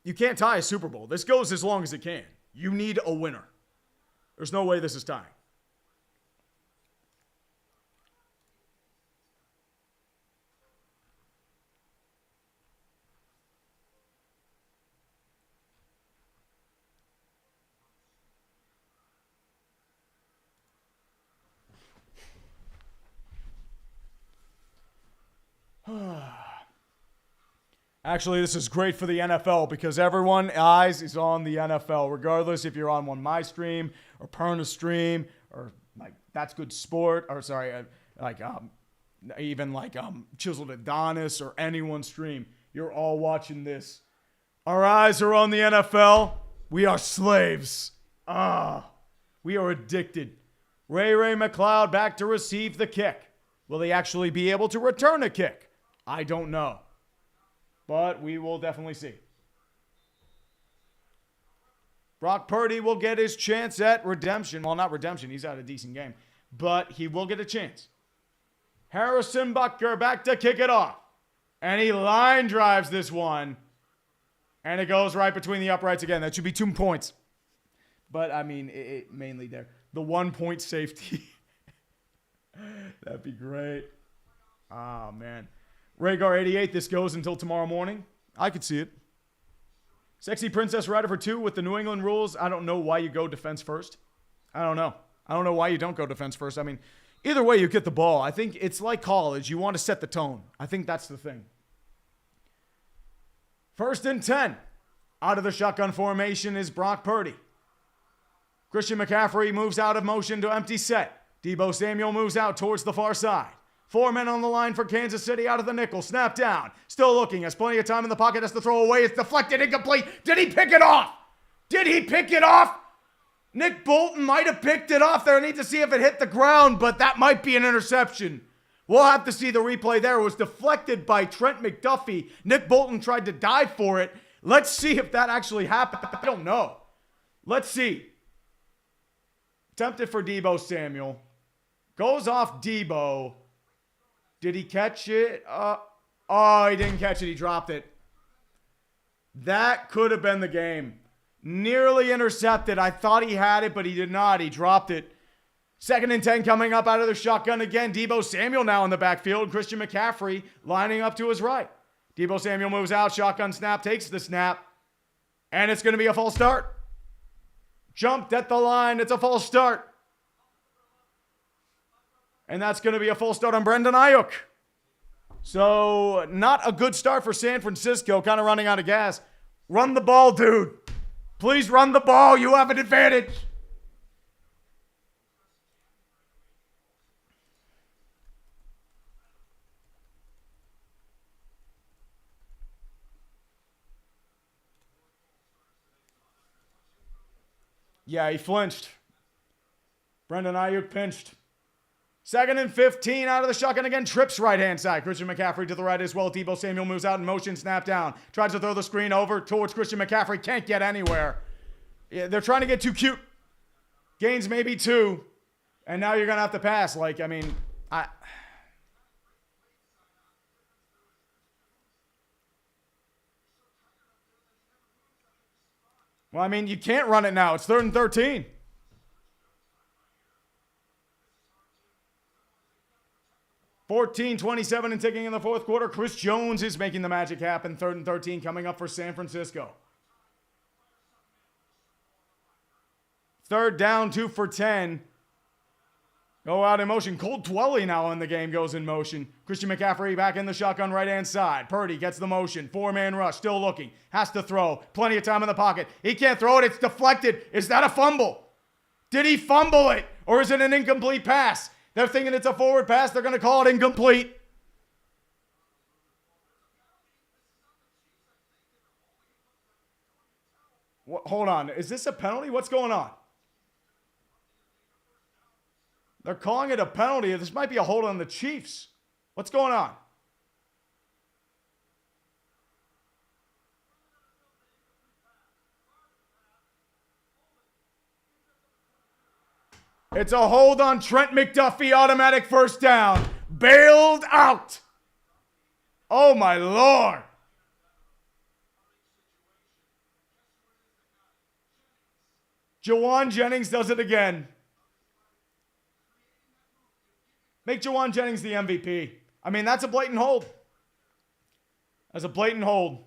you can't tie a Super Bowl. This goes as long as it can. You need a winner. There's no way this is tying. Actually, this is great for the NFL because everyone's eyes is on the NFL, regardless if you're on one my stream or Perna stream or like That's Good Sport or even Chiseled Adonis or anyone's stream. You're all watching this. Our eyes are on the NFL. We are slaves. We are addicted. Ray McCloud back to receive the kick. Will he actually be able to return a kick? I don't know. But we will definitely see. Brock Purdy will get his chance at redemption. Well, not redemption. He's had a decent game. But he will get a chance. Harrison Butker back to kick it off. And he line drives this one. And it goes right between the uprights again. That should be 2 points. But, I mean, it mainly there. The 1 point safety. That'd be great. Oh, man. Rhaegar 88, this goes until tomorrow morning. I could see it. Sexy Princess Rider for 2 with the New England rules. I don't know why you go defense first. I don't know. I don't know why you don't go defense first. I mean, either way you get the ball. I think it's like college. You want to set the tone. I think that's the thing. 1st and 10. Out of the shotgun formation is Brock Purdy. Christian McCaffrey moves out of motion to empty set. Deebo Samuel moves out towards the far side. 4 men on the line for Kansas City out of the nickel. Snap down. Still looking. Has plenty of time in the pocket. Has to throw away. It's deflected. Incomplete. Did he pick it off? Did he pick it off? Nick Bolton might have picked it off there. I need to see if it hit the ground, but that might be an interception. We'll have to see the replay there. It was deflected by Trent McDuffie. Nick Bolton tried to dive for it. Let's see if that actually happened. I don't know. Let's see. Attempted for Deebo Samuel. Goes off Deebo. Did he catch it? Oh, he didn't catch it. He dropped it. That could have been the game. Nearly intercepted. I thought he had it, but he did not. He dropped it. 2nd and 10 coming up out of the shotgun again. Deebo Samuel now in the backfield. Christian McCaffrey lining up to his right. Deebo Samuel moves out. Shotgun snap. Takes the snap. And it's going to be a false start. Jumped at the line. It's a false start. And that's going to be a full start on Brendan Ayuk. So, not a good start for San Francisco. Kind of running out of gas. Run the ball, dude. Please run the ball. You have an advantage. Yeah, he flinched. Brendan Ayuk pinched. 2nd and 15 out of the shotgun again. Trips right-hand side. Christian McCaffrey to the right as well. Deebo Samuel moves out in motion. Snap down. Tries to throw the screen over towards Christian McCaffrey. Can't get anywhere. Yeah, they're trying to get too cute. Gains maybe 2. And now you're going to have to pass. Well, you can't run it now. It's 3rd and 13. (14-27) and ticking in the 4th quarter. Chris Jones is making the magic happen. 3rd and 13 coming up for San Francisco. 3rd down, 2 for 10. Go out in motion. Cole Dwelly now in the game goes in motion. Christian McCaffrey back in the shotgun right-hand side. Purdy gets the motion. 4-man rush. Still looking. Has to throw. Plenty of time in the pocket. He can't throw it. It's deflected. Is that a fumble? Did he fumble it? Or is it an incomplete pass? They're thinking it's a forward pass. They're going to call it incomplete. Hold on. Is this a penalty? What's going on? They're calling it a penalty. This might be a hold on the Chiefs. What's going on? It's a hold on Trent McDuffie, automatic 1st down. Bailed out. Oh, my Lord. Jawan Jennings does it again. Make Jawan Jennings the MVP. I mean, that's a blatant hold. That's a blatant hold.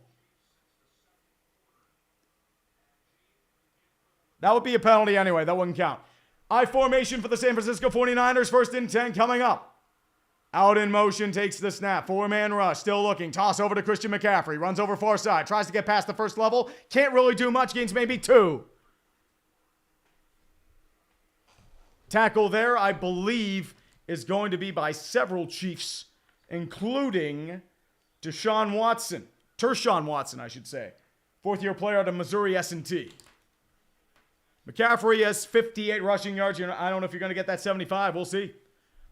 That would be a penalty anyway. That wouldn't count. I formation for the San Francisco 49ers. 1st and 10 coming up. Out in motion, takes the snap. 4-man rush, still looking. Toss over to Christian McCaffrey. Runs over far side. Tries to get past the first level. Can't really do much. Gains maybe 2. Tackle there, I believe, is going to be by several Chiefs, including Tershawn Watson, I should say. 4th-year player out of Missouri S&T. McCaffrey has 58 rushing yards. I don't know if you're going to get that 75. We'll see.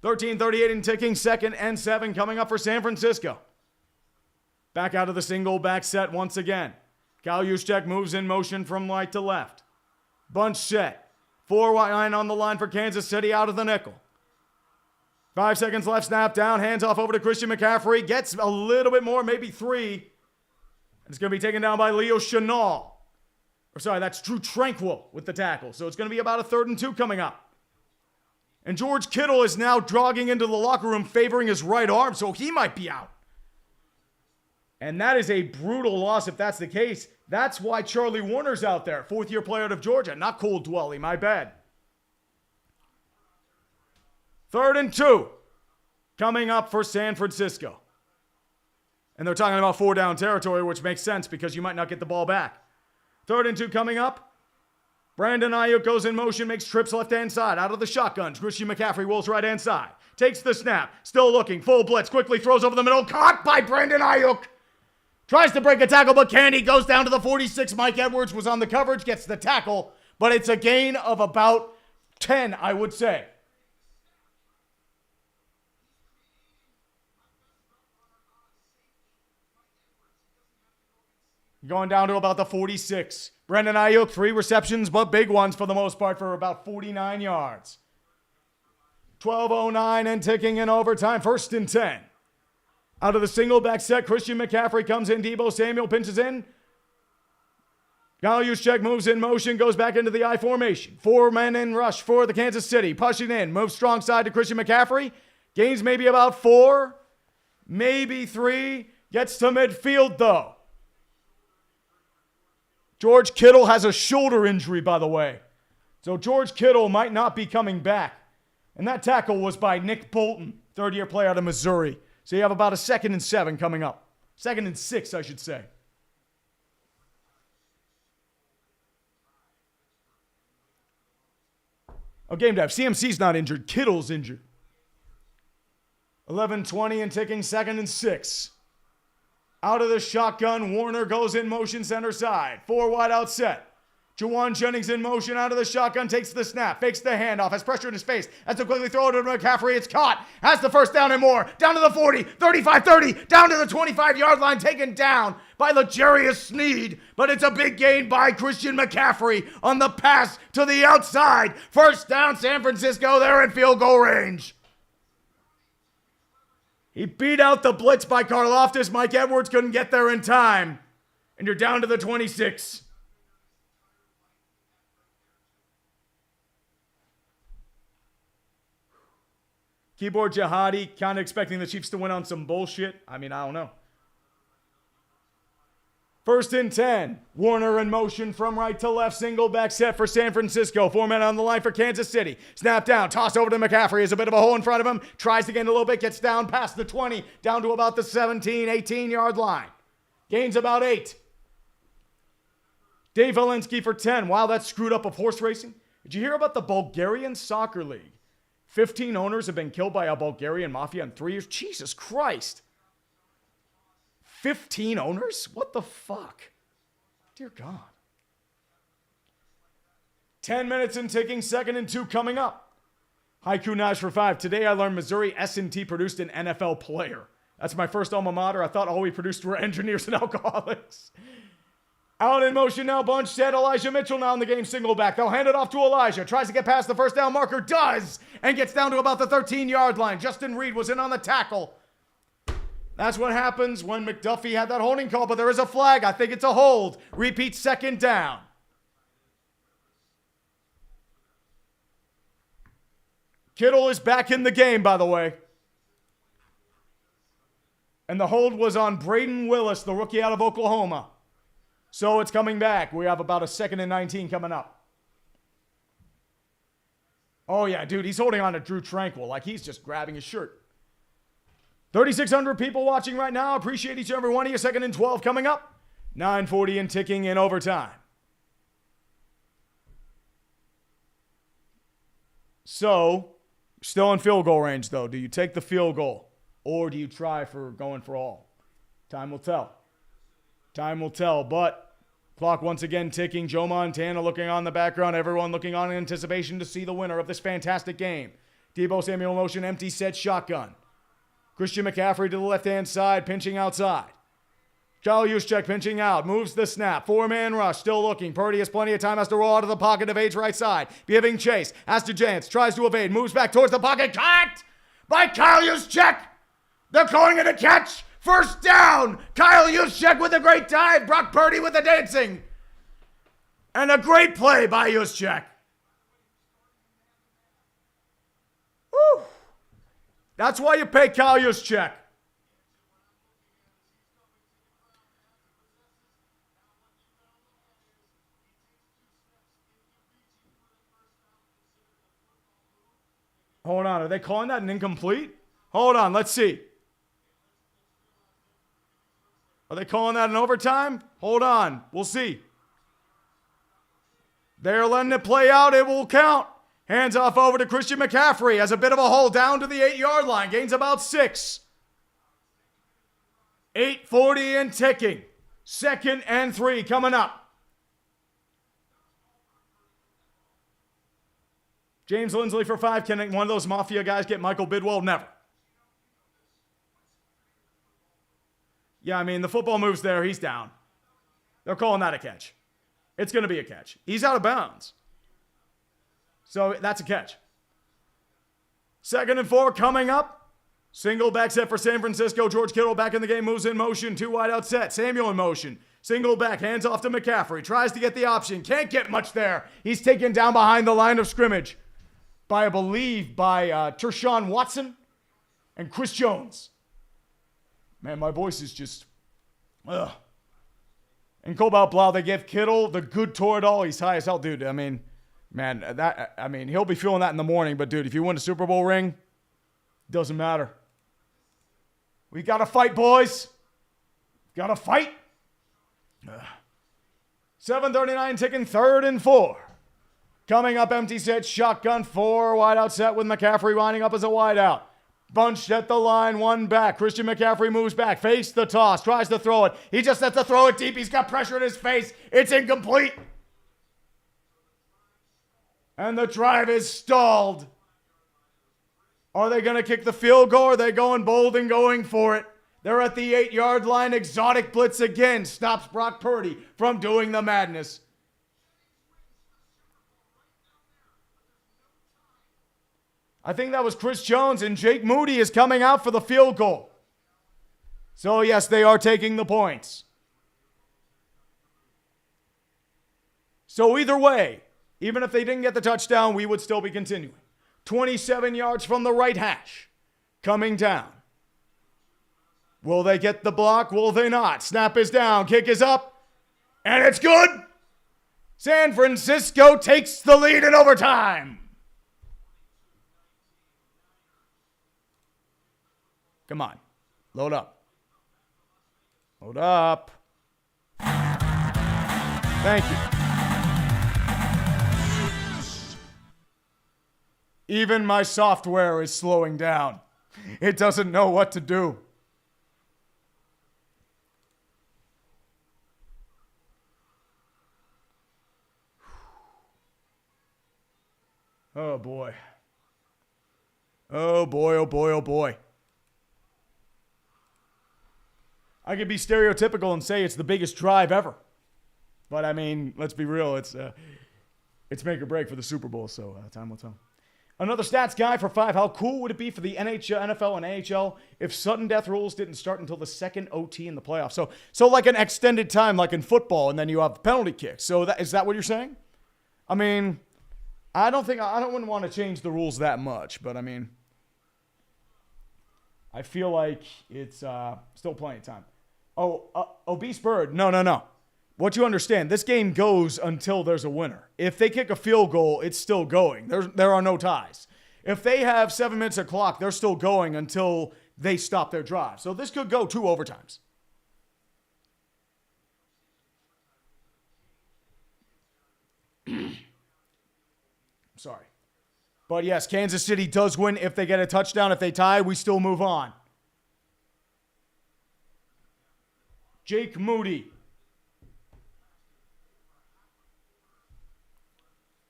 13-38 and ticking. 2nd and 7 coming up for San Francisco. Back out of the single back set once again. Kyle Juszczyk moves in motion from right to left. Bunch set. 4-wide on the line for Kansas City out of the nickel. 5 seconds left. Snap down. Hands off over to Christian McCaffrey. Gets a little bit more, maybe 3. It's going to be taken down by Leo Chenal. That's Drew Tranquil with the tackle. So it's going to be about a 3rd and 2 coming up. And George Kittle is now jogging into the locker room favoring his right arm, so he might be out. And that is a brutal loss if that's the case. That's why Charlie Warner's out there. 4th-year player out of Georgia. Not Cole Dwelly, my bad. 3rd and 2 coming up for San Francisco. And they're talking about 4-down territory, which makes sense because you might not get the ball back. 3rd and 2 coming up. Brandon Ayuk goes in motion, makes trips left-hand side. Out of the shotgun, Christian McCaffrey rolls right-hand side. Takes the snap, still looking, full blitz, quickly throws over the middle. Caught by Brandon Ayuk. Tries to break a tackle, but can't. He goes down to the 46. Mike Edwards was on the coverage, gets the tackle. But it's a gain of about 10, I would say. Going down to about the 46. Brandon Ayuk, 3 receptions, but big ones for the most part for about 49 yards. 12:09 and ticking in overtime. 1st and 10. Out of the single back set, Christian McCaffrey comes in. Deebo Samuel pinches in. Kyle Juszczyk moves in motion, goes back into the I formation. 4 men in rush for the Kansas City. Pushing in, moves strong side to Christian McCaffrey. Gains maybe about 4, maybe 3. Gets to midfield though. George Kittle has a shoulder injury, by the way. So George Kittle might not be coming back. And that tackle was by Nick Bolton, 3rd-year player out of Missouri. So you have about a 2nd and 7 coming up. 2nd and 6, I should say. Oh, game dive. CMC's not injured. Kittle's injured. 11:20 and ticking, 2nd and 6. Out of the shotgun, Warner goes in motion center side. 4 wide out set. Juwan Jennings in motion out of the shotgun, takes the snap, fakes the handoff, has pressure in his face, has to quickly throw it to McCaffrey. It's caught, has the first down and more. Down to the 40, 35, 30, down to the 25-yard line, taken down by L'Jarius Sneed. But it's a big gain by Christian McCaffrey on the pass to the outside. 1st down, San Francisco. They're in field goal range. He beat out the blitz by Karlaftis. Mike Edwards couldn't get there in time. And you're down to the 26. Keyboard Jihadi, kind of expecting the Chiefs to win on some bullshit. I mean, I don't know. 1st and 10. Warner in motion from right to left. Single back set for San Francisco. 4 men on the line for Kansas City. Snap down. Toss over to McCaffrey. Has a bit of a hole in front of him. Tries to gain a little bit. Gets down past the 20. Down to about the 17, 18-yard line. Gains about 8. Dave Valinsky for 10. Wow, that screwed up of horse racing. Did you hear about the Bulgarian Soccer League? 15 owners have been killed by a Bulgarian mafia in 3 years. Jesus Christ. 15 owners? What the fuck? Dear God. 10 minutes and ticking, 2nd and 2 coming up. Haiku Nash for 5. Today I learned Missouri S&T produced an NFL player. That's my first alma mater. I thought all we produced were engineers and alcoholics. Out in motion now, bunch set. Elijah Mitchell now in the game, single back. They'll hand it off to Elijah. Tries to get past the 1st down marker. Does. And gets down to about the 13-yard line. Justin Reed was in on the tackle. That's what happens when McDuffie had that holding call, but there is a flag. I think it's a hold. Repeat 2nd down. Kittle is back in the game, by the way. And the hold was on Braden Willis, the rookie out of Oklahoma. So it's coming back. We have about a 2nd and 19 coming up. Oh, yeah, dude, he's holding on to Drew Tranquil like he's just grabbing his shirt. 3,600 people watching right now. Appreciate each and every one of you. 2nd and 12 coming up. 9:40 and ticking in overtime. So, still in field goal range, though. Do you take the field goal? Or do you try for going for all? Time will tell. Time will tell, but clock once again ticking. Joe Montana looking on the background. Everyone looking on in anticipation to see the winner of this fantastic game. Deebo Samuel motion, empty set, shotgun. Christian McCaffrey to the left-hand side, pinching outside. Kyle Juszczyk pinching out, moves the snap. 4-man rush, still looking. Purdy has plenty of time, has to roll out of the pocket, evades right side. Giving chase, has to chance, tries to evade, moves back towards the pocket. Caught by Kyle Juszczyk. They're calling it a catch. 1st down. Kyle Juszczyk with a great dive. Brock Purdy with the dancing. And a great play by Juszczyk. Woo. That's why you pay Kyle Juszczyk. Hold on. Are they calling that an incomplete? Hold on. Let's see. Are they calling that an overtime? Hold on. We'll see. They're letting it play out. It will count. Hands off over to Christian McCaffrey. Has a bit of a hole down to the 8-yard line. Gains about 6. 8:40 and ticking. 2nd and 3 coming up. James Lindsley for 5. Can one of those Mafia guys get Michael Bidwell? Never. Yeah, I mean, the football moves there. He's down. They're calling that a catch. It's going to be a catch. He's out of bounds. So that's a catch. 2nd and 4 coming up. Single back set for San Francisco. George Kittle back in the game. Moves in motion. 2 wide out set. Samuel in motion. Single back. Hands off to McCaffrey. Tries to get the option. Can't get much there. He's taken down behind the line of scrimmage by, I believe, by Tershawn Watson and Chris Jones. Man, my voice is just... ugh. And Cobalt Blau, they give Kittle the good Toradol. He's high as hell. Dude, I mean, man, he'll be feeling that in the morning. But, dude, if you win a Super Bowl ring, doesn't matter. We got to fight, boys. Got to fight. 7:39 ticking, 3rd and 4. Coming up, empty set, shotgun, 4 wide out set with McCaffrey winding up as a wide out. Bunched at the line, 1 back. Christian McCaffrey moves back, face the toss, tries to throw it. He just has to throw it deep. He's got pressure in his face. It's incomplete. And the drive is stalled. Are they going to kick the field goal? Or are they going bold and going for it? They're at the 8-yard line. Exotic blitz again. Stops Brock Purdy from doing the madness. I think that was Chris Jones, and Jake Moody is coming out for the field goal. So, yes, they are taking the points. So, either way, even if they didn't get the touchdown, we would still be continuing. 27 yards from the right hash. Coming down. Will they get the block? Will they not? Snap is down. Kick is up. And it's good. San Francisco takes the lead in overtime. Come on. Load up. Load up. Thank you. Even my software is slowing down. It doesn't know what to do. Oh boy. Oh boy, oh boy, oh boy. I could be stereotypical and say it's the biggest drive ever. But I mean, let's be real. It's make or break for the Super Bowl, so time will tell. Another stats guy for 5. How cool would it be for the NHL, NFL, and AHL if sudden death rules didn't start until the second OT in the playoffs? So like an extended time, like in football, and then you have penalty kicks. So is that what you're saying? I mean, I wouldn't want to change the rules that much, but I mean, I feel like it's still plenty of time. Obese Bird. No. What you understand, this game goes until there's a winner. If they kick a field goal, it's still going. There are no ties. If they have 7 minutes of clock, they're still going until they stop their drive. So this could go 2 overtimes. Sorry. But yes, Kansas City does win if they get a touchdown. If they tie, we still move on. Jake Moody.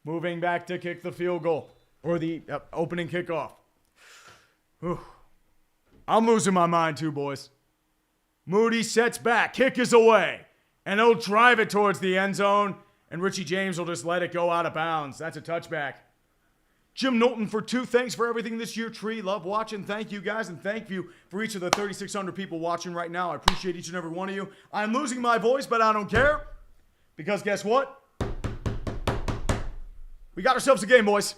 Moving back to kick the field goal. Or the opening kickoff. Whew. I'm losing my mind too, boys. Moody sets back. Kick is away. And he'll drive it towards the end zone. And Richie James will just let it go out of bounds. That's a touchback. Jim Knowlton for 2. Thanks for everything this year, Tree. Love watching. Thank you, guys. And thank you for each of the 3,600 people watching right now. I appreciate each and every one of you. I'm losing my voice, but I don't care. Because guess what? We got ourselves a game, boys.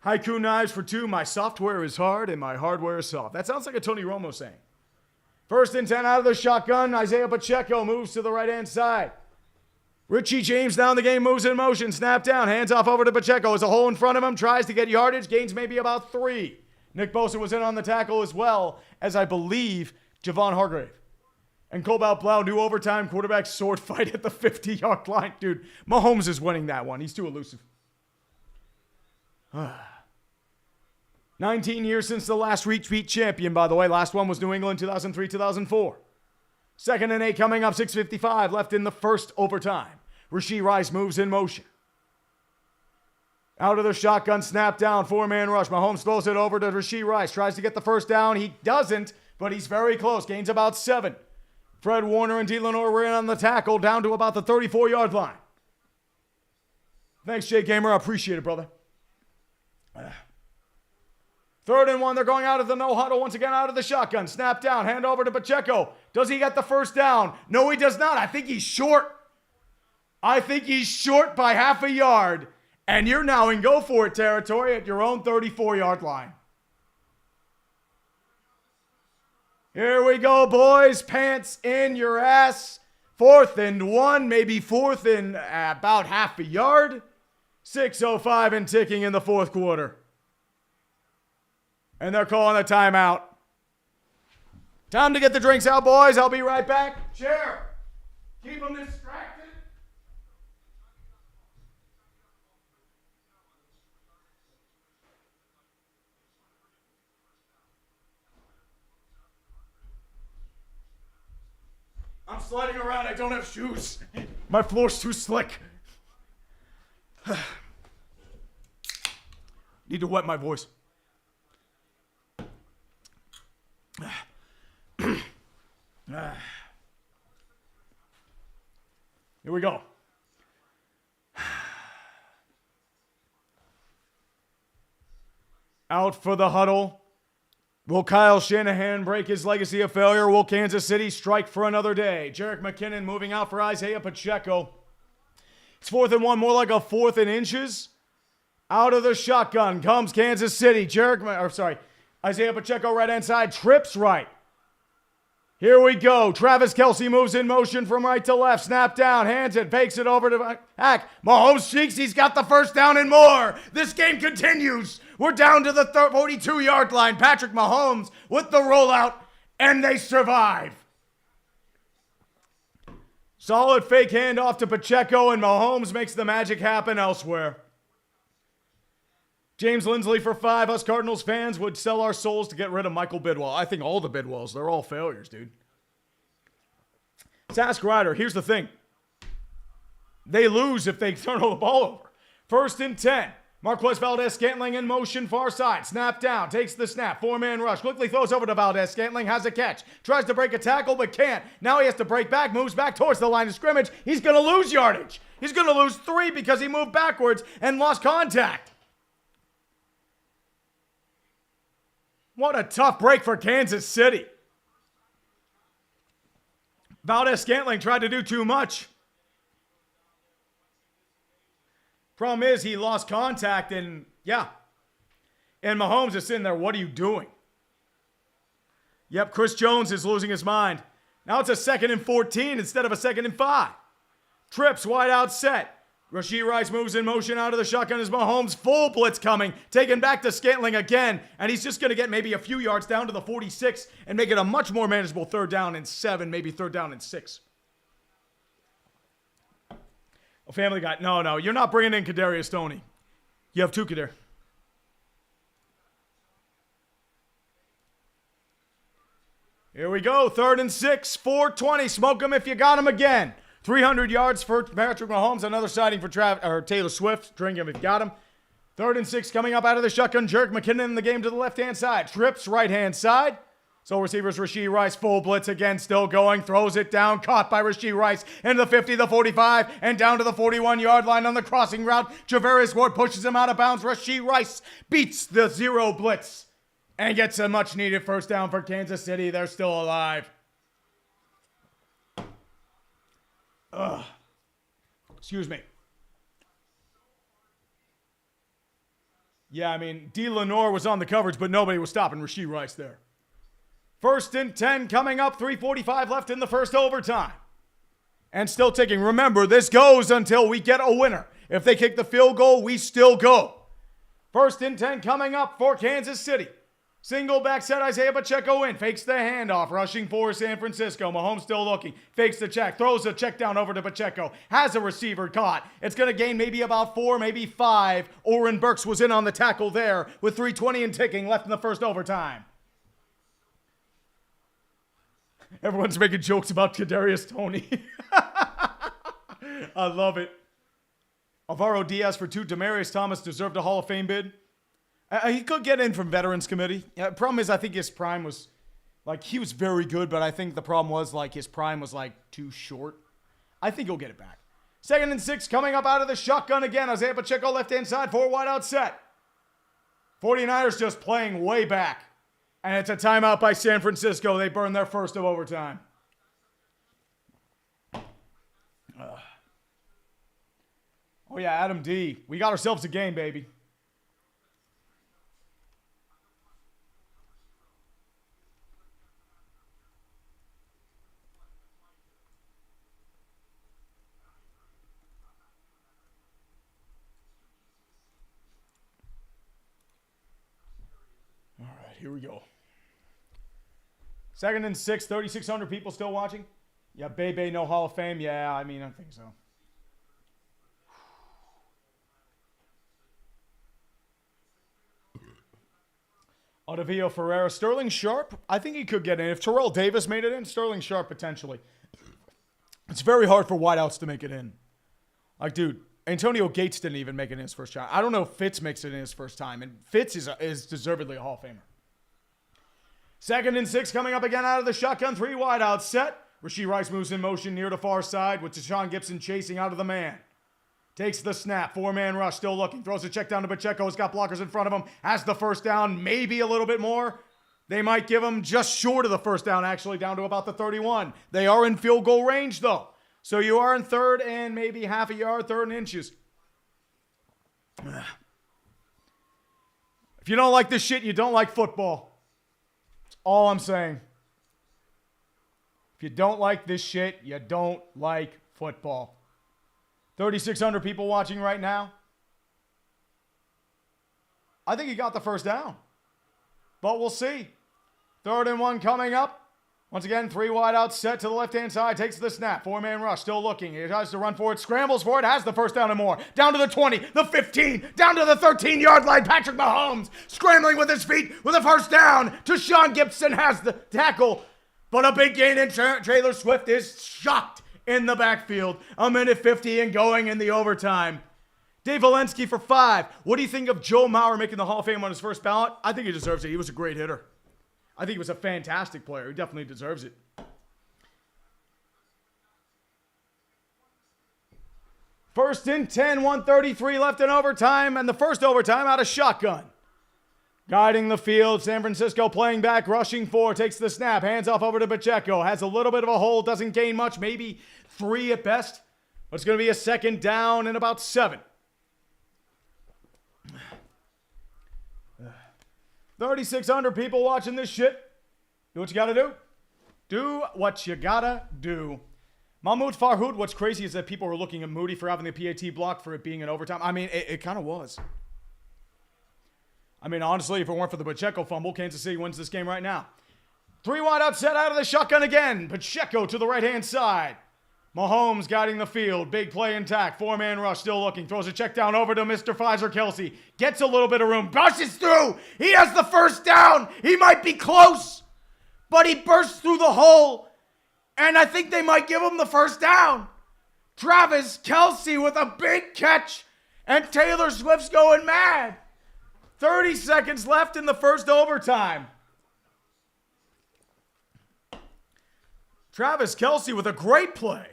Haiku Knives for 2. My software is hard and my hardware is soft. That sounds like a Tony Romo saying. 1st and 10 out of the shotgun. Isaiah Pacheco moves to the right-hand side. Richie James down the game, moves in motion, snap down, hands off over to Pacheco. There's a hole in front of him, tries to get yardage, gains maybe about 3. Nick Bosa was in on the tackle as well as, I believe, Javon Hargrave. And Cobalt Blau, new overtime quarterback sword fight at the 50-yard line. Dude, Mahomes is winning that one. He's too elusive. 19 years since the last repeat champion, by the way. Last one was New England, 2003-2004. 2nd and 8 coming up, 6:55 left in the first overtime. Rashee Rice moves in motion. Out of the shotgun, snap down, 4-man rush. Mahomes throws it over to Rashee Rice. Tries to get the first down. He doesn't, but he's very close. Gains about 7. Fred Warner and D. Lenore were in on the tackle, down to about the 34-yard line. Thanks, Jay Gamer. I appreciate it, brother. 3rd and 1. They're going out of the no huddle. Once again, out of the shotgun. Snap down. Hand over to Pacheco. Does he get the first down? No, he does not. I think he's short. I think he's short by half a yard. And you're now in go for it territory at your own 34-yard line. Here we go, boys. Pants in your ass. 4th and 1, maybe 4th and about half a yard. 6:05 and ticking in the 4th quarter. And they're calling a timeout. Time to get the drinks out, boys. I'll be right back. Chair, keep them distracted. I'm sliding around. I don't have shoes. My floor's too slick. Need to wet my voice. Here we go. Out for the huddle. Will Kyle Shanahan break his legacy of failure? Will Kansas City strike for another day? Jerick McKinnon moving out for Isaiah Pacheco. It's 4th and 1, more like a 4th and inches. Out of the shotgun comes Kansas City. Isaiah Pacheco right hand side, trips right. Here we go. Travis Kelce moves in motion from right to left. Snap down, hands it, fakes it over to Hack. Mahomes cheeks, he's got the first down and more. This game continues. We're down to the 42-yard line. Patrick Mahomes with the rollout, and they survive. Solid fake handoff to Pacheco, and Mahomes makes the magic happen elsewhere. James Lindsley for 5. Us Cardinals fans would sell our souls to get rid of Michael Bidwell. I think all the Bidwells, they're all failures, dude. Sask Ryder, here's the thing. They lose if they turn the ball over. 1st and 10. Marquez Valdez-Scantling in motion, far side. Snap down, takes the snap. 4-man rush. Quickly throws over to Valdez-Scantling, has a catch. Tries to break a tackle, but can't. Now he has to break back, moves back towards the line of scrimmage. He's going to lose yardage. He's going to lose 3 because he moved backwards and lost contact. What a tough break for Kansas City. Valdez-Scantling tried to do too much. Problem is, he lost contact, and Mahomes is sitting there, what are you doing? Yep, Chris Jones is losing his mind. Now it's a 2nd and 14 instead of a 2nd and 5. Trips, wide out set. Rashee Rice moves in motion out of the shotgun as Mahomes, full blitz coming, taken back to Scantling again, and he's just going to get maybe a few yards down to the 46 and make it a much more manageable 3rd down and 7, maybe 3rd down and 6. A Family Guy, no, you're not bringing in Kadarius Toney. You have 2 Kadar. Here we go, 3rd and 6, 4:20, smoke him if you got him again. 300 yards for Patrick Mahomes. Another sighting for Taylor Swift. Drink him if you got him. 3rd and 6 coming up out of the shotgun. Jerick McKinnon in the game to the left-hand side. Trips right-hand side. So receivers Rashee Rice. Full blitz again. Still going. Throws it down. Caught by Rashee Rice. Into the 50, the 45, and down to the 41-yard line on the crossing route. Javarius Ward pushes him out of bounds. Rashee Rice beats the 0 blitz and gets a much-needed first down for Kansas City. They're still alive. Excuse me. Yeah, I mean, D. Lenore was on the coverage, but nobody was stopping Rashee Rice there. 1st and 10 coming up, 3:45 left in the first overtime. and still ticking. Remember, this goes until we get a winner. If they kick the field goal, we still go. 1st and 10 coming up for Kansas City. Single back set, Isaiah Pacheco in. Fakes the handoff, rushing for San Francisco. Mahomes still looking. Fakes the check, throws the check down over to Pacheco. Has a receiver caught. It's going to gain maybe about 4, maybe 5. Oren Burks was in on the tackle there with 3:20 and ticking left in the first overtime. Everyone's making jokes about Kadarius Toney. I love it. Alvaro Diaz for 2. Demaryius Thomas deserved a Hall of Fame bid. He could get in from Veterans Committee. Problem is, I think his prime was, he was very good, but I think the problem was, his prime was, too short. I think he'll get it back. 2nd and 6 coming up out of the shotgun again. Isaiah Pacheco left-hand side, 4 wide out set. 49ers just playing way back. And it's a timeout by San Francisco. They burn their first of overtime. Oh, yeah, Adam D. We got ourselves a game, baby. All right, here we go. 2nd and 6, 3,600 people still watching. Yeah, Bebe, no Hall of Fame. Yeah, I think so. Otavio Ferreira. Sterling Sharp, I think he could get in. If Terrell Davis made it in, Sterling Sharp potentially. It's very hard for wideouts to make it in. Dude, Antonio Gates didn't even make it in his first time. I don't know if Fitz makes it in his first time, and Fitz is deservedly a Hall of Famer. 2nd and 6 coming up again out of the shotgun. 3 wideouts set. Rashee Rice moves in motion near the far side with Deshaun Gibson chasing out of the man. Takes the snap. 4-man rush. Still looking. Throws a check down to Pacheco. He's got blockers in front of him. Has the first down. Maybe a little bit more. They might give him just short of the first down, actually, down to about the 31. They are in field goal range, though. So you are in 3rd and maybe half a yard, 3rd and inches. If you don't like this shit, you don't like football. That's all I'm saying. If you don't like this shit, you don't like football. 3,600 people watching right now. I think he got the first down. But we'll see. 3rd and 1 coming up. Once again, 3 wide out set to the left-hand side. Takes the snap. 4-man rush. Still looking. He tries to run for it. Scrambles for it. Has the first down and more. Down to the 20. The 15. Down to the 13-yard line. Patrick Mahomes scrambling with his feet with a first down. Deshaun Gibson has the tackle. But a big gain in Taylor Swift is shocked in the backfield. 1:50 and going in the overtime. Dave Valensky for 5. What do you think of Joe Mauer making the Hall of Fame on his first ballot? I think he deserves it. He was a great hitter. I think he was a fantastic player. He definitely deserves it. First and 10, 1:33 left in overtime, and the first overtime out of shotgun. Guiding the field, San Francisco playing back, rushing 4, takes the snap, hands off over to Pacheco, has a little bit of a hole, doesn't gain much, maybe 3 at best, but it's going to be a 2nd down and about 7. 3,600 people watching this shit. Do what you gotta do. Do what you gotta do. Mahmoud Farhood, what's crazy is that people were looking at Moody for having the PAT block for it being in overtime. It kind of was. Honestly, if it weren't for the Pacheco fumble, Kansas City wins this game right now. 3 wide out set out of the shotgun again. Pacheco to the right-hand side. Mahomes guiding the field. Big play intact. 4-man rush. Still looking. Throws a check down over to Mr. Pfizer Kelsey. Gets a little bit of room. Bursts through. He has the first down. He might be close. But he bursts through the hole. And I think they might give him the first down. Travis Kelsey with a big catch. And Taylor Swift's going mad. 30 seconds left in the first overtime. Travis Kelsey with a great play.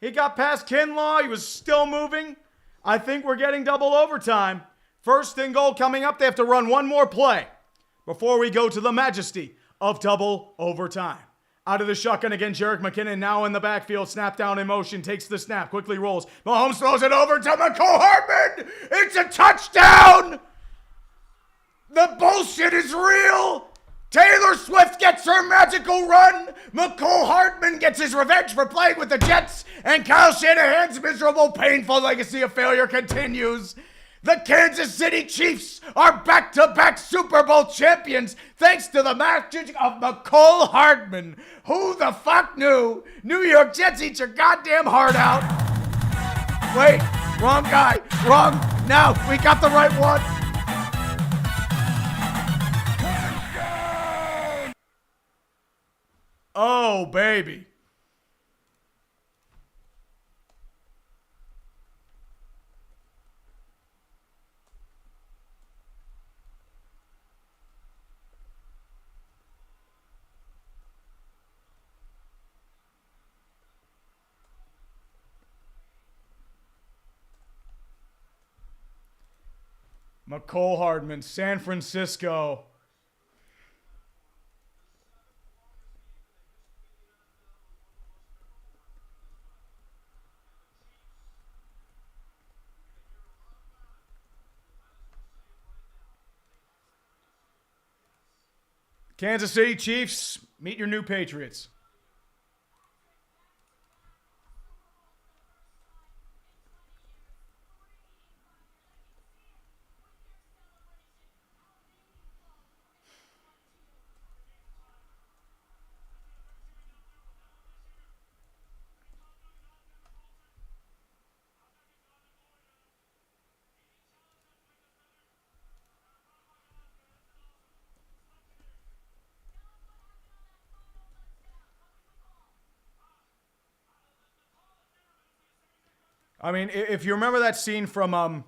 He got past Kinlaw. He was still moving. I think we're getting double overtime. 1st and goal coming up. They have to run one more play before we go to the majesty of double overtime. Out of the shotgun again, Jerick McKinnon now in the backfield. Snap down in motion. Takes the snap. Quickly rolls. Mahomes throws it over to McCole Hardman. It's a touchdown. The bullshit is real. Taylor Swift gets her magical run. McCole Hardman gets his revenge for playing with the Jets. And Kyle Shanahan's miserable, painful legacy of failure continues. The Kansas City Chiefs are back-to-back Super Bowl champions thanks to the magic of McCole Hardman. Who the fuck knew? New York Jets, eat your goddamn heart out. Wait, wrong guy. Wrong. Now, we got the right one. Oh, baby. McCole Hardman, San Francisco. Kansas City Chiefs, meet your new Patriots. I mean, if you remember that scene from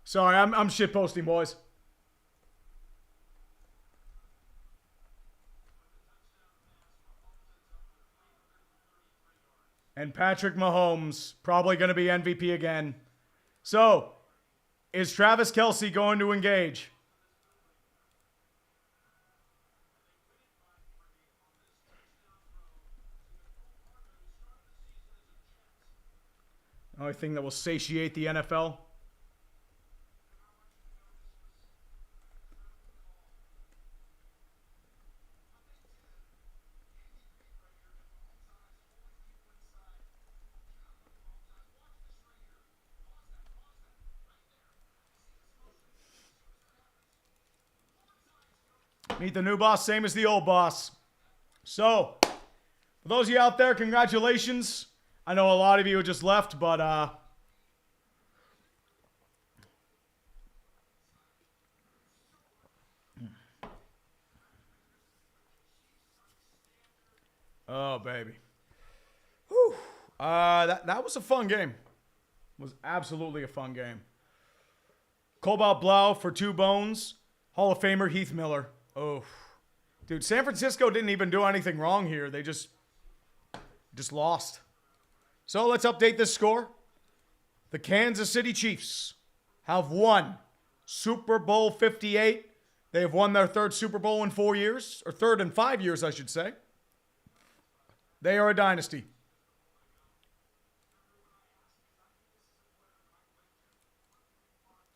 Sorry, I'm shitposting, boys. And Patrick Mahomes, probably going to be MVP again. So, is Travis Kelce going to engage? The only thing that will satiate the NFL. Meet the new boss, same as the old boss. So, for those of you out there, congratulations. I know a lot of you just left, but oh, baby. Whew. That was a fun game. It was absolutely a fun game. Cobalt Blau for 2 bones. Hall of Famer Heath Miller. Oh, dude, San Francisco didn't even do anything wrong here. They just lost. So let's update this score. The Kansas City Chiefs have won Super Bowl 58. They have won their 3rd Super Bowl in 4 years, or 3rd in 5 years, I should say. They are a dynasty.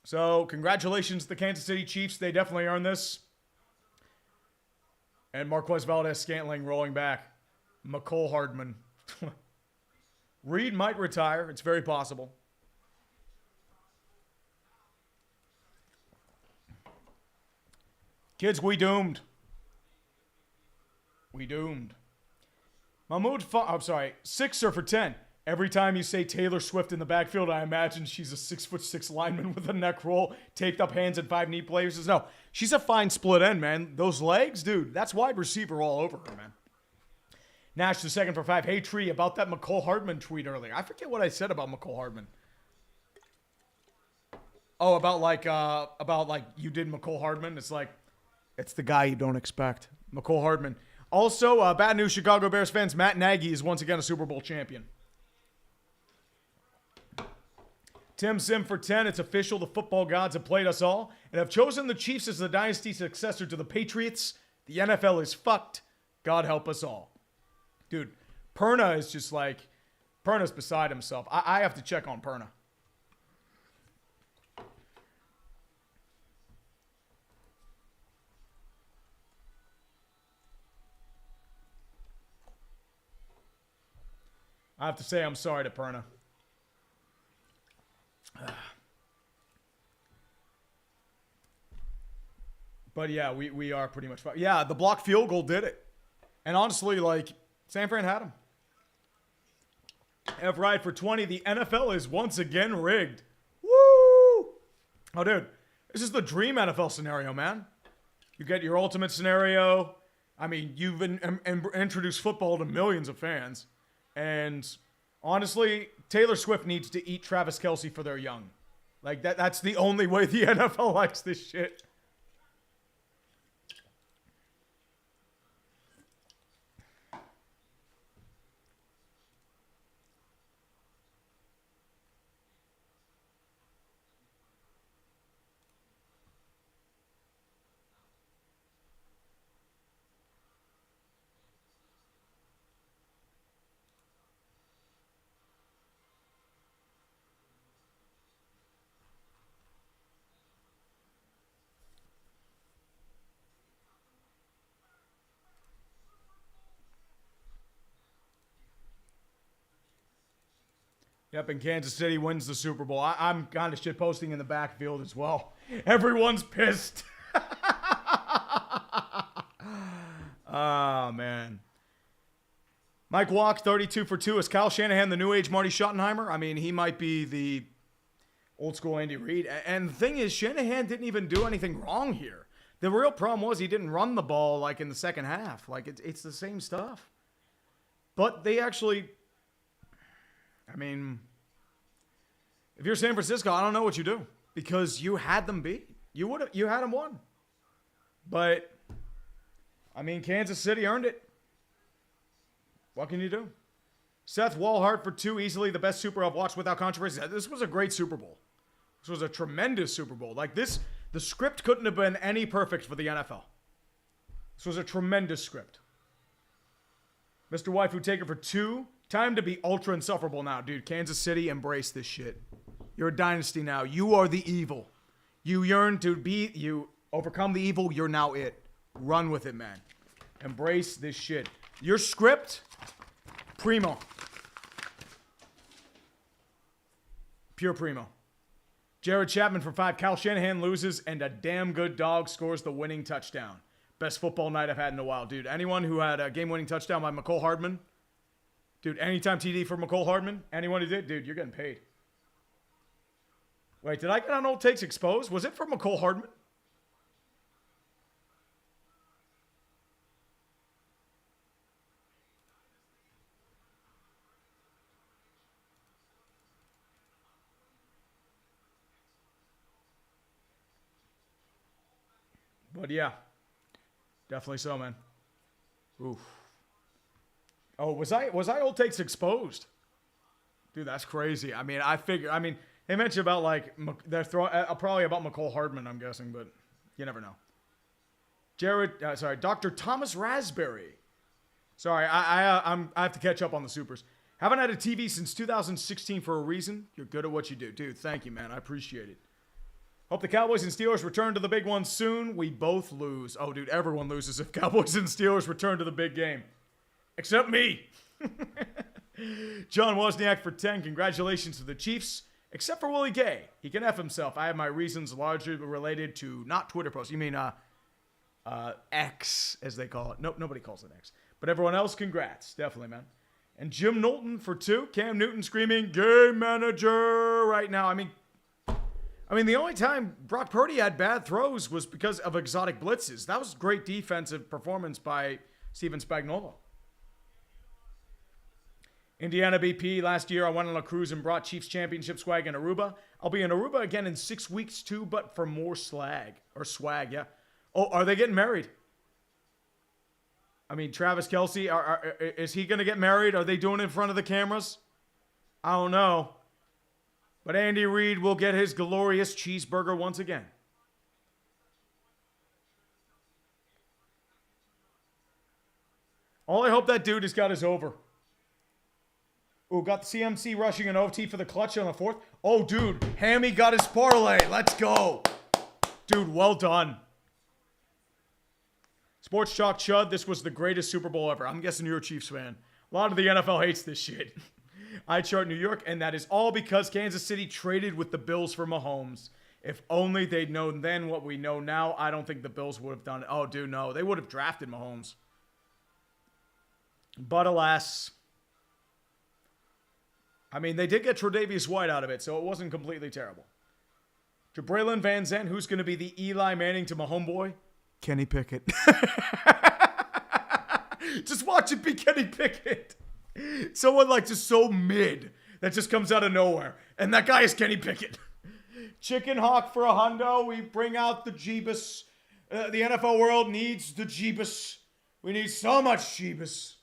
So congratulations to the Kansas City Chiefs. They definitely earned this. And Marquez Valdez-Scantling rolling back. McCole Hardman. Reed might retire. It's very possible. Kids, we doomed. We doomed. Mahmoud, I'm sorry, 6er for 10. Every time you say Taylor Swift in the backfield, I imagine she's a 6'6" lineman with a neck roll, taped up hands and 5 knee places. No, she's a fine split end, man. Those legs, dude, that's wide receiver all over her, man. Nash the 2nd for 5. Hey, Tree, about that McCole Hardman tweet earlier. I forget what I said about McCole Hardman. Oh, about like you did McCole Hardman. It's like, it's the guy you don't expect. McCole Hardman. Also, bad news, Chicago Bears fans. Matt Nagy is once again a Super Bowl champion. Tim Sim for 10. It's official. The football gods have played us all and have chosen the Chiefs as the dynasty successor to the Patriots. The NFL is fucked. God help us all. Dude, Perna is just like, Perna's beside himself. I have to check on Perna. I have to say I'm sorry to Perna. But yeah, we are pretty much fine. Yeah, the blocked field goal did it. And honestly, like, San Fran had him. F Ride for 20. The NFL is once again rigged. Woo! Oh, dude. This is the dream NFL scenario, man. You get your ultimate scenario. I mean, you've introduced football to millions of fans. And honestly, Taylor Swift needs to eat Travis Kelce for their young. Like, that's the only way the NFL likes this shit. Yep, and Kansas City wins the Super Bowl. I'm kind of shitposting in the backfield as well. Everyone's pissed. Oh, man. Mike Walk, 32 for 2. Is Kyle Shanahan the new age Marty Schottenheimer? I mean, he might be the old school Andy Reid. And the thing is, Shanahan didn't even do anything wrong here. The real problem was he didn't run the ball like in the second half. Like, it's the same stuff. But they actually... I mean, if you're San Francisco, I don't know what you do because you had them beat. You had them won. But I mean, Kansas City earned it. What can you do? Seth Walhart for 2, easily the best Super I've watched without controversy. This was a great Super Bowl. This was a tremendous Super Bowl. Like this, the script couldn't have been any perfect for the NFL. This was a tremendous script. Mr. Waifu Taker for 2. Time to be ultra insufferable now, dude. Kansas City, embrace this shit. You're a dynasty now. You are the evil. You yearn to be, you overcome the evil. You're now it. Run with it, man. Embrace this shit. Your script, primo. Pure primo. Jared Chapman for 5. Kyle Shanahan loses, and a damn good dog scores the winning touchdown. Best football night I've had in a while, dude. Anyone who had a game-winning touchdown by McCole Hardman, dude, anytime TD for McCole Hardman, anyone who did, dude, you're getting paid. Wait, did I get on Old Takes Exposed? Was it for McCole Hardman? But yeah, definitely so, man. Oof. Oh, was I Old Takes Exposed? Dude, that's crazy. I mean, they mentioned about like they're throwing probably about McCole Hardman, I'm guessing, but you never know. Dr. Thomas Raspberry. Sorry, I have to catch up on the supers. Haven't had a TV since 2016 for a reason. You're good at what you do, dude. Thank you, man. I appreciate it. Hope the Cowboys and Steelers return to the big one soon. We both lose. Oh, dude, everyone loses if Cowboys and Steelers return to the big game. Except me. John Wozniak for 10. Congratulations to the Chiefs. Except for Willie Gay. He can F himself. I have my reasons largely related to not Twitter posts. You mean X, as they call it. Nope, nobody calls it X. But everyone else, congrats. Definitely, man. And Jim Knowlton for 2. Cam Newton screaming, game manager right now. I mean, the only time Brock Purdy had bad throws was because of exotic blitzes. That was great defensive performance by Steven Spagnuolo. Indiana BP, last year I went on a cruise and brought Chiefs championship swag in Aruba. I'll be in Aruba again in 6 weeks too, but for more swag, yeah. Oh, are they getting married? I mean, Travis Kelce, is he going to get married? Are they doing it in front of the cameras? I don't know. But Andy Reid will get his glorious cheeseburger once again. All I hope that dude has got is over. Ooh, got the CMC rushing an OT for the clutch on the 4th. Oh, dude, Hammy got his parlay. Let's go. Dude, well done. Sports Chalk Chud, this was the greatest Super Bowl ever. I'm guessing you're a Chiefs fan. A lot of the NFL hates this shit. I chart New York, and that is all because Kansas City traded with the Bills for Mahomes. If only they'd known then what we know now, I don't think the Bills would have done it. Oh, dude, no. They would have drafted Mahomes. But alas, I mean, they did get Tre'Davious White out of it, so it wasn't completely terrible. Jabraylon Van Zandt, who's going to be the Eli Manning to my homeboy? Kenny Pickett. Just watch it be Kenny Pickett. Someone like just so mid that just comes out of nowhere. And that guy is Kenny Pickett. Chicken Hawk for a hundo. We bring out the Jeebus. The NFL world needs the Jeebus. We need so much Jeebus.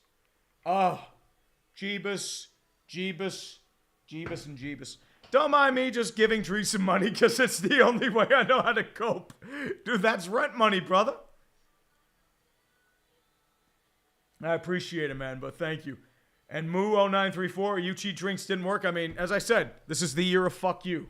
Oh, Jeebus, Jeebus, Jeebus, and Jeebus. Don't mind me just giving Tree some money because it's the only way I know how to cope. Dude, that's rent money, brother. I appreciate it, man, but thank you. And Moo0934, you cheat drinks didn't work. I mean, as I said, this is the year of fuck you.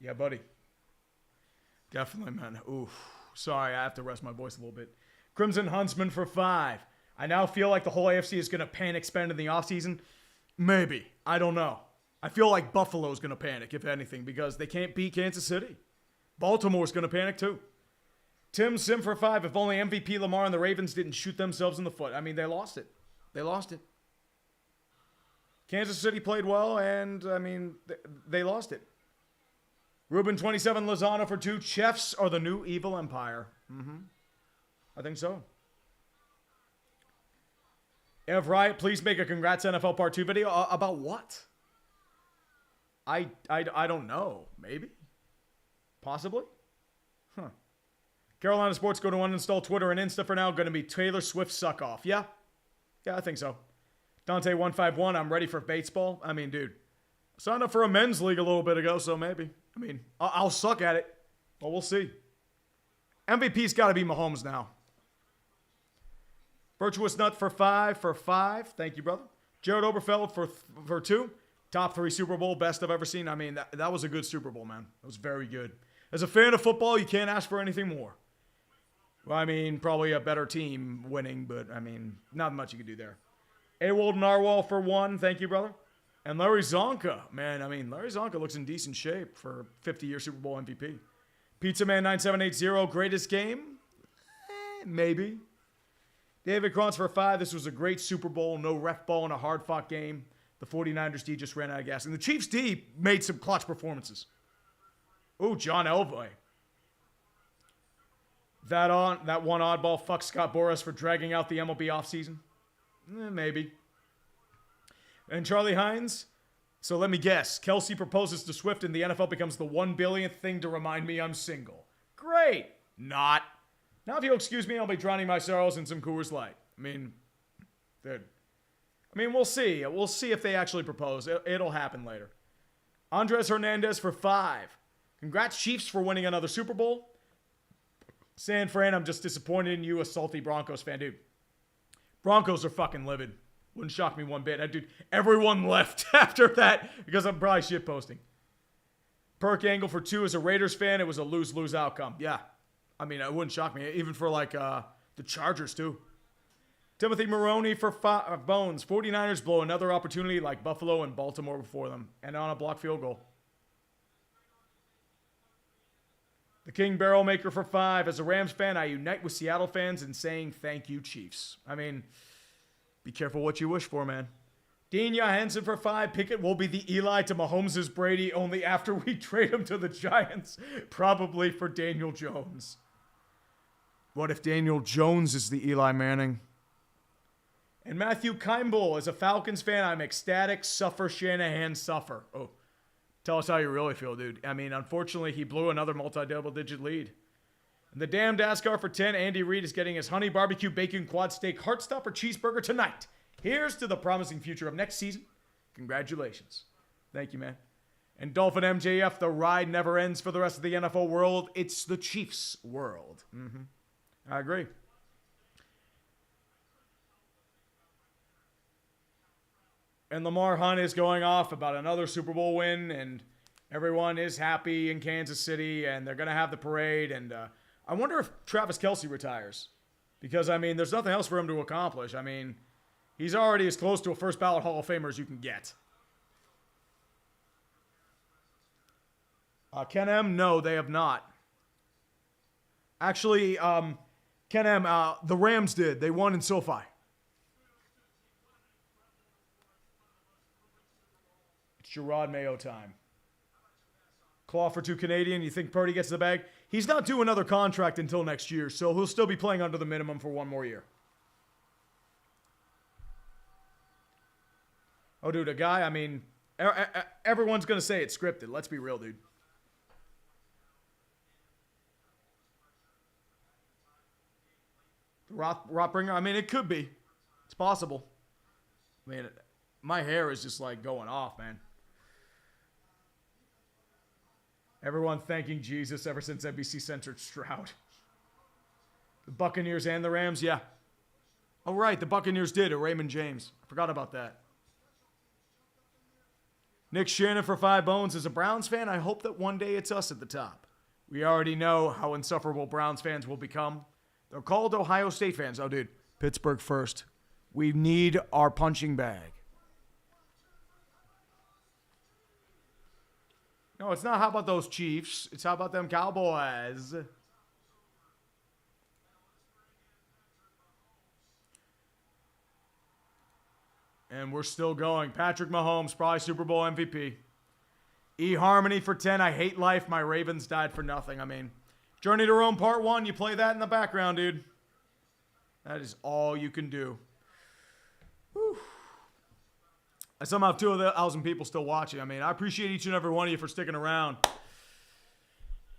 Yeah, buddy. Definitely, man. Oof. Sorry, I have to rest my voice a little bit. Crimson Huntsman for 5. I now feel like the whole AFC is going to panic spend in the offseason. Maybe. I don't know. I feel like Buffalo's going to panic, if anything, because they can't beat Kansas City. Baltimore's going to panic, too. Tim Sim for 5. If only MVP Lamar and the Ravens didn't shoot themselves in the foot. I mean, they lost it. They lost it. Kansas City played well, and, I mean, they lost it. Ruben 27 Lozano for 2. Chiefs are the new evil empire. I think so. Ev Riot, please make a congrats NFL Part 2 video. About what? I don't know. Maybe? Possibly? Huh. Carolina Sports, go to uninstall Twitter and Insta for now. Going to be Taylor Swift suck off. Yeah? Yeah, I think so. Dante151, I'm ready for baseball. I mean, dude. Signed up for a men's league a little bit ago, so maybe. I mean, I'll suck at it. Well, we'll see. MVP's got to be Mahomes now. Virtuous Nut for 5. Thank you, brother. Jared Oberfeld for 2. Top 3 Super Bowl, best I've ever seen. I mean, that was a good Super Bowl, man. It was very good. As a fan of football, you can't ask for anything more. Well, I mean, probably a better team winning, but, I mean, not much you can do there. Awold Narwhal for 1. Thank you, brother. And Larry Zonka, man, I mean, Larry Zonka looks in decent shape for 50-year Super Bowl MVP. Pizza Man 9780, greatest game? Maybe. David Krantz for 5. This was a great Super Bowl. No ref ball in a hard-fought game. The 49ers D just ran out of gas. And the Chiefs D made some clutch performances. Ooh, John Elway. That one oddball fuck Scott Boras for dragging out the MLB offseason? Maybe. And Charlie Hines, so let me guess. Kelsey proposes to Swift and the NFL becomes the 1 billionth thing to remind me I'm single. Great. Not. Now if you'll excuse me, I'll be drowning my sorrows in some Coors Light. I mean, dude. I mean, we'll see. We'll see if they actually propose. It'll happen later. Andres Hernandez for 5. Congrats, Chiefs, for winning another Super Bowl. San Fran, I'm just disappointed in you, a salty Broncos fan. Dude, Broncos are fucking livid. Wouldn't shock me one bit. Dude, everyone left after that because I'm probably shitposting. Perk Angle for 2 as a Raiders fan. It was a lose-lose outcome. Yeah. I mean, it wouldn't shock me. Even for, like, the Chargers, too. Timothy Maroney for Bones. 49ers blow another opportunity like Buffalo and Baltimore before them. And on a blocked field goal. The King Barrel Maker for 5. As a Rams fan, I unite with Seattle fans in saying thank you, Chiefs. I mean, be careful what you wish for, man. Dean Johansson for 5. Pickett will be the Eli to Mahomes' Brady only after we trade him to the Giants. Probably for Daniel Jones. What if Daniel Jones is the Eli Manning? And Matthew Kimball, as a Falcons fan, I'm ecstatic. Suffer, Shanahan, suffer. Oh, tell us how you really feel, dude. I mean, unfortunately, he blew another multi-double-digit lead. And the damned NASCAR for 10, Andy Reid is getting his honey barbecue bacon quad steak heartstopper cheeseburger tonight. Here's to the promising future of next season. Congratulations. Thank you, man. And Dolphin MJF, the ride never ends for the rest of the NFL world. It's the Chiefs' world. I agree. And Lamar Hunt is going off about another Super Bowl win, and everyone is happy in Kansas City, and they're going to have the parade. And I wonder if Travis Kelce retires. Because, I mean, there's nothing else for him to accomplish. I mean, he's already as close to a first-ballot Hall of Famer as you can get. Ken M, no, they have not. Actually, Ken M, the Rams did. They won in SoFi. It's Gerard Mayo time. Claw for 2 Canadian. You think Purdy gets the bag? He's not due another contract until next year, so he'll still be playing under the minimum for one more year. Oh, dude, a guy, I mean, everyone's going to say it's scripted. Let's be real, dude. Rothbringer, I mean, it could be. It's possible. I mean, my hair is just like going off, man. Everyone thanking Jesus ever since NBC censored Stroud. The Buccaneers and the Rams, yeah. Oh, right, the Buccaneers did at Raymond James. I forgot about that. Nick Shannon for 5 bones. As a Browns fan, I hope that one day it's us at the top. We already know how insufferable Browns fans will become. They're called Ohio State fans. Oh, dude, Pittsburgh first. We need our punching bag. No, it's not how about those Chiefs. It's how about them Cowboys. And we're still going. Patrick Mahomes, probably Super Bowl MVP. eHarmony for 10. I hate life. My Ravens died for nothing. I mean, Journey to Rome Part 1. You play that in the background, dude. That is all you can do. Whew. I somehow have 2,000 people still watching. I mean, I appreciate each and every one of you for sticking around.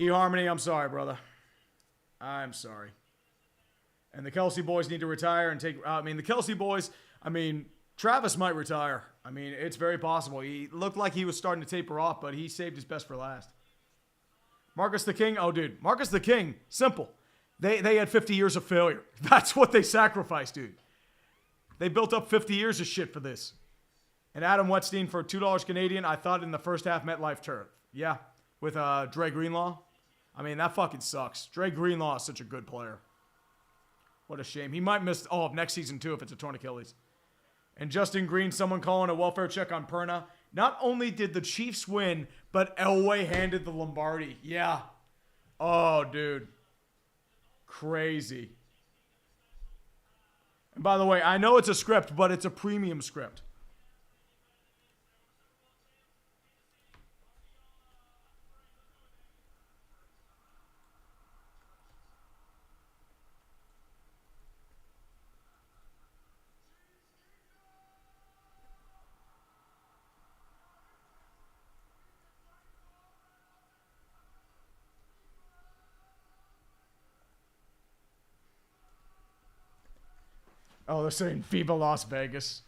eHarmony, I'm sorry, brother. I'm sorry. And the Kelce boys need to retire and take... the Kelce boys, Travis might retire. I mean, it's very possible. He looked like he was starting to taper off, but he saved his best for last. Marcus the King. Oh, dude. Marcus the King. Simple. They had 50 years of failure. That's what they sacrificed, dude. They built up 50 years of shit for this. And Adam Wetstein for $2 Canadian. I thought in the first half MetLife turf. Yeah. With Dre Greenlaw. I mean, that fucking sucks. Dre Greenlaw is such a good player. What a shame. He might miss all of next season, too, if it's a torn Achilles. And Justin Green, someone calling a welfare check on Perna. Not only did the Chiefs win, but Elway handed the Lombardi. Yeah. Oh, dude. Crazy. And by the way, I know it's a script, but it's a premium script. Oh, they're saying Viva Las Vegas.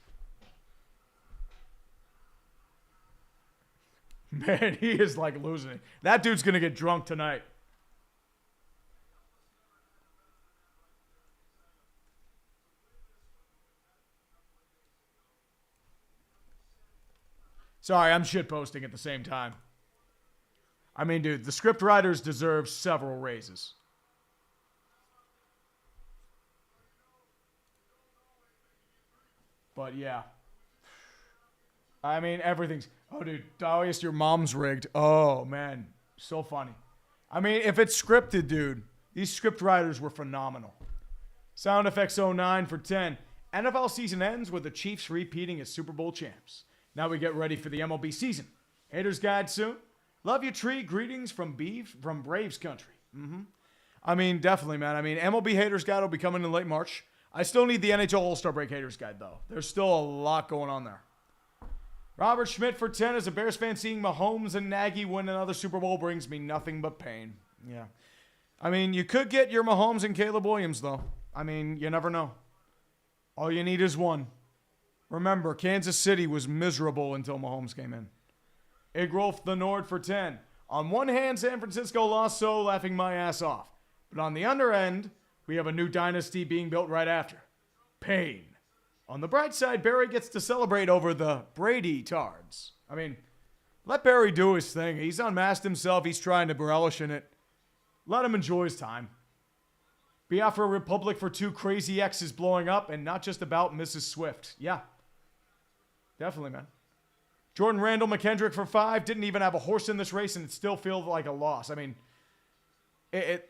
Man, he is like losing it. That dude's going to get drunk tonight. Sorry, I'm shitposting at the same time. I mean, dude, the script writers deserve several raises. But yeah. I mean, everything's... Oh, dude, Darius, your mom's rigged. Oh, man. So funny. I mean, if it's scripted, dude, these script writers were phenomenal. Sound Effects 09 for 10. NFL season ends with the Chiefs repeating as Super Bowl champs. Now we get ready for the MLB season. Haters Guide soon. Love you, Tree. Greetings from Braves country. I mean, definitely, man. I mean, MLB Haters Guide will be coming in late March. I still need the NHL All-Star Break Haters Guide, though. There's still a lot going on there. Robert Schmidt for 10. As a Bears fan, seeing Mahomes and Nagy win another Super Bowl brings me nothing but pain. Yeah. I mean, you could get your Mahomes and Caleb Williams, though. I mean, you never know. All you need is one. Remember, Kansas City was miserable until Mahomes came in. Igrolf the Nord for 10. On one hand, San Francisco lost, so laughing my ass off. But on the other end, we have a new dynasty being built right after. Pain. On the bright side, Barry gets to celebrate over the Brady Tards. I mean, let Barry do his thing. He's unmasked himself. He's trying to relish in it. Let him enjoy his time. Biafra Republic for 2. Crazy X is blowing up, and not just about Mrs. Swift. Yeah. Definitely, man. Jordan Randall McKendrick for 5. Didn't even have a horse in this race, and it still feels like a loss. I mean, it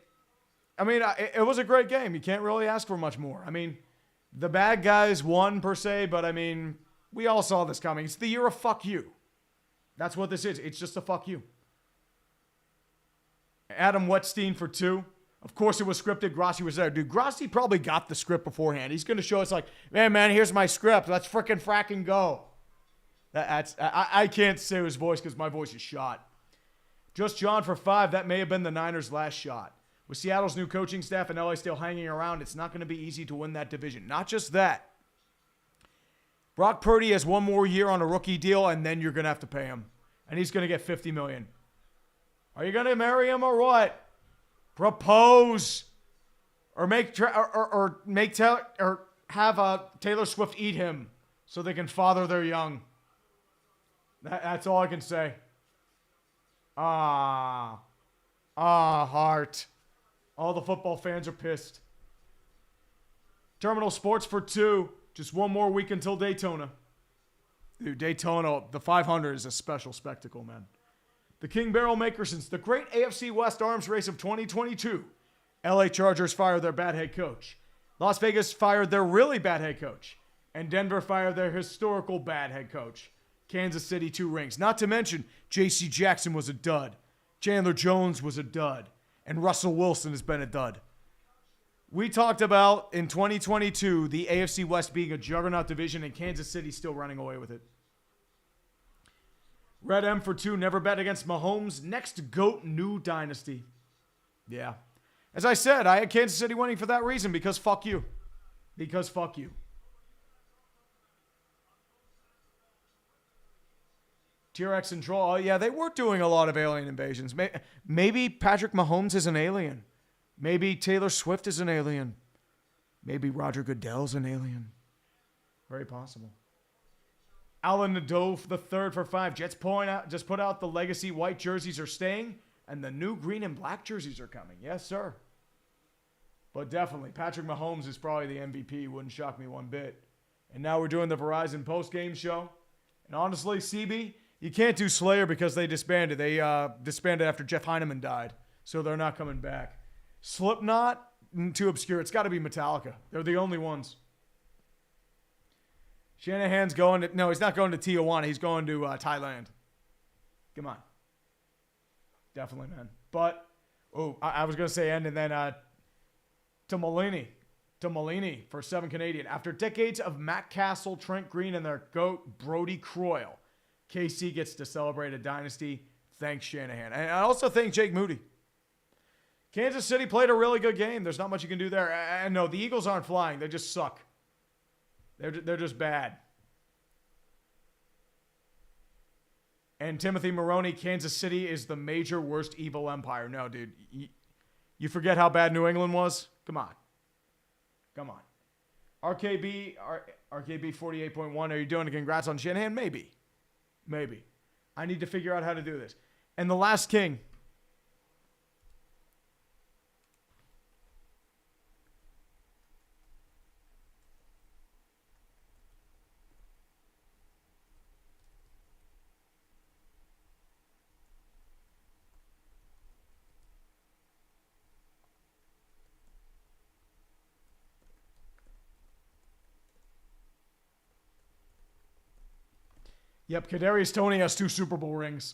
was a great game. You can't really ask for much more. I mean, the bad guys won, per se, but I mean, we all saw this coming. It's the year of fuck you. That's what this is. It's just a fuck you. Adam Wetstein for 2. Of course, it was scripted. Grassi was there. Dude, Grassi probably got the script beforehand. He's going to show us like, man, here's my script. Let's frickin' go. I can't say his voice because my voice is shot. Just John for 5. That may have been the Niners' last shot. With Seattle's new coaching staff and LA still hanging around, it's not going to be easy to win that division. Not just that. Brock Purdy has one more year on a rookie deal, and then you're going to have to pay him. And he's going to get $50 million. Are you going to marry him or what? Propose. Or have Taylor Swift eat him so they can father their young. That's all I can say. Heart. All the football fans are pissed. Terminal Sports for 2. Just one more week until Daytona. Dude, Daytona, the 500 is a special spectacle, man. The King Barrel Maker, since the great AFC West arms race of 2022. LA Chargers fired their bad head coach. Las Vegas fired their really bad head coach. And Denver fired their historical bad head coach. Kansas City 2 rings. Not to mention, J.C. Jackson was a dud. Chandler Jones was a dud. And Russell Wilson has been a dud. We talked about, in 2022, the AFC West being a juggernaut division and Kansas City still running away with it. Red M for 2, never bet against Mahomes. Next GOAT, new dynasty. Yeah. As I said, I had Kansas City winning for that reason, because fuck you. Because fuck you. T-Rex and Troll. Oh, yeah, they were doing a lot of alien invasions. Maybe Patrick Mahomes is an alien. Maybe Taylor Swift is an alien. Maybe Roger Goodell's an alien. Very possible. Alan Nadeau the 3rd for 5. Jets just put out the legacy white jerseys are staying, and the new green and black jerseys are coming. Yes, sir. But definitely, Patrick Mahomes is probably the MVP. Wouldn't shock me one bit. And now we're doing the Verizon post-game show. And honestly, CB, you can't do Slayer because they disbanded. They disbanded after Jeff Heineman died. So they're not coming back. Slipknot, too obscure. It's got to be Metallica. They're the only ones. Shanahan's going to... No, he's not going to Tijuana. He's going to Thailand. Come on. Definitely, man. But, I was going to say end and then to Malini for 7 Canadian. After decades of Matt Castle, Trent Green, and their GOAT, Brody Croyle, KC gets to celebrate a dynasty. Thanks, Shanahan. And I also thank Jake Moody. Kansas City played a really good game. There's not much you can do there. And no, the Eagles aren't flying. They just suck. They're just bad. And Timothy Maroney, Kansas City is the major worst evil empire. No, dude. You forget how bad New England was? Come on. RKB 48.1. Are you doing a congrats on Shanahan? Maybe. I need to figure out how to do this. And the last king. Yep, Kadarius Toney has 2 Super Bowl rings.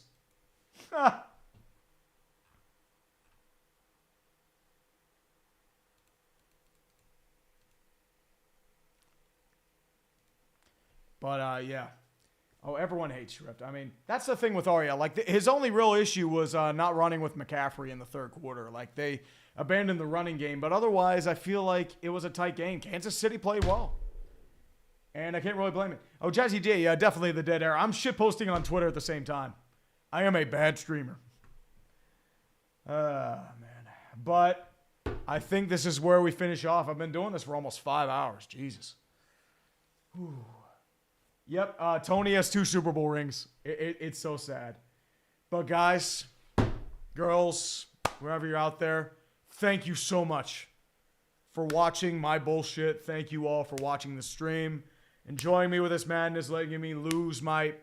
But, yeah. Oh, everyone hates Swift. I mean, that's the thing with Ariel. Like, his only real issue was not running with McCaffrey in the third quarter. Like, they abandoned the running game. But otherwise, I feel like it was a tight game. Kansas City played well. And I can't really blame it. Oh, Jazzy J, yeah, definitely the dead era. I'm shitposting on Twitter at the same time. I am a bad streamer. Man. But I think this is where we finish off. I've been doing this for almost 5 hours. Jesus. Whew. Yep, Tony has 2 Super Bowl rings. It's so sad. But guys, girls, wherever you're out there, thank you so much for watching my bullshit. Thank you all for watching the stream, enjoying me with this madness, letting me lose my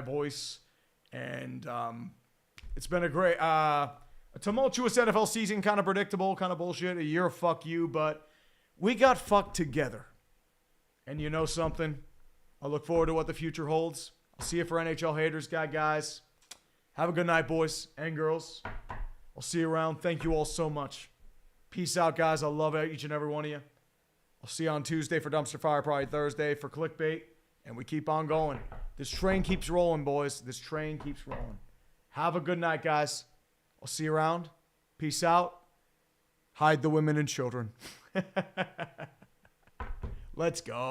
voice. And it's been a great, a tumultuous NFL season, kind of predictable, kind of bullshit, a year of fuck you, but we got fucked together. And you know something? I look forward to what the future holds. I'll see you for NHL Haters guys. Have a good night, boys and girls. I'll see you around. Thank you all so much. Peace out, guys. I love each and every one of you. I'll see you on Tuesday for Dumpster Fire, probably Thursday for Clickbait, and we keep on going. This train keeps rolling, boys. This train keeps rolling. Have a good night, guys. I'll see you around. Peace out. Hide the women and children. Let's go.